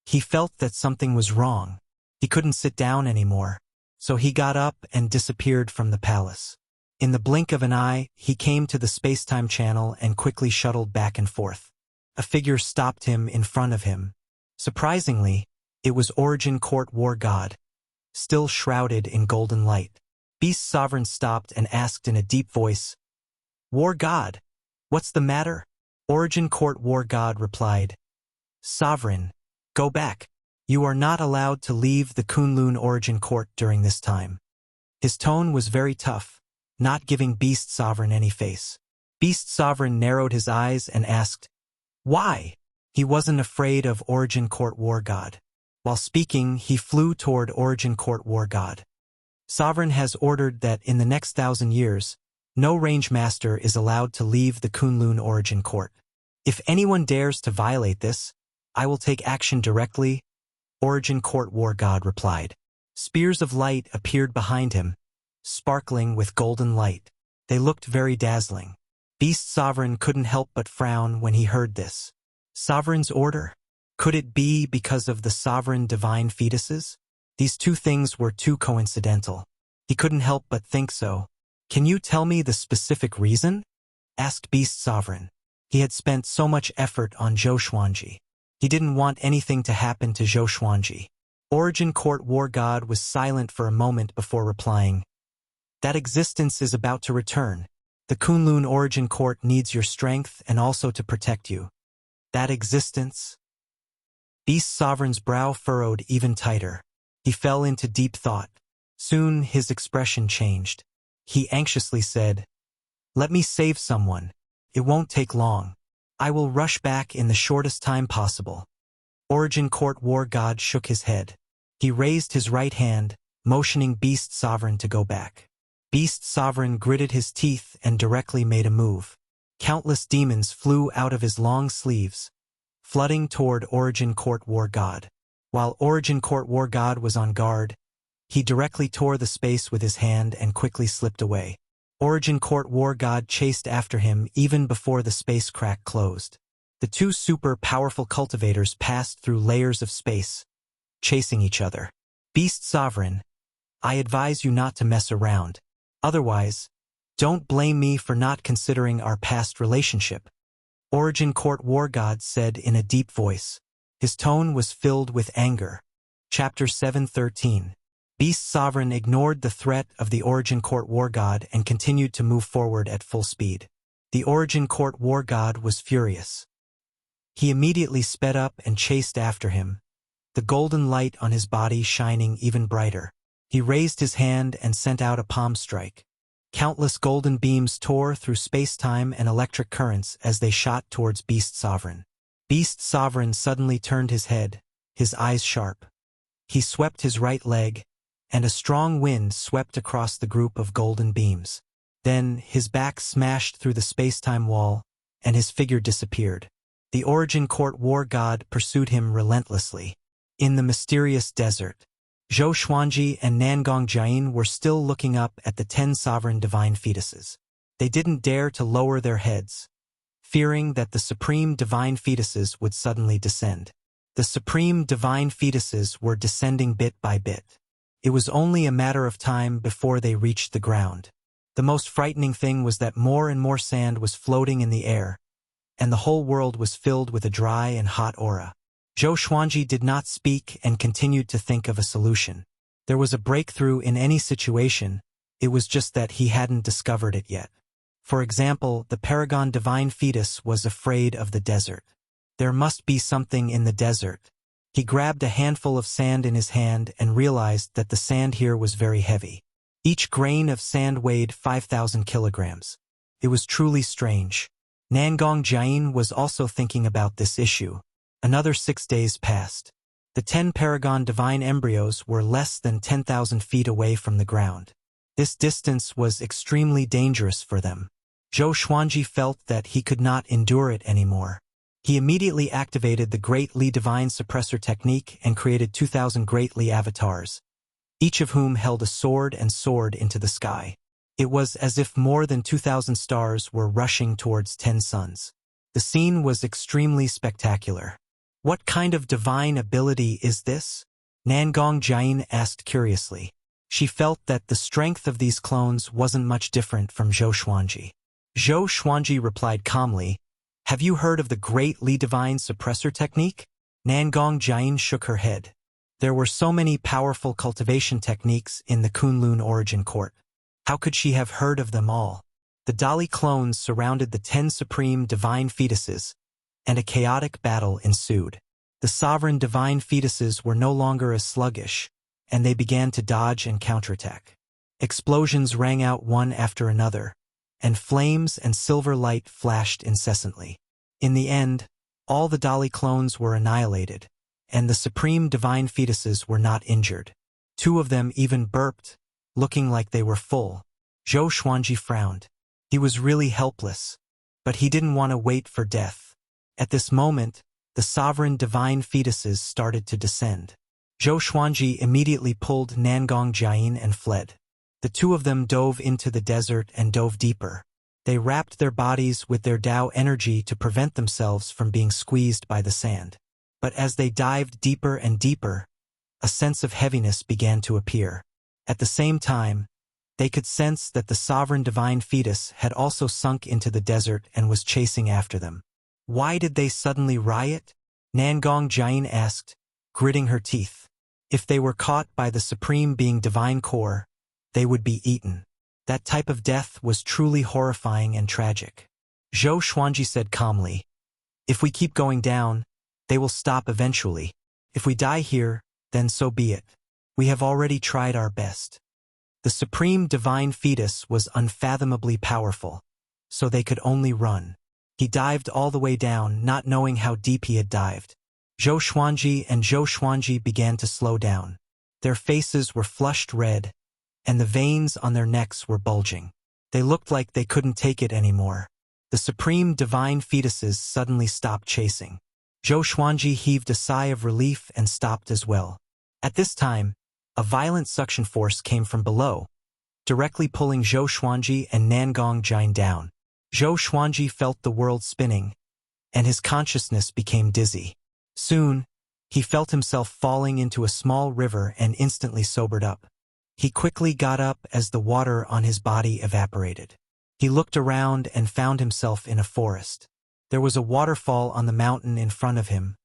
He felt that something was wrong. He couldn't sit down anymore. So he got up and disappeared from the palace. In the blink of an eye, he came to the space-time channel and quickly shuttled back and forth. A figure stopped him in front of him. Surprisingly, it was Origin Court War God, still shrouded in golden light. Beast Sovereign stopped and asked in a deep voice, "War God, what's the matter?" Origin Court War God replied, "Sovereign, go back. You are not allowed to leave the Kunlun Origin Court during this time." His tone was very tough, not giving Beast Sovereign any face. Beast Sovereign narrowed his eyes and asked, "Why?" He wasn't afraid of Origin Court War God. While speaking, he flew toward Origin Court War God. "Sovereign has ordered that in the next 1,000 years, no range master is allowed to leave the Kunlun Origin Court. If anyone dares to violate this, I will take action directly," Origin Court War God replied. Spears of light appeared behind him, sparkling with golden light. They looked very dazzling. Beast Sovereign couldn't help but frown when he heard this. Sovereign's order? Could it be because of the sovereign divine fetuses? These two things were too coincidental. He couldn't help but think so. "Can you tell me the specific reason?" asked Beast Sovereign. He had spent so much effort on Zhou Xuanji. He didn't want anything to happen to Zhou Xuanji. Origin Court War God was silent for a moment before replying, "That existence is about to return. The Kunlun Origin Court needs your strength and also to protect you." That existence? Beast Sovereign's brow furrowed even tighter. He fell into deep thought. Soon his expression changed. He anxiously said, "Let me save someone. It won't take long. I will rush back in the shortest time possible." Origin Court War God shook his head. He raised his right hand, motioning Beast Sovereign to go back. Beast Sovereign gritted his teeth and directly made a move. Countless demons flew out of his long sleeves, flooding toward Origin Court War God. While Origin Court War God was on guard, he directly tore the space with his hand and quickly slipped away. Origin Court War God chased after him even before the space crack closed. The two super-powerful cultivators passed through layers of space, chasing each other. "Beast Sovereign, I advise you not to mess around. Otherwise, don't blame me for not considering our past relationship," Origin Court War God said in a deep voice. His tone was filled with anger. Chapter 7:13. Beast Sovereign ignored the threat of the Origin Court War God and continued to move forward at full speed. The Origin Court War God was furious. He immediately sped up and chased after him, the golden light on his body shining even brighter. He raised his hand and sent out a palm strike. Countless golden beams tore through space-time and electric currents as they shot towards Beast Sovereign. Beast Sovereign suddenly turned his head, his eyes sharp. He swept his right leg, and a strong wind swept across the group of golden beams. Then his back smashed through the space-time wall, and his figure disappeared. The Origin Court War God pursued him relentlessly. In the mysterious desert, Zhou Xuanji and Nangong Jian were still looking up at the 10 sovereign divine fetuses. They didn't dare to lower their heads, fearing that the supreme divine fetuses would suddenly descend. The supreme divine fetuses were descending bit by bit. It was only a matter of time before they reached the ground. The most frightening thing was that more and more sand was floating in the air, and the whole world was filled with a dry and hot aura. Zhou Xuanji did not speak and continued to think of a solution. There was a breakthrough in any situation, it was just that he hadn't discovered it yet. For example, the Paragon Divine Fetus was afraid of the desert. There must be something in the desert. He grabbed a handful of sand in his hand and realized that the sand here was very heavy. Each grain of sand weighed 5,000 kilograms. It was truly strange. Nangong Jian was also thinking about this issue. Another 6 days passed. The 10 Paragon Divine embryos were less than 10,000 feet away from the ground. This distance was extremely dangerous for them. Zhou Xuanji felt that he could not endure it anymore. He immediately activated the Great Li Divine Suppressor technique and created 2,000 Great Li avatars, each of whom held a sword and soared into the sky. It was as if more than 2,000 stars were rushing towards 10 suns. The scene was extremely spectacular. What kind of divine ability is this? Nangong Jian asked curiously. She felt that the strength of these clones wasn't much different from Zhou Xuanji. Zhou Xuanji replied calmly, "Have you heard of the Great Li Divine Suppressor technique?" Nangong Jian shook her head. There were so many powerful cultivation techniques in the Kunlun origin court. How could she have heard of them all? The Dali clones surrounded the 10 supreme divine fetuses, and a chaotic battle ensued. The sovereign divine fetuses were no longer as sluggish, and they began to dodge and counterattack. Explosions rang out one after another, and flames and silver light flashed incessantly. In the end, all the Dali clones were annihilated, and the supreme divine fetuses were not injured. 2 of them even burped, looking like they were full. Zhou Xuanji frowned. He was really helpless, but he didn't want to wait for death. At this moment, the sovereign divine fetuses started to descend. Zhou Xuanji immediately pulled Nangong Jian and fled. The 2 of them dove into the desert and dove deeper. They wrapped their bodies with their Tao energy to prevent themselves from being squeezed by the sand. But as they dived deeper and deeper, a sense of heaviness began to appear. At the same time, they could sense that the sovereign divine fetus had also sunk into the desert and was chasing after them. Why did they suddenly riot? Nangong Jian asked, gritting her teeth. If they were caught by the supreme being divine core, they would be eaten. That type of death was truly horrifying and tragic. Zhou Xuanji said calmly, "If we keep going down, they will stop eventually. If we die here, then so be it. We have already tried our best." The supreme divine fetus was unfathomably powerful, so they could only run. He dived all the way down, not knowing how deep he had dived. Zhou Xuanji began to slow down. Their faces were flushed red, and the veins on their necks were bulging. They looked like they couldn't take it anymore. The supreme divine fetuses suddenly stopped chasing. Zhou Xuanji heaved a sigh of relief and stopped as well. At this time, a violent suction force came from below, directly pulling Zhou Xuanji and Nangong Jian down. Zhou Xuanji felt the world spinning, and his consciousness became dizzy. Soon, he felt himself falling into a small river and instantly sobered up. He quickly got up as the water on his body evaporated. He looked around and found himself in a forest. There was a waterfall on the mountain in front of him,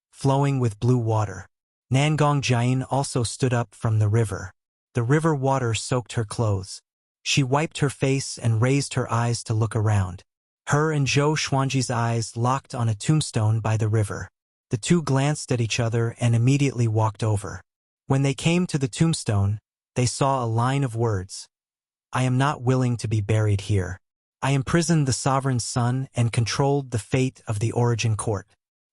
flowing with blue water. Nangong Jian also stood up from the river. The river water soaked her clothes. She wiped her face and raised her eyes to look around. Her and Zhou Xuanji's eyes locked on a tombstone by the river. The 2 glanced at each other and immediately walked over. When they came to the tombstone, they saw a line of words. "I am not willing to be buried here. I imprisoned the sovereign's son and controlled the fate of the origin court."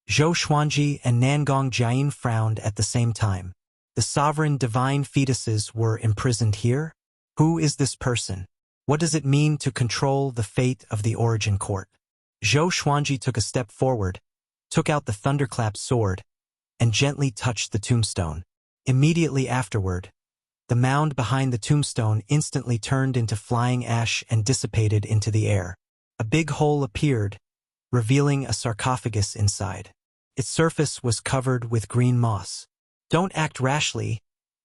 Zhou Xuanji and Nangong Jian frowned at the same time. The sovereign divine fetuses were imprisoned here? Who is this person? What does it mean to control the fate of the origin court? Zhou Xuanji took a step forward, took out the thunderclap sword, and gently touched the tombstone. Immediately afterward, the mound behind the tombstone instantly turned into flying ash and dissipated into the air. A big hole appeared, revealing a sarcophagus inside. Its surface was covered with green moss. "Don't act rashly,"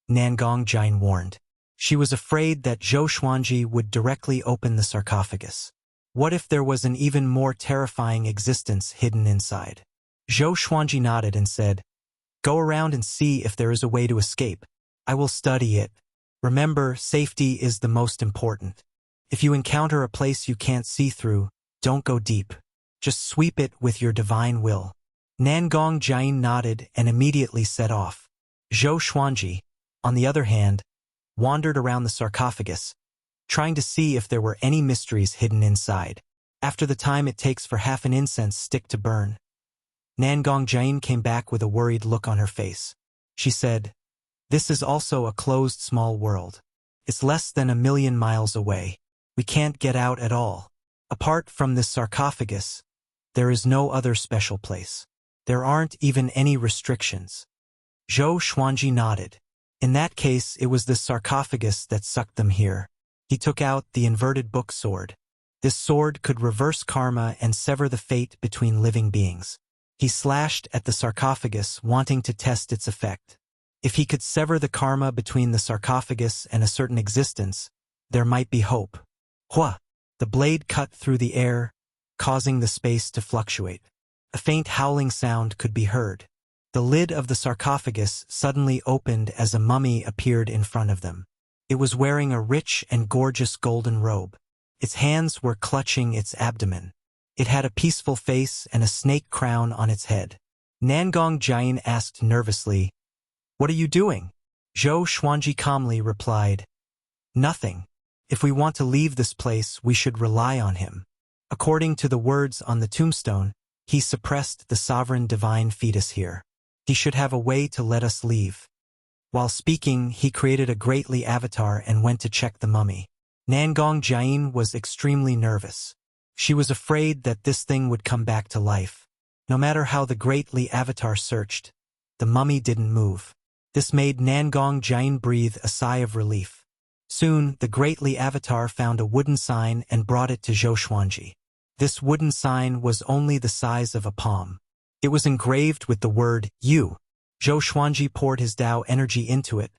Nangong Jian warned. She was afraid that Zhou Xuanji would directly open the sarcophagus. What if there was an even more terrifying existence hidden inside? Zhou Xuanji nodded and said, "Go around and see if there is a way to escape. I will study it. Remember, safety is the most important. If you encounter a place you can't see through, don't go deep. Just sweep it with your divine will." Nangong Jian nodded and immediately set off. Zhou Xuanji, on the other hand, wandered around the sarcophagus, trying to see if there were any mysteries hidden inside. After the time it takes for half an incense stick to burn, Nangong Jian came back with a worried look on her face. She said, "This is also a closed small world. It's less than 1,000,000 miles away. We can't get out at all. Apart from this sarcophagus, There is no other special place. There aren't even any restrictions. Zhou Xuanji nodded. In that case, it was this sarcophagus that sucked them here. He took out the inverted book sword. This sword could reverse karma and sever the fate between living beings. He slashed at the sarcophagus, wanting to test its effect. If he could sever the karma between the sarcophagus and a certain existence, there might be hope. Hua! The blade cut through the air, causing the space to fluctuate. A faint howling sound could be heard. The lid of the sarcophagus suddenly opened as a mummy appeared in front of them. It was wearing a rich and gorgeous golden robe. Its hands were clutching its abdomen. It had a peaceful face and a snake crown on its head. Nangong Jian asked nervously, "What are you doing?" Zhou Xuanji calmly replied, "Nothing. If we want to leave this place, we should rely on him." According to the words on the tombstone, he suppressed the sovereign divine fetus here. He should have a way to let us leave. While speaking, he created a greatly avatar and went to check the mummy. Nangong Jian was extremely nervous. She was afraid that this thing would come back to life. No matter how the greatly avatar searched, the mummy didn't move. This made Nangong Jian breathe a sigh of relief. Soon, the greatly avatar found a wooden sign and brought it to Zhou Xuanji. This wooden sign was only the size of a palm. It was engraved with the word, "You." Zhou Xuanji poured his Tao energy into it,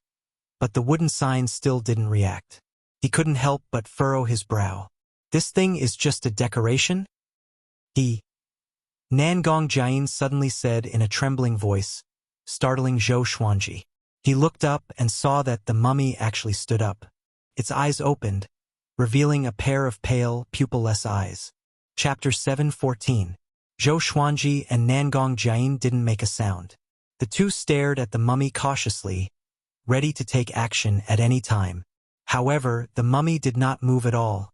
but the wooden sign still didn't react. He couldn't help but furrow his brow. "This thing is just a decoration?" Nangong Jian suddenly said in a trembling voice, startling Zhou Xuanji. He looked up and saw that the mummy actually stood up. Its eyes opened, revealing a pair of pale, pupilless eyes. Chapter 7:14. Zhou Xuanji and Nangong Jian didn't make a sound. The two stared at the mummy cautiously, ready to take action at any time. However, the mummy did not move at all,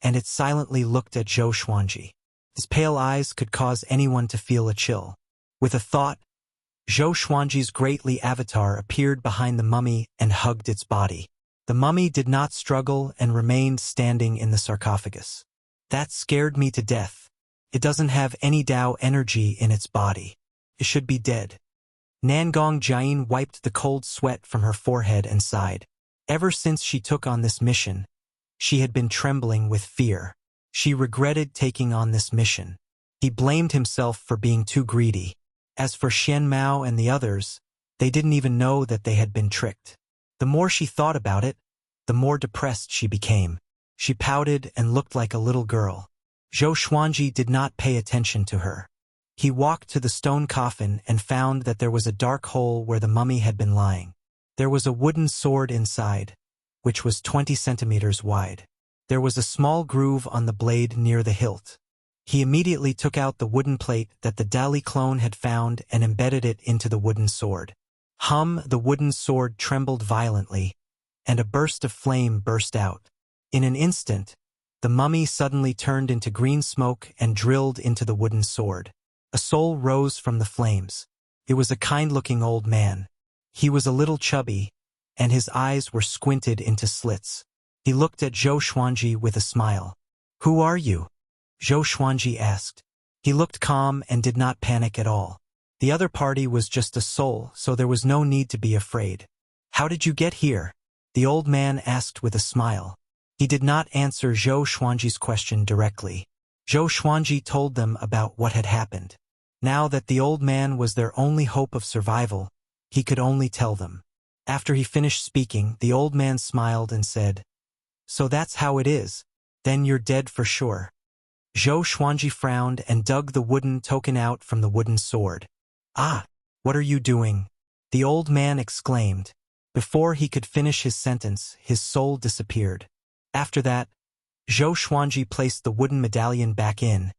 and it silently looked at Zhou Xuanji. His pale eyes could cause anyone to feel a chill. With a thought, Zhou Xuanji's greatly avatar appeared behind the mummy and hugged its body. The mummy did not struggle and remained standing in the sarcophagus. "That scared me to death. It doesn't have any Tao energy in its body. It should be dead." Nangong Jian wiped the cold sweat from her forehead and sighed. Ever since she took on this mission, she had been trembling with fear. She regretted taking on this mission. He blamed himself for being too greedy. As for Xian Mao and the others, they didn't even know that they had been tricked. The more she thought about it, the more depressed she became. She pouted and looked like a little girl. Zhou Xuanji did not pay attention to her. He walked to the stone coffin and found that there was a dark hole where the mummy had been lying. There was a wooden sword inside, which was 20 centimeters wide. There was a small groove on the blade near the hilt. He immediately took out the wooden plate that the Dali clone had found and embedded it into the wooden sword. The wooden sword trembled violently, and a burst of flame burst out. In an instant, the mummy suddenly turned into green smoke and drilled into the wooden sword. A soul rose from the flames. It was a kind-looking old man. He was a little chubby, and his eyes were squinted into slits. He looked at Zhou Xuanji with a smile. "Who are you?" Zhou Xuanji asked. He looked calm and did not panic at all. The other party was just a soul, so there was no need to be afraid. "How did you get here?" the old man asked with a smile. He did not answer Zhou Xuanji's question directly. Zhou Xuanji told them about what had happened. Now that the old man was their only hope of survival, he could only tell them. After he finished speaking, the old man smiled and said, "So that's how it is. Then you're dead for sure." Zhou Xuanji frowned and dug the wooden token out from the wooden sword. "Ah, what are you doing?" the old man exclaimed. Before he could finish his sentence, his soul disappeared. After that, Zhou Xuanji placed the wooden medallion back in,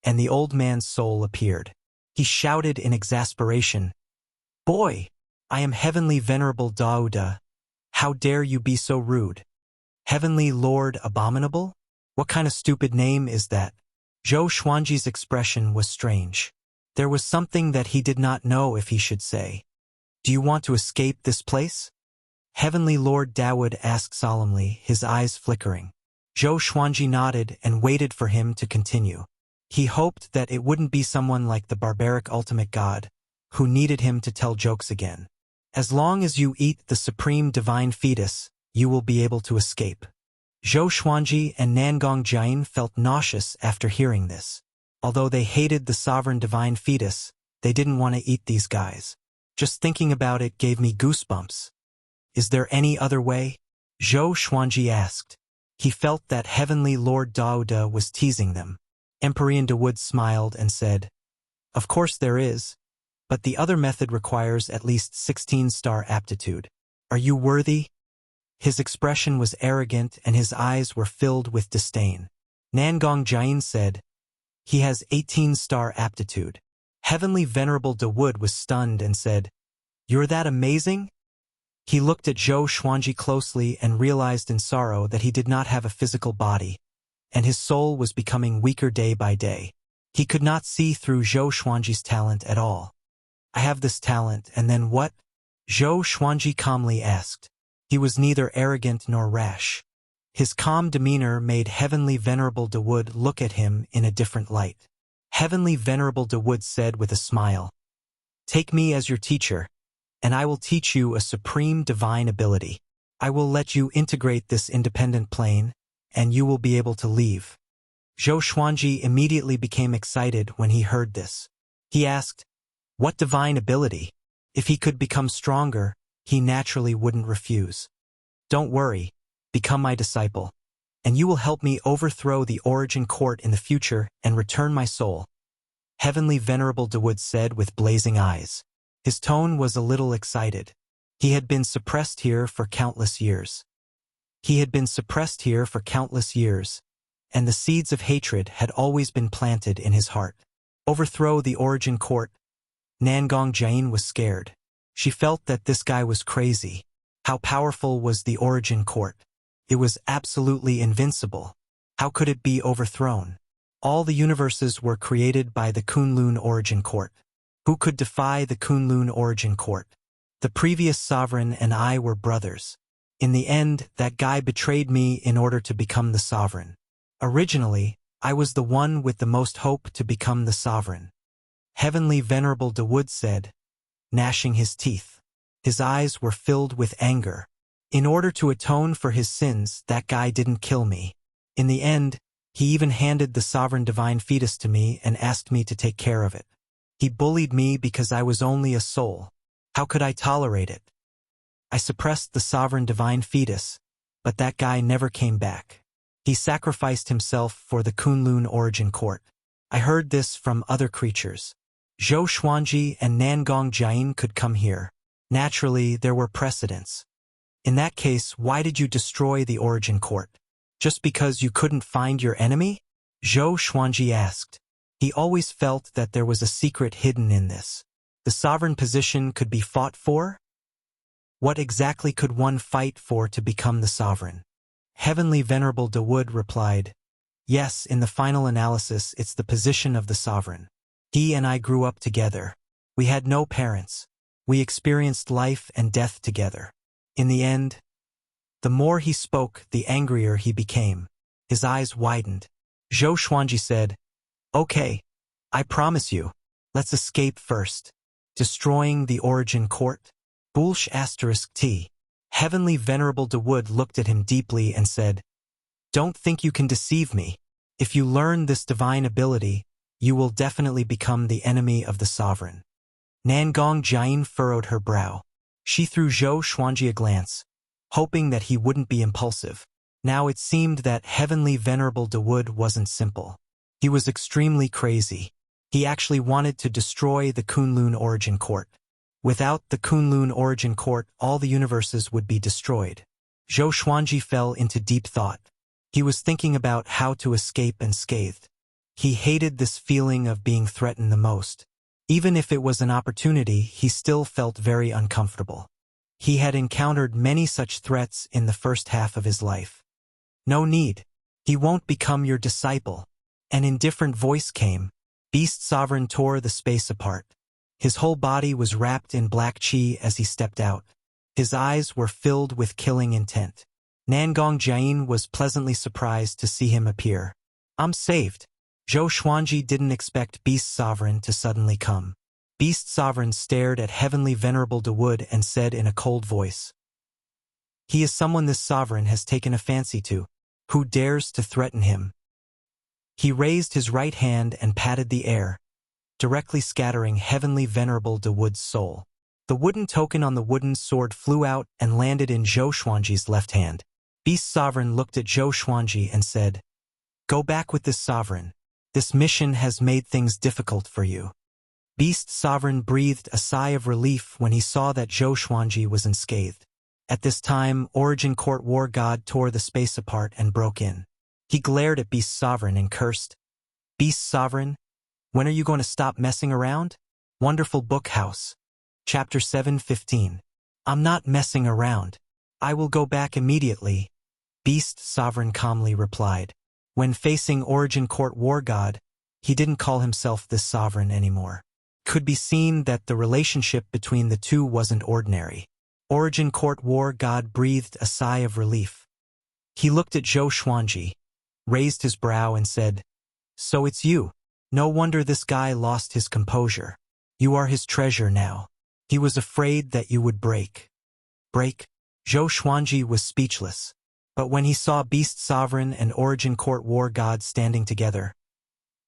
and the old man's soul appeared. He shouted in exasperation, "Boy, I am Heavenly Venerable Daouda. How dare you be so rude? Heavenly Lord Abominable? What kind of stupid name is that?" Zhou Xuanji's expression was strange. There was something that he did not know if he should say. "Do you want to escape this place?" Heavenly Lord Dawood asked solemnly, his eyes flickering. Zhou Xuanji nodded and waited for him to continue. He hoped that it wouldn't be someone like the barbaric ultimate god, who needed him to tell jokes again. As long as you eat the supreme divine fetus, you will be able to escape. Zhou Xuanji and Nangong Jian felt nauseous after hearing this. Although they hated the sovereign divine fetus, they didn't want to eat these guys. Just thinking about it gave me goosebumps. Is there any other way? Zhou Xuanji asked. He felt that Heavenly Lord Daouda was teasing them. Emperor Dawood smiled and said, "Of course there is, but the other method requires at least 16-star aptitude. Are you worthy?" His expression was arrogant and his eyes were filled with disdain. Nangong Jian said, "He has 18-star aptitude." Heavenly Venerable Dawood was stunned and said, "You're that amazing?" He looked at Zhou Xuanji closely and realized in sorrow that he did not have a physical body, and his soul was becoming weaker day by day. He could not see through Zhou Xuanji's talent at all. "I have this talent, and then what?" Zhou Xuanji calmly asked. He was neither arrogant nor rash. His calm demeanor made Heavenly Venerable Dawood look at him in a different light. Heavenly Venerable Dawood said with a smile, "Take me as your teacher, and I will teach you a supreme divine ability. I will let you integrate this independent plane, and you will be able to leave." Zhou Xuanji immediately became excited when he heard this. He asked, "What divine ability?" If he could become stronger, he naturally wouldn't refuse. "Don't worry, become my disciple, and you will help me overthrow the Origin Court in the future and return my soul," Heavenly Venerable Dawood said with blazing eyes. His tone was a little excited. He had been suppressed here for countless years. And the seeds of hatred had always been planted in his heart. Overthrow the Origin Court. Nangong Jian was scared. She felt that this guy was crazy. How powerful was the Origin Court? It was absolutely invincible. How could it be overthrown? All the universes were created by the Kunlun Origin Court. Who could defy the Kunlun Origin Court? The previous sovereign and I were brothers. In the end, that guy betrayed me in order to become the sovereign. Originally, I was the one with the most hope to become the sovereign," Heavenly Venerable Dawood said, gnashing his teeth. His eyes were filled with anger. "In order to atone for his sins, that guy didn't kill me. In the end, he even handed the sovereign divine fetus to me and asked me to take care of it. He bullied me because I was only a soul. How could I tolerate it? I suppressed the sovereign divine fetus, but that guy never came back. He sacrificed himself for the Kunlun Origin Court. I heard this from other creatures. Zhou Xuanji and Nangong Jian could come here. Naturally, there were precedents. In that case, why did you destroy the Origin Court? Just because you couldn't find your enemy?" Zhou Xuanji asked. He always felt that there was a secret hidden in this. The sovereign position could be fought for? What exactly could one fight for to become the sovereign? Heavenly Venerable Dawood replied, "Yes, in the final analysis, it's the position of the sovereign. He and I grew up together. We had no parents. We experienced life and death together. In the end," the more he spoke, the angrier he became. His eyes widened. Zhou Xuanji said, "Okay, I promise you. Let's escape first." Destroying the Origin Court? Bulsh *T. Heavenly Venerable Dawood looked at him deeply and said, "Don't think you can deceive me. If you learn this divine ability, you will definitely become the enemy of the sovereign." Nangong Jian furrowed her brow. She threw Zhou Xuanji a glance, hoping that he wouldn't be impulsive. Now it seemed that Heavenly Venerable Dawood wasn't simple. He was extremely crazy. He actually wanted to destroy the Kunlun Origin Court. Without the Kunlun Origin Court, all the universes would be destroyed. Zhou Xuanji fell into deep thought. He was thinking about how to escape unscathed. He hated this feeling of being threatened the most. Even if it was an opportunity, he still felt very uncomfortable. He had encountered many such threats in the first half of his life. "No need. He won't become your disciple." An indifferent voice came. Beast Sovereign tore the space apart. His whole body was wrapped in black chi as he stepped out. His eyes were filled with killing intent. Nangong Jian was pleasantly surprised to see him appear. "I'm saved. Zhou Xuanji didn't expect Beast Sovereign to suddenly come. Beast Sovereign stared at Heavenly Venerable Dawood and said in a cold voice, "He is someone this sovereign has taken a fancy to. Who dares to threaten him?" He raised his right hand and patted the air, directly scattering Heavenly Venerable Dawood's soul. The wooden token on the wooden sword flew out and landed in Zhou Xuanji's left hand. Beast Sovereign looked at Zhou Xuanji and said, "Go back with this sovereign. This mission has made things difficult for you." Beast Sovereign breathed a sigh of relief when he saw that Zhou Xuanji was unscathed. At this time, Origin Court War God tore the space apart and broke in. He glared at Beast Sovereign and cursed, "Beast Sovereign, when are you going to stop messing around?" Wonderful Book House. Chapter 7:15. I'm not messing around. I will go back immediately, Beast Sovereign calmly replied. When facing Origin Court War God, he didn't call himself this sovereign anymore. Could be seen that the relationship between the two wasn't ordinary. Origin Court War God breathed a sigh of relief. He looked at Zhou Xuanji, raised his brow and said, "So it's you. No wonder this guy lost his composure. You are his treasure now. He was afraid that you would break." Break? Zhou Xuanji was speechless. But when he saw Beast Sovereign and Origin Court War God standing together,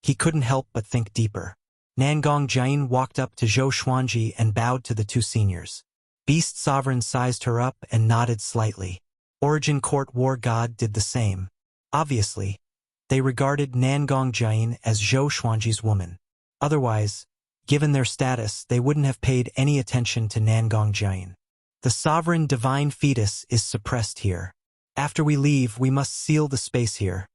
he couldn't help but think deeper. Nangong Jian walked up to Zhou Xuanji and bowed to the two seniors. Beast Sovereign sized her up and nodded slightly. Origin Court War God did the same. Obviously, they regarded Nangong Jian as Zhou Xuanji's woman. Otherwise, given their status, they wouldn't have paid any attention to Nangong Jian. The sovereign divine fetus is suppressed here. After we leave, we must seal the space here.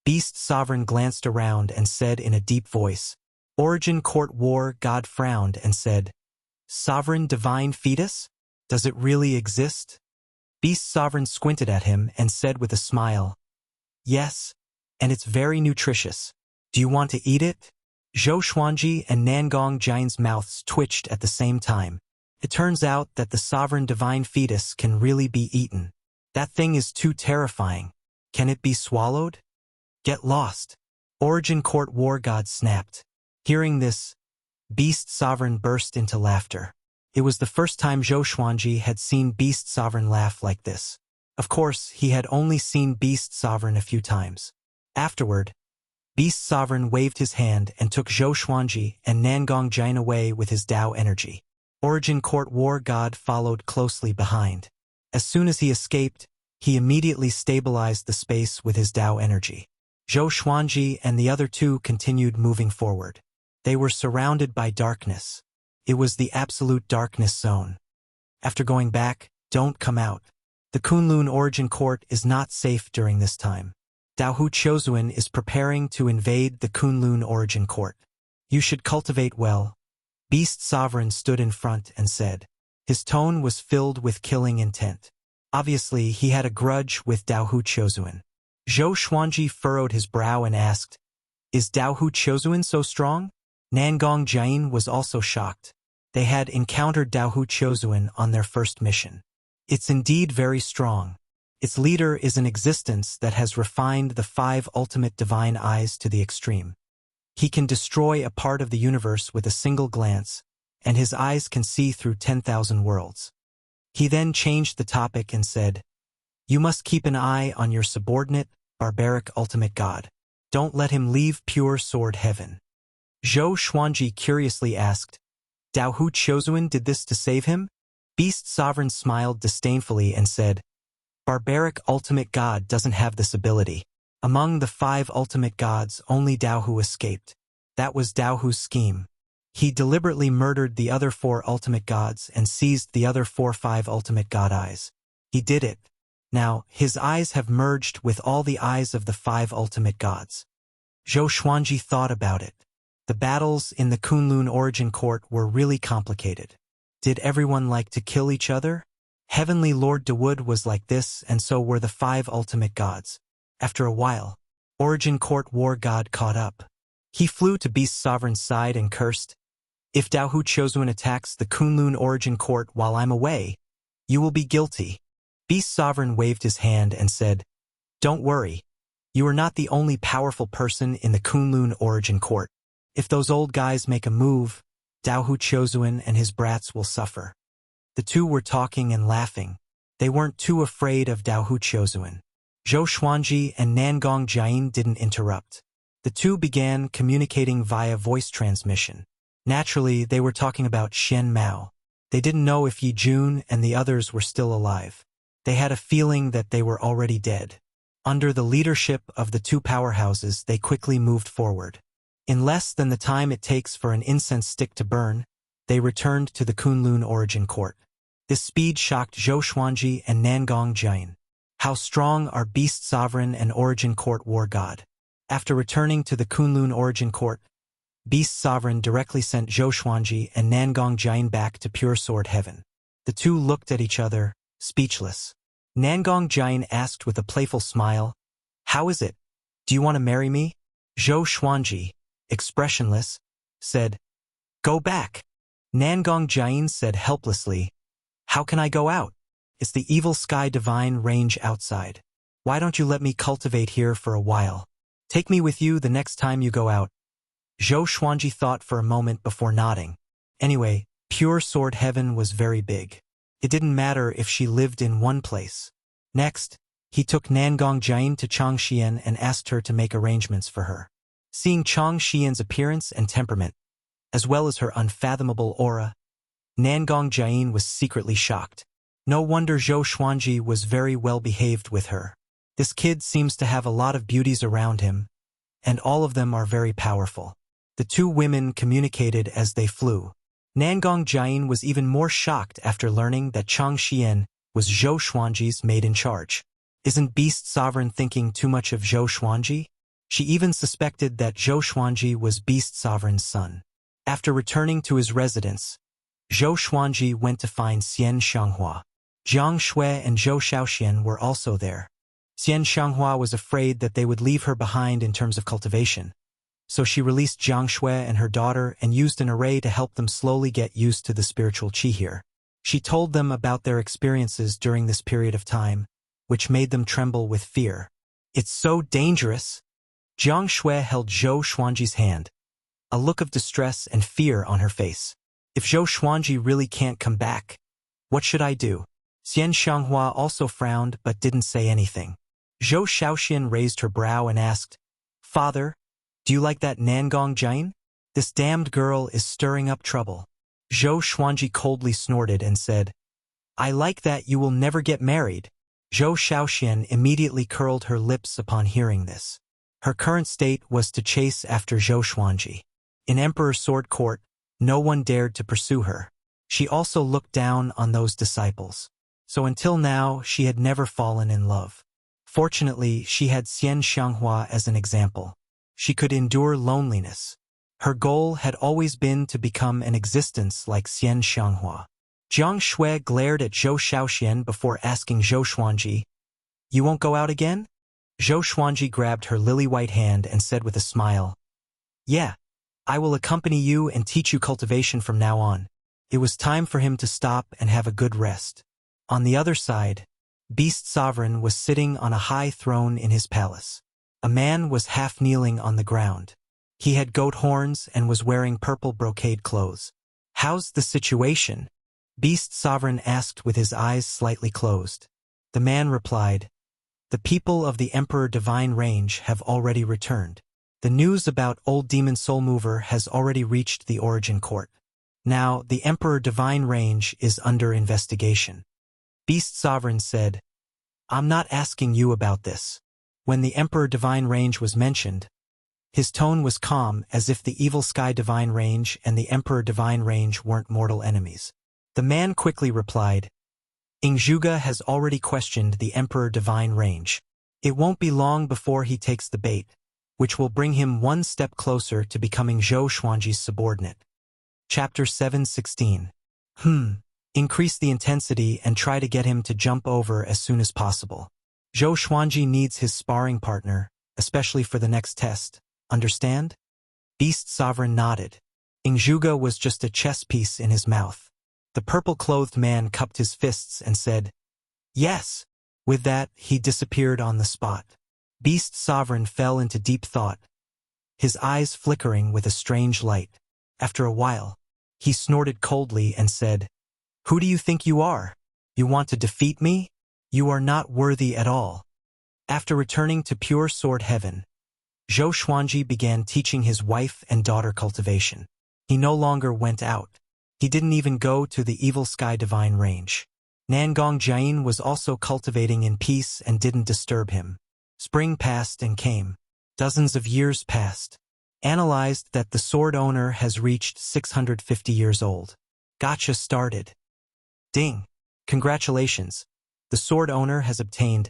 Beast Sovereign glanced around and said in a deep voice. Origin Court War God frowned and said, "Sovereign divine fetus? Does it really exist?" Beast Sovereign squinted at him and said with a smile, "Yes, and it's very nutritious. Do you want to eat it?" Zhou Xuanji and Nangong Jian's mouths twitched at the same time. It turns out that the sovereign divine fetus can really be eaten. That thing is too terrifying. Can it be swallowed? Get lost. Origin Court War God snapped. Hearing this, Beast Sovereign burst into laughter. It was the first time Zhou Xuanji had seen Beast Sovereign laugh like this. Of course, he had only seen Beast Sovereign a few times. Afterward, Beast Sovereign waved his hand and took Zhou Xuanji and Nangong Jian away with his Tao energy. Origin Court War God followed closely behind. As soon as he escaped, he immediately stabilized the space with his Tao energy. Zhou Xuanji and the other two continued moving forward. They were surrounded by darkness. It was the absolute darkness zone. After going back, don't come out. The Kunlun Origin Court is not safe during this time. Daohu Chozuan is preparing to invade the Kunlun Origin Court. You should cultivate well. Beast Sovereign stood in front and said. His tone was filled with killing intent. Obviously, he had a grudge with Daohu Chozuan. Zhou Xuanji furrowed his brow and asked, "Is Daohu Chozuan so strong?" Nangong Jian was also shocked. They had encountered Daohu Chozuan on their first mission. It's indeed very strong. Its leader is an existence that has refined the 5 ultimate divine eyes to the extreme. He can destroy a part of the universe with a single glance, and his eyes can see through 10,000 worlds. He then changed the topic and said, "You must keep an eye on your subordinate, barbaric ultimate god. Don't let him leave pure sword heaven." Zhou Xuanji curiously asked, "Daohu Chozuan did this to save him?" Beast Sovereign smiled disdainfully and said, "Barbaric ultimate god doesn't have this ability. Among the 5 ultimate gods, only Daohu escaped. That was Daohu's scheme. He deliberately murdered the other 4 ultimate gods and seized the other 5 ultimate god eyes. He did it. Now, his eyes have merged with all the eyes of the 5 ultimate gods." Zhou Xuanji thought about it. The battles in the Kunlun Origin Court were really complicated. Did everyone like to kill each other? Heavenly Lord Dawood was like this, and so were the 5 ultimate gods. After a while, Origin Court War God caught up. He flew to Beast Sovereign's side and cursed, "If Daohu Chozuan attacks the Kunlun Origin Court while I'm away, you will be guilty." Beast Sovereign waved his hand and said, "Don't worry. You are not the only powerful person in the Kunlun origin court. If those old guys make a move, Dao Chiozuan and his brats will suffer. The two were talking and laughing. They weren't too afraid of Dao Chiozuan. Zhou Xuanji and Nangong Jiayin didn't interrupt. The two began communicating via voice transmission. Naturally, they were talking about Xian Mao. They didn't know if Yi Jun and the others were still alive. They had a feeling that they were already dead. Under the leadership of the two powerhouses, they quickly moved forward. In less than the time it takes for an incense stick to burn, they returned to the Kunlun origin court. This speed shocked Zhou Xuanji and Nangong Jiayin. How strong are Beast Sovereign and Origin Court War God? After returning to the Kunlun origin court, Beast Sovereign directly sent Zhou Xuanji and Nangong Jiayin back to Pure Sword Heaven. The two looked at each other, speechless. Nangong Jiayin asked with a playful smile, "How is it? Do you want to marry me?" Zhou Xuanji, expressionless, said, "Go back." Nangong Jiayin said helplessly, "How can I go out? It's the evil sky divine range outside. Why don't you let me cultivate here for a while? Take me with you the next time you go out." Zhou Xuanji thought for a moment before nodding. Anyway, Pure Sword Heaven was very big. It didn't matter if she lived in one place. Next, he took Nangong Jiayin to Changxian and asked her to make arrangements for her. Seeing Changxian's appearance and temperament, as well as her unfathomable aura, Nangong Jiayin was secretly shocked. No wonder Zhou Xuanji was very well behaved with her. This kid seems to have a lot of beauties around him, and all of them are very powerful. The two women communicated as they flew. Nangong Jiayin was even more shocked after learning that Changxian was Zhou Xuanji's maid in charge. Isn't Beast Sovereign thinking too much of Zhou Xuanji? She even suspected that Zhou Xuanji was Beast Sovereign's son. After returning to his residence, Zhou Xuanji went to find Xian Xianghua. Jiang Shui and Zhou Shaoxian were also there. Xian Xianghua was afraid that they would leave her behind in terms of cultivation, so she released Jiang Shui and her daughter and used an array to help them slowly get used to the spiritual qi here. She told them about their experiences during this period of time, which made them tremble with fear. "It's so dangerous." Jiang Shui held Zhou Xuanji's hand, a look of distress and fear on her face. "If Zhou Xuanji really can't come back, what should I do?" Xian Xianghua also frowned but didn't say anything. Zhou Shaoxian raised her brow and asked, "Father, do you like that Nangong Jiayin? This damned girl is stirring up trouble." Zhou Xuanji coldly snorted and said, "I like that you will never get married." Zhou Shaoxian immediately curled her lips upon hearing this. Her current state was to chase after Zhou Xuanji. In Emperor Sword Court, no one dared to pursue her. She also looked down on those disciples. So until now, she had never fallen in love. Fortunately, she had Xian Xianghua as an example. She could endure loneliness. Her goal had always been to become an existence like Xian Xianghua. Jiang Shui glared at Zhou Shaoxian before asking Zhou Xuanji, "You won't go out again?" Zhou Xuanji grabbed her lily-white hand and said with a smile, "Yeah, I will accompany you and teach you cultivation from now on." It was time for him to stop and have a good rest. On the other side, Beast Sovereign was sitting on a high throne in his palace. A man was half kneeling on the ground. He had goat horns and was wearing purple brocade clothes. "How's the situation?" Beast Sovereign asked with his eyes slightly closed. The man replied, "The people of the Emperor Divine Range have already returned. The news about Old Demon Soul Mover has already reached the Origin Court. Now, the Emperor Divine Range is under investigation." Beast Sovereign said, "I'm not asking you about this." When the Emperor Divine Range was mentioned, his tone was calm, as if the Evil Sky Divine Range and the Emperor Divine Range weren't mortal enemies. The man quickly replied, "Ingzhuge has already questioned the Emperor Divine Range. It won't be long before he takes the bait, which will bring him one step closer to becoming Zhou Xuanji's subordinate." Chapter 7:16. Increase the intensity and try to get him to jump over as soon as possible. Zhou Xuanji needs his sparring partner, especially for the next test. Understand? Beast Sovereign nodded. Ingzhuge was just a chess piece in his mouth. The purple-clothed man cupped his fists and said, "Yes." With that, he disappeared on the spot. Beast Sovereign fell into deep thought, his eyes flickering with a strange light. After a while, he snorted coldly and said, "Who do you think you are? You want to defeat me? You are not worthy at all." After returning to pure sword heaven, Zhou Xuanji began teaching his wife and daughter cultivation. He no longer went out. He didn't even go to the evil sky divine range. Nangong Jian was also cultivating in peace and didn't disturb him. Spring passed and came. Dozens of years passed. Analyzed that the sword owner has reached 650 years old. Gotcha started. Ding! Congratulations. The sword owner has obtained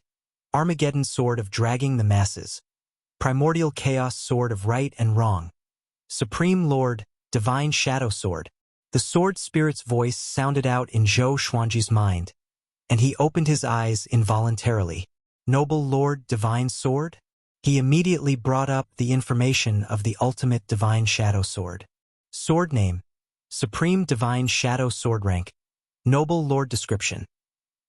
Armageddon Sword of Dragging the Masses, Primordial Chaos Sword of Right and Wrong, Supreme Lord, Divine Shadow Sword. The sword spirit's voice sounded out in Zhou Xuanji's mind, and he opened his eyes involuntarily. Noble Lord Divine Sword? He immediately brought up the information of the ultimate Divine Shadow Sword. Sword name, Supreme Divine Shadow Sword rank, Noble Lord description.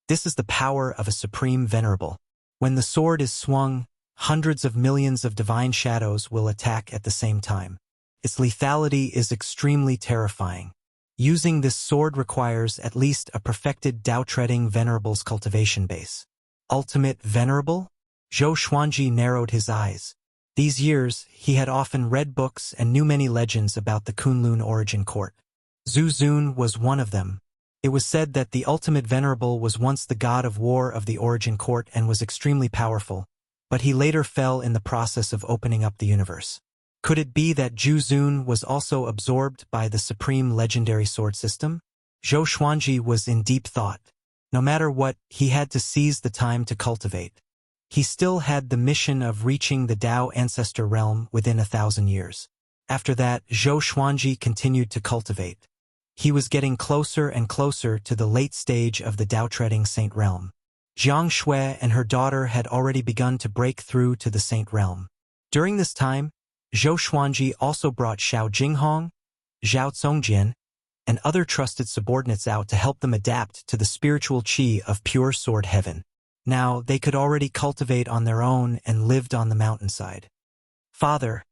This is the power of a Supreme Venerable. When the sword is swung, hundreds of millions of divine shadows will attack at the same time. Its lethality is extremely terrifying. Using this sword requires at least a perfected Dao-treading Venerable's cultivation base. Ultimate Venerable? Zhou Xuanji narrowed his eyes. These years, he had often read books and knew many legends about the Kunlun origin court. Zhu Xun was one of them. It was said that the ultimate venerable was once the god of war of the origin court and was extremely powerful, but he later fell in the process of opening up the universe. Could it be that Zhu Xun was also absorbed by the supreme legendary sword system? Zhou Xuanji was in deep thought. No matter what, he had to seize the time to cultivate. He still had the mission of reaching the Dao ancestor realm within 1,000 years. After that, Zhou Xuanji continued to cultivate. He was getting closer and closer to the late stage of the Dao-treading Saint Realm. Jiang Shui and her daughter had already begun to break through to the Saint Realm. During this time, Zhou Xuanji also brought Xiao Jinghong, Zhao Congjian, and other trusted subordinates out to help them adapt to the spiritual qi of pure sword heaven. Now, they could already cultivate on their own and lived on the mountainside. "Father,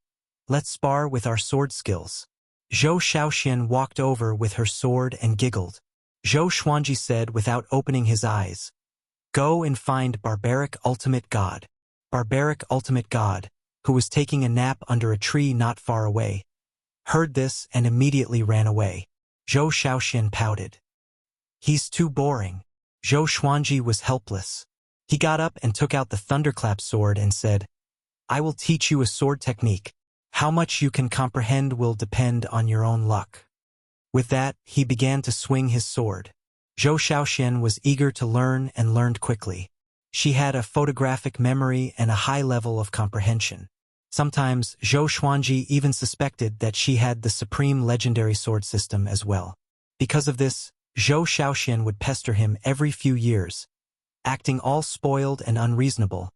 let's spar with our sword skills." Zhou Shaoxian walked over with her sword and giggled. Zhou Xuanji said without opening his eyes, "Go and find Barbaric Ultimate God." Barbaric Ultimate God, who was taking a nap under a tree not far away, heard this and immediately ran away. Zhou Shaoxian pouted. "He's too boring." Zhou Xuanji was helpless. He got up and took out the thunderclap sword and said, "I will teach you a sword technique. How much you can comprehend will depend on your own luck." With that, he began to swing his sword. Zhou Shaoxian was eager to learn and learned quickly. She had a photographic memory and a high level of comprehension. Sometimes, Zhou Xuanji even suspected that she had the supreme legendary sword system as well. Because of this, Zhou Shaoxian would pester him every few years, acting all spoiled and unreasonable,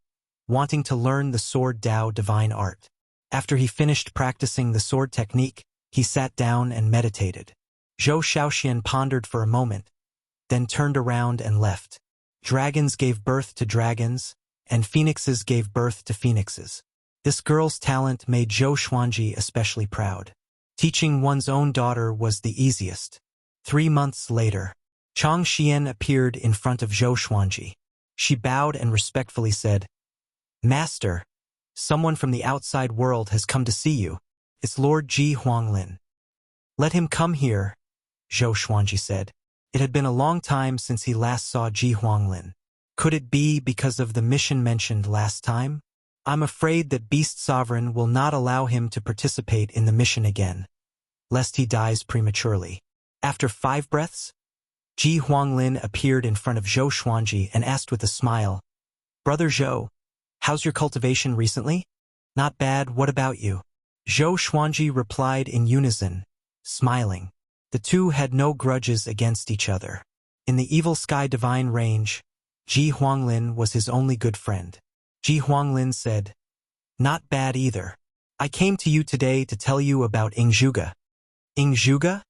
wanting to learn the sword Dao divine art. After he finished practicing the sword technique, he sat down and meditated. Zhou Shaoxian pondered for a moment, then turned around and left. Dragons gave birth to dragons, and phoenixes gave birth to phoenixes. This girl's talent made Zhou Xuanji especially proud. Teaching one's own daughter was the easiest. 3 months later, Chang Xian appeared in front of Zhou Xuanji. She bowed and respectfully said, "Master, someone from the outside world has come to see you. It's Lord Ji Huanglin." "Let him come here," Zhou Xuanji said. It had been a long time since he last saw Ji Huanglin. Could it be because of the mission mentioned last time? "I'm afraid that Beast Sovereign will not allow him to participate in the mission again, lest he dies prematurely." After 5 breaths, Ji Huanglin appeared in front of Zhou Xuanji and asked with a smile, "Brother Zhou, how's your cultivation recently?" "Not bad, what about you?" Zhou Xuanji replied in unison, smiling. The two had no grudges against each other. In the Evil Sky Divine range, Ji Huanglin was his only good friend. Ji Huanglin said, "Not bad either. I came to you today to tell you about Ingzhuge." "Ingzhuge?"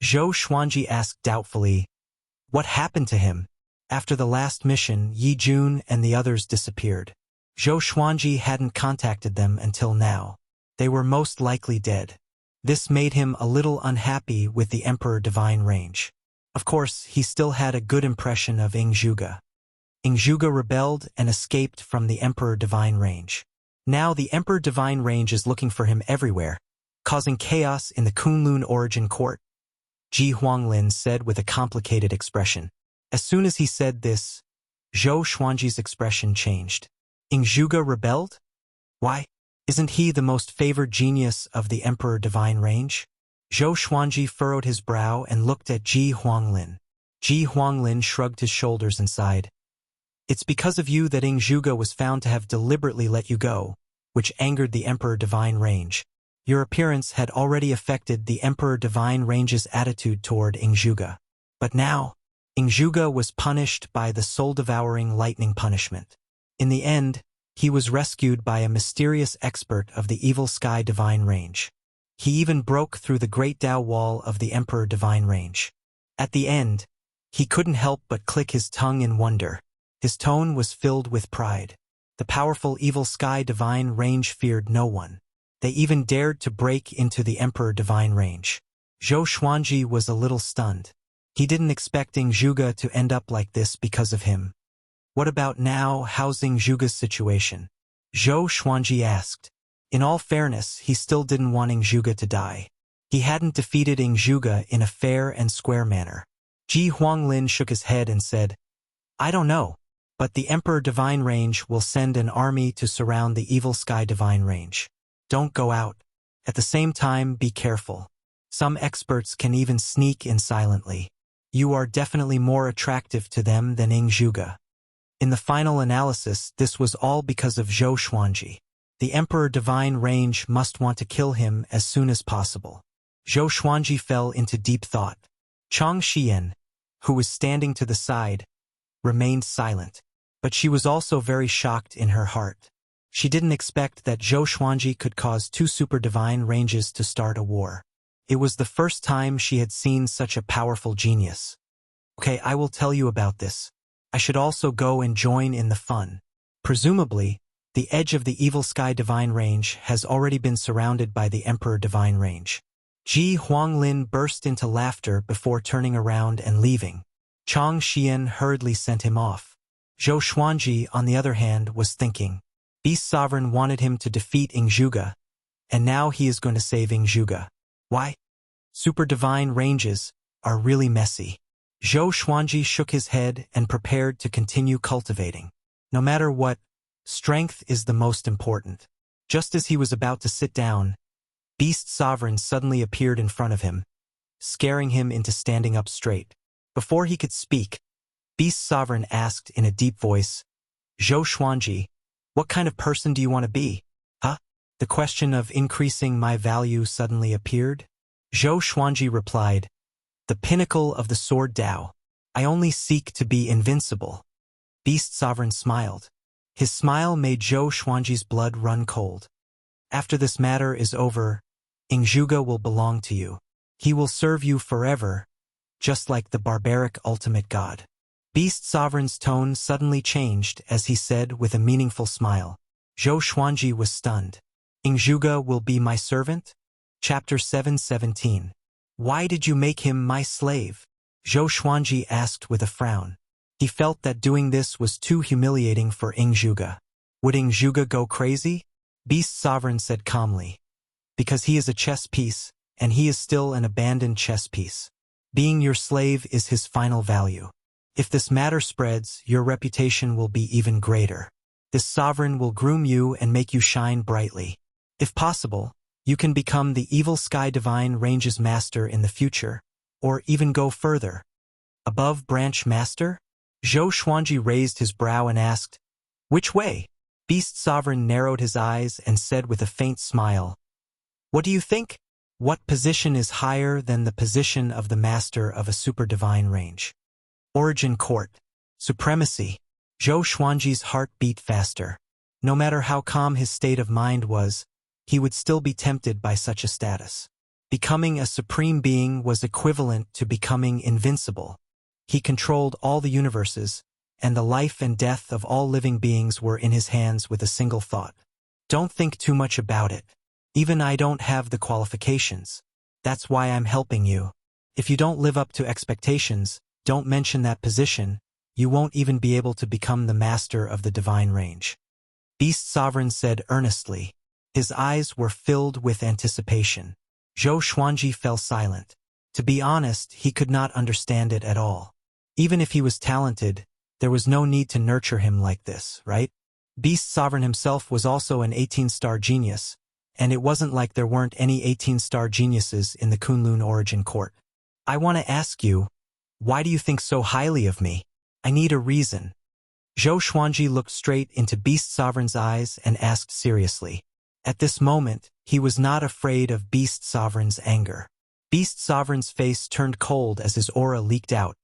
Zhou Xuanji asked doubtfully, "What happened to him?" After the last mission, Yi Jun and the others disappeared. Zhou Xuanji hadn't contacted them until now. They were most likely dead. This made him a little unhappy with the Emperor Divine Range. Of course, he still had a good impression of Ing Zhuge. Ing Zhuge rebelled and escaped from the Emperor Divine Range. Now the Emperor Divine Range is looking for him everywhere, causing chaos in the Kunlun Origin Court. Ji Huanglin said with a complicated expression. As soon as he said this, Zhou Xuanji's expression changed. Ing Zhuge rebelled? Why? Isn't he the most favored genius of the Emperor Divine Range? Zhou Xuanji furrowed his brow and looked at Ji Huanglin. Ji Huanglin shrugged his shoulders and sighed. It's because of you that Ing Zhuge was found to have deliberately let you go, which angered the Emperor Divine Range. Your appearance had already affected the Emperor Divine Range's attitude toward Ing Zhuge. But now, Ing Zhuge was punished by the soul-devouring lightning punishment. In the end, he was rescued by a mysterious expert of the Evil Sky Divine Range. He even broke through the Great Tao Wall of the Emperor Divine Range. At the end, he couldn't help but click his tongue in wonder. His tone was filled with pride. The powerful Evil Sky Divine Range feared no one. They even dared to break into the Emperor Divine Range. Zhou Xuanji was a little stunned. He didn't expect Ing Zhuge to end up like this because of him. What about now? How's Ing Zhuge's situation? Zhou Xuanji asked. In all fairness, he still didn't want Ing Zhuge to die. He hadn't defeated Ing Zhuge in a fair and square manner. Ji Huanglin shook his head and said, I don't know, but the Emperor Divine Range will send an army to surround the Evil Sky Divine Range. Don't go out. At the same time, be careful. Some experts can even sneak in silently. You are definitely more attractive to them than Ing Zhuge. In the final analysis, this was all because of Zhou Xuanji. The Emperor Divine Range must want to kill him as soon as possible. Zhou Xuanji fell into deep thought. Chang Xian, who was standing to the side, remained silent, but she was also very shocked in her heart. She didn't expect that Zhou Xuanji could cause two super divine ranges to start a war. It was the first time she had seen such a powerful genius. Okay, I will tell you about this. I should also go and join in the fun. Presumably, the edge of the Evil Sky Divine Range has already been surrounded by the Emperor Divine Range. Ji Huanglin burst into laughter before turning around and leaving. Chang Xian hurriedly sent him off. Zhou Xuanji, on the other hand, was thinking. Beast Sovereign wanted him to defeat Ing Zhuge, and now he is going to save Ing Zhuge. Why? Super divine ranges are really messy. Zhou Xuanji shook his head and prepared to continue cultivating. No matter what, strength is the most important. Just as he was about to sit down, Beast Sovereign suddenly appeared in front of him, scaring him into standing up straight. Before he could speak, Beast Sovereign asked in a deep voice, Zhou Xuanji, what kind of person do you want to be? Huh? The question of increasing my value suddenly appeared. Zhou Xuanji replied, the pinnacle of the Sword Tao. I only seek to be invincible. Beast Sovereign smiled. His smile made Zhou Xuanji's blood run cold. After this matter is over, Ing Zhuge will belong to you. He will serve you forever, just like the barbaric ultimate god. Beast Sovereign's tone suddenly changed as he said with a meaningful smile. Zhou Xuanji was stunned. Ing Zhuge will be my servant? Chapter 7:17. Why did you make him my slave? Zhou Xuanji asked with a frown. He felt that doing this was too humiliating for Ing Zhuge. Would Ing Zhuge go crazy? Beast Sovereign said calmly. Because he is a chess piece, and he is still an abandoned chess piece. Being your slave is his final value. If this matter spreads, your reputation will be even greater. This sovereign will groom you and make you shine brightly. If possible, you can become the Evil Sky Divine Range's master in the future, or even go further. Above Branch Master? Zhou Xuanji raised his brow and asked, which way? Beast Sovereign narrowed his eyes and said with a faint smile, what do you think? What position is higher than the position of the master of a super divine range? Origin Court. Supremacy. Zhou Xuanji's heart beat faster. No matter how calm his state of mind was, he would still be tempted by such a status. Becoming a supreme being was equivalent to becoming invincible. He controlled all the universes, and the life and death of all living beings were in his hands with a single thought. Don't think too much about it. Even I don't have the qualifications. That's why I'm helping you. If you don't live up to expectations, don't mention that position, you won't even be able to become the master of the divine range. Beast Sovereign said earnestly. His eyes were filled with anticipation. Zhou Xuanji fell silent. To be honest, he could not understand it at all. Even if he was talented, there was no need to nurture him like this, right? Beast Sovereign himself was also an 18-star genius, and it wasn't like there weren't any 18-star geniuses in the Kunlun origin court. I want to ask you, why do you think so highly of me? I need a reason. Zhou Xuanji looked straight into Beast Sovereign's eyes and asked seriously. At this moment, he was not afraid of Beast Sovereign's anger. Beast Sovereign's face turned cold as his aura leaked out,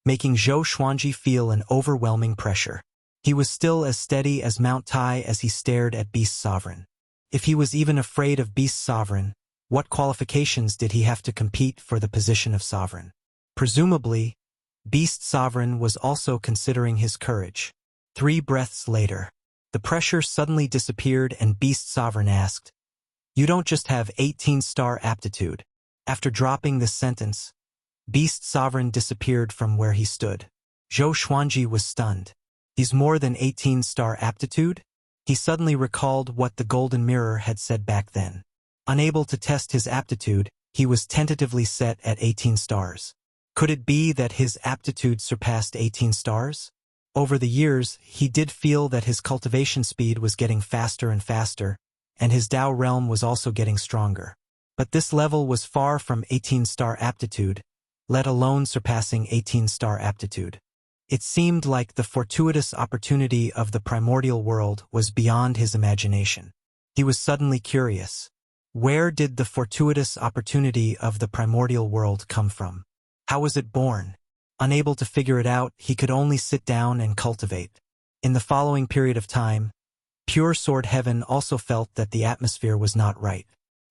making Zhou Xuanji feel an overwhelming pressure. He was still as steady as Mount Tai as he stared at Beast Sovereign. If he was even afraid of Beast Sovereign, what qualifications did he have to compete for the position of Sovereign? Presumably, Beast Sovereign was also considering his courage. 3 breaths later, the pressure suddenly disappeared and Beast Sovereign asked, "You don't just have 18-star aptitude." After dropping this sentence, Beast Sovereign disappeared from where he stood. Zhou Xuanji was stunned. He's more than 18-star aptitude? He suddenly recalled what the Golden Mirror had said back then. Unable to test his aptitude, he was tentatively set at 18 stars. Could it be that his aptitude surpassed 18 stars? Over the years, he did feel that his cultivation speed was getting faster and faster, and his Tao realm was also getting stronger. But this level was far from 18-star aptitude, let alone surpassing 18-star aptitude. It seemed like the fortuitous opportunity of the primordial world was beyond his imagination. He was suddenly curious. Where did the fortuitous opportunity of the primordial world come from? How was it born? Unable to figure it out, he could only sit down and cultivate. In the following period of time, Pure Sword Heaven also felt that the atmosphere was not right.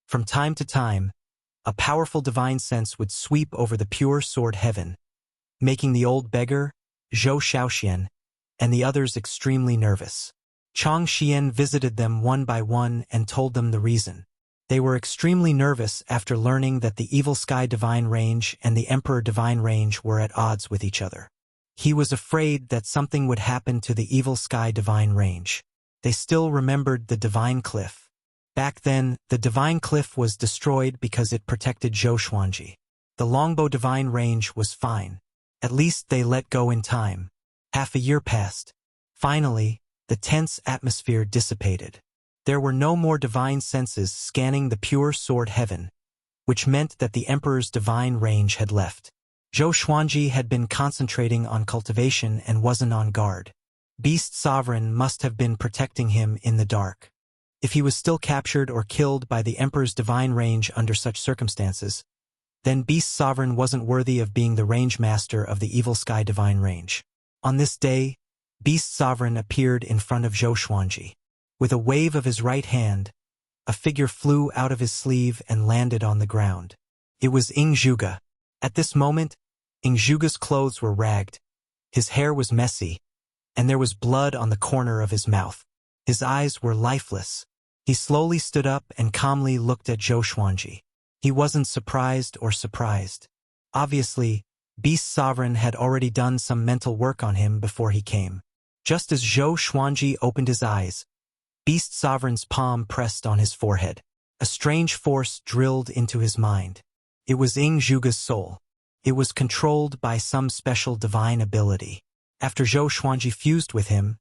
From time to time, a powerful divine sense would sweep over the Pure Sword Heaven, making the old beggar, Zhou Shaoxian, and the others extremely nervous. Chang Xian visited them one by one and told them the reason. They were extremely nervous after learning that the Evil Sky Divine Range and the Emperor Divine Range were at odds with each other. He was afraid that something would happen to the Evil Sky Divine Range. They still remembered the Divine Cliff. Back then, the Divine Cliff was destroyed because it protected Zhou Xuanji. The Longbow Divine Range was fine. At least they let go in time. Half a year passed. Finally, the tense atmosphere dissipated. There were no more divine senses scanning the Pure Sword Heaven, which meant that the Emperor's divine range had left. Zhou Xuanji had been concentrating on cultivation and wasn't on guard. Beast Sovereign must have been protecting him in the dark. If he was still captured or killed by the Emperor's divine range under such circumstances, then Beast Sovereign wasn't worthy of being the range master of the Evil Sky Divine Range. On this day, Beast Sovereign appeared in front of Zhou Xuanji. With a wave of his right hand, a figure flew out of his sleeve and landed on the ground. It was Ing Zhuge. At this moment, Ing Zhuge's clothes were ragged, his hair was messy, and there was blood on the corner of his mouth. His eyes were lifeless. He slowly stood up and calmly looked at Zhou Xuanji. He wasn't surprised or surprised. Obviously, Beast Sovereign had already done some mental work on him before he came. Just as Zhou Xuanji opened his eyes, Beast Sovereign's palm pressed on his forehead. A strange force drilled into his mind. It was Ing Zhuge's soul. It was controlled by some special divine ability. After Zhou Xuanji fused with him,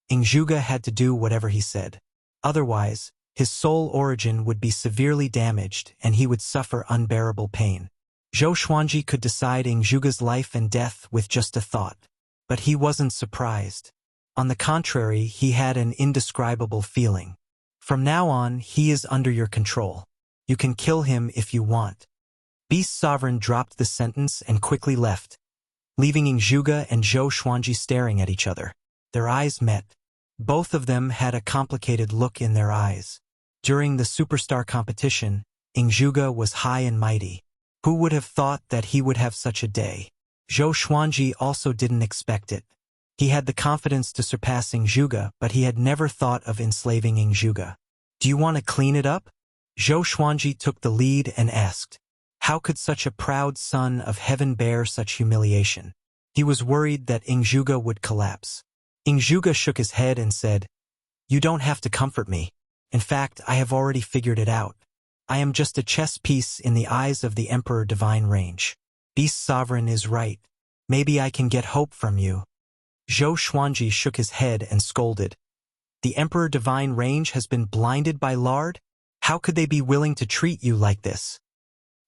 Ing Zhuge had to do whatever he said. Otherwise, his soul origin would be severely damaged and he would suffer unbearable pain. Zhou Xuanji could decide Ing Zhuge's life and death with just a thought. But he wasn't surprised. On the contrary, he had an indescribable feeling. From now on, he is under your control. You can kill him if you want. Beast Sovereign dropped the sentence and quickly left, leaving Ing Zhuge and Zhou Xuanji staring at each other. Their eyes met. Both of them had a complicated look in their eyes. During the superstar competition, Ing Zhuge was high and mighty. Who would have thought that he would have such a day? Zhou Xuanji also didn't expect it. He had the confidence to surpass Ingzhuge, but he had never thought of enslaving Ingzhuge. Do you want to clean it up? Zhou Xuanji took the lead and asked. How could such a proud son of heaven bear such humiliation? He was worried that Ingzhuge would collapse. Ingzhuge shook his head and said, You don't have to comfort me. In fact, I have already figured it out. I am just a chess piece in the eyes of the Emperor Divine Range. Beast Sovereign is right. Maybe I can get hope from you. Zhou Xuanji shook his head and scolded. The Emperor Divine Range has been blinded by lard? How could they be willing to treat you like this?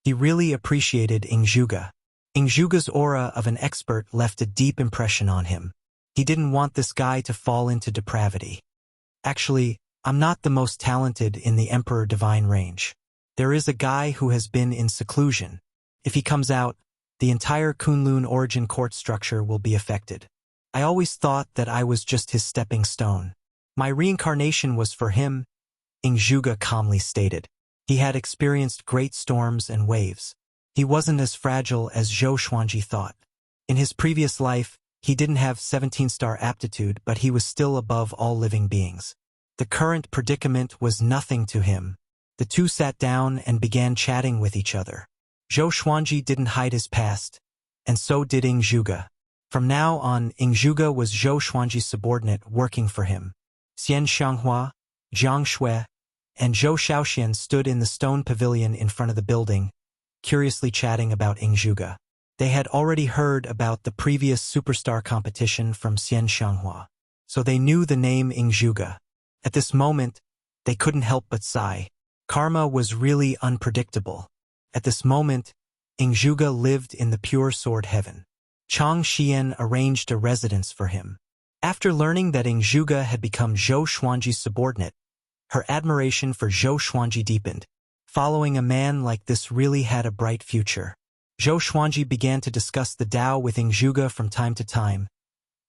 He really appreciated Ingzhuge. Ingzhuge's aura of an expert left a deep impression on him. He didn't want this guy to fall into depravity. Actually, I'm not the most talented in the Emperor Divine Range. There is a guy who has been in seclusion. If he comes out, the entire Kunlun origin court structure will be affected. I always thought that I was just his stepping stone. My reincarnation was for him, Ingzhuge calmly stated. He had experienced great storms and waves. He wasn't as fragile as Zhou Xuanji thought. In his previous life, he didn't have 17-star aptitude, but he was still above all living beings. The current predicament was nothing to him. The two sat down and began chatting with each other. Zhou Xuanji didn't hide his past, and so did Ingzhuge. From now on, Ingzhuge was Zhou Xuanji's subordinate working for him. Xian Xianghua, Jiang Shui, and Zhou Shaoxian stood in the stone pavilion in front of the building, curiously chatting about Ingzhuge. They had already heard about the previous superstar competition from Xian Xianghua, so they knew the name Ingzhuge. At this moment, they couldn't help but sigh. Karma was really unpredictable. At this moment, Ingzhuge lived in the pure sword heaven. Chang Xian arranged a residence for him. After learning that Ingzhuge had become Zhou Xuanji's subordinate, her admiration for Zhou Xuanji deepened. Following a man like this really had a bright future. Zhou Xuanji began to discuss the Tao with Ingzhuge from time to time,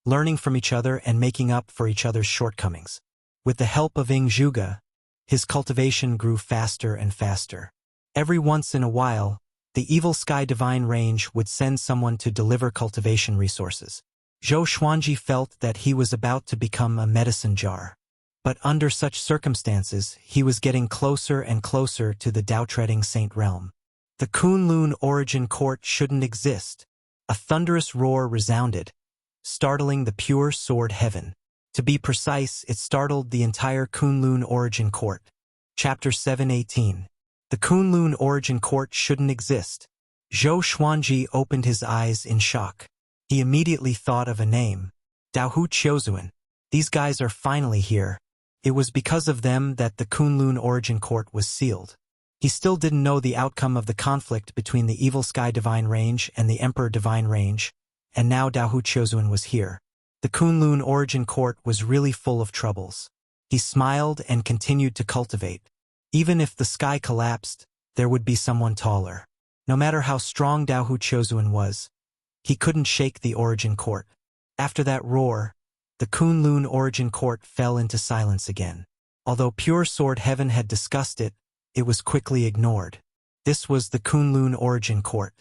learning from each other and making up for each other's shortcomings. With the help of Ingzhuge, his cultivation grew faster and faster. Every once in a while, the Evil Sky Divine Range would send someone to deliver cultivation resources. Zhou Xuanji felt that he was about to become a medicine jar. But under such circumstances, he was getting closer and closer to the Tao-treading Saint Realm. The Kunlun origin court shouldn't exist. A thunderous roar resounded, startling the pure sword heaven. To be precise, it startled the entire Kunlun origin court. Chapter 718. The Kunlun origin court shouldn't exist. Zhou Xuanji opened his eyes in shock. He immediately thought of a name. Daohu Qiuzuan. These guys are finally here. It was because of them that the Kunlun origin court was sealed. He still didn't know the outcome of the conflict between the Evil Sky Divine Range and the Emperor Divine Range, and now Daohu Qiuzuan was here. The Kunlun origin court was really full of troubles. He smiled and continued to cultivate. Even if the sky collapsed, there would be someone taller. No matter how strong Daohu Qiuzuan was, he couldn't shake the origin court. After that roar, the Kunlun origin court fell into silence again. Although Pure Sword Heaven had discussed it, it was quickly ignored. This was the Kunlun origin court.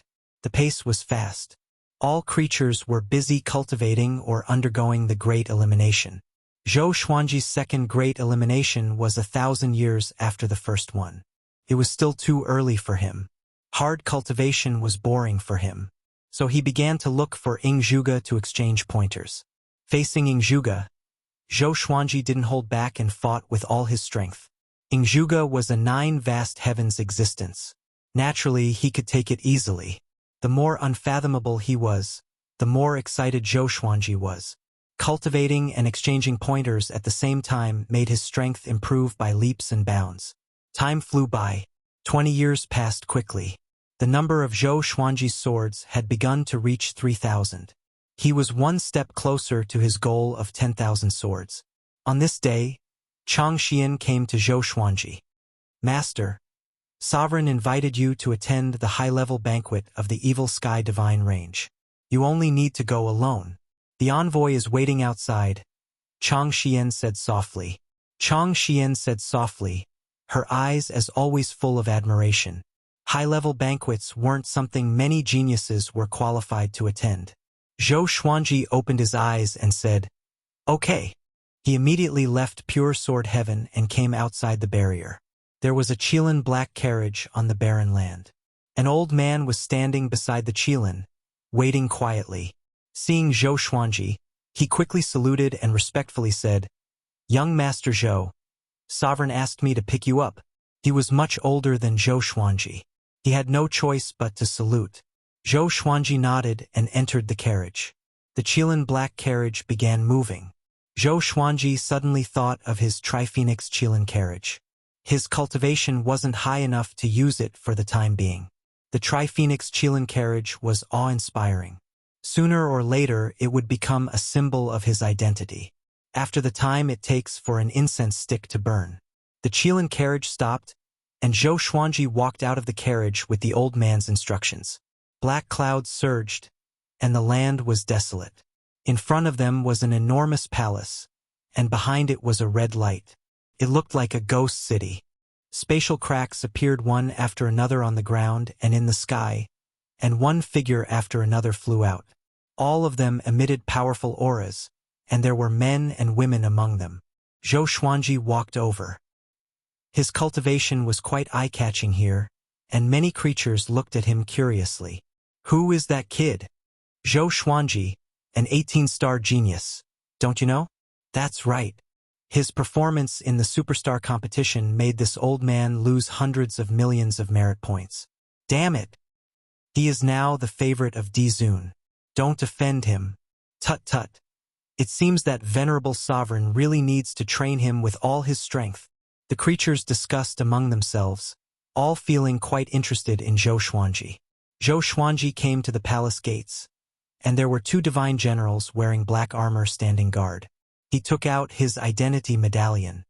The pace was fast. All creatures were busy cultivating or undergoing the Great Elimination. Zhou Xuanji's second Great Elimination was 1,000 years after the first one. It was still too early for him. Hard cultivation was boring for him. So he began to look for Ingzhuge to exchange pointers. Facing Ingzhuge, Zhou Xuanji didn't hold back and fought with all his strength. Ingzhuge was a 9 vast heavens existence. Naturally, he could take it easily. The more unfathomable he was, the more excited Zhou Xuanji was. Cultivating and exchanging pointers at the same time made his strength improve by leaps and bounds. Time flew by. 20 years passed quickly. The number of Zhou Xuanji's swords had begun to reach 3,000. He was one step closer to his goal of 10,000 swords. On this day, Chang Xian came to Zhou Xuanji. Master, Sovereign invited you to attend the high-level banquet of the Evil Sky Divine Range. You only need to go alone. The envoy is waiting outside, Chang Xian said softly. Chang Xian said softly, her eyes as always full of admiration. High-level banquets weren't something many geniuses were qualified to attend. Zhou Xuanji opened his eyes and said, "Okay." He immediately left pure sword heaven and came outside the barrier. There was a Qilin black carriage on the barren land. An old man was standing beside the Qilin, waiting quietly. Seeing Zhou Xuanji, he quickly saluted and respectfully said, "Young Master Zhou, Sovereign asked me to pick you up." He was much older than Zhou Xuanji. He had no choice but to salute. Zhou Xuanji nodded and entered the carriage. The Qilin black carriage began moving. Zhou Xuanji suddenly thought of his Triphoenix Qilin carriage. His cultivation wasn't high enough to use it for the time being. The Triphoenix Qilin carriage was awe-inspiring. Sooner or later, it would become a symbol of his identity. After the time it takes for an incense stick to burn. The Qilin carriage stopped, and Zhou Xuanji walked out of the carriage with the old man's instructions. Black clouds surged, and the land was desolate. In front of them was an enormous palace, and behind it was a red light. It looked like a ghost city. Spatial cracks appeared one after another on the ground and in the sky, and one figure after another flew out. All of them emitted powerful auras, and there were men and women among them. Zhou Xuanji walked over. His cultivation was quite eye-catching here, and many creatures looked at him curiously. "Who is that kid?" "Zhou Xuanji, an 18-star genius. Don't you know?" "That's right." His performance in the superstar competition made this old man lose hundreds of millions of merit points. Damn it! He is now the favorite of Dizun. Don't offend him. Tut tut. It seems that venerable sovereign really needs to train him with all his strength. The creatures discussed among themselves, all feeling quite interested in Zhou Xuanji. Zhou Xuanji came to the palace gates, and there were two divine generals wearing black armor standing guard. He took out his identity medallion.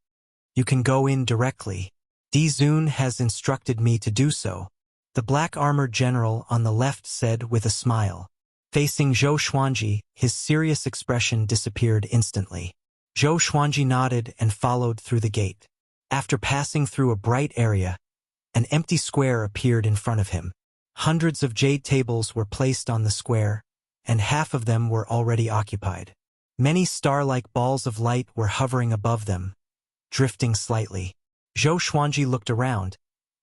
"You can go in directly. Dizun has instructed me to do so," the black-armored general on the left said with a smile. Facing Zhou Xuanji, his serious expression disappeared instantly. Zhou Xuanji nodded and followed through the gate. After passing through a bright area, an empty square appeared in front of him. Hundreds of jade tables were placed on the square, and half of them were already occupied. Many star-like balls of light were hovering above them, drifting slightly. Zhou Xuanji looked around,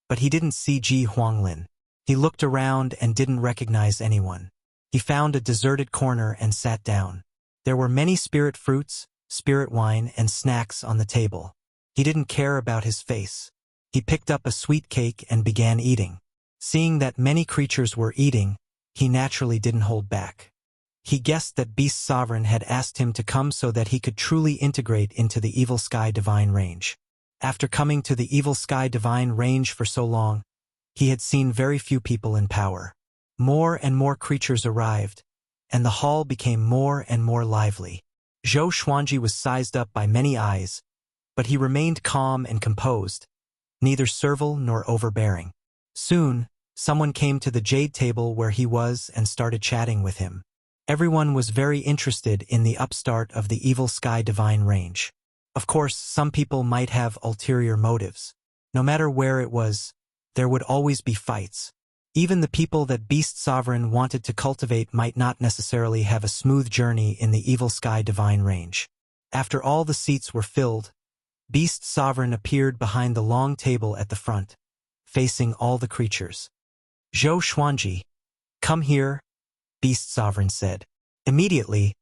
but he didn't see Ji Huanglin. He looked around and didn't recognize anyone. He found a deserted corner and sat down. There were many spirit fruits, spirit wine, and snacks on the table. He didn't care about his face. He picked up a sweet cake and began eating. Seeing that many creatures were eating, he naturally didn't hold back. He guessed that Beast Sovereign had asked him to come so that he could truly integrate into the Evil Sky Divine Range. After coming to the Evil Sky Divine Range for so long, he had seen very few people in power. More and more creatures arrived, and the hall became more and more lively. Zhou Xuanji was sized up by many eyes, but he remained calm and composed, neither servile nor overbearing. Soon, someone came to the jade table where he was and started chatting with him. Everyone was very interested in the upstart of the Evil Sky Divine Range. Of course, some people might have ulterior motives. No matter where it was, there would always be fights. Even the people that Beast Sovereign wanted to cultivate might not necessarily have a smooth journey in the Evil Sky Divine Range. After all the seats were filled, Beast Sovereign appeared behind the long table at the front, facing all the creatures. "Zhou Xuanji, come here," Beast Sovereign said. Immediately,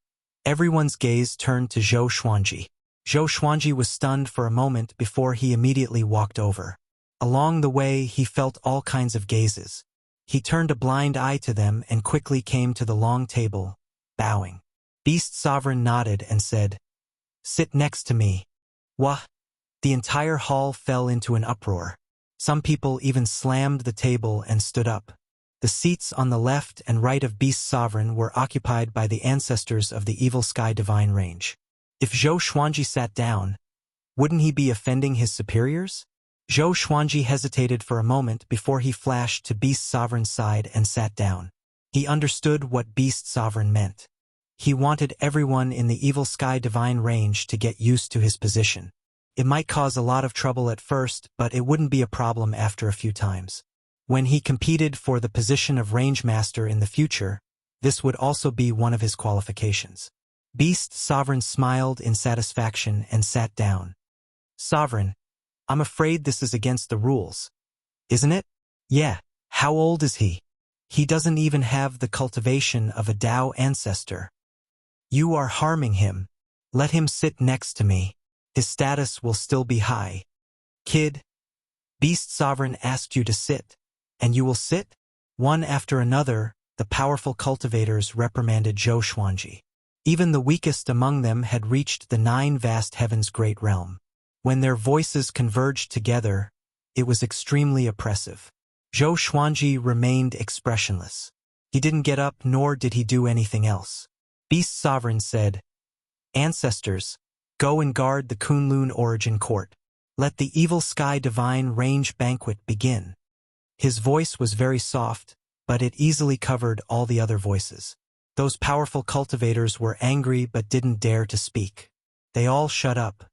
everyone's gaze turned to Zhou Xuanji. Zhou Xuanji was stunned for a moment before he immediately walked over. Along the way, he felt all kinds of gazes. He turned a blind eye to them and quickly came to the long table, bowing. Beast Sovereign nodded and said, "Sit next to me." Wah! The entire hall fell into an uproar. Some people even slammed the table and stood up. The seats on the left and right of Beast Sovereign were occupied by the ancestors of the Evil Sky Divine Range. If Zhou Xuanji sat down, wouldn't he be offending his superiors? Zhou Xuanji hesitated for a moment before he flashed to Beast Sovereign's side and sat down. He understood what Beast Sovereign meant. He wanted everyone in the Evil Sky Divine Range to get used to his position. It might cause a lot of trouble at first, but it wouldn't be a problem after a few times. When he competed for the position of Range Master in the future, this would also be one of his qualifications. Beast Sovereign smiled in satisfaction and sat down. Sovereign, I'm afraid this is against the rules. Isn't it? Yeah. How old is he? He doesn't even have the cultivation of a Tao ancestor. You are harming him. Let him sit next to me. His status will still be high. Kid, Beast Sovereign asked you to sit, and you will sit? One after another, the powerful cultivators reprimanded Zhou Xuanji. Even the weakest among them had reached the 9 vast heavens' great realm. When their voices converged together, it was extremely oppressive. Zhou Xuanji remained expressionless. He didn't get up nor did he do anything else. Beast Sovereign said, Ancestors, go and guard the Kunlun Origin Court. Let the Evil Sky Divine Range banquet begin. His voice was very soft, but it easily covered all the other voices. Those powerful cultivators were angry but didn't dare to speak. They all shut up.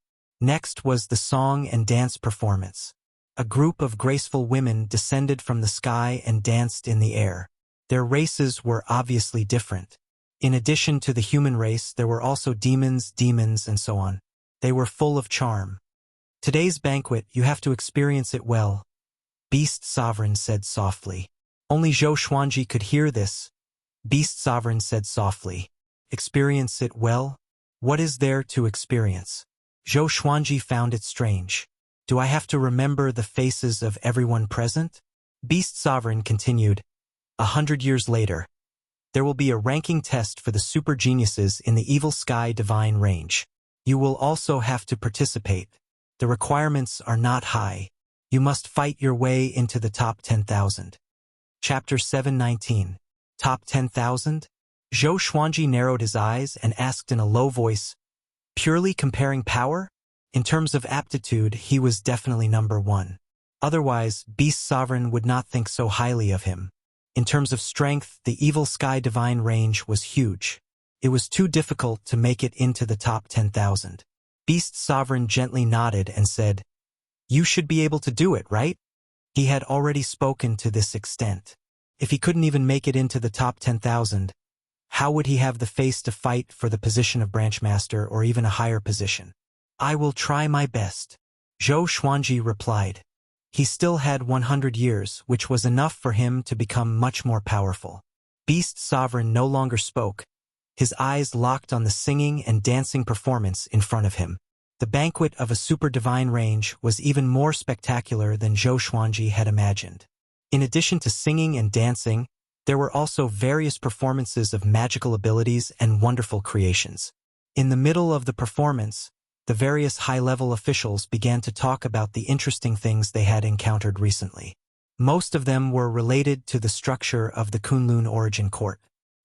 Next was the song and dance performance. A group of graceful women descended from the sky and danced in the air. Their races were obviously different. In addition to the human race, there were also demons, and so on. They were full of charm. Today's banquet, you have to experience it well, Beast Sovereign said softly. Only Zhou Xuanji could hear this. Beast Sovereign said softly, Experience it well? What is there to experience? Zhou Xuanji found it strange. Do I have to remember the faces of everyone present? Beast Sovereign continued, 100 years later, there will be a ranking test for the super geniuses in the Evil Sky Divine Range. You will also have to participate. The requirements are not high. You must fight your way into the top 10,000. Chapter 719. Top 10,000? Zhou Xuanji narrowed his eyes and asked in a low voice, Purely comparing power? In terms of aptitude, he was definitely number 1. Otherwise, Beast Sovereign would not think so highly of him. In terms of strength, the Evil Sky Divine Range was huge. It was too difficult to make it into the top 10,000. Beast Sovereign gently nodded and said, You should be able to do it, right? He had already spoken to this extent. If he couldn't even make it into the top 10,000, how would he have the face to fight for the position of Branch Master or even a higher position? I will try my best, Zhou Xuanji replied. He still had 100 years, which was enough for him to become much more powerful. Beast Sovereign no longer spoke. His eyes locked on the singing and dancing performance in front of him. The banquet of a super divine range was even more spectacular than Zhou Xuanji had imagined. In addition to singing and dancing, there were also various performances of magical abilities and wonderful creations. In the middle of the performance, the various high-level officials began to talk about the interesting things they had encountered recently. Most of them were related to the structure of the Kunlun Origin Court.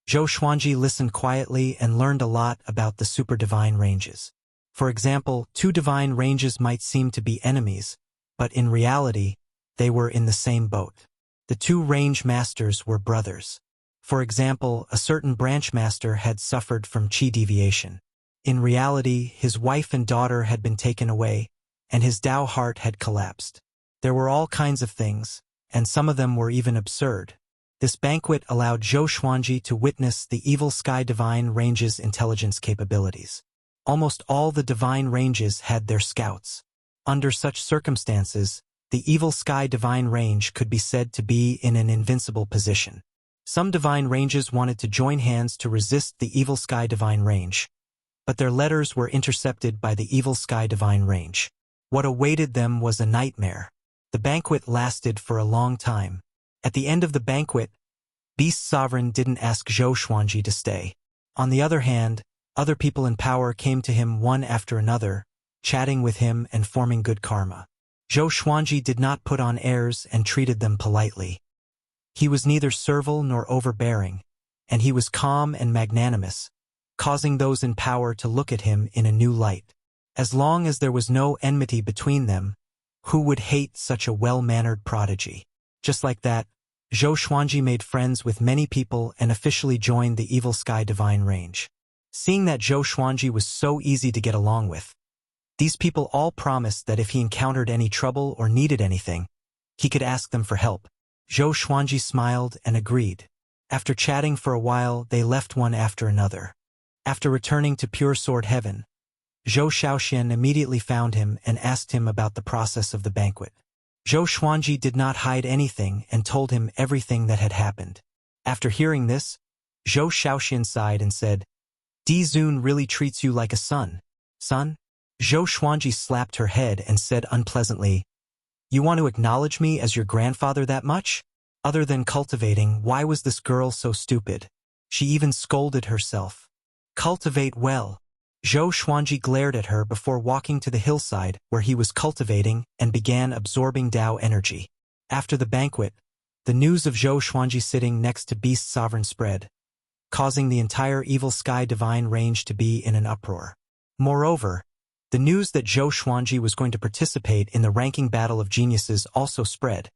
Zhou Xuanji listened quietly and learned a lot about the super divine ranges. For example, 2 divine ranges might seem to be enemies, but in reality, they were in the same boat. The 2 range masters were brothers. For example, a certain branch master had suffered from chi deviation. In reality, his wife and daughter had been taken away, and his Tao heart had collapsed. There were all kinds of things, and some of them were even absurd. This banquet allowed Zhou Xuanji to witness the Evil Sky Divine Range's intelligence capabilities. Almost all the divine ranges had their scouts. Under such circumstances, the Evil Sky Divine Range could be said to be in an invincible position. Some divine ranges wanted to join hands to resist the Evil Sky Divine Range, but their letters were intercepted by the Evil Sky Divine Range. What awaited them was a nightmare. The banquet lasted for a long time. At the end of the banquet, Beast Sovereign didn't ask Zhou Xuanji to stay. On the other hand, other people in power came to him one after another, chatting with him and forming good karma. Zhou Xuanji did not put on airs and treated them politely. He was neither servile nor overbearing, and he was calm and magnanimous, causing those in power to look at him in a new light. As long as there was no enmity between them, who would hate such a well-mannered prodigy? Just like that, Zhou Xuanji made friends with many people and officially joined the Evil Sky Divine Range. Seeing that Zhou Xuanji was so easy to get along with, these people all promised that if he encountered any trouble or needed anything, he could ask them for help. Zhou Xuanji smiled and agreed. After chatting for a while, they left one after another. After returning to Pure Sword Heaven, Zhou Shaoxian immediately found him and asked him about the process of the banquet. Zhou Xuanji did not hide anything and told him everything that had happened. After hearing this, Zhou Shaoxian sighed and said, Di Zun really treats you like a son. Son? Zhou Xuanji slapped her head and said unpleasantly, You want to acknowledge me as your grandfather that much? Other than cultivating, why was this girl so stupid? She even scolded herself. Cultivate well. Zhou Xuanji glared at her before walking to the hillside where he was cultivating and began absorbing Dao energy. After the banquet, the news of Zhou Xuanji sitting next to Beast Sovereign spread, causing the entire Evil Sky Divine range to be in an uproar. Moreover, the news that Zhou Xuanji was going to participate in the ranking battle of geniuses also spread,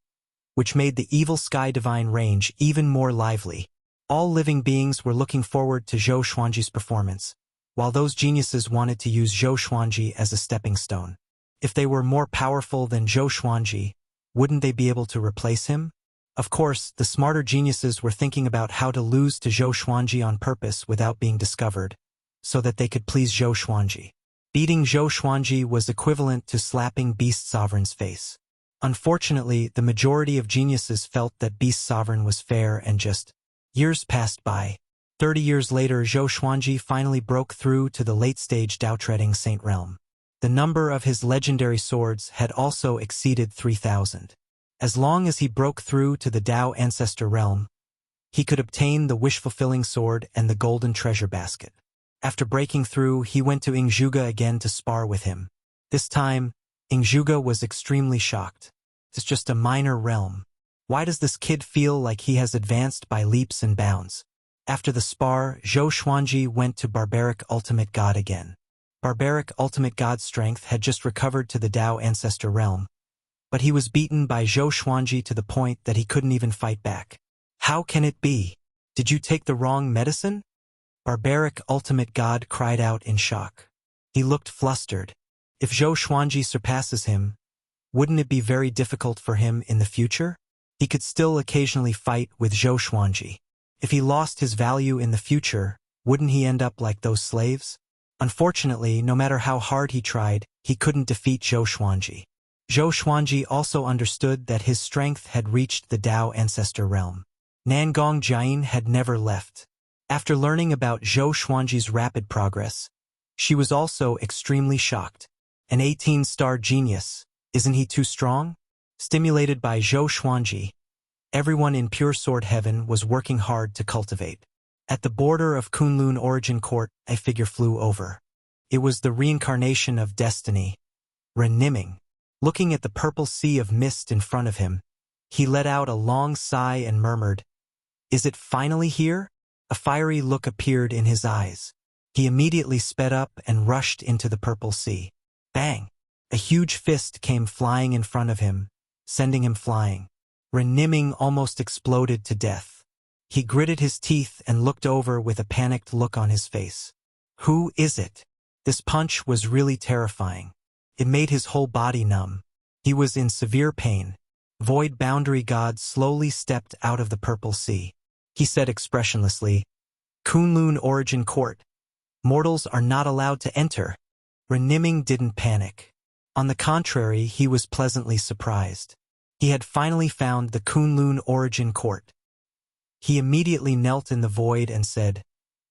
which made the Evil Sky Divine range even more lively. All living beings were looking forward to Zhou Xuanji's performance, while those geniuses wanted to use Zhou Xuanji as a stepping stone. If they were more powerful than Zhou Xuanji, wouldn't they be able to replace him? Of course, the smarter geniuses were thinking about how to lose to Zhou Xuanji on purpose without being discovered, so that they could please Zhou Xuanji. Beating Zhou Xuanji was equivalent to slapping Beast Sovereign's face. Unfortunately, the majority of geniuses felt that Beast Sovereign was fair and just. Years passed by. 30 years later, Zhou Xuanji finally broke through to the late-stage Dao-treading Saint Realm. The number of his legendary swords had also exceeded 3,000. As long as he broke through to the Dao Ancestor Realm, he could obtain the wish-fulfilling sword and the golden treasure basket. After breaking through, he went to Ingzhuge again to spar with him. This time, Ingzhuge was extremely shocked. It's just a minor realm. Why does this kid feel like he has advanced by leaps and bounds? After the spar, Zhou Xuanji went to Barbaric Ultimate God again. Barbaric Ultimate God's strength had just recovered to the Dao Ancestor Realm, but he was beaten by Zhou Xuanji to the point that he couldn't even fight back. How can it be? Did you take the wrong medicine? Barbaric Ultimate God cried out in shock. He looked flustered. If Zhou Xuanji surpasses him, wouldn't it be very difficult for him in the future? He could still occasionally fight with Zhou Xuanji. If he lost his value in the future, wouldn't he end up like those slaves? Unfortunately, no matter how hard he tried, he couldn't defeat Zhou Xuanji. Zhou Xuanji also understood that his strength had reached the Dao Ancestor Realm. Nangong Jian had never left. After learning about Zhou Xuanji's rapid progress, she was also extremely shocked. An 18-star genius, isn't he too strong? Stimulated by Zhou Xuanji, everyone in Pure Sword Heaven was working hard to cultivate. At the border of Kunlun Origin Court, a figure flew over. It was the reincarnation of destiny, Ren Niming. Looking at the purple sea of mist in front of him, he let out a long sigh and murmured, Is it finally here? A fiery look appeared in his eyes. He immediately sped up and rushed into the purple sea. Bang! A huge fist came flying in front of him, sending him flying. Ren Niming almost exploded to death. He gritted his teeth and looked over with a panicked look on his face. Who is it? This punch was really terrifying. It made his whole body numb. He was in severe pain. Void Boundary God slowly stepped out of the purple sea. He said expressionlessly, Kunlun Origin Court. Mortals are not allowed to enter. Ren Niming didn't panic. On the contrary, he was pleasantly surprised. He had finally found the Kunlun Origin Court. He immediately knelt in the void and said,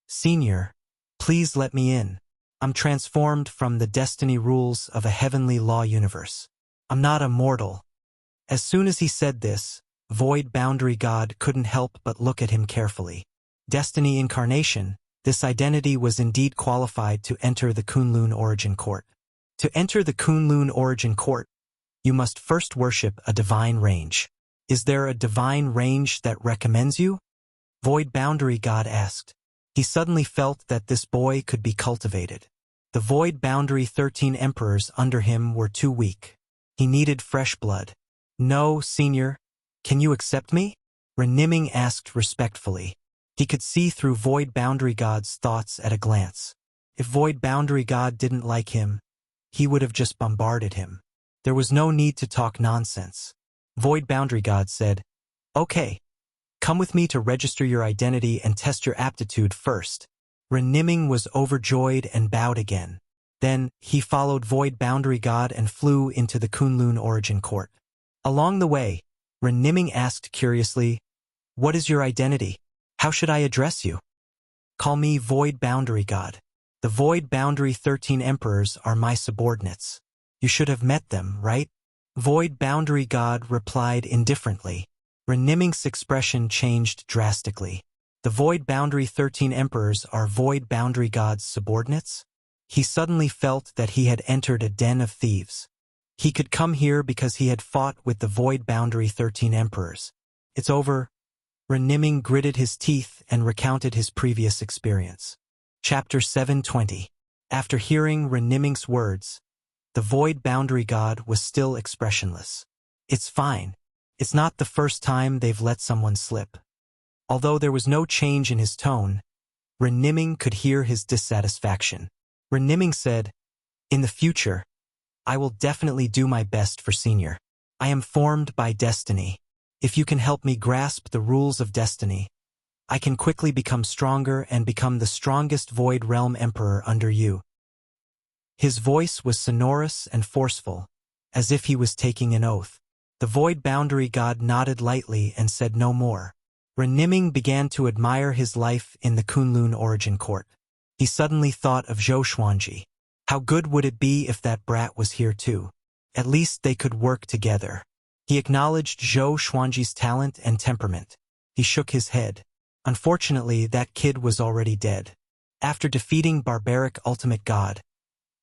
Senior, please let me in. I'm transformed from the destiny rules of a heavenly law universe. I'm not a mortal. As soon as he said this, Void Boundary God couldn't help but look at him carefully. Destiny incarnation, this identity was indeed qualified to enter the Kunlun Origin Court. To enter the Kunlun Origin Court, you must first worship a divine range. Is there a divine range that recommends you? Void Boundary God asked. He suddenly felt that this boy could be cultivated. The Void Boundary 13 emperors under him were too weak. He needed fresh blood. No, Senior. Can you accept me? Ren Niming asked respectfully. He could see through Void Boundary God's thoughts at a glance. If Void Boundary God didn't like him, he would have just bombarded him. There was no need to talk nonsense. Void Boundary God said, Okay, Come with me to register your identity and test your aptitude first. Ren Niming was overjoyed and bowed again. Then, he followed Void Boundary God and flew into the Kunlun Origin Court. Along the way, Ren Niming asked curiously, "What is your identity? How should I address you?" "Call me Void Boundary God. The Void Boundary 13 Emperors are my subordinates. You should have met them, right?" Void Boundary God replied indifferently. Ren Niming's expression changed drastically. The Void Boundary 13 Emperors are Void Boundary God's subordinates? He suddenly felt that he had entered a den of thieves. He could come here because he had fought with the Void Boundary 13 Emperors. "It's over." Ren Niming gritted his teeth and recounted his previous experience. Chapter 720. After hearing Ren Niming's words, the Void Boundary God was still expressionless. "It's fine. It's not the first time they've let someone slip." Although there was no change in his tone, Ren Niming could hear his dissatisfaction. Ren Niming said, "In the future, I will definitely do my best for Senior. I am formed by destiny. If you can help me grasp the rules of destiny, I can quickly become stronger and become the strongest Void Realm Emperor under you." His voice was sonorous and forceful, as if he was taking an oath. The Void Boundary God nodded lightly and said no more. Ren Niming began to admire his life in the Kunlun Origin Court. He suddenly thought of Zhou Xuanji. How good would it be if that brat was here too? At least they could work together. He acknowledged Zhou Xuanji's talent and temperament. He shook his head. Unfortunately, that kid was already dead. After defeating Barbaric Ultimate God,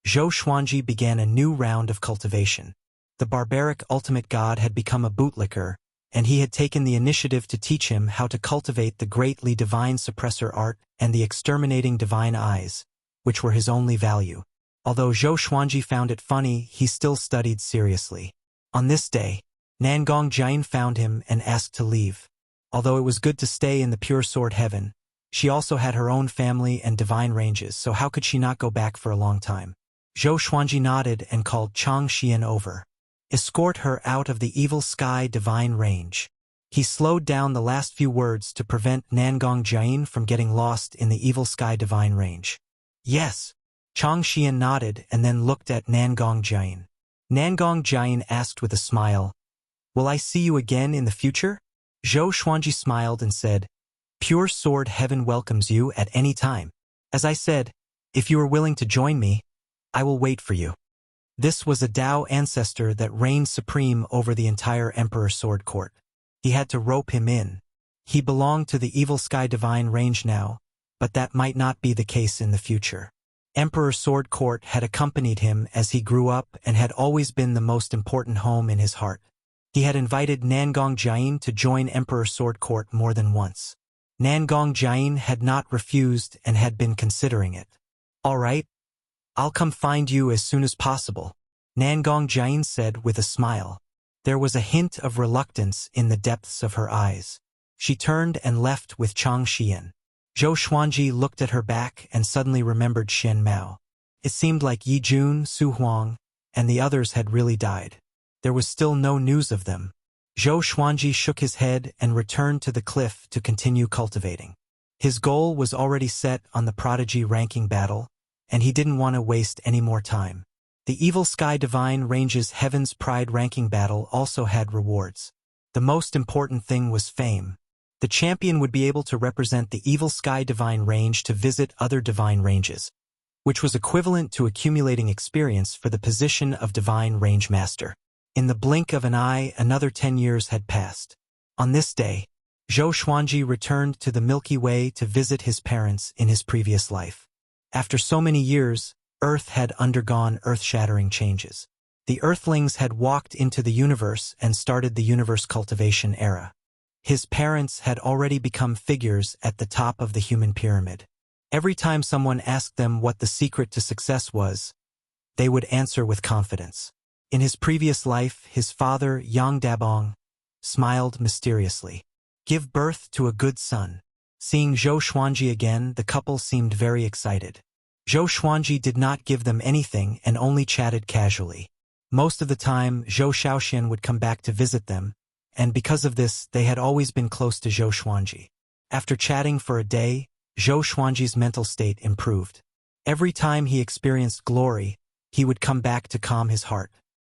Zhou Xuanji began a new round of cultivation. The Barbaric Ultimate God had become a bootlicker, and he had taken the initiative to teach him how to cultivate the greatly divine suppressor art and the exterminating divine eyes, which were his only value. Although Zhou Xuanji found it funny, he still studied seriously. On this day, Nangong Jian found him and asked to leave. Although it was good to stay in the Pure Sword Heaven, she also had her own family and divine ranges, so how could she not go back for a long time? Zhou Xuanji nodded and called Chang Xian over. "Escort her out of the Evil Sky Divine Range." He slowed down the last few words to prevent Nangong Jian from getting lost in the Evil Sky Divine Range. "Yes." Chang Xian nodded and then looked at Nangong Jian. Nangong Jian asked with a smile, "Will I see you again in the future?" Zhou Xuanji smiled and said, "Pure Sword Heaven welcomes you at any time. As I said, if you are willing to join me, I will wait for you." This was a Dao ancestor that reigned supreme over the entire Emperor Sword Court. He had to rope him in. He belonged to the Evil Sky Divine Range now, but that might not be the case in the future. Emperor Sword Court had accompanied him as he grew up and had always been the most important home in his heart. He had invited Nangong Jian to join Emperor Sword Court more than once. Nangong Jian had not refused and had been considering it. "All right, I'll come find you as soon as possible," Nangong Jian said with a smile. There was a hint of reluctance in the depths of her eyes. She turned and left with Chang Xian. Zhou Xuanji looked at her back and suddenly remembered Shen Mao. It seemed like Yi Jun, Su Huang, and the others had really died. There was still no news of them. Zhou Xuanji shook his head and returned to the cliff to continue cultivating. His goal was already set on the Prodigy ranking battle, and he didn't want to waste any more time. The Evil Sky Divine Range's Heaven's Pride ranking battle also had rewards. The most important thing was fame. The champion would be able to represent the Evil Sky Divine Range to visit other divine ranges, which was equivalent to accumulating experience for the position of Divine Range Master. In the blink of an eye, another 10 years had passed. On this day, Zhou Xuanji returned to the Milky Way to visit his parents in his previous life. After so many years, Earth had undergone earth-shattering changes. The Earthlings had walked into the universe and started the universe cultivation era. His parents had already become figures at the top of the human pyramid. Every time someone asked them what the secret to success was, they would answer with confidence. In his previous life, his father, Yang Dabong, smiled mysteriously. "Give birth to a good son." Seeing Zhou Xuanji again, the couple seemed very excited. Zhou Xuanji did not give them anything and only chatted casually. Most of the time, Zhou Shaoxian would come back to visit them, and because of this, they had always been close to Zhou Xuanji. After chatting for a day, Zhou Xuanji's mental state improved. Every time he experienced glory, he would come back to calm his heart.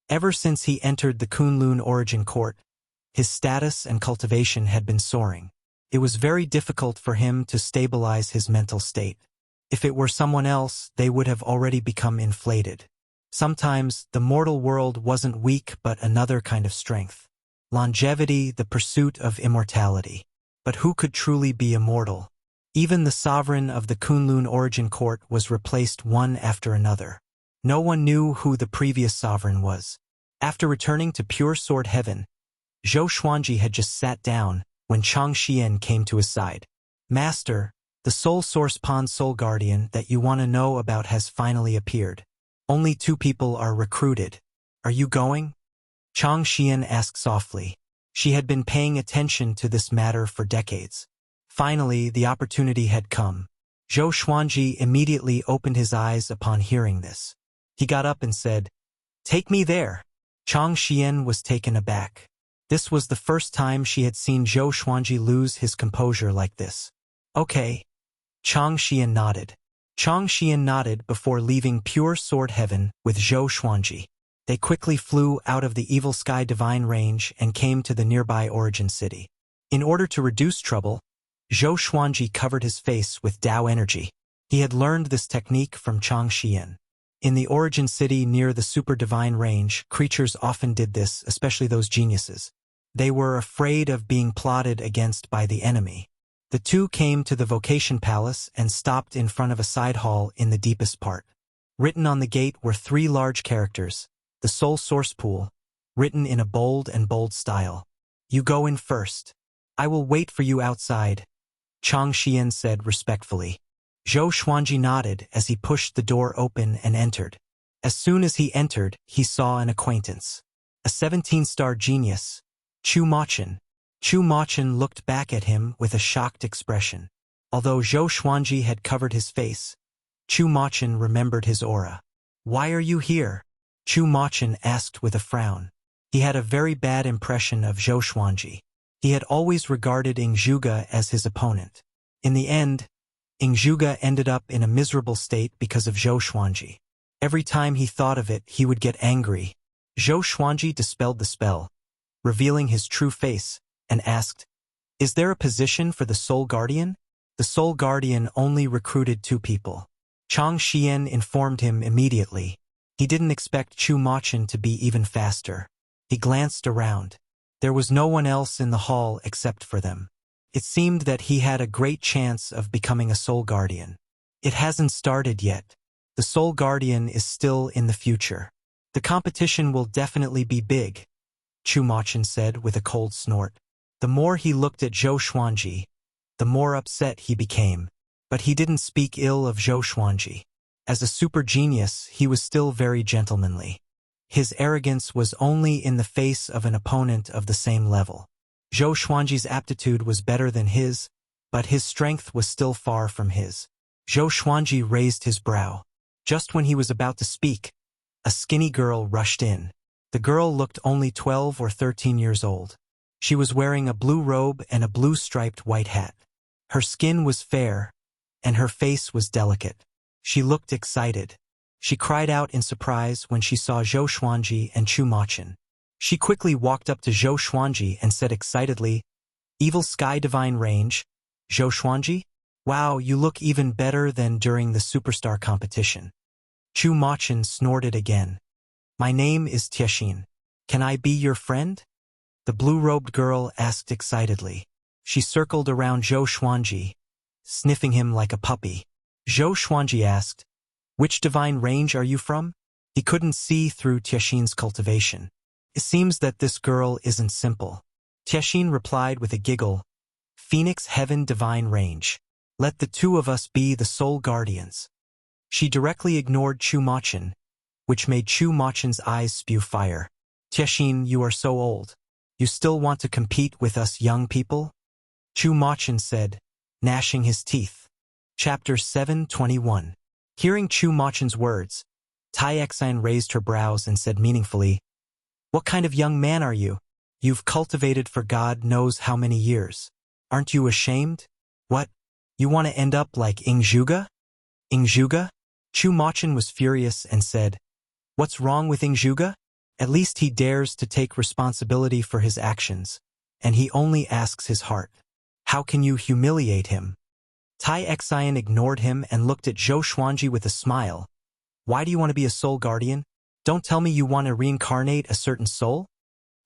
Ever since he entered the Kunlun origin court, his status and cultivation had been soaring. It was very difficult for him to stabilize his mental state. If it were someone else, they would have already become inflated. Sometimes, the mortal world wasn't weak but another kind of strength. Longevity, the pursuit of immortality. But who could truly be immortal? Even the sovereign of the Kunlun origin court was replaced one after another. No one knew who the previous sovereign was. After returning to pure sword heaven, Zhou Xuanji had just sat down when Chang Xian came to his side. Master, the soul source pond soul guardian that you want to know about has finally appeared. Only 2 people are recruited. Are you going? Chang Xian asked softly. She had been paying attention to this matter for decades. Finally, the opportunity had come. Zhou Xuanji immediately opened his eyes upon hearing this. He got up and said, "Take me there." Chang Xian was taken aback. This was the first time she had seen Zhou Xuanji lose his composure like this. Okay. Chang Xian nodded. Chang Xian nodded before leaving pure sword heaven with Zhou Xuanji. They quickly flew out of the Evil Sky Divine Range and came to the nearby origin city. In order to reduce trouble, Zhou Xuanji covered his face with Tao energy. He had learned this technique from Chang Xian. In the origin city near the Super Divine Range, creatures often did this, especially those geniuses. They were afraid of being plotted against by the enemy. The 2 came to the Vocation Palace and stopped in front of a side hall in the deepest part. Written on the gate were 3 large characters, the Soul Source Pool, written in a bold style. You go in first. I will wait for you outside, Chang Xian said respectfully. Zhou Xuanji nodded as he pushed the door open and entered. As soon as he entered, he saw an acquaintance. A 17-star genius, Chu Machun. Chu Machun looked back at him with a shocked expression. Although Zhou Xuanji had covered his face, Chu Machun remembered his aura. Why are you here? Chu Machun asked with a frown. He had a very bad impression of Zhou Xuanji. He had always regarded Ing Zhuge as his opponent. In the end, Ing Zhuge ended up in a miserable state because of Zhou Xuanji. Every time he thought of it, he would get angry. Zhou Xuanji dispelled the spell, revealing his true face, and asked, "Is there a position for the Soul Guardian?" The Soul Guardian only recruited 2 people. Chang Xian informed him immediately. He didn't expect Chu Machun to be even faster. He glanced around. There was no one else in the hall except for them. It seemed that he had a great chance of becoming a Soul Guardian. It hasn't started yet. The Soul Guardian is still in the future. The competition will definitely be big, Chu Machun said with a cold snort. The more he looked at Zhou Xuanji, the more upset he became. But he didn't speak ill of Zhou Xuanji. As a super genius, he was still very gentlemanly. His arrogance was only in the face of an opponent of the same level. Zhou Xuanji's aptitude was better than his, but his strength was still far from his. Zhou Xuanji raised his brow. Just when he was about to speak, a skinny girl rushed in. The girl looked only 12 or 13 years old. She was wearing a blue robe and a blue-striped white hat. Her skin was fair, and her face was delicate. She looked excited. She cried out in surprise when she saw Zhou Xuanji and Chu Machun. She quickly walked up to Zhou Xuanji and said excitedly, "Evil Sky Divine Range, Zhou Xuanji? Wow, you look even better than during the Superstar competition." Chu Machun snorted again. "My name is Tiexin. Can I be your friend?" The blue-robed girl asked excitedly. She circled around Zhou Xuanji, sniffing him like a puppy. Zhou Xuanji asked, "Which divine range are you from?" He couldn't see through Tiexin's cultivation. It seems that this girl isn't simple. Tiexin replied with a giggle, "Phoenix Heaven Divine Range. Let the 2 of us be the Soul Guardians." She directly ignored Chu Machun, which made Chu Machun's eyes spew fire. "Tiexin, you are so old. You still want to compete with us young people?" Chu Machun said, gnashing his teeth. Chapter 721. Hearing Chu Machun's words, Tai Exine raised her brows and said meaningfully, "What kind of young man are you?" You've cultivated for God knows how many years. Aren't you ashamed? What? You want to end up like Ingzhuge? Ingzhuge? Chu Machin was furious and said, What's wrong with Ingzhuge? At least he dares to take responsibility for his actions, and he only asks his heart. How can you humiliate him? Tai Xian ignored him and looked at Zhou Xuanji with a smile. Why do you want to be a soul guardian? Don't tell me you want to reincarnate a certain soul?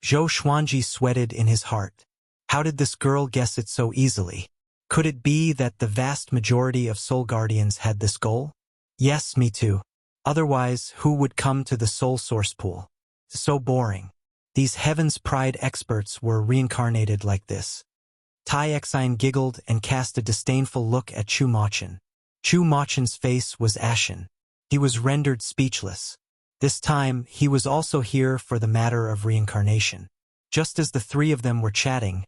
Zhou Xuanji sweated in his heart. How did this girl guess it so easily? Could it be that the vast majority of soul guardians had this goal? Yes, me too. Otherwise, who would come to the soul source pool? So boring. These Heaven's Pride experts were reincarnated like this. Tai Xian giggled and cast a disdainful look at Chu Machin. Chu Machin's face was ashen. He was rendered speechless. This time, he was also here for the matter of reincarnation. Just as the three of them were chatting,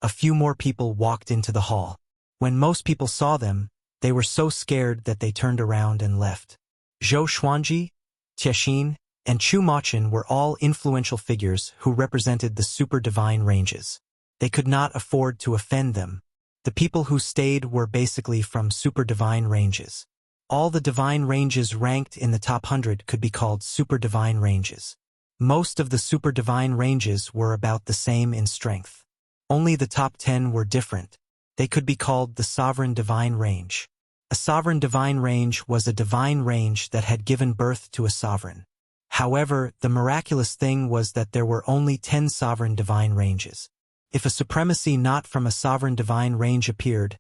a few more people walked into the hall. When most people saw them, they were so scared that they turned around and left. Zhou Xuanji, Tiexin, and Chu Machin were all influential figures who represented the super divine ranges. They could not afford to offend them. The people who stayed were basically from super divine ranges. All the divine ranges ranked in the top 100 could be called super divine ranges. Most of the super divine ranges were about the same in strength. Only the top 10 were different. They could be called the sovereign divine range. A sovereign divine range was a divine range that had given birth to a sovereign. However, the miraculous thing was that there were only 10 sovereign divine ranges. If a supremacy not from a sovereign divine range appeared,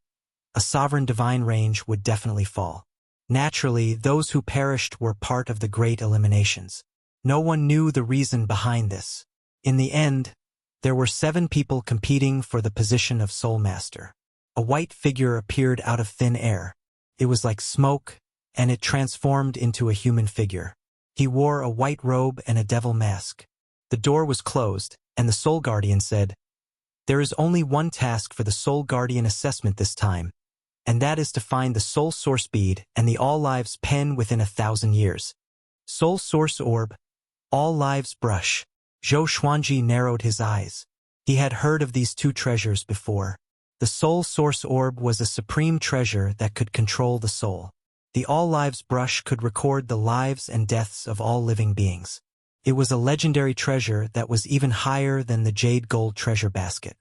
a sovereign divine range would definitely fall. Naturally, those who perished were part of the great eliminations. No one knew the reason behind this. In the end, there were 7 people competing for the position of Soul Master. A white figure appeared out of thin air. It was like smoke, and it transformed into a human figure. He wore a white robe and a devil mask. The door was closed, and the Soul Guardian said, There is only one task for the Soul Guardian assessment this time, and that is to find the Soul Source Bead and the All Lives Pen within 1,000 years. Soul Source Orb, All Lives Brush. Zhou Xuanji narrowed his eyes. He had heard of these 2 treasures before. The Soul Source Orb was a supreme treasure that could control the soul. The All Lives Brush could record the lives and deaths of all living beings. It was a legendary treasure that was even higher than the jade gold treasure basket.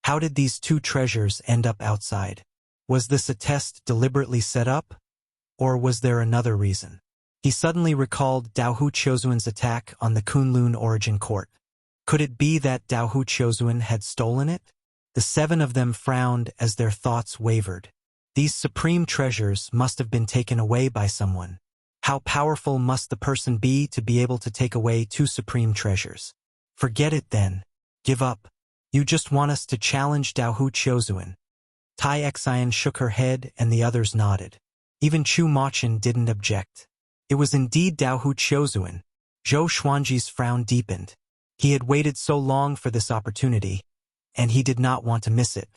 How did these 2 treasures end up outside? Was this a test deliberately set up? Or was there another reason? He suddenly recalled Dao Hu Qiuzuan's attack on the Kunlun Origin Court. Could it be that Dao Hu Qiuzuan had stolen it? The 7 of them frowned as their thoughts wavered. These supreme treasures must have been taken away by someone. How powerful must the person be to be able to take away 2 supreme treasures? Forget it then. Give up. You just want us to challenge Dao Hu Qiuzuan. Tai Xian shook her head and the others nodded. Even Chu Machin didn't object. It was indeed Dao Hu Qiuzuan. Zhou Xuanji's frown deepened. He had waited so long for this opportunity, and he did not want to miss it.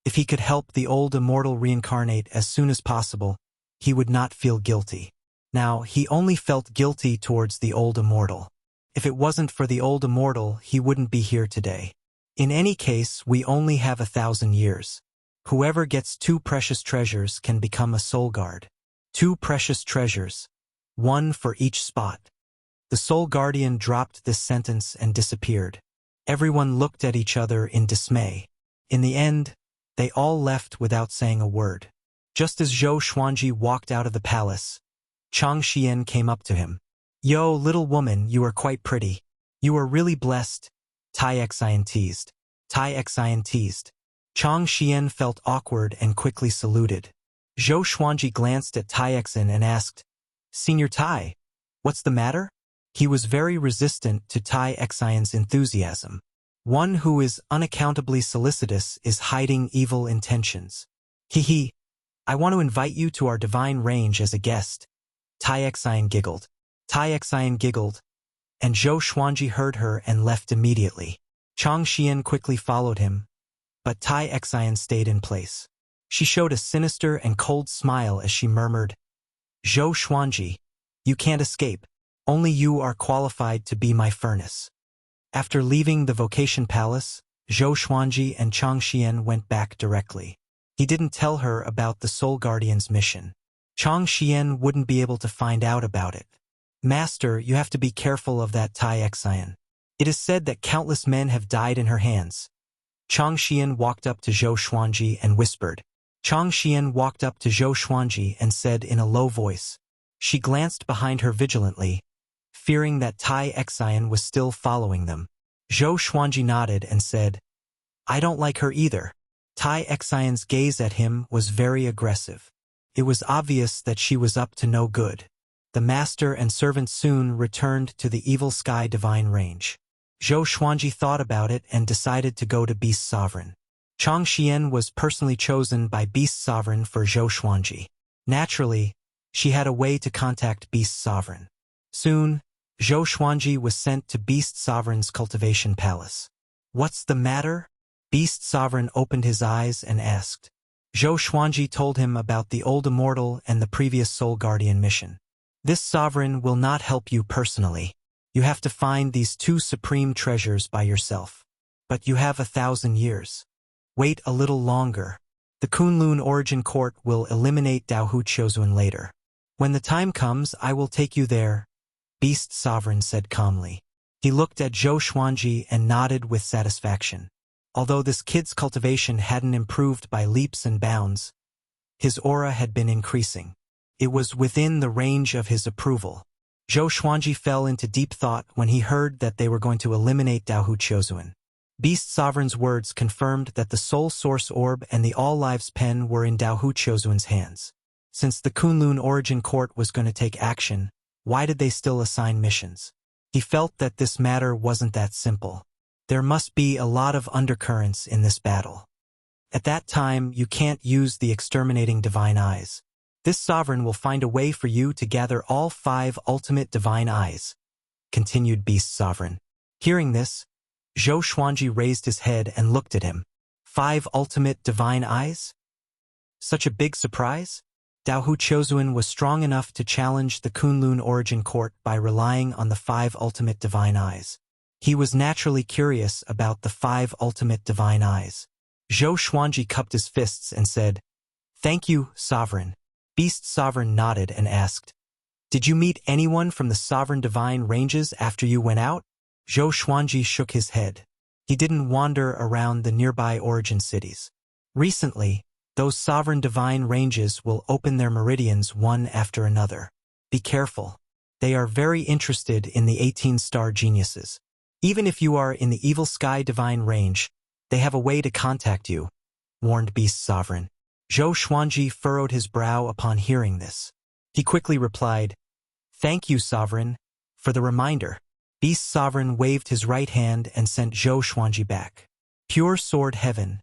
If he could help the old immortal reincarnate as soon as possible, he would not feel guilty. Now, he only felt guilty towards the old immortal. If it wasn't for the old immortal, he wouldn't be here today. In any case, we only have 1,000 years. Whoever gets 2 precious treasures can become a soul guard. 2 precious treasures, 1 for each spot. The soul guardian dropped this sentence and disappeared. Everyone looked at each other in dismay. In the end, they all left without saying a word. Just as Zhou Xuanji walked out of the palace, Chang Xian came up to him. Yo, little woman, you are quite pretty. You are really blessed. Tai Xian teased. Tai Xian teased. Chang Xian felt awkward and quickly saluted. Zhou Xuanji glanced at Tai Xian and asked, Senior Tai, what's the matter? He was very resistant to Tai Xian's enthusiasm. One who is unaccountably solicitous is hiding evil intentions. Hee, I want to invite you to our divine range as a guest. Tai Xian giggled. Tai Xian giggled, and Zhou Xuanji heard her and left immediately. Chang Xian quickly followed him, but Tai Xian stayed in place. She showed a sinister and cold smile as she murmured, Zhou Xuanji, you can't escape. Only you are qualified to be my furnace. After leaving the vocation palace, Zhou Xuanji and Chang Xian went back directly. He didn't tell her about the Soul Guardian's mission. Chang Xian wouldn't be able to find out about it. Master, you have to be careful of that Tai Xian. It is said that countless men have died in her hands. Chang Xian walked up to Zhou Xuanji and whispered. Chang Xian walked up to Zhou Xuanji and said in a low voice. She glanced behind her vigilantly, fearing that Tai Xian was still following them. Zhou Xuanji nodded and said, I don't like her either. Tai Xian's gaze at him was very aggressive. It was obvious that she was up to no good. The master and servant soon returned to the Evil Sky Divine Range. Zhou Xuanji thought about it and decided to go to Beast Sovereign. Chang Xian was personally chosen by Beast Sovereign for Zhou Xuanji. Naturally, she had a way to contact Beast Sovereign. Soon, Zhou Xuanji was sent to Beast Sovereign's cultivation palace. What's the matter? Beast Sovereign opened his eyes and asked. Zhou Xuanji told him about the old immortal and the previous Soul Guardian mission. This sovereign will not help you personally. You have to find these two supreme treasures by yourself. But you have 1,000 years. Wait a little longer. The Kunlun Origin Court will eliminate Daohu Chozun later. When the time comes, I will take you there, Beast Sovereign said calmly. He looked at Zhou Xuanji and nodded with satisfaction. Although this kid's cultivation hadn't improved by leaps and bounds, his aura had been increasing. It was within the range of his approval. Zhou Xuanji fell into deep thought when he heard that they were going to eliminate Daohu Chozun. Beast Sovereign's words confirmed that the Soul Source Orb and the All Lives Pen were in Daohu Chozun's hands. Since the Kunlun Origin Court was going to take action, why did they still assign missions? He felt that this matter wasn't that simple. There must be a lot of undercurrents in this battle. At that time, you can't use the exterminating divine eyes. This sovereign will find a way for you to gather all 5 ultimate divine eyes, continued Beast Sovereign. Hearing this, Zhou Xuanji raised his head and looked at him. 5 ultimate divine eyes? Such a big surprise? Daohu Chozun was strong enough to challenge the Kunlun Origin Court by relying on the 5 ultimate divine eyes. He was naturally curious about the 5 ultimate divine eyes. Zhou Xuanji cupped his fists and said, Thank you, Sovereign. Beast Sovereign nodded and asked, Did you meet anyone from the Sovereign Divine Ranges after you went out? Zhou Xuanji shook his head. He didn't wander around the nearby origin cities. Recently, those Sovereign Divine Ranges will open their meridians one after another. Be careful. They are very interested in the 18-star geniuses. Even if you are in the Evil Sky Divine Range, they have a way to contact you, warned Beast Sovereign. Zhou Xuanji furrowed his brow upon hearing this. He quickly replied, Thank you, Sovereign, for the reminder. Beast Sovereign waved his right hand and sent Zhou Xuanji back. Pure Sword Heaven.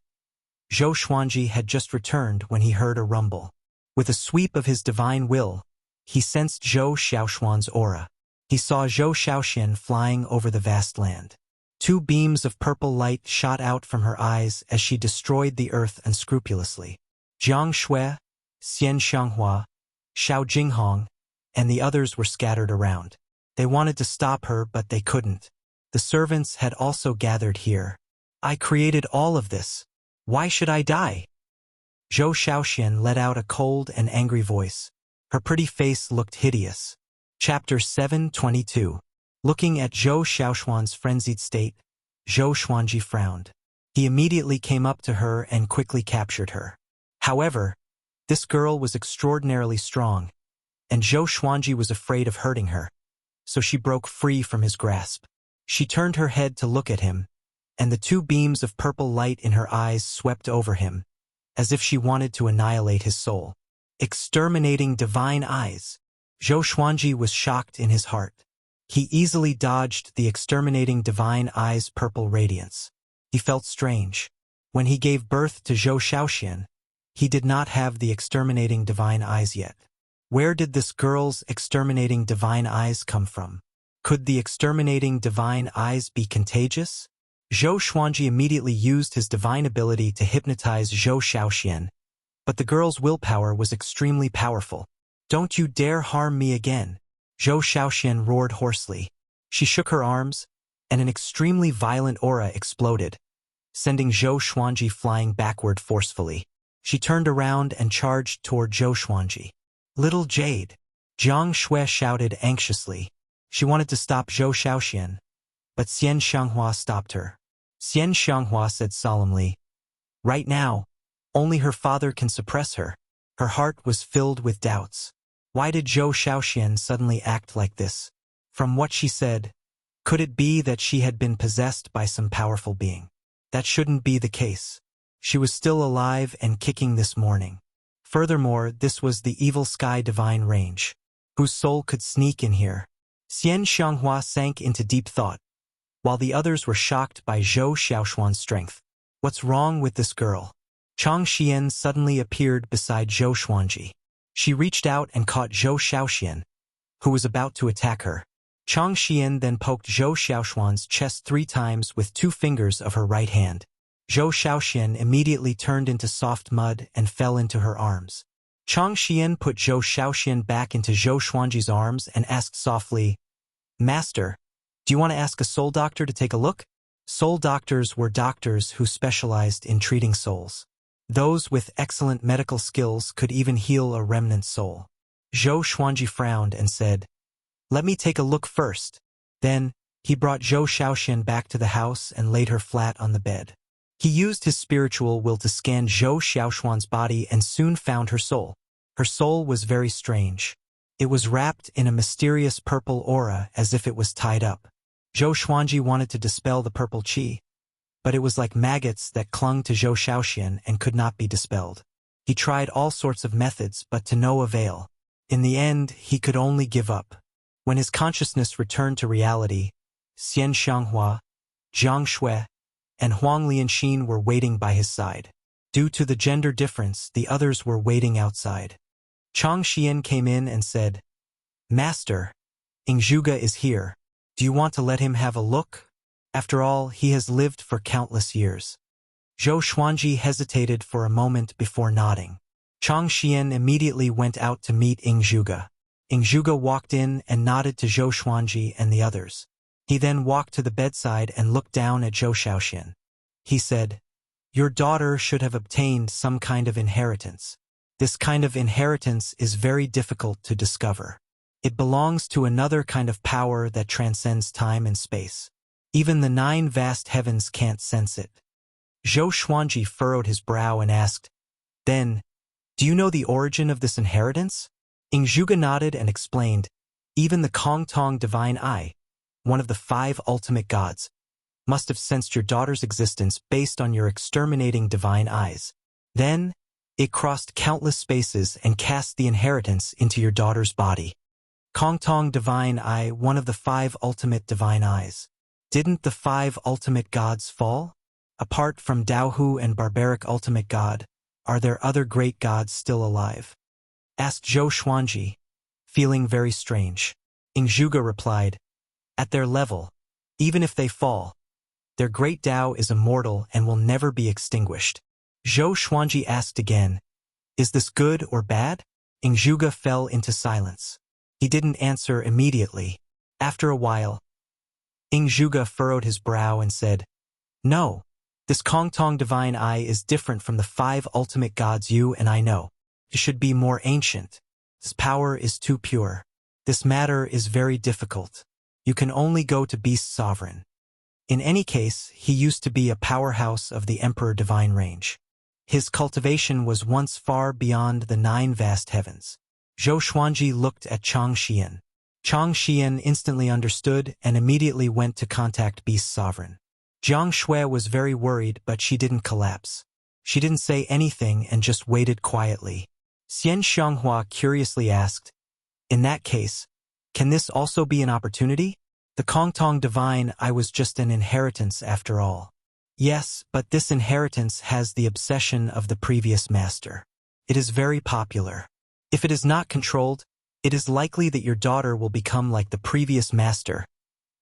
Zhou Xuanji had just returned when he heard a rumble. With a sweep of his divine will, he sensed Zhou Xiaoshuan's aura. He saw Zhou Xiaoxian flying over the vast land. 2 beams of purple light shot out from her eyes as she destroyed the earth unscrupulously. Jiang Shui, Xian Xianghua, Xiao Jinghong, and the others were scattered around. They wanted to stop her, but they couldn't. The servants had also gathered here. I created all of this. Why should I die? Zhou Xiaoxian let out a cold and angry voice. Her pretty face looked hideous. Chapter 722. Looking at Zhou Xiaoshuan's frenzied state, Zhou Xuanji frowned. He immediately came up to her and quickly captured her. However, this girl was extraordinarily strong, and Zhou Xuanji was afraid of hurting her, so she broke free from his grasp. She turned her head to look at him, and the 2 beams of purple light in her eyes swept over him, as if she wanted to annihilate his soul. Exterminating divine eyes. Zhou Xuanji was shocked in his heart. He easily dodged the exterminating divine eyes' purple radiance. He felt strange. When he gave birth to Zhou Xiaoxian, he did not have the exterminating divine eyes yet. Where did this girl's exterminating divine eyes come from? Could the exterminating divine eyes be contagious? Zhou Xuanji immediately used his divine ability to hypnotize Zhou Xiaoxian, but the girl's willpower was extremely powerful. Don't you dare harm me again, Zhou Xiaoxian roared hoarsely. She shook her arms, and an extremely violent aura exploded, sending Zhou Xuanji flying backward forcefully. She turned around and charged toward Zhou Xuanji. "Little Jade!" Jiang Shui shouted anxiously. She wanted to stop Zhou Xiaoxian, but Xian Xianghua stopped her. Xian Xianghua said solemnly, "Right now, only her father can suppress her." Her heart was filled with doubts. Why did Zhou Xiaoxian suddenly act like this? From what she said, could it be that she had been possessed by some powerful being? That shouldn't be the case. She was still alive and kicking this morning. Furthermore, this was the evil sky divine range, whose soul could sneak in here. Xian Xianghua sank into deep thought, while the others were shocked by Zhou Xiaoshuan's strength. What's wrong with this girl? Chang Xian suddenly appeared beside Zhou Xuanji. She reached out and caught Zhou Xiaoxian, who was about to attack her. Chang Xian then poked Zhou Xiaoshuan's chest 3 times with 2 fingers of her right hand. Zhou Xiaoxian immediately turned into soft mud and fell into her arms. Chang Xian put Zhou Xiaoxian back into Zhou Xuanji's arms and asked softly, "Master, do you want to ask a soul doctor to take a look?" Soul doctors were doctors who specialized in treating souls. Those with excellent medical skills could even heal a remnant soul. Zhou Xuanji frowned and said, "Let me take a look first." Then, he brought Zhou Xiaoxian back to the house and laid her flat on the bed. He used his spiritual will to scan Zhou Xiaoshuan's body and soon found her soul. Her soul was very strange. It was wrapped in a mysterious purple aura as if it was tied up. Zhou Xuanji wanted to dispel the purple qi, but it was like maggots that clung to Zhou Xiaoxian and could not be dispelled. He tried all sorts of methods but to no avail. In the end, he could only give up. When his consciousness returned to reality, Xian Xianghua, Jiang Shui, and Huang Lianxin were waiting by his side. Due to the gender difference, the others were waiting outside. Chang Xian came in and said, "Master, Ingzhuge is here. Do you want to let him have a look? After all, he has lived for countless years." Zhou Xuanji hesitated for a moment before nodding. Chang Xian immediately went out to meet Ingzhuge. Ingzhuge walked in and nodded to Zhou Xuanji and the others. He then walked to the bedside and looked down at Zhou Xiaoxian. He said, "Your daughter should have obtained some kind of inheritance. This kind of inheritance is very difficult to discover. It belongs to another kind of power that transcends time and space. Even the 9 vast heavens can't sense it." Zhou Xuanji furrowed his brow and asked, "Then, do you know the origin of this inheritance?" Ingzhuge nodded and explained, "Even the Kongtong Divine Eye, one of the 5 ultimate gods, must have sensed your daughter's existence based on your exterminating divine eyes. Then, it crossed countless spaces and cast the inheritance into your daughter's body. Kongtong Divine Eye, one of the 5 ultimate divine eyes. Didn't the 5 ultimate gods fall? Apart from Daohu and barbaric ultimate god, are there other great gods still alive?" asked Zhou Xuanji, feeling very strange. Ingzhuge replied, "At their level, even if they fall, their great Tao is immortal and will never be extinguished." Zhou Xuanji asked again, "Is this good or bad?" Ingzhuge fell into silence. He didn't answer immediately. After a while, Ingzhuge furrowed his brow and said, "No, this Kongtong Divine Eye is different from the 5 ultimate gods you and I know. It should be more ancient. This power is too pure. This matter is very difficult. You can only go to Beast Sovereign. In any case, he used to be a powerhouse of the Emperor Divine Range. His cultivation was once far beyond the 9 vast heavens." Zhou Xuanji looked at Chang Xian. Chang Xian instantly understood and immediately went to contact Beast Sovereign. Jiang Shui was very worried, but she didn't collapse. She didn't say anything and just waited quietly. Xian Xianghua curiously asked, "In that case, can this also be an opportunity? The Kongtong Divine Eye was just an inheritance after all." "Yes, but this inheritance has the obsession of the previous master. It is very popular. If it is not controlled, it is likely that your daughter will become like the previous master,"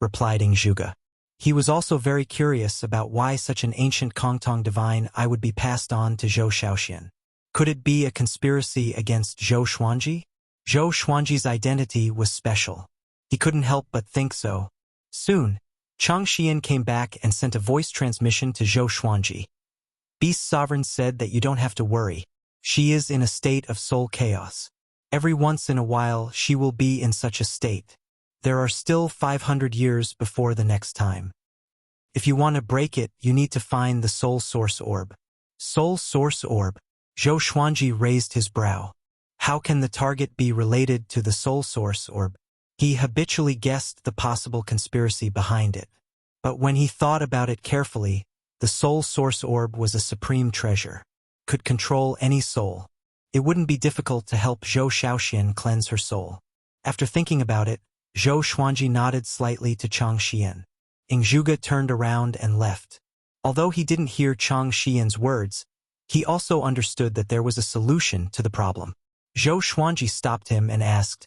replied Ingzhuge. He was also very curious about why such an ancient Kongtong Divine Eye would be passed on to Zhou Xiaoxian. Could it be a conspiracy against Zhou Xuanji? Zhou Xuanji's identity was special. He couldn't help but think so. Soon, Chang Xian came back and sent a voice transmission to Zhou Xuanji. Beast Sovereign said that you don't have to worry. She is in a state of soul chaos. Every once in a while she will be in such a state. There are still 500 years before the next time. If you want to break it, you need to find the Soul Source Orb. Soul Source Orb. Zhou Xuanji raised his brow. How can the target be related to the Soul Source Orb? He habitually guessed the possible conspiracy behind it. But when he thought about it carefully, the Soul Source Orb was a supreme treasure. Could control any soul. It wouldn't be difficult to help Zhou Shaoxian cleanse her soul. After thinking about it, Zhou Xuanji nodded slightly to Chang Xian. Zhuge turned around and left. Although he didn't hear Chang Xian's words, he also understood that there was a solution to the problem. Zhou Xuanji stopped him and asked,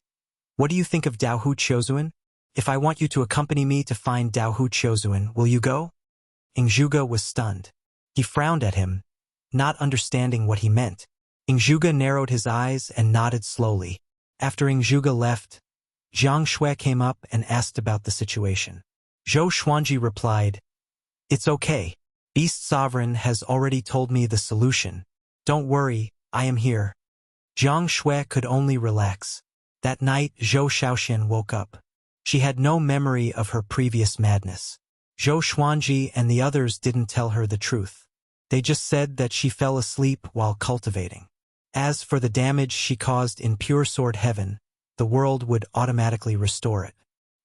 "What do you think of Dao Hu Qiuzuan? If I want you to accompany me to find Dao Hu Qiuzuan, will you go?" Zhuge was stunned. He frowned at him, not understanding what he meant. Zhuge narrowed his eyes and nodded slowly. After Zhuge left, Jiang Shui came up and asked about the situation. Zhou Xuanji replied, "It's okay. Beast Sovereign has already told me the solution. Don't worry, I am here." Jiang Shui could only relax. That night, Zhou Shaoxian woke up. She had no memory of her previous madness. Zhou Xuanji and the others didn't tell her the truth. They just said that she fell asleep while cultivating. As for the damage she caused in Pure Sword Heaven, the world would automatically restore it.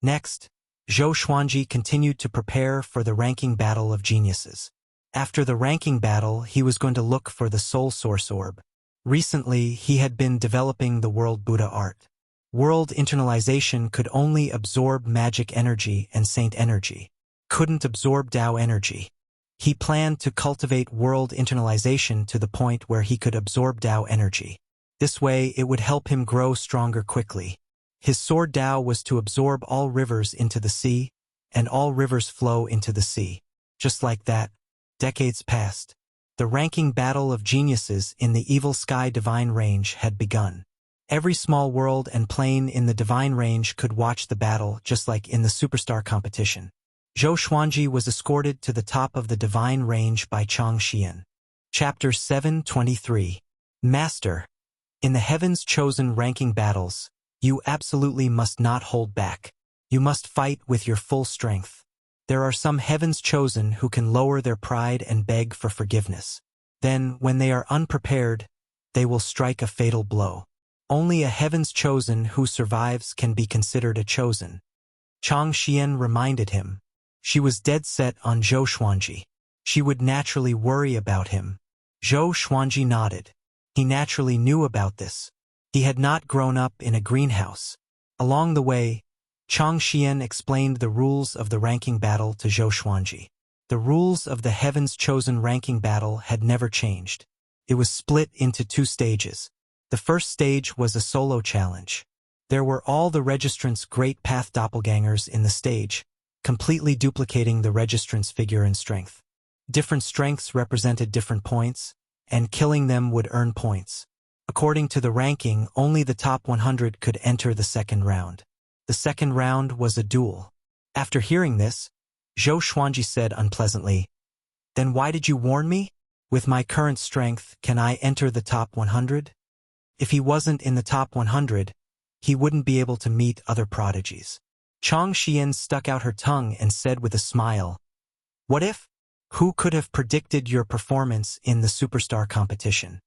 Next, Zhou Xuanji continued to prepare for the ranking battle of geniuses. After the ranking battle, he was going to look for the Soul Source Orb. Recently, he had been developing the World Buddha art. World internalization could only absorb magic energy and saint energy. Couldn't absorb Tao energy. He planned to cultivate world internalization to the point where he could absorb Tao energy. This way, it would help him grow stronger quickly. His sword Tao was to absorb all rivers into the sea, and all rivers flow into the sea. Just like that, decades passed. The ranking battle of geniuses in the Evil Sky Divine Range had begun. Every small world and plane in the Divine Range could watch the battle just like in the Superstar competition. Zhou Xuanji was escorted to the top of the Divine Range by Chang Xian. Chapter 723. Master. In the Heavens Chosen ranking battles, you absolutely must not hold back. You must fight with your full strength. There are some Heavens Chosen who can lower their pride and beg for forgiveness. Then, when they are unprepared, they will strike a fatal blow. Only a Heavens Chosen who survives can be considered a chosen. Chang Xian reminded him. She was dead set on Zhou Xuanji. She would naturally worry about him. Zhou Xuanji nodded. He naturally knew about this. He had not grown up in a greenhouse. Along the way, Chang Xian explained the rules of the ranking battle to Zhou Xuanji. The rules of the Heavens Chosen ranking battle had never changed. It was split into 2 stages. The first stage was a solo challenge. There were all the registrants' Great Path doppelgangers in the stage, completely duplicating the registrant's figure and strength. Different strengths represented different points, and killing them would earn points. According to the ranking, only the top 100 could enter the second round. The second round was a duel. After hearing this, Zhou Xuanji said unpleasantly, "Then why did you warn me? With my current strength, can I enter the top 100? If he wasn't in the top 100, he wouldn't be able to meet other prodigies." Chang Xian stuck out her tongue and said with a smile, "What if? Who could have predicted your performance in the Superstar competition?"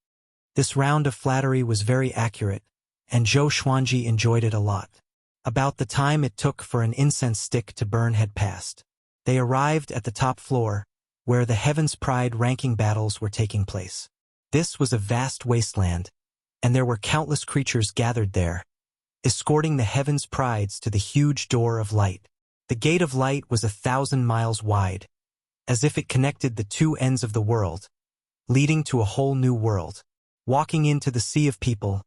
This round of flattery was very accurate, and Zhou Xuanji enjoyed it a lot. About the time it took for an incense stick to burn had passed. They arrived at the top floor, where the Heaven's Pride ranking battles were taking place. This was a vast wasteland, and there were countless creatures gathered there, escorting the Heaven's Prides to the huge door of light. The gate of light was 1,000 miles wide, as if it connected the 2 ends of the world, leading to a whole new world. Walking into the sea of people,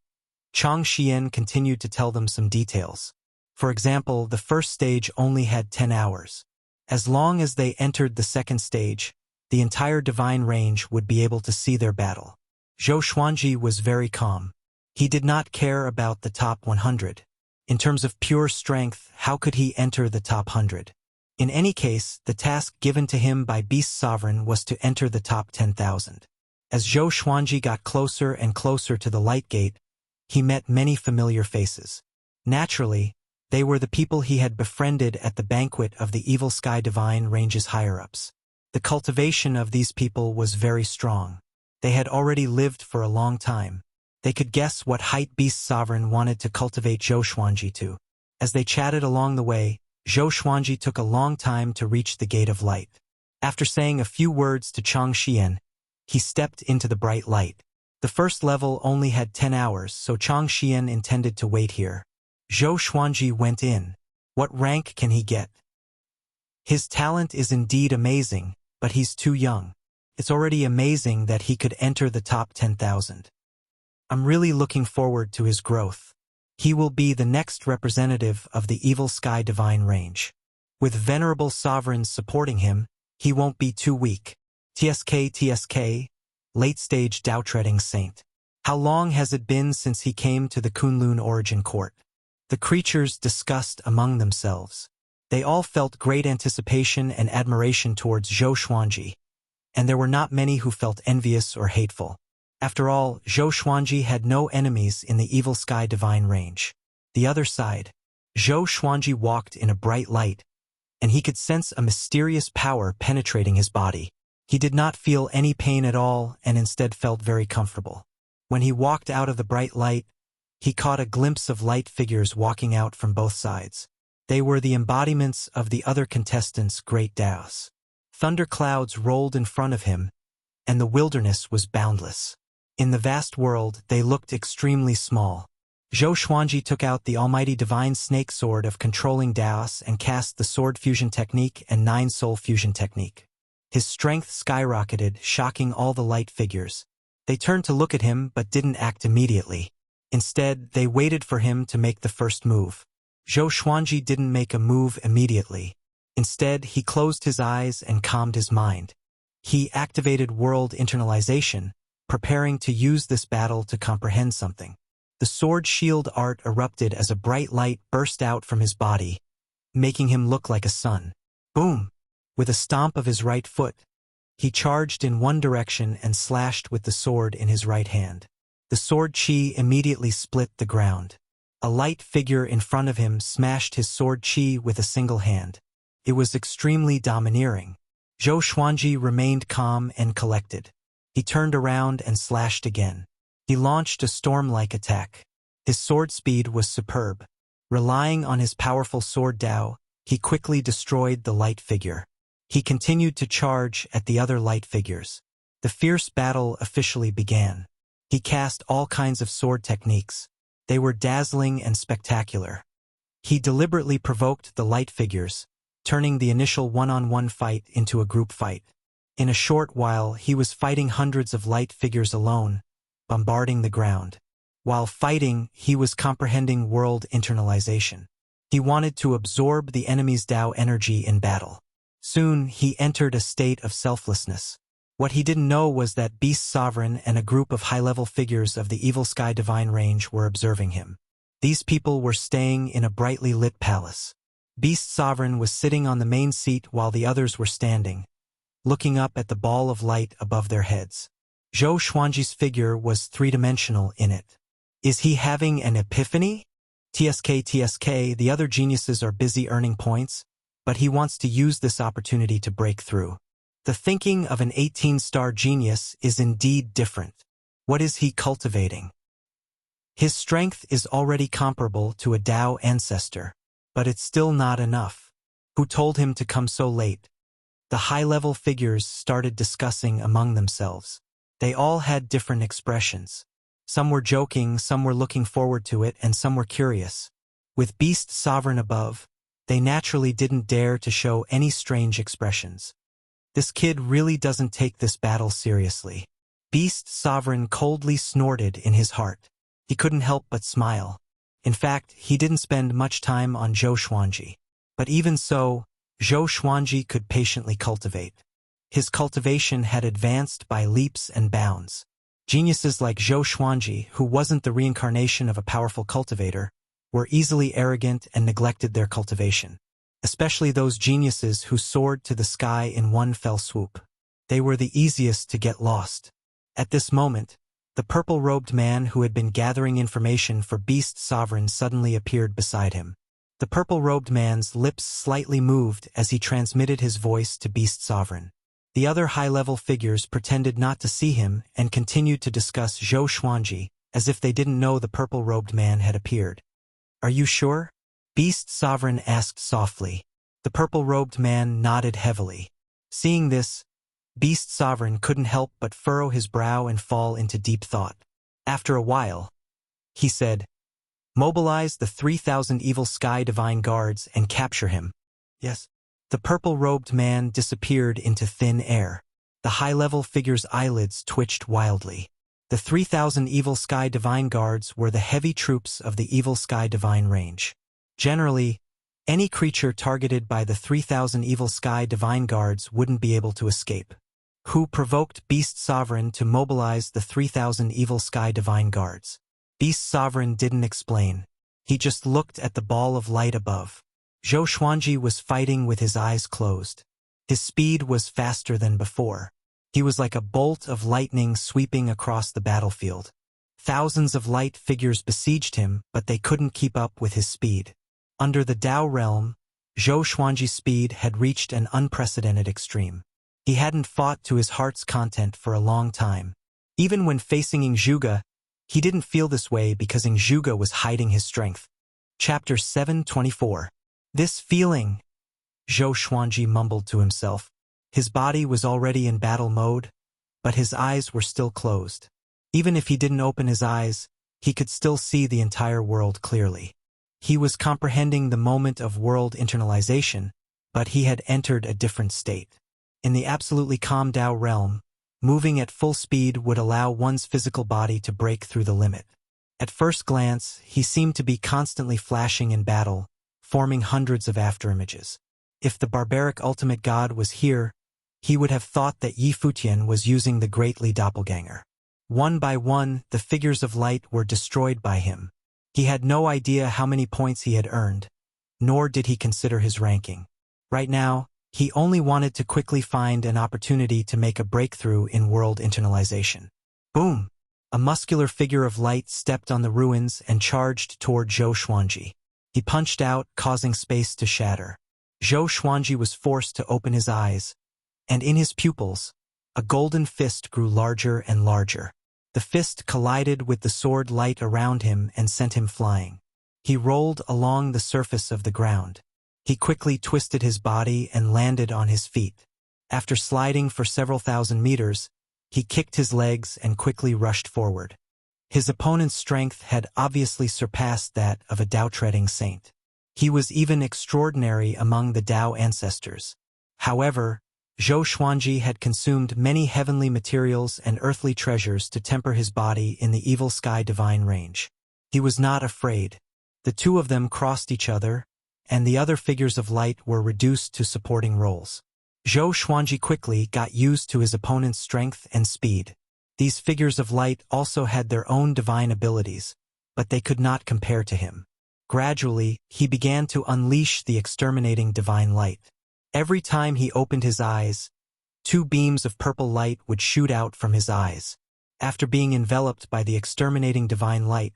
Chang Xian continued to tell them some details. For example, the first stage only had 10 hours. As long as they entered the second stage, the entire Divine Range would be able to see their battle. Zhou Xuanji was very calm. He did not care about the top 100. In terms of pure strength, how could he enter the top 100? In any case, the task given to him by Beast Sovereign was to enter the top 10,000. As Zhou Xuanji got closer and closer to the light gate, he met many familiar faces. Naturally, they were the people he had befriended at the banquet of the Evil Sky Divine Range's higher-ups. The cultivation of these people was very strong. They had already lived for a long time. They could guess what height Beast Sovereign wanted to cultivate Zhou Xuanji to. As they chatted along the way, Zhou Xuanji took a long time to reach the Gate of Light. After saying a few words to Chang Xian, he stepped into the bright light. The first level only had 10 hours, so Chang Xian intended to wait here. Zhou Xuanji went in. What rank can he get? His talent is indeed amazing, but he's too young. It's already amazing that he could enter the top 10,000. I'm really looking forward to his growth. He will be the next representative of the Evil Sky Divine Range. With venerable sovereigns supporting him, he won't be too weak. TSK, late-stage Dao-treading saint. How long has it been since he came to the Kunlun Origin Court? The creatures discussed among themselves. They all felt great anticipation and admiration towards Zhou Xuanji, and there were not many who felt envious or hateful. After all, Zhou Xuanji had no enemies in the Evil Sky Divine Range. The other side, Zhou Xuanji walked in a bright light, and he could sense a mysterious power penetrating his body. He did not feel any pain at all and instead felt very comfortable. When he walked out of the bright light, he caught a glimpse of light figures walking out from both sides. They were the embodiments of the other contestants' great Daos. Thunder clouds rolled in front of him, and the wilderness was boundless. In the vast world, they looked extremely small. Zhou Xuanji took out the almighty divine snake sword of controlling Daos and cast the sword fusion technique and 9-soul fusion technique. His strength skyrocketed, shocking all the light figures. They turned to look at him but didn't act immediately. Instead, they waited for him to make the first move. Zhou Xuanji didn't make a move immediately. Instead, he closed his eyes and calmed his mind. He activated world internalization, preparing to use this battle to comprehend something. The sword shield art erupted as a bright light burst out from his body, making him look like a sun. Boom! With a stomp of his right foot, he charged in one direction and slashed with the sword in his right hand. The sword chi immediately split the ground. A light figure in front of him smashed his sword chi with a single hand. It was extremely domineering. Zhou Xuanji remained calm and collected. He turned around and slashed again. He launched a storm-like attack. His sword speed was superb. Relying on his powerful sword Dao, he quickly destroyed the light figure. He continued to charge at the other light figures. The fierce battle officially began. He cast all kinds of sword techniques. They were dazzling and spectacular. He deliberately provoked the light figures, turning the initial one-on-one fight into a group fight. In a short while, he was fighting hundreds of light figures alone, bombarding the ground. While fighting, he was comprehending world internalization. He wanted to absorb the enemy's Dao energy in battle. Soon, he entered a state of selflessness. What he didn't know was that Beast Sovereign and a group of high-level figures of the Evil Sky Divine Range were observing him. These people were staying in a brightly lit palace. Beast Sovereign was sitting on the main seat while the others were standing, looking up at the ball of light above their heads. Zhou Xuanji's figure was three-dimensional in it. Is he having an epiphany? TSK, the other geniuses are busy earning points, but he wants to use this opportunity to break through. The thinking of an 18-star genius is indeed different. What is he cultivating? His strength is already comparable to a Dao ancestor, but it's still not enough. Who told him to come so late? The high-level figures started discussing among themselves. They all had different expressions. Some were joking, some were looking forward to it, and some were curious. With Beast Sovereign above, they naturally didn't dare to show any strange expressions. This kid really doesn't take this battle seriously. Beast Sovereign coldly snorted in his heart. He couldn't help but smile. In fact, he didn't spend much time on Zhou Xuanji. But even so, Zhou Xuanji could patiently cultivate. His cultivation had advanced by leaps and bounds. Geniuses like Zhou Xuanji, who wasn't the reincarnation of a powerful cultivator, were easily arrogant and neglected their cultivation. especially those geniuses who soared to the sky in one fell swoop. They were the easiest to get lost. At this moment, the purple-robed man who had been gathering information for Beast Sovereign suddenly appeared beside him. The purple-robed man's lips slightly moved as he transmitted his voice to Beast Sovereign. The other high-level figures pretended not to see him and continued to discuss Zhou Xuanji, as if they didn't know the purple-robed man had appeared. "Are you sure?" Beast Sovereign asked softly. The purple-robed man nodded heavily. Seeing this, Beast Sovereign couldn't help but furrow his brow and fall into deep thought. After a while, he said, "Mobilize the 3,000 evil sky divine guards and capture him." "Yes." The purple-robed man disappeared into thin air. The high-level figure's eyelids twitched wildly. The 3,000 evil sky divine guards were the heavy troops of the evil sky divine range. Generally, any creature targeted by the 3,000 evil sky divine guards wouldn't be able to escape. Who provoked Beast Sovereign to mobilize the 3,000 evil sky divine guards? Beast Sovereign didn't explain. He just looked at the ball of light above. Zhou Xuanji was fighting with his eyes closed. His speed was faster than before. He was like a bolt of lightning sweeping across the battlefield. Thousands of light figures besieged him, but they couldn't keep up with his speed. Under the Dao realm, Zhou Xuanji's speed had reached an unprecedented extreme. He hadn't fought to his heart's content for a long time. Even when facing Ingzhuge, he didn't feel this way because Ingzhuge was hiding his strength. Chapter 724. This feeling, Zhou Xuanji mumbled to himself. His body was already in battle mode, but his eyes were still closed. Even if he didn't open his eyes, he could still see the entire world clearly. He was comprehending the moment of world internalization, but he had entered a different state. In the absolutely calm Dao realm, moving at full speed would allow one's physical body to break through the limit. At first glance, he seemed to be constantly flashing in battle, forming hundreds of afterimages. If the barbaric ultimate god was here, he would have thought that Yi Futian was using the Great Li doppelganger. One by one, the figures of light were destroyed by him. He had no idea how many points he had earned, nor did he consider his ranking. Right now, he only wanted to quickly find an opportunity to make a breakthrough in world internalization. Boom! A muscular figure of light stepped on the ruins and charged toward Zhou Xuanji. He punched out, causing space to shatter. Zhou Xuanji was forced to open his eyes, and in his pupils, a golden fist grew larger and larger. The fist collided with the sword light around him and sent him flying. He rolled along the surface of the ground. He quickly twisted his body and landed on his feet. After sliding for several thousand meters, he kicked his legs and quickly rushed forward. His opponent's strength had obviously surpassed that of a Dao-treading saint. He was even extraordinary among the Dao ancestors. However, Zhou Xuanji had consumed many heavenly materials and earthly treasures to temper his body in the evil sky divine range. He was not afraid. The two of them crossed each other, and the other figures of light were reduced to supporting roles. Zhou Xuanji quickly got used to his opponent's strength and speed. These figures of light also had their own divine abilities, but they could not compare to him. Gradually, he began to unleash the exterminating divine light. Every time he opened his eyes, 2 beams of purple light would shoot out from his eyes. After being enveloped by the exterminating divine light,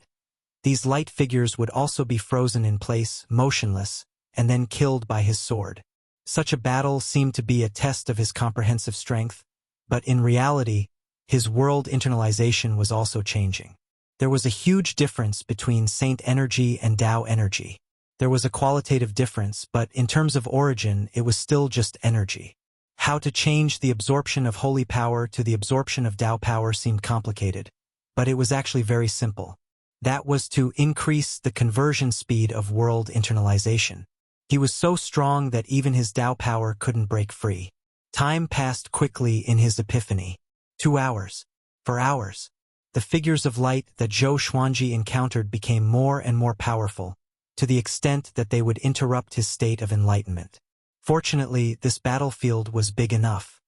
these light figures would also be frozen in place, motionless, and then killed by his sword. Such a battle seemed to be a test of his comprehensive strength, but in reality, his world internalization was also changing. There was a huge difference between Saint energy and Dao energy. There was a qualitative difference, but in terms of origin, it was still just energy. How to change the absorption of holy power to the absorption of Dao power seemed complicated, but it was actually very simple. That was to increase the conversion speed of world internalization. He was so strong that even his Dao power couldn't break free. Time passed quickly in his epiphany. 2 hours. For hours. The figures of light that Zhou Xuanji encountered became more and more powerful, to the extent that they would interrupt his state of enlightenment. Fortunately, this battlefield was big enough.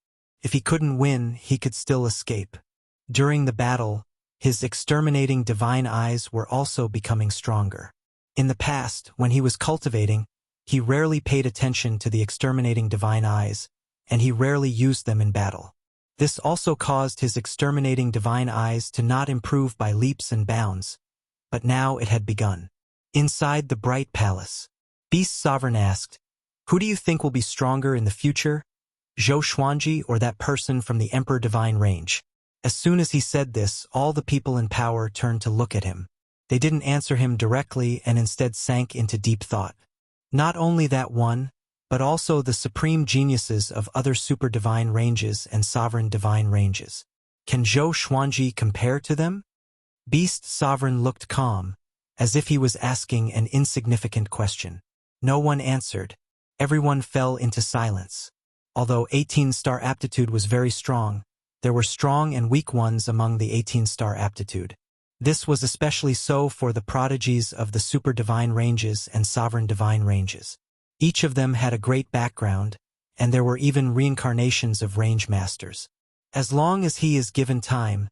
If he couldn't win, he could still escape. During the battle, his exterminating divine eyes were also becoming stronger. In the past, when he was cultivating, He rarely paid attention to the exterminating divine eyes, and he rarely used them in battle. This also caused his exterminating divine eyes to not improve by leaps and bounds, but now it had begun. Inside the bright palace, Beast Sovereign asked, "Who do you think will be stronger in the future? Zhou Xuanji or that person from the Emperor Divine Range?" As soon as he said this, all the people in power turned to look at him. They didn't answer him directly and instead sank into deep thought. Not only that one, but also the supreme geniuses of other super divine ranges and sovereign divine ranges. Can Zhou Xuanji compare to them? Beast Sovereign looked calm, as if he was asking an insignificant question. No one answered. Everyone fell into silence. Although 18-star aptitude was very strong, there were strong and weak ones among the 18-star aptitude. This was especially so for the prodigies of the super divine ranges and sovereign divine ranges. Each of them had a great background, and there were even reincarnations of range masters. As long as he is given time,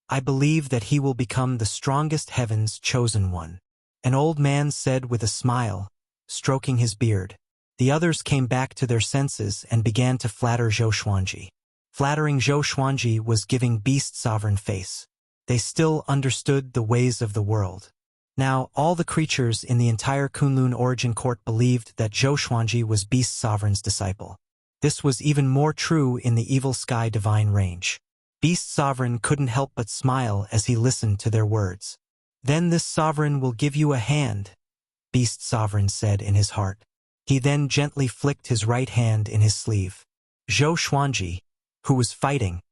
I believe that he will become the strongest heaven's chosen one. An old man said with a smile, stroking his beard. The others came back to their senses and began to flatter Zhou Xuanji. Flattering Zhou Xuanji was giving Beast Sovereign face. They still understood the ways of the world. Now, all the creatures in the entire Kunlun Origin Court believed that Zhou Xuanji was Beast Sovereign's disciple. This was even more true in the Evil Sky Divine Range. Beast Sovereign couldn't help but smile as he listened to their words. "Then this sovereign will give you a hand," Beast Sovereign said in his heart. He then gently flicked his right hand in his sleeve. Zhou Xuanji, who was fighting,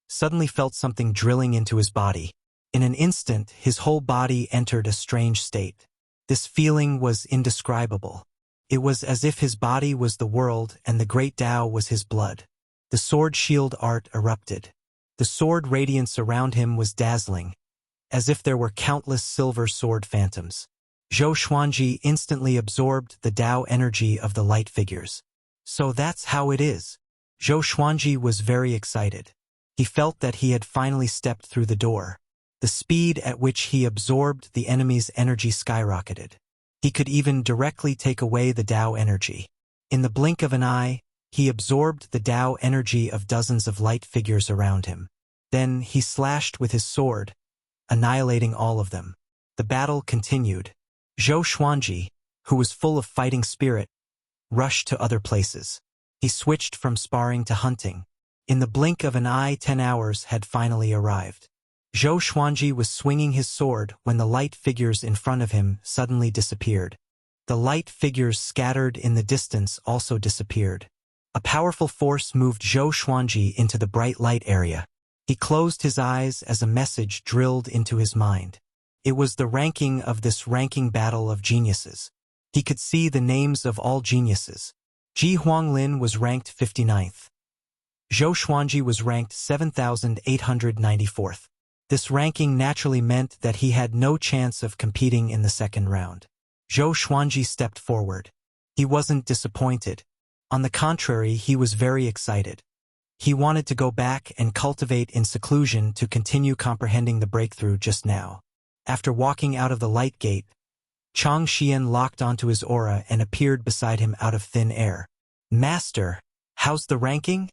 suddenly felt something drilling into his body. In an instant, his whole body entered a strange state. This feeling was indescribable. It was as if his body was the world and the great Tao was his blood. The sword shield art erupted. The sword radiance around him was dazzling, as if there were countless silver sword phantoms. Zhou Xuanji instantly absorbed the Tao energy of the light figures. So that's how it is. Zhou Xuanji was very excited. He felt that he had finally stepped through the door. The speed at which he absorbed the enemy's energy skyrocketed. He could even directly take away the Tao energy. In the blink of an eye, he absorbed the Tao energy of dozens of light figures around him. Then he slashed with his sword, annihilating all of them. The battle continued. Zhou Xuanji, who was full of fighting spirit, rushed to other places. He switched from sparring to hunting. In the blink of an eye, 10 hours had finally arrived. Zhou Xuanji was swinging his sword when the light figures in front of him suddenly disappeared. The light figures scattered in the distance also disappeared. A powerful force moved Zhou Xuanji into the bright light area. He closed his eyes as a message drilled into his mind. It was the ranking of this ranking battle of geniuses. He could see the names of all geniuses. Ji Huanglin was ranked 59th. Zhou Xuanji was ranked 7,894th. This ranking naturally meant that he had no chance of competing in the second round. Zhou Xuanji stepped forward. He wasn't disappointed. On the contrary, he was very excited. He wanted to go back and cultivate in seclusion to continue comprehending the breakthrough just now. After walking out of the light gate, Chang Xian locked onto his aura and appeared beside him out of thin air. "Master, how's the ranking?"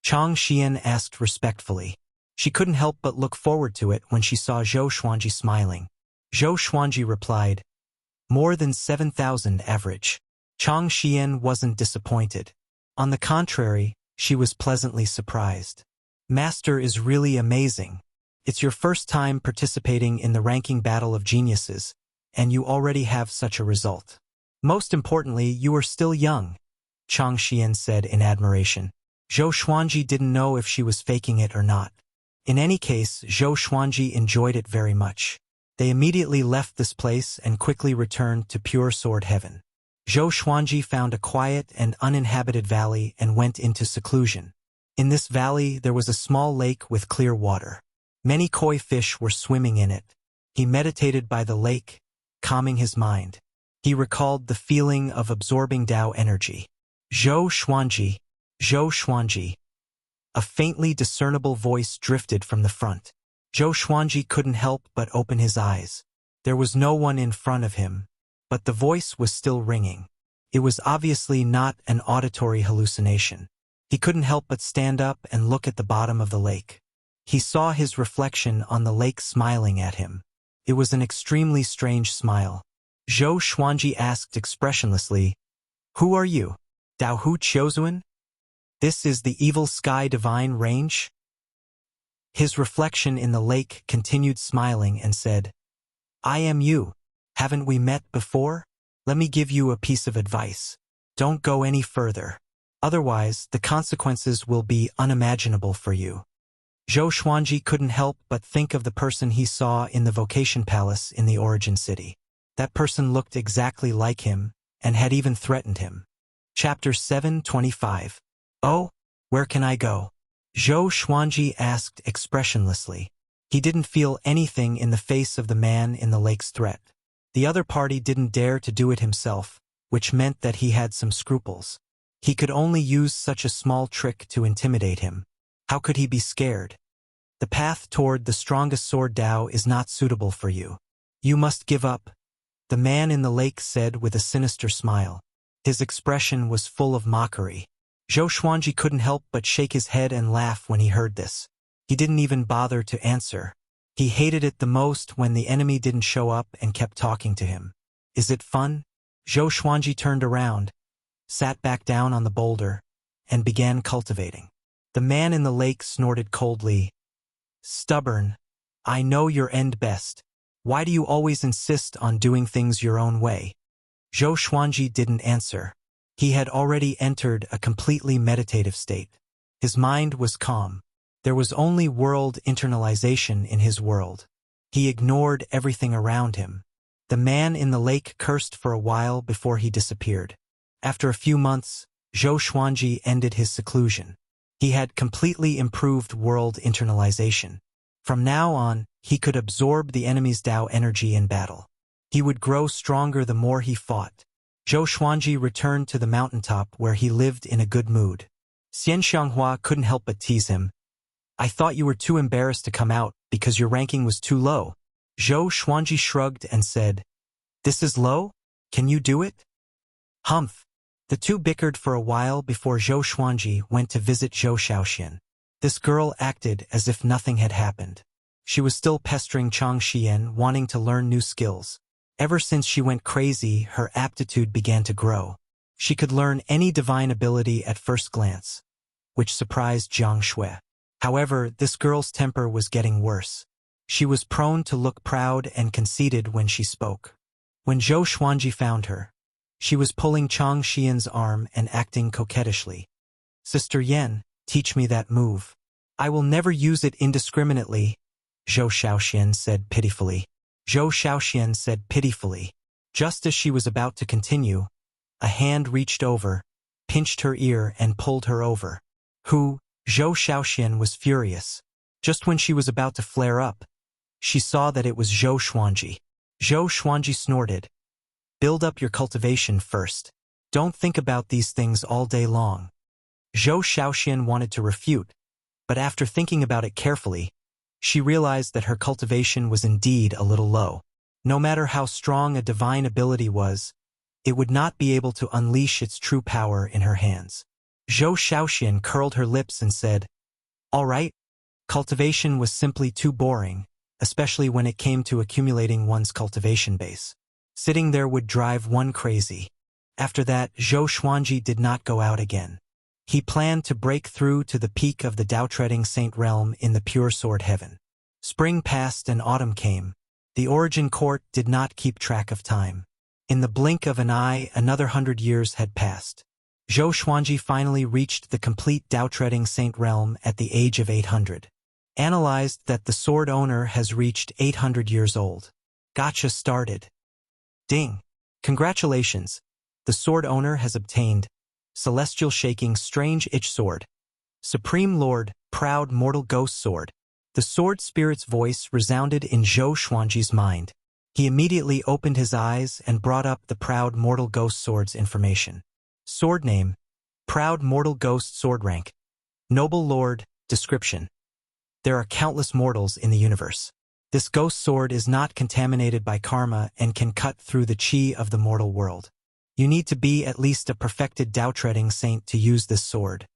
Chang Xian asked respectfully. She couldn't help but look forward to it when she saw Zhou Xuanji smiling. Zhou Xuanji replied, "More than 7,000 average." Chang Xian wasn't disappointed. On the contrary, she was pleasantly surprised. "Master is really amazing. It's your first time participating in the ranking battle of geniuses, and you already have such a result. Most importantly, you are still young," Chang Xian said in admiration. Zhou Xuanji didn't know if she was faking it or not. In any case, Zhou Xuanji enjoyed it very much. They immediately left this place and quickly returned to Pure Sword Heaven. Zhou Xuanji found a quiet and uninhabited valley and went into seclusion. In this valley, there was a small lake with clear water. Many koi fish were swimming in it. He meditated by the lake, calming his mind. He recalled the feeling of absorbing Tao energy. Zhou Xuanji, Zhou Xuanji. A faintly discernible voice drifted from the front. Zhou Xuanji couldn't help but open his eyes. There was no one in front of him, but the voice was still ringing. It was obviously not an auditory hallucination. He couldn't help but stand up and look at the bottom of the lake. He saw his reflection on the lake smiling at him. It was an extremely strange smile. Zhou Xuanji asked expressionlessly, "Who are you? Dao Hu Qiuzuan? This is the evil sky divine range?" His reflection in the lake continued smiling and said, "I am you. Haven't we met before? Let me give you a piece of advice. Don't go any further. Otherwise, the consequences will be unimaginable for you." Zhou Xuanji couldn't help but think of the person he saw in the Vocation Palace in the Origin City. That person looked exactly like him, and had even threatened him. Chapter 725. "Oh, where can I go?" Zhou Xuanji asked expressionlessly. He didn't feel anything in the face of the man in the lake's threat. The other party didn't dare to do it himself, which meant that he had some scruples. He could only use such a small trick to intimidate him. How could he be scared? The path toward the strongest sword Dao is not suitable for you. You must give up, the man in the lake said with a sinister smile. His expression was full of mockery. Zhou Xuanji couldn't help but shake his head and laugh when he heard this. He didn't even bother to answer. He hated it the most when the enemy didn't show up and kept talking to him. Is it fun? Zhou Xuanji turned around, sat back down on the boulder, and began cultivating. The man in the lake snorted coldly. "Stubborn. I know your end best. Why do you always insist on doing things your own way?" Zhou Xuanji didn't answer. He had already entered a completely meditative state. His mind was calm. There was only world internalization in his world. He ignored everything around him. The man in the lake cursed for a while before he disappeared. After a few months, Zhou Xuanji ended his seclusion. He had completely improved world internalization. From now on, he could absorb the enemy's Dao energy in battle. He would grow stronger the more he fought. Zhou Xuanji returned to the mountaintop where he lived in a good mood. Xian Xianghua couldn't help but tease him. "I thought you were too embarrassed to come out because your ranking was too low." Zhou Xuanji shrugged and said, "This is low? Can you do it?" Humph. The two bickered for a while before Zhou Xuanji went to visit Zhou Shaoxian. This girl acted as if nothing had happened. She was still pestering Chang Xian, wanting to learn new skills. Ever since she went crazy, her aptitude began to grow. She could learn any divine ability at first glance, which surprised Jiang Shui. However, this girl's temper was getting worse. She was prone to look proud and conceited when she spoke. When Zhou Xuanji found her, she was pulling Chang Xian's arm and acting coquettishly. "Sister Yan, teach me that move." "I will never use it indiscriminately," Zhou Shaoxian said pitifully. Zhou Shaoxian said pitifully. Just as she was about to continue, a hand reached over, pinched her ear and pulled her over. "Who?" Zhou Shaoxian was furious. Just when she was about to flare up, she saw that it was Zhou Xuanji. Zhou Xuanji snorted. "Build up your cultivation first. Don't think about these things all day long." Zhou Shaoxian wanted to refute, but after thinking about it carefully, she realized that her cultivation was indeed a little low. No matter how strong a divine ability was, it would not be able to unleash its true power in her hands. Zhou Shaoxian curled her lips and said, "All right." Cultivation was simply too boring, especially when it came to accumulating one's cultivation base. Sitting there would drive one crazy. After that, Zhou Xuanji did not go out again. He planned to break through to the peak of the Dao-treading Saint realm in the pure sword heaven. Spring passed and autumn came. The Origin Court did not keep track of time. In the blink of an eye, another 100 years had passed. Zhou Xuanji finally reached the complete Dao-treading Saint realm at the age of 800. Analyzed that the sword owner has reached 800 years old. Gotcha started. Ding. Congratulations. The sword owner has obtained Celestial Shaking Strange Itch Sword. Supreme Lord, Proud Mortal Ghost Sword. The sword spirit's voice resounded in Zhou Xuanji's mind. He immediately opened his eyes and brought up the Proud Mortal Ghost Sword's information. Sword name, Proud Mortal Ghost Sword rank. Noble Lord, description. There are countless mortals in the universe. This ghost sword is not contaminated by karma and can cut through the chi of the mortal world. You need to be at least a perfected Dao-treading saint to use this sword.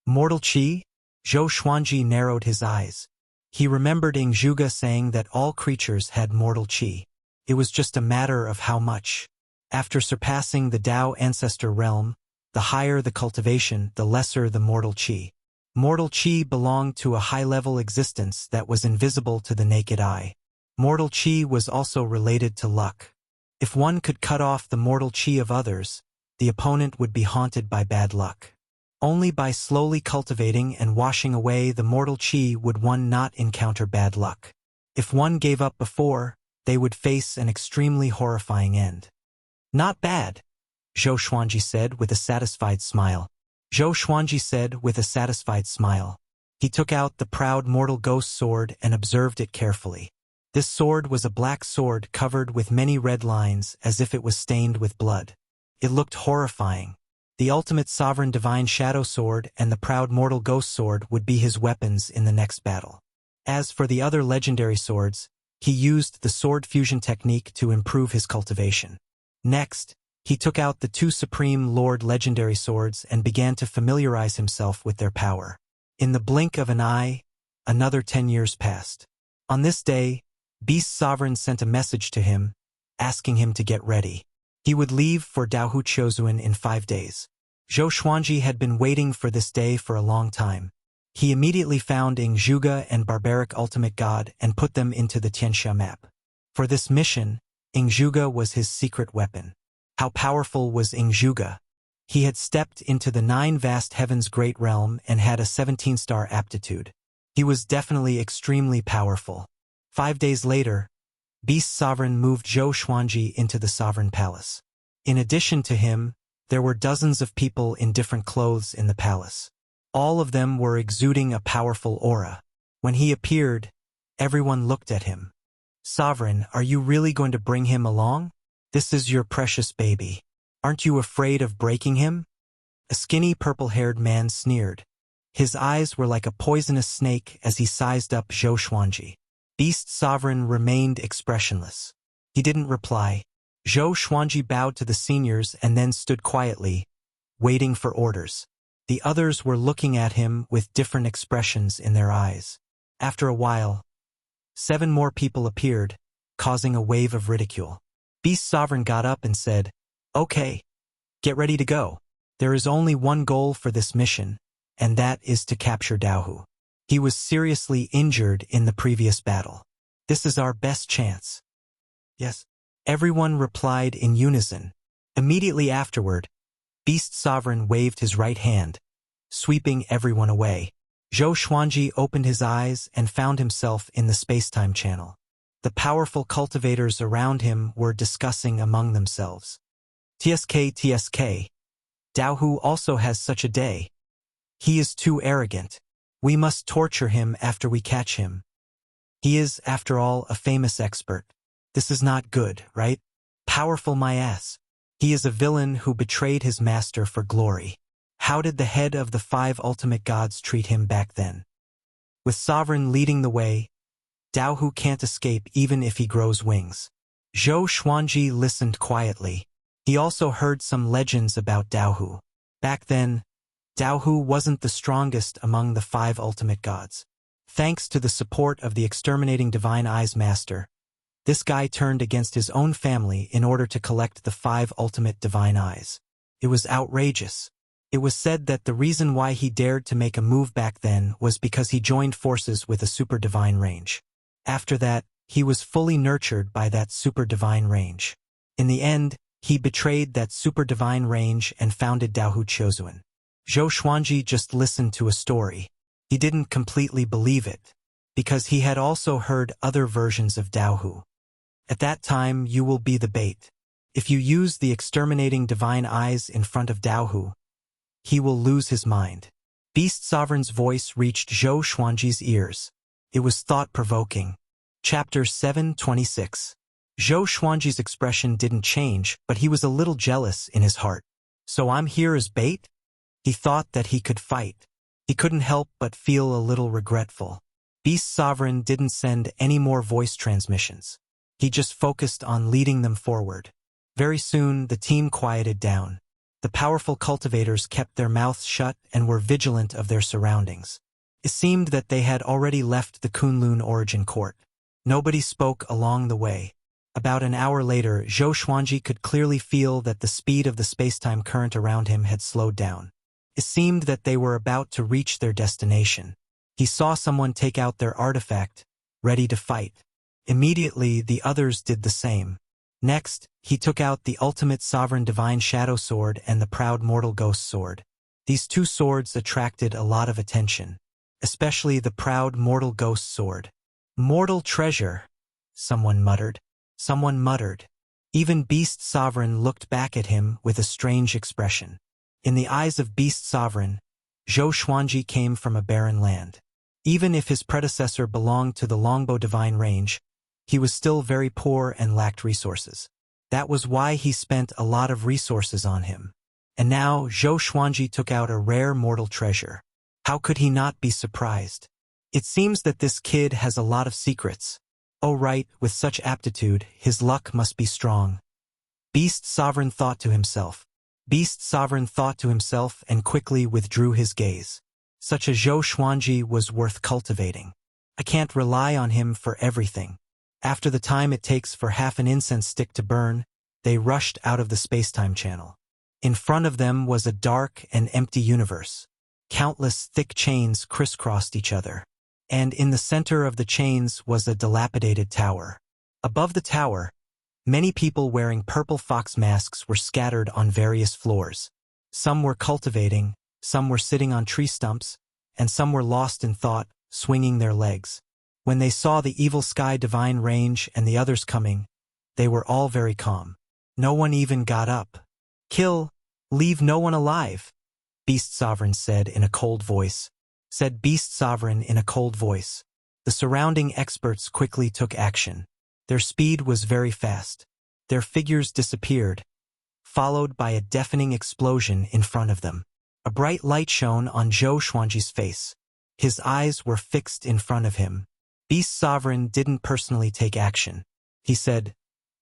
Mortal Qi? Zhou Xuanji narrowed his eyes. He remembered Zhuge saying that all creatures had mortal Qi. It was just a matter of how much. After surpassing the Dao ancestor realm, the higher the cultivation, the lesser the mortal Qi. Mortal Qi belonged to a high-level existence that was invisible to the naked eye. Mortal Qi was also related to luck. If one could cut off the mortal Qi of others, the opponent would be haunted by bad luck. Only by slowly cultivating and washing away the mortal Qi would one not encounter bad luck. If one gave up before, they would face an extremely horrifying end. Not bad, Zhou Xuanji said with a satisfied smile. Zhou Xuanji said with a satisfied smile. He took out the proud mortal ghost sword and observed it carefully. This sword was a black sword covered with many red lines as if it was stained with blood. It looked horrifying. The ultimate sovereign divine shadow sword and the proud mortal ghost sword would be his weapons in the next battle. As for the other legendary swords, he used the sword fusion technique to improve his cultivation. Next, he took out the two Supreme Lord legendary swords and began to familiarize himself with their power. In the blink of an eye, another 10 years passed. On this day, Beast Sovereign sent a message to him, asking him to get ready. He would leave for Daohu Chozuan in 5 days. Zhou Xuanji had been waiting for this day for a long time. He immediately found Zhuge and Barbaric Ultimate God and put them into the Tianxia map. For this mission, Zhuge was his secret weapon. How powerful was Zhuge? He had stepped into the 9 vast heavens great realm and had a 17-star aptitude. He was definitely extremely powerful. 5 days later, Beast Sovereign moved Zhou Xuanji into the Sovereign Palace. In addition to him, there were dozens of people in different clothes in the palace. All of them were exuding a powerful aura. When he appeared, everyone looked at him. Sovereign, are you really going to bring him along? This is your precious baby. Aren't you afraid of breaking him? A skinny purple-haired man sneered. His eyes were like a poisonous snake as he sized up Zhou Xuanji. Beast Sovereign remained expressionless. He didn't reply. Zhou Xuanji bowed to the seniors and then stood quietly, waiting for orders. The others were looking at him with different expressions in their eyes. After a while, 7 more people appeared, causing a wave of ridicule. Beast Sovereign got up and said, "Okay, get ready to go. There is only one goal for this mission, and that is to capture Daohu. He was seriously injured in the previous battle. This is our best chance." Yes. Everyone replied in unison. Immediately afterward, Beast Sovereign waved his right hand, sweeping everyone away. Zhou Xuanji opened his eyes and found himself in the space-time channel. The powerful cultivators around him were discussing among themselves. TSK, Daohu also has such a day. He is too arrogant. We must torture him after we catch him. He is, after all, a famous expert. This is not good, right? Powerful my ass. He is a villain who betrayed his master for glory. How did the head of the 5 ultimate gods treat him back then? With Sovereign leading the way, Daohu can't escape even if he grows wings. Zhou Xuanji listened quietly. He also heard some legends about Daohu. Back then, Daohu wasn't the strongest among the 5 ultimate gods. Thanks to the support of the exterminating Divine Eyes Master, this guy turned against his own family in order to collect the 5 ultimate Divine Eyes. It was outrageous. It was said that the reason why he dared to make a move back then was because he joined forces with a super divine range. After that, he was fully nurtured by that super divine range. In the end, he betrayed that super divine range and founded Daohu Chozuan. Zhou Xuanji just listened to a story. He didn't completely believe it, because he had also heard other versions of Daohu. At that time, you will be the bait. If you use the exterminating Divine Eyes in front of Daohu, he will lose his mind. Beast Sovereign's voice reached Zhou Xuanji's ears. It was thought-provoking. Chapter 726. Zhou Xuanji's expression didn't change, but he was a little jealous in his heart. So I'm here as bait? He thought that he could fight. He couldn't help but feel a little regretful. Beast Sovereign didn't send any more voice transmissions. He just focused on leading them forward. Very soon, the team quieted down. The powerful cultivators kept their mouths shut and were vigilant of their surroundings. It seemed that they had already left the Kunlun origin court. Nobody spoke along the way. About an hour later, Zhou Xuanji could clearly feel that the speed of the spacetime current around him had slowed down. It seemed that they were about to reach their destination. He saw someone take out their artifact, ready to fight. Immediately, the others did the same. Next, he took out the ultimate sovereign divine shadow sword and the proud mortal ghost sword. These two swords attracted a lot of attention, especially the proud mortal ghost sword. Mortal treasure, someone muttered. Someone muttered. Even Beast Sovereign looked back at him with a strange expression. In the eyes of Beast Sovereign, Zhou Xuanji came from a barren land. Even if his predecessor belonged to the longbow divine range, he was still very poor and lacked resources. That was why he spent a lot of resources on him. And now Zhou Xuanji took out a rare mortal treasure. How could he not be surprised? It seems that this kid has a lot of secrets. Oh right, with such aptitude, his luck must be strong. Beast Sovereign thought to himself. Beast Sovereign thought to himself and quickly withdrew his gaze. Such a Zhou Xuanji was worth cultivating. I can't rely on him for everything. After the time it takes for half an incense stick to burn, they rushed out of the spacetime channel. In front of them was a dark and empty universe. Countless thick chains crisscrossed each other. And in the center of the chains was a dilapidated tower. Above the tower, many people wearing purple fox masks were scattered on various floors. Some were cultivating, some were sitting on tree stumps, and some were lost in thought, swinging their legs. When they saw the evil sky divine range and the others coming, they were all very calm. No one even got up. Kill, leave no one alive, Beast Sovereign said in a cold voice. Said Beast Sovereign in a cold voice. The surrounding experts quickly took action. Their speed was very fast. Their figures disappeared, followed by a deafening explosion in front of them. A bright light shone on Zhou Xuanji's face. His eyes were fixed in front of him. Beast Sovereign didn't personally take action. He said,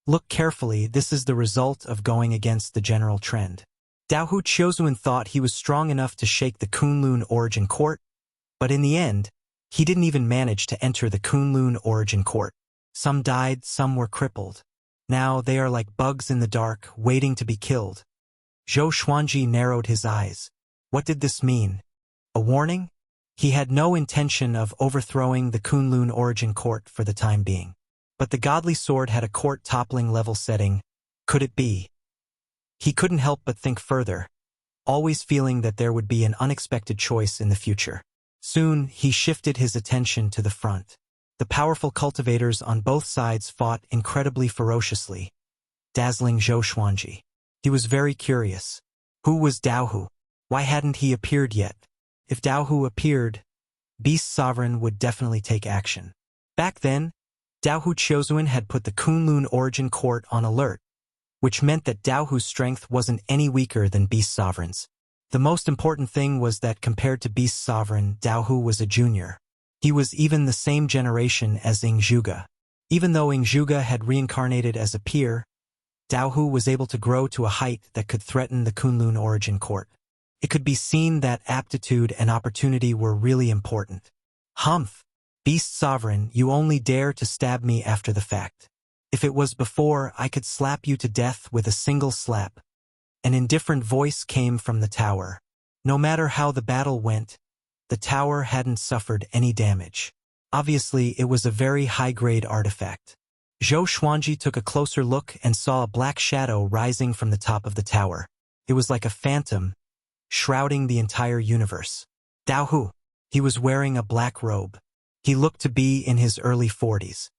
"Look carefully, this is the result of going against the general trend." Daohu Qiuzuan thought he was strong enough to shake the Kunlun origin court, but in the end, he didn't even manage to enter the Kunlun origin court. Some died, some were crippled. Now they are like bugs in the dark, waiting to be killed. Zhou Xuanji narrowed his eyes. What did this mean? A warning? He had no intention of overthrowing the Kunlun origin court for the time being. But the godly sword had a court-toppling level setting. Could it be? He couldn't help but think further, always feeling that there would be an unexpected choice in the future. Soon, he shifted his attention to the front. The powerful cultivators on both sides fought incredibly ferociously, dazzling Zhou Xuanji. He was very curious. Who was Daohu? Why hadn't he appeared yet? If Daohu appeared, Beast Sovereign would definitely take action. Back then, Daohu Qiuzuan had put the Kunlun origin court on alert, which meant that Daohu's strength wasn't any weaker than Beast Sovereign's. The most important thing was that compared to Beast Sovereign, Daohu was a junior. He was even the same generation as Ing Zhuge. Even though Ing Zhuge had reincarnated as a peer, Daohu was able to grow to a height that could threaten the Kunlun origin court. It could be seen that aptitude and opportunity were really important. Humph! Beast Sovereign, you only dare to stab me after the fact. If it was before, I could slap you to death with a single slap. An indifferent voice came from the tower. No matter how the battle went, the tower hadn't suffered any damage. Obviously, it was a very high-grade artifact. Zhou Xuanji took a closer look and saw a black shadow rising from the top of the tower. It was like a phantom, shrouding the entire universe. Daohu. He was wearing a black robe. He looked to be in his early 40s.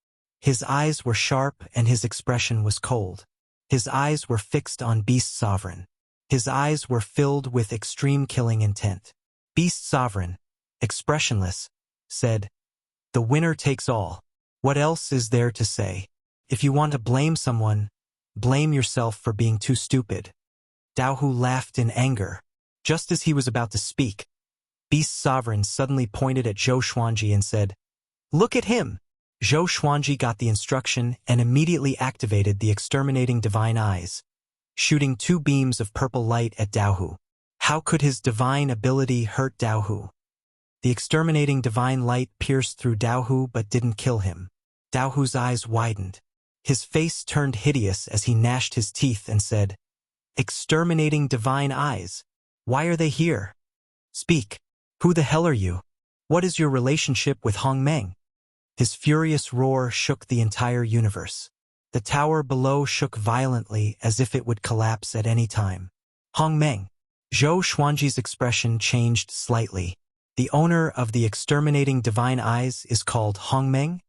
His eyes were sharp and his expression was cold. His eyes were fixed on Beast Sovereign. His eyes were filled with extreme killing intent. Beast Sovereign, expressionless, said, "The winner takes all. What else is there to say? If you want to blame someone, blame yourself for being too stupid." Daohu laughed in anger. Just as he was about to speak, Beast Sovereign suddenly pointed at Zhou Xuanji and said, "Look at him! Zhou Xuanji got the instruction and immediately activated the exterminating divine eyes, shooting 2 beams of purple light at Daohu. How could his divine ability hurt Daohu? The exterminating divine light pierced through Daohu but didn't kill him. Daohu's eyes widened. His face turned hideous as he gnashed his teeth and said, "Exterminating divine eyes. Why are they here? Speak. Who the hell are you? What is your relationship with Hong Meng?" His furious roar shook the entire universe. The tower below shook violently as if it would collapse at any time. Hong Meng. Zhou Xuanji's expression changed slightly. The owner of the exterminating divine eyes is called Hong Meng?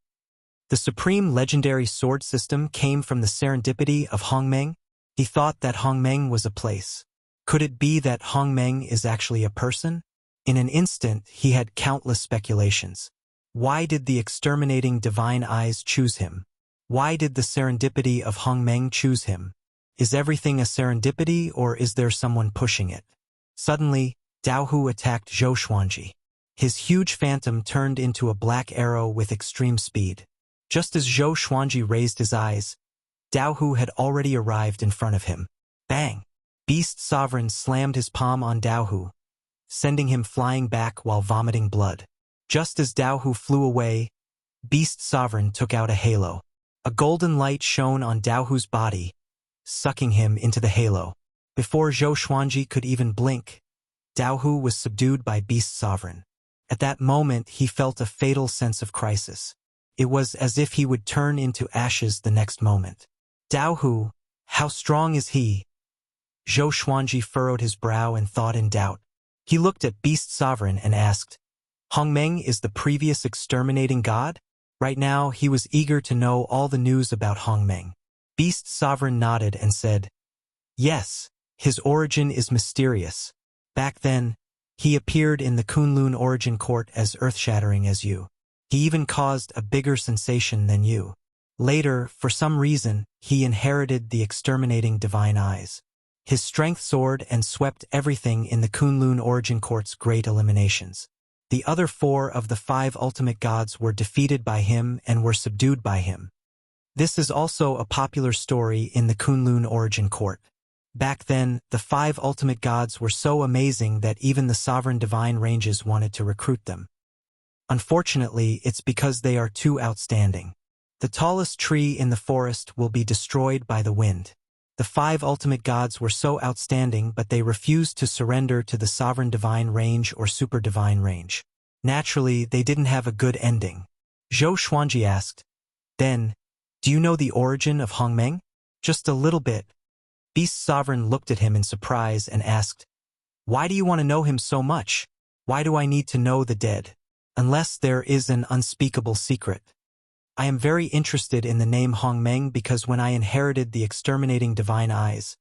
The supreme legendary sword system came from the serendipity of Hong Meng? He thought that Hong Meng was a place. Could it be that Hong Meng is actually a person? In an instant, he had countless speculations. Why did the exterminating divine eyes choose him? Why did the serendipity of Hong Meng choose him? Is everything a serendipity or is there someone pushing it? Suddenly, Daohu attacked Zhou Xuanji. His huge phantom turned into a black arrow with extreme speed. Just as Zhou Xuanji raised his eyes, Daohu had already arrived in front of him. Bang! Beast Sovereign slammed his palm on Daohu, sending him flying back while vomiting blood. Just as Daohu flew away, Beast Sovereign took out a halo. A golden light shone on Daohu's body, sucking him into the halo. Before Zhou Xuanji could even blink, Daohu was subdued by Beast Sovereign. At that moment, he felt a fatal sense of crisis. It was as if he would turn into ashes the next moment. Daohu, how strong is he? Zhou Xuanji furrowed his brow and thought in doubt. He looked at Beast Sovereign and asked, Hong Meng is the previous exterminating god? Right now, he was eager to know all the news about Hong Meng. Beast Sovereign nodded and said, Yes, his origin is mysterious. Back then, he appeared in the Kunlun origin court as earth-shattering as you. He even caused a bigger sensation than you. Later, for some reason, he inherited the exterminating divine eyes. His strength soared and swept everything in the Kunlun origin court's great eliminations. The other 4 of the 5 ultimate gods were defeated by him and were subdued by him. This is also a popular story in the Kunlun origin court. Back then, the 5 ultimate gods were so amazing that even the sovereign divine ranges wanted to recruit them. Unfortunately, it's because they are too outstanding. The tallest tree in the forest will be destroyed by the wind. The 5 ultimate gods were so outstanding, but they refused to surrender to the sovereign divine range or super divine range. Naturally, they didn't have a good ending. Zhou Xuanji asked, Then, do you know the origin of Hong Meng? Just a little bit. Beast Sovereign looked at him in surprise and asked, Why do you want to know him so much? Why do I need to know the dead? Unless there is an unspeakable secret. I am very interested in the name Hong Meng because when I inherited the exterminating divine eyes,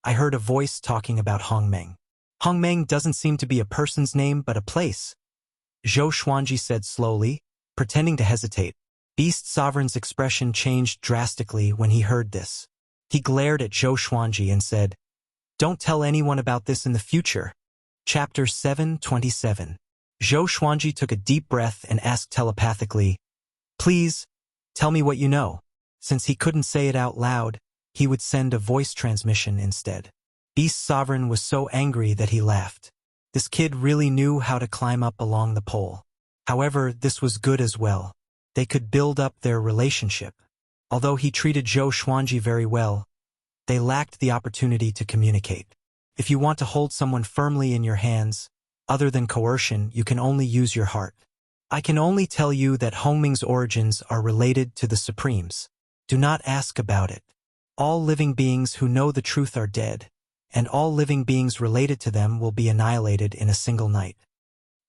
I heard a voice talking about Hong Meng. Hong Meng doesn't seem to be a person's name but a place. Zhou Xuanji said slowly, pretending to hesitate. Beast Sovereign's expression changed drastically when he heard this. He glared at Zhou Xuanji and said, Don't tell anyone about this in the future. Chapter 727. Zhou Xuanji took a deep breath and asked telepathically, Please, tell me what you know. Since he couldn't say it out loud, he would send a voice transmission instead. Beast Sovereign was so angry that he laughed. This kid really knew how to climb up along the pole. However, this was good as well. They could build up their relationship. Although he treated Zhou Xuanji very well, they lacked the opportunity to communicate. If you want to hold someone firmly in your hands, other than coercion, you can only use your heart. I can only tell you that Hong Meng's origins are related to the Supremes. Do not ask about it. All living beings who know the truth are dead, and all living beings related to them will be annihilated in a single night.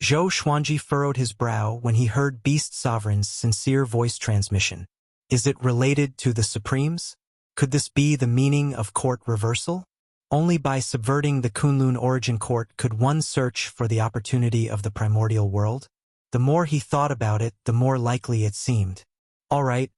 Zhou Xuanji furrowed his brow when he heard Beast Sovereign's sincere voice transmission. Is it related to the Supremes? Could this be the meaning of court reversal? Only by subverting the Kunlun origin court could one search for the opportunity of the primordial world. The more he thought about it, the more likely it seemed. All right,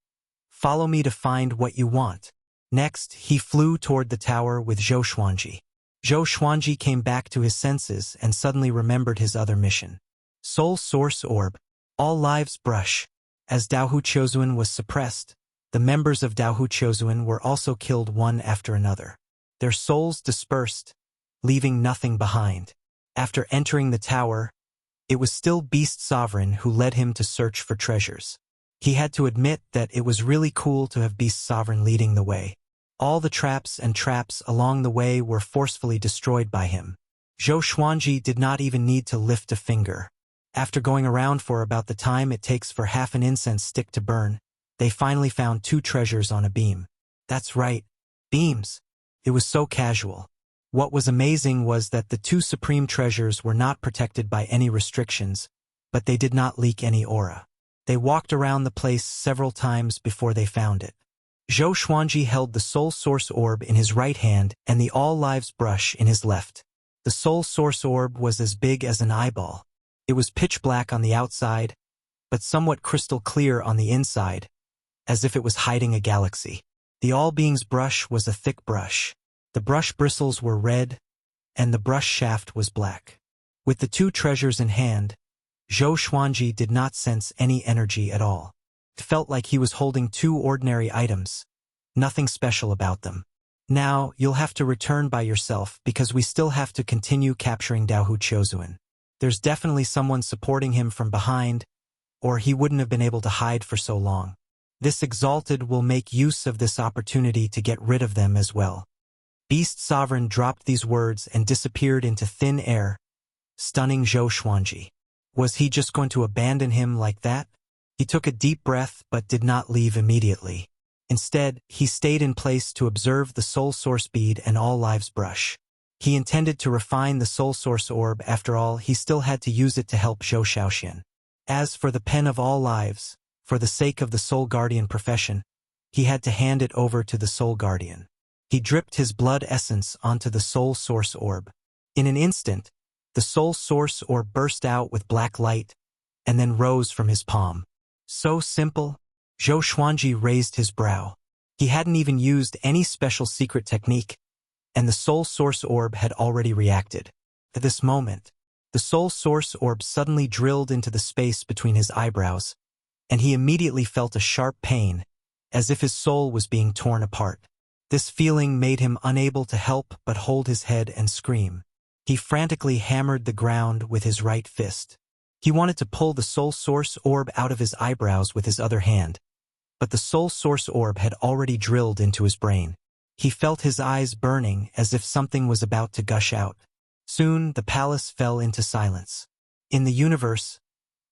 follow me to find what you want. Next, he flew toward the tower with Zhou Xuanji. Zhou Xuanji came back to his senses and suddenly remembered his other mission. Soul Source Orb. All lives brush. As Daohu Chozuan was suppressed, the members of Daohu Chozuan were also killed one after another. Their souls dispersed, leaving nothing behind. After entering the tower, it was still Beast Sovereign who led him to search for treasures. He had to admit that it was really cool to have Beast Sovereign leading the way. All the traps along the way were forcefully destroyed by him. Zhou Xuanji did not even need to lift a finger. After going around for about the time it takes for half an incense stick to burn, they finally found 2 treasures on a beam. That's right, beams. It was so casual. What was amazing was that the 2 supreme treasures were not protected by any restrictions, but they did not leak any aura. They walked around the place several times before they found it. Zhou Xuanji held the Soul Source Orb in his right hand and the All Lives brush in his left. The Soul Source Orb was as big as an eyeball. It was pitch black on the outside, but somewhat crystal clear on the inside, as if it was hiding a galaxy. The All Beings brush was a thick brush. The brush bristles were red, and the brush shaft was black. With the 2 treasures in hand, Zhou Xuanji did not sense any energy at all. It felt like he was holding 2 ordinary items. Nothing special about them. Now, you'll have to return by yourself because we still have to continue capturing Daohu Chozuan. There's definitely someone supporting him from behind, or he wouldn't have been able to hide for so long. This Exalted will make use of this opportunity to get rid of them as well. Beast Sovereign dropped these words and disappeared into thin air, stunning Zhou Xuanji. Was he just going to abandon him like that? He took a deep breath but did not leave immediately. Instead, he stayed in place to observe the Soul Source Bead and All Lives brush. He intended to refine the Soul Source Orb. After all, he still had to use it to help Zhou Shaoxian. As for the Pen of All Lives, for the sake of the Soul Guardian profession, he had to hand it over to the Soul Guardian. He dripped his blood essence onto the Soul Source Orb. In an instant, the Soul Source Orb burst out with black light, and then rose from his palm. So simple. Zhou Xuanji raised his brow. He hadn't even used any special secret technique, and the Soul Source Orb had already reacted. At this moment, the Soul Source Orb suddenly drilled into the space between his eyebrows, and he immediately felt a sharp pain, as if his soul was being torn apart. This feeling made him unable to help but hold his head and scream. He frantically hammered the ground with his right fist. He wanted to pull the Soul Source Orb out of his eyebrows with his other hand, but the Soul Source Orb had already drilled into his brain. He felt his eyes burning as if something was about to gush out. Soon, the palace fell into silence. In the universe,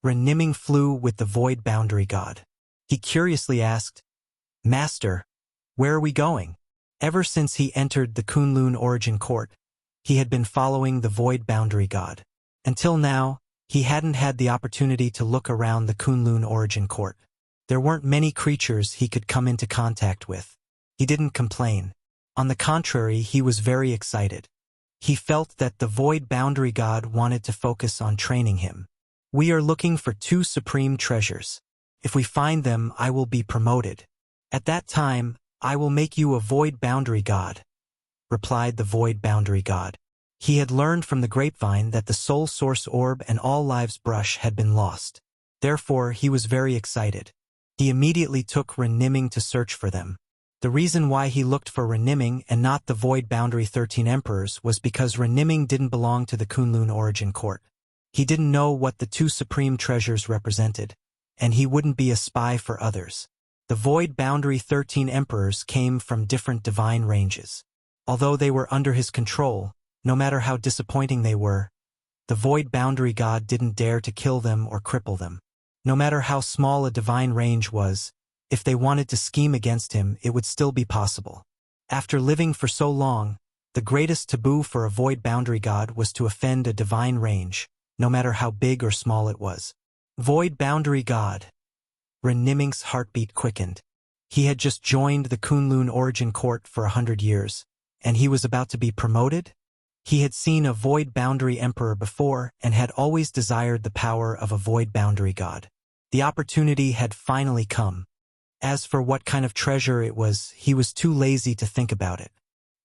Ren Niming flew with the Void Boundary God. He curiously asked, "Master, where are we going?" Ever since he entered the Kunlun Origin Court, he had been following the Void Boundary God. Until now, he hadn't had the opportunity to look around the Kunlun Origin Court. There weren't many creatures he could come into contact with. He didn't complain. On the contrary, he was very excited. He felt that the Void Boundary God wanted to focus on training him. "We are looking for 2 supreme treasures. If we find them, I will be promoted. At that time, I will make you a Void Boundary God," replied the Void Boundary God. He had learned from the grapevine that the Soul Source Orb and All Lives brush had been lost. Therefore, he was very excited. He immediately took Ren Niming to search for them. The reason why he looked for Ren Niming and not the Void Boundary 13 Emperors was because Ren Niming didn't belong to the Kunlun Origin Court. He didn't know what the 2 supreme treasures represented, and he wouldn't be a spy for others. The Void Boundary 13 Emperors came from different divine ranges. Although they were under his control, no matter how disappointing they were, the Void Boundary God didn't dare to kill them or cripple them. No matter how small a divine range was, if they wanted to scheme against him, it would still be possible. After living for so long, the greatest taboo for a Void Boundary God was to offend a divine range, no matter how big or small it was. Void Boundary God. Ren Niming's heartbeat quickened. He had just joined the Kunlun Origin Court for 100 years, and he was about to be promoted? He had seen a Void Boundary Emperor before and had always desired the power of a Void Boundary God. The opportunity had finally come. As for what kind of treasure it was, he was too lazy to think about it.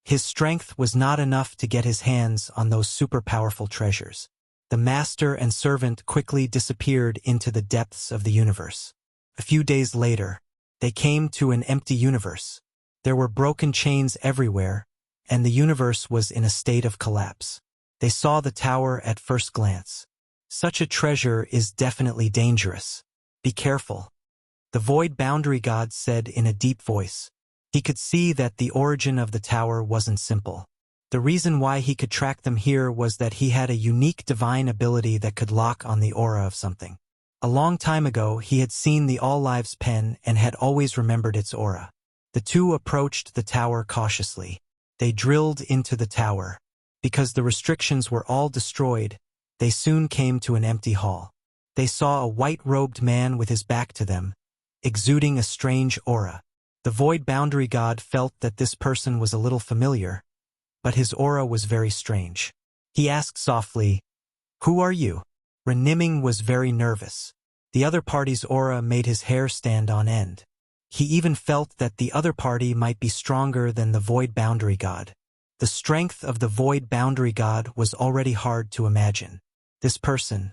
His strength was not enough to get his hands on those super powerful treasures. The master and servant quickly disappeared into the depths of the universe. A few days later, they came to an empty universe. There were broken chains everywhere, and the universe was in a state of collapse. They saw the tower at first glance. Such a treasure is definitely dangerous. Be careful. The Void Boundary God said in a deep voice. He could see that the origin of the tower wasn't simple. The reason why he could track them here was that he had a unique divine ability that could lock on the aura of something. A long time ago, he had seen the All Lives pen and had always remembered its aura. The two approached the tower cautiously. They drilled into the tower. Because the restrictions were all destroyed, they soon came to an empty hall. They saw a white-robed man with his back to them, exuding a strange aura. The Void Boundary God felt that this person was a little familiar, but his aura was very strange. He asked softly, "Who are you?" Reniming was very nervous. The other party's aura made his hair stand on end. He even felt that the other party might be stronger than the Void Boundary God. The strength of the Void Boundary God was already hard to imagine. This person,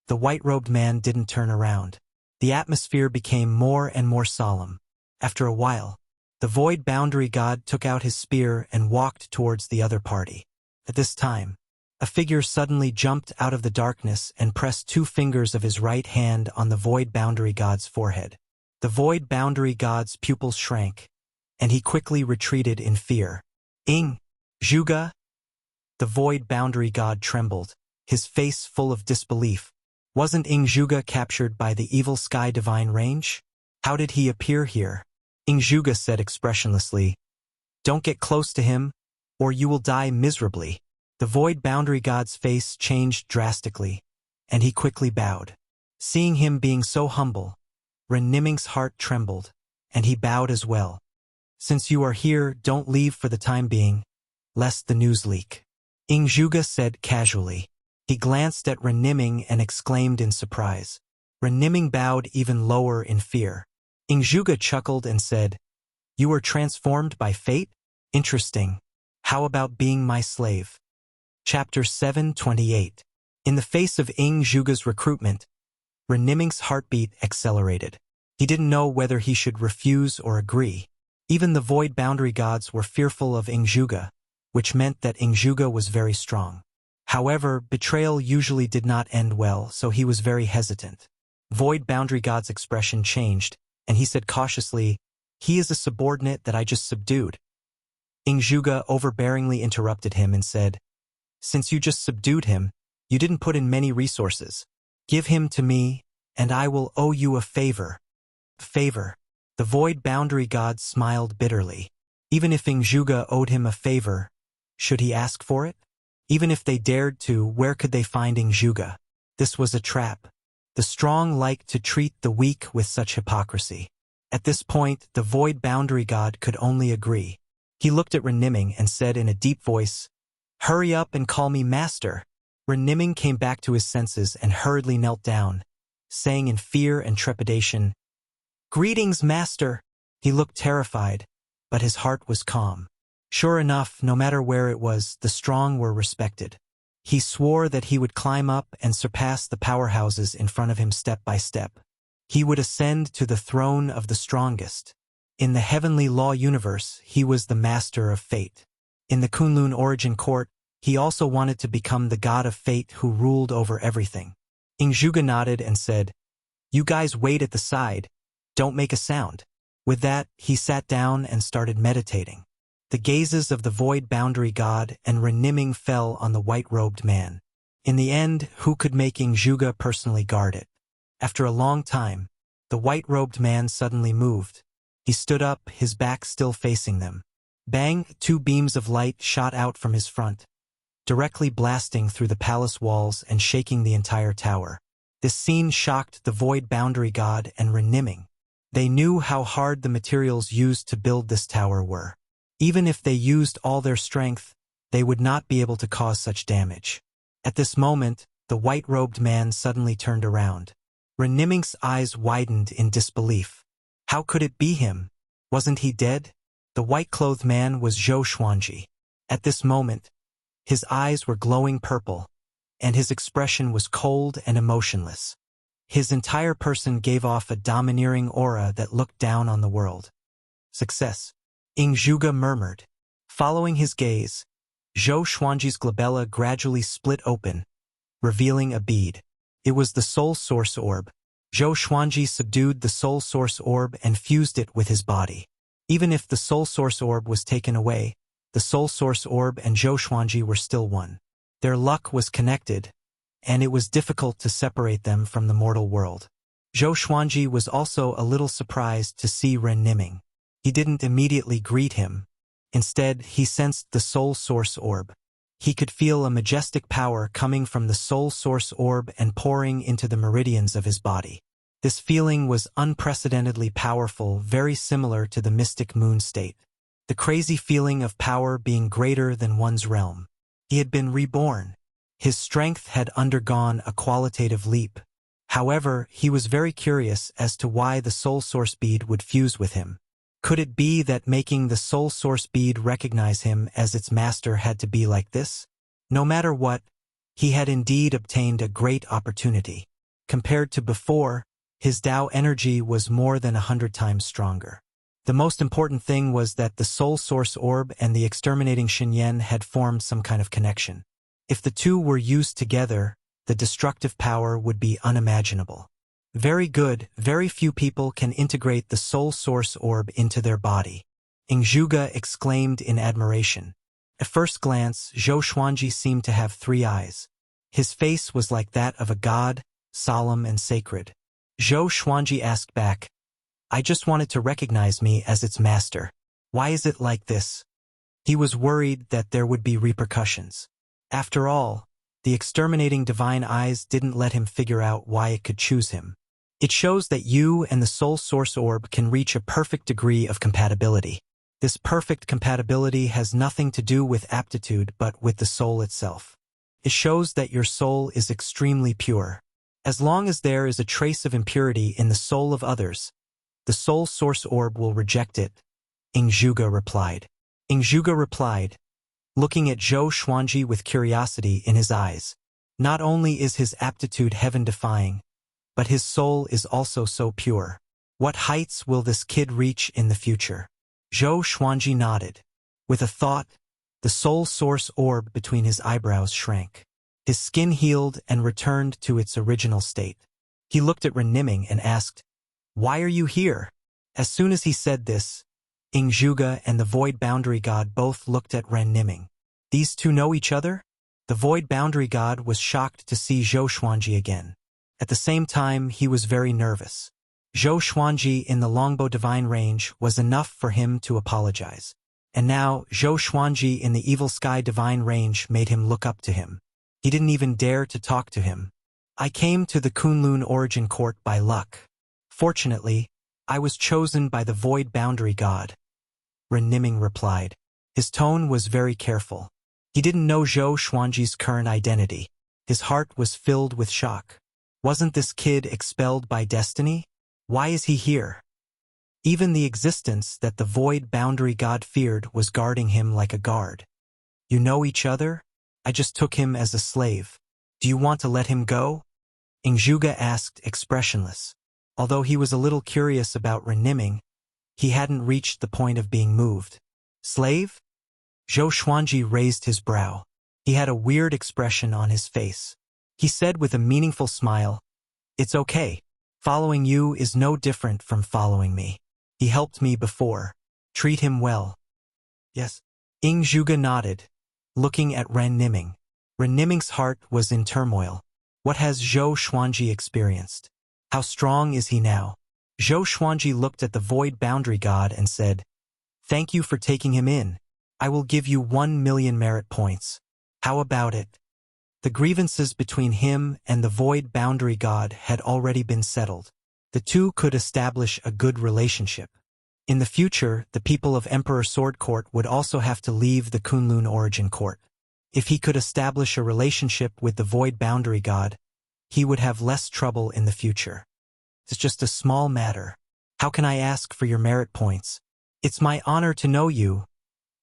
the white-robed man, didn't turn around. The atmosphere became more and more solemn. After a while, the Void Boundary God took out his spear and walked towards the other party. At this time, a figure suddenly jumped out of the darkness and pressed 2 fingers of his right hand on the Void Boundary God's forehead. The Void Boundary God's pupils shrank, and he quickly retreated in fear. "Ing Zhuge?" The Void Boundary God trembled, his face full of disbelief. Wasn't Ing Zhuge captured by the evil Sky Divine Range? How did he appear here? Ing Zhuge said expressionlessly, "Don't get close to him, or you will die miserably." The Void Boundary God's face changed drastically, and he quickly bowed. Seeing him being so humble, Reniming's heart trembled, and he bowed as well. "Since you are here, don't leave for the time being, lest the news leak," Ing Zhuge said casually. He glanced at Reniming and exclaimed in surprise. Reniming bowed even lower in fear. Ing Zhuge chuckled and said, "You were transformed by fate? Interesting. How about being my slave?" Chapter 728. In the face of Ing Zhuge's recruitment, Reniming's heartbeat accelerated. He didn't know whether he should refuse or agree. Even the Void Boundary Gods were fearful of Ing Zhuge, which meant that Ing Zhuge was very strong. However, betrayal usually did not end well, so he was very hesitant. Void Boundary God's expression changed, and he said cautiously, "He is a subordinate that I just subdued." Ing Zhuge overbearingly interrupted him and said, "Since you just subdued him, you didn't put in many resources. Give him to me, and I will owe you a favor." Favor? The Void Boundary God smiled bitterly. Even if Ing Zhuge owed him a favor, should he ask for it? Even if they dared to, where could they find Ing Zhuge? This was a trap. The strong like to treat the weak with such hypocrisy. At this point, the Void Boundary God could only agree. He looked at Reniming and said in a deep voice, "Hurry up and call me master." Reniming came back to his senses and hurriedly knelt down, saying in fear and trepidation, "Greetings, master." He looked terrified, but his heart was calm. Sure enough, no matter where it was, the strong were respected. He swore that he would climb up and surpass the powerhouses in front of him step by step. He would ascend to the throne of the strongest. In the heavenly law universe, he was the master of fate. In the Kunlun origin court, he also wanted to become the god of fate who ruled over everything. Ing Zhuge nodded and said, "You guys wait at the side. Don't make a sound." With that, he sat down and started meditating. The gazes of the Void Boundary God and Reniming fell on the white-robed man. In the end, who could make Ing Zhuge personally guard it? After a long time, the white-robed man suddenly moved. He stood up, his back still facing them. Bang! 2 beams of light shot out from his front, directly blasting through the palace walls and shaking the entire tower. This scene shocked the Void Boundary God and Reniming. They knew how hard the materials used to build this tower were. Even if they used all their strength, they would not be able to cause such damage. At this moment, the white-robed man suddenly turned around. Reniming's eyes widened in disbelief. How could it be him? Wasn't he dead? The white-clothed man was Zhou Xuanji. At this moment, his eyes were glowing purple, and his expression was cold and emotionless. His entire person gave off a domineering aura that looked down on the world. Success. Ingzhuge murmured. Following his gaze, Zhou Xuanji's glabella gradually split open, revealing a bead. It was the soul source orb. Zhou Xuanji subdued the soul source orb and fused it with his body. Even if the soul source orb was taken away, the soul source orb and Zhou Xuanji were still one. Their luck was connected, and it was difficult to separate them from the mortal world. Zhou Xuanji was also a little surprised to see Ren Niming. He didn't immediately greet him. Instead, he sensed the soul source orb. He could feel a majestic power coming from the soul source orb and pouring into the meridians of his body. This feeling was unprecedentedly powerful, very similar to the mystic moon state. The crazy feeling of power being greater than one's realm. He had been reborn. His strength had undergone a qualitative leap. However, he was very curious as to why the soul source bead would fuse with him. Could it be that making the soul source bead recognize him as its master had to be like this? No matter what, he had indeed obtained a great opportunity. Compared to before, his Tao energy was more than 100 times stronger. The most important thing was that the soul source orb and the exterminating Xinyan had formed some kind of connection. If the two were used together, the destructive power would be unimaginable. Very good, very few people can integrate the soul source orb into their body. Ingzhuge exclaimed in admiration. At first glance, Zhou Xuanji seemed to have 3 eyes. His face was like that of a god, solemn and sacred. Zhou Xuanji asked back, I just wanted to recognize me as its master. Why is it like this? He was worried that there would be repercussions. After all, the exterminating divine eyes didn't let him figure out why it could choose him. It shows that you and the soul source orb can reach a perfect degree of compatibility. This perfect compatibility has nothing to do with aptitude but with the soul itself. It shows that your soul is extremely pure. As long as there is a trace of impurity in the soul of others, the soul source orb will reject it, Ingzhuge replied. Ingzhuge replied, looking at Zhou Xuanji with curiosity in his eyes. Not only is his aptitude heaven-defying, but his soul is also so pure. What heights will this kid reach in the future? Zhou Xuanji nodded. With a thought, the soul source orb between his eyebrows shrank. His skin healed and returned to its original state. He looked at Ren Niming and asked, Why are you here? As soon as he said this, Ingzhuge and the Void Boundary God both looked at Ren Niming. These two know each other? The Void Boundary God was shocked to see Zhou Xuanji again. At the same time, he was very nervous. Zhou Xuanji in the Longbow Divine Range was enough for him to apologize. And now, Zhou Xuanji in the Evil Sky Divine Range made him look up to him. He didn't even dare to talk to him. I came to the Kunlun Origin Court by luck. Fortunately, I was chosen by the Void Boundary God, Ren Niming replied. His tone was very careful. He didn't know Zhou Xuanji's current identity. His heart was filled with shock. Wasn't this kid expelled by destiny? Why is he here? Even the existence that the Void Boundary God feared was guarding him like a guard. You know each other? I just took him as a slave. Do you want to let him go? Ingzhuge asked, expressionless. Although he was a little curious about Ren Niming, he hadn't reached the point of being moved. Slave? Zhou Xuanji raised his brow. He had a weird expression on his face. He said with a meaningful smile, It's okay. Following you is no different from following me. He helped me before. Treat him well. Yes. Ingzhuge nodded, looking at Ren Niming. Ren Niming's heart was in turmoil. What has Zhou Xuanji experienced? How strong is he now? Zhou Xuanji looked at the Void Boundary God and said, Thank you for taking him in. I will give you 1 million merit points. How about it? The grievances between him and the Void Boundary God had already been settled. The two could establish a good relationship. In the future, the people of Emperor Sword Court would also have to leave the Kunlun Origin Court. If he could establish a relationship with the Void Boundary God, he would have less trouble in the future. It's just a small matter. How can I ask for your merit points? It's my honor to know you.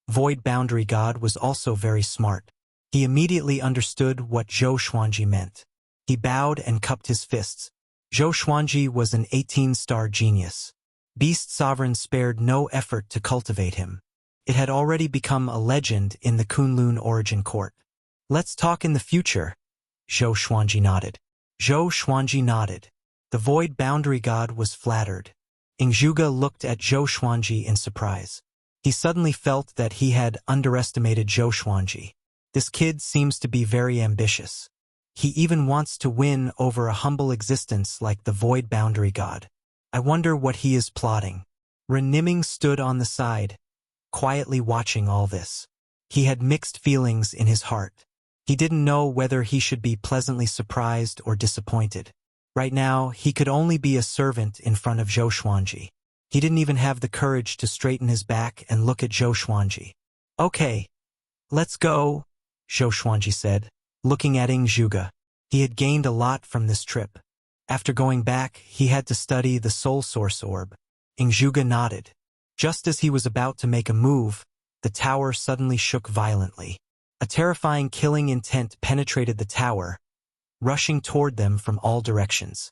Void Boundary God was also very smart. He immediately understood what Zhou Xuanji meant. He bowed and cupped his fists. Zhou Xuanji was an 18-star genius. Beast Sovereign spared no effort to cultivate him. It had already become a legend in the Kunlun origin court. Let's talk in the future. Zhou Xuanji nodded. Zhou Xuanji nodded. The void boundary god was flattered. Ingzhuge looked at Zhou Xuanji in surprise. He suddenly felt that he had underestimated Zhou Xuanji. This kid seems to be very ambitious. He even wants to win over a humble existence like the void boundary god. I wonder what he is plotting. Ren Niming stood on the side, quietly watching all this. He had mixed feelings in his heart. He didn't know whether he should be pleasantly surprised or disappointed. Right now, he could only be a servant in front of Zhou Xuanji. He didn't even have the courage to straighten his back and look at Zhou Xuanji. Okay, let's go, Zhou Xuanji said, looking at Ingzhuge. He had gained a lot from this trip. After going back, he had to study the Soul Source Orb. Ingzhuge nodded. Just as he was about to make a move, the tower suddenly shook violently. A terrifying killing intent penetrated the tower, rushing toward them from all directions.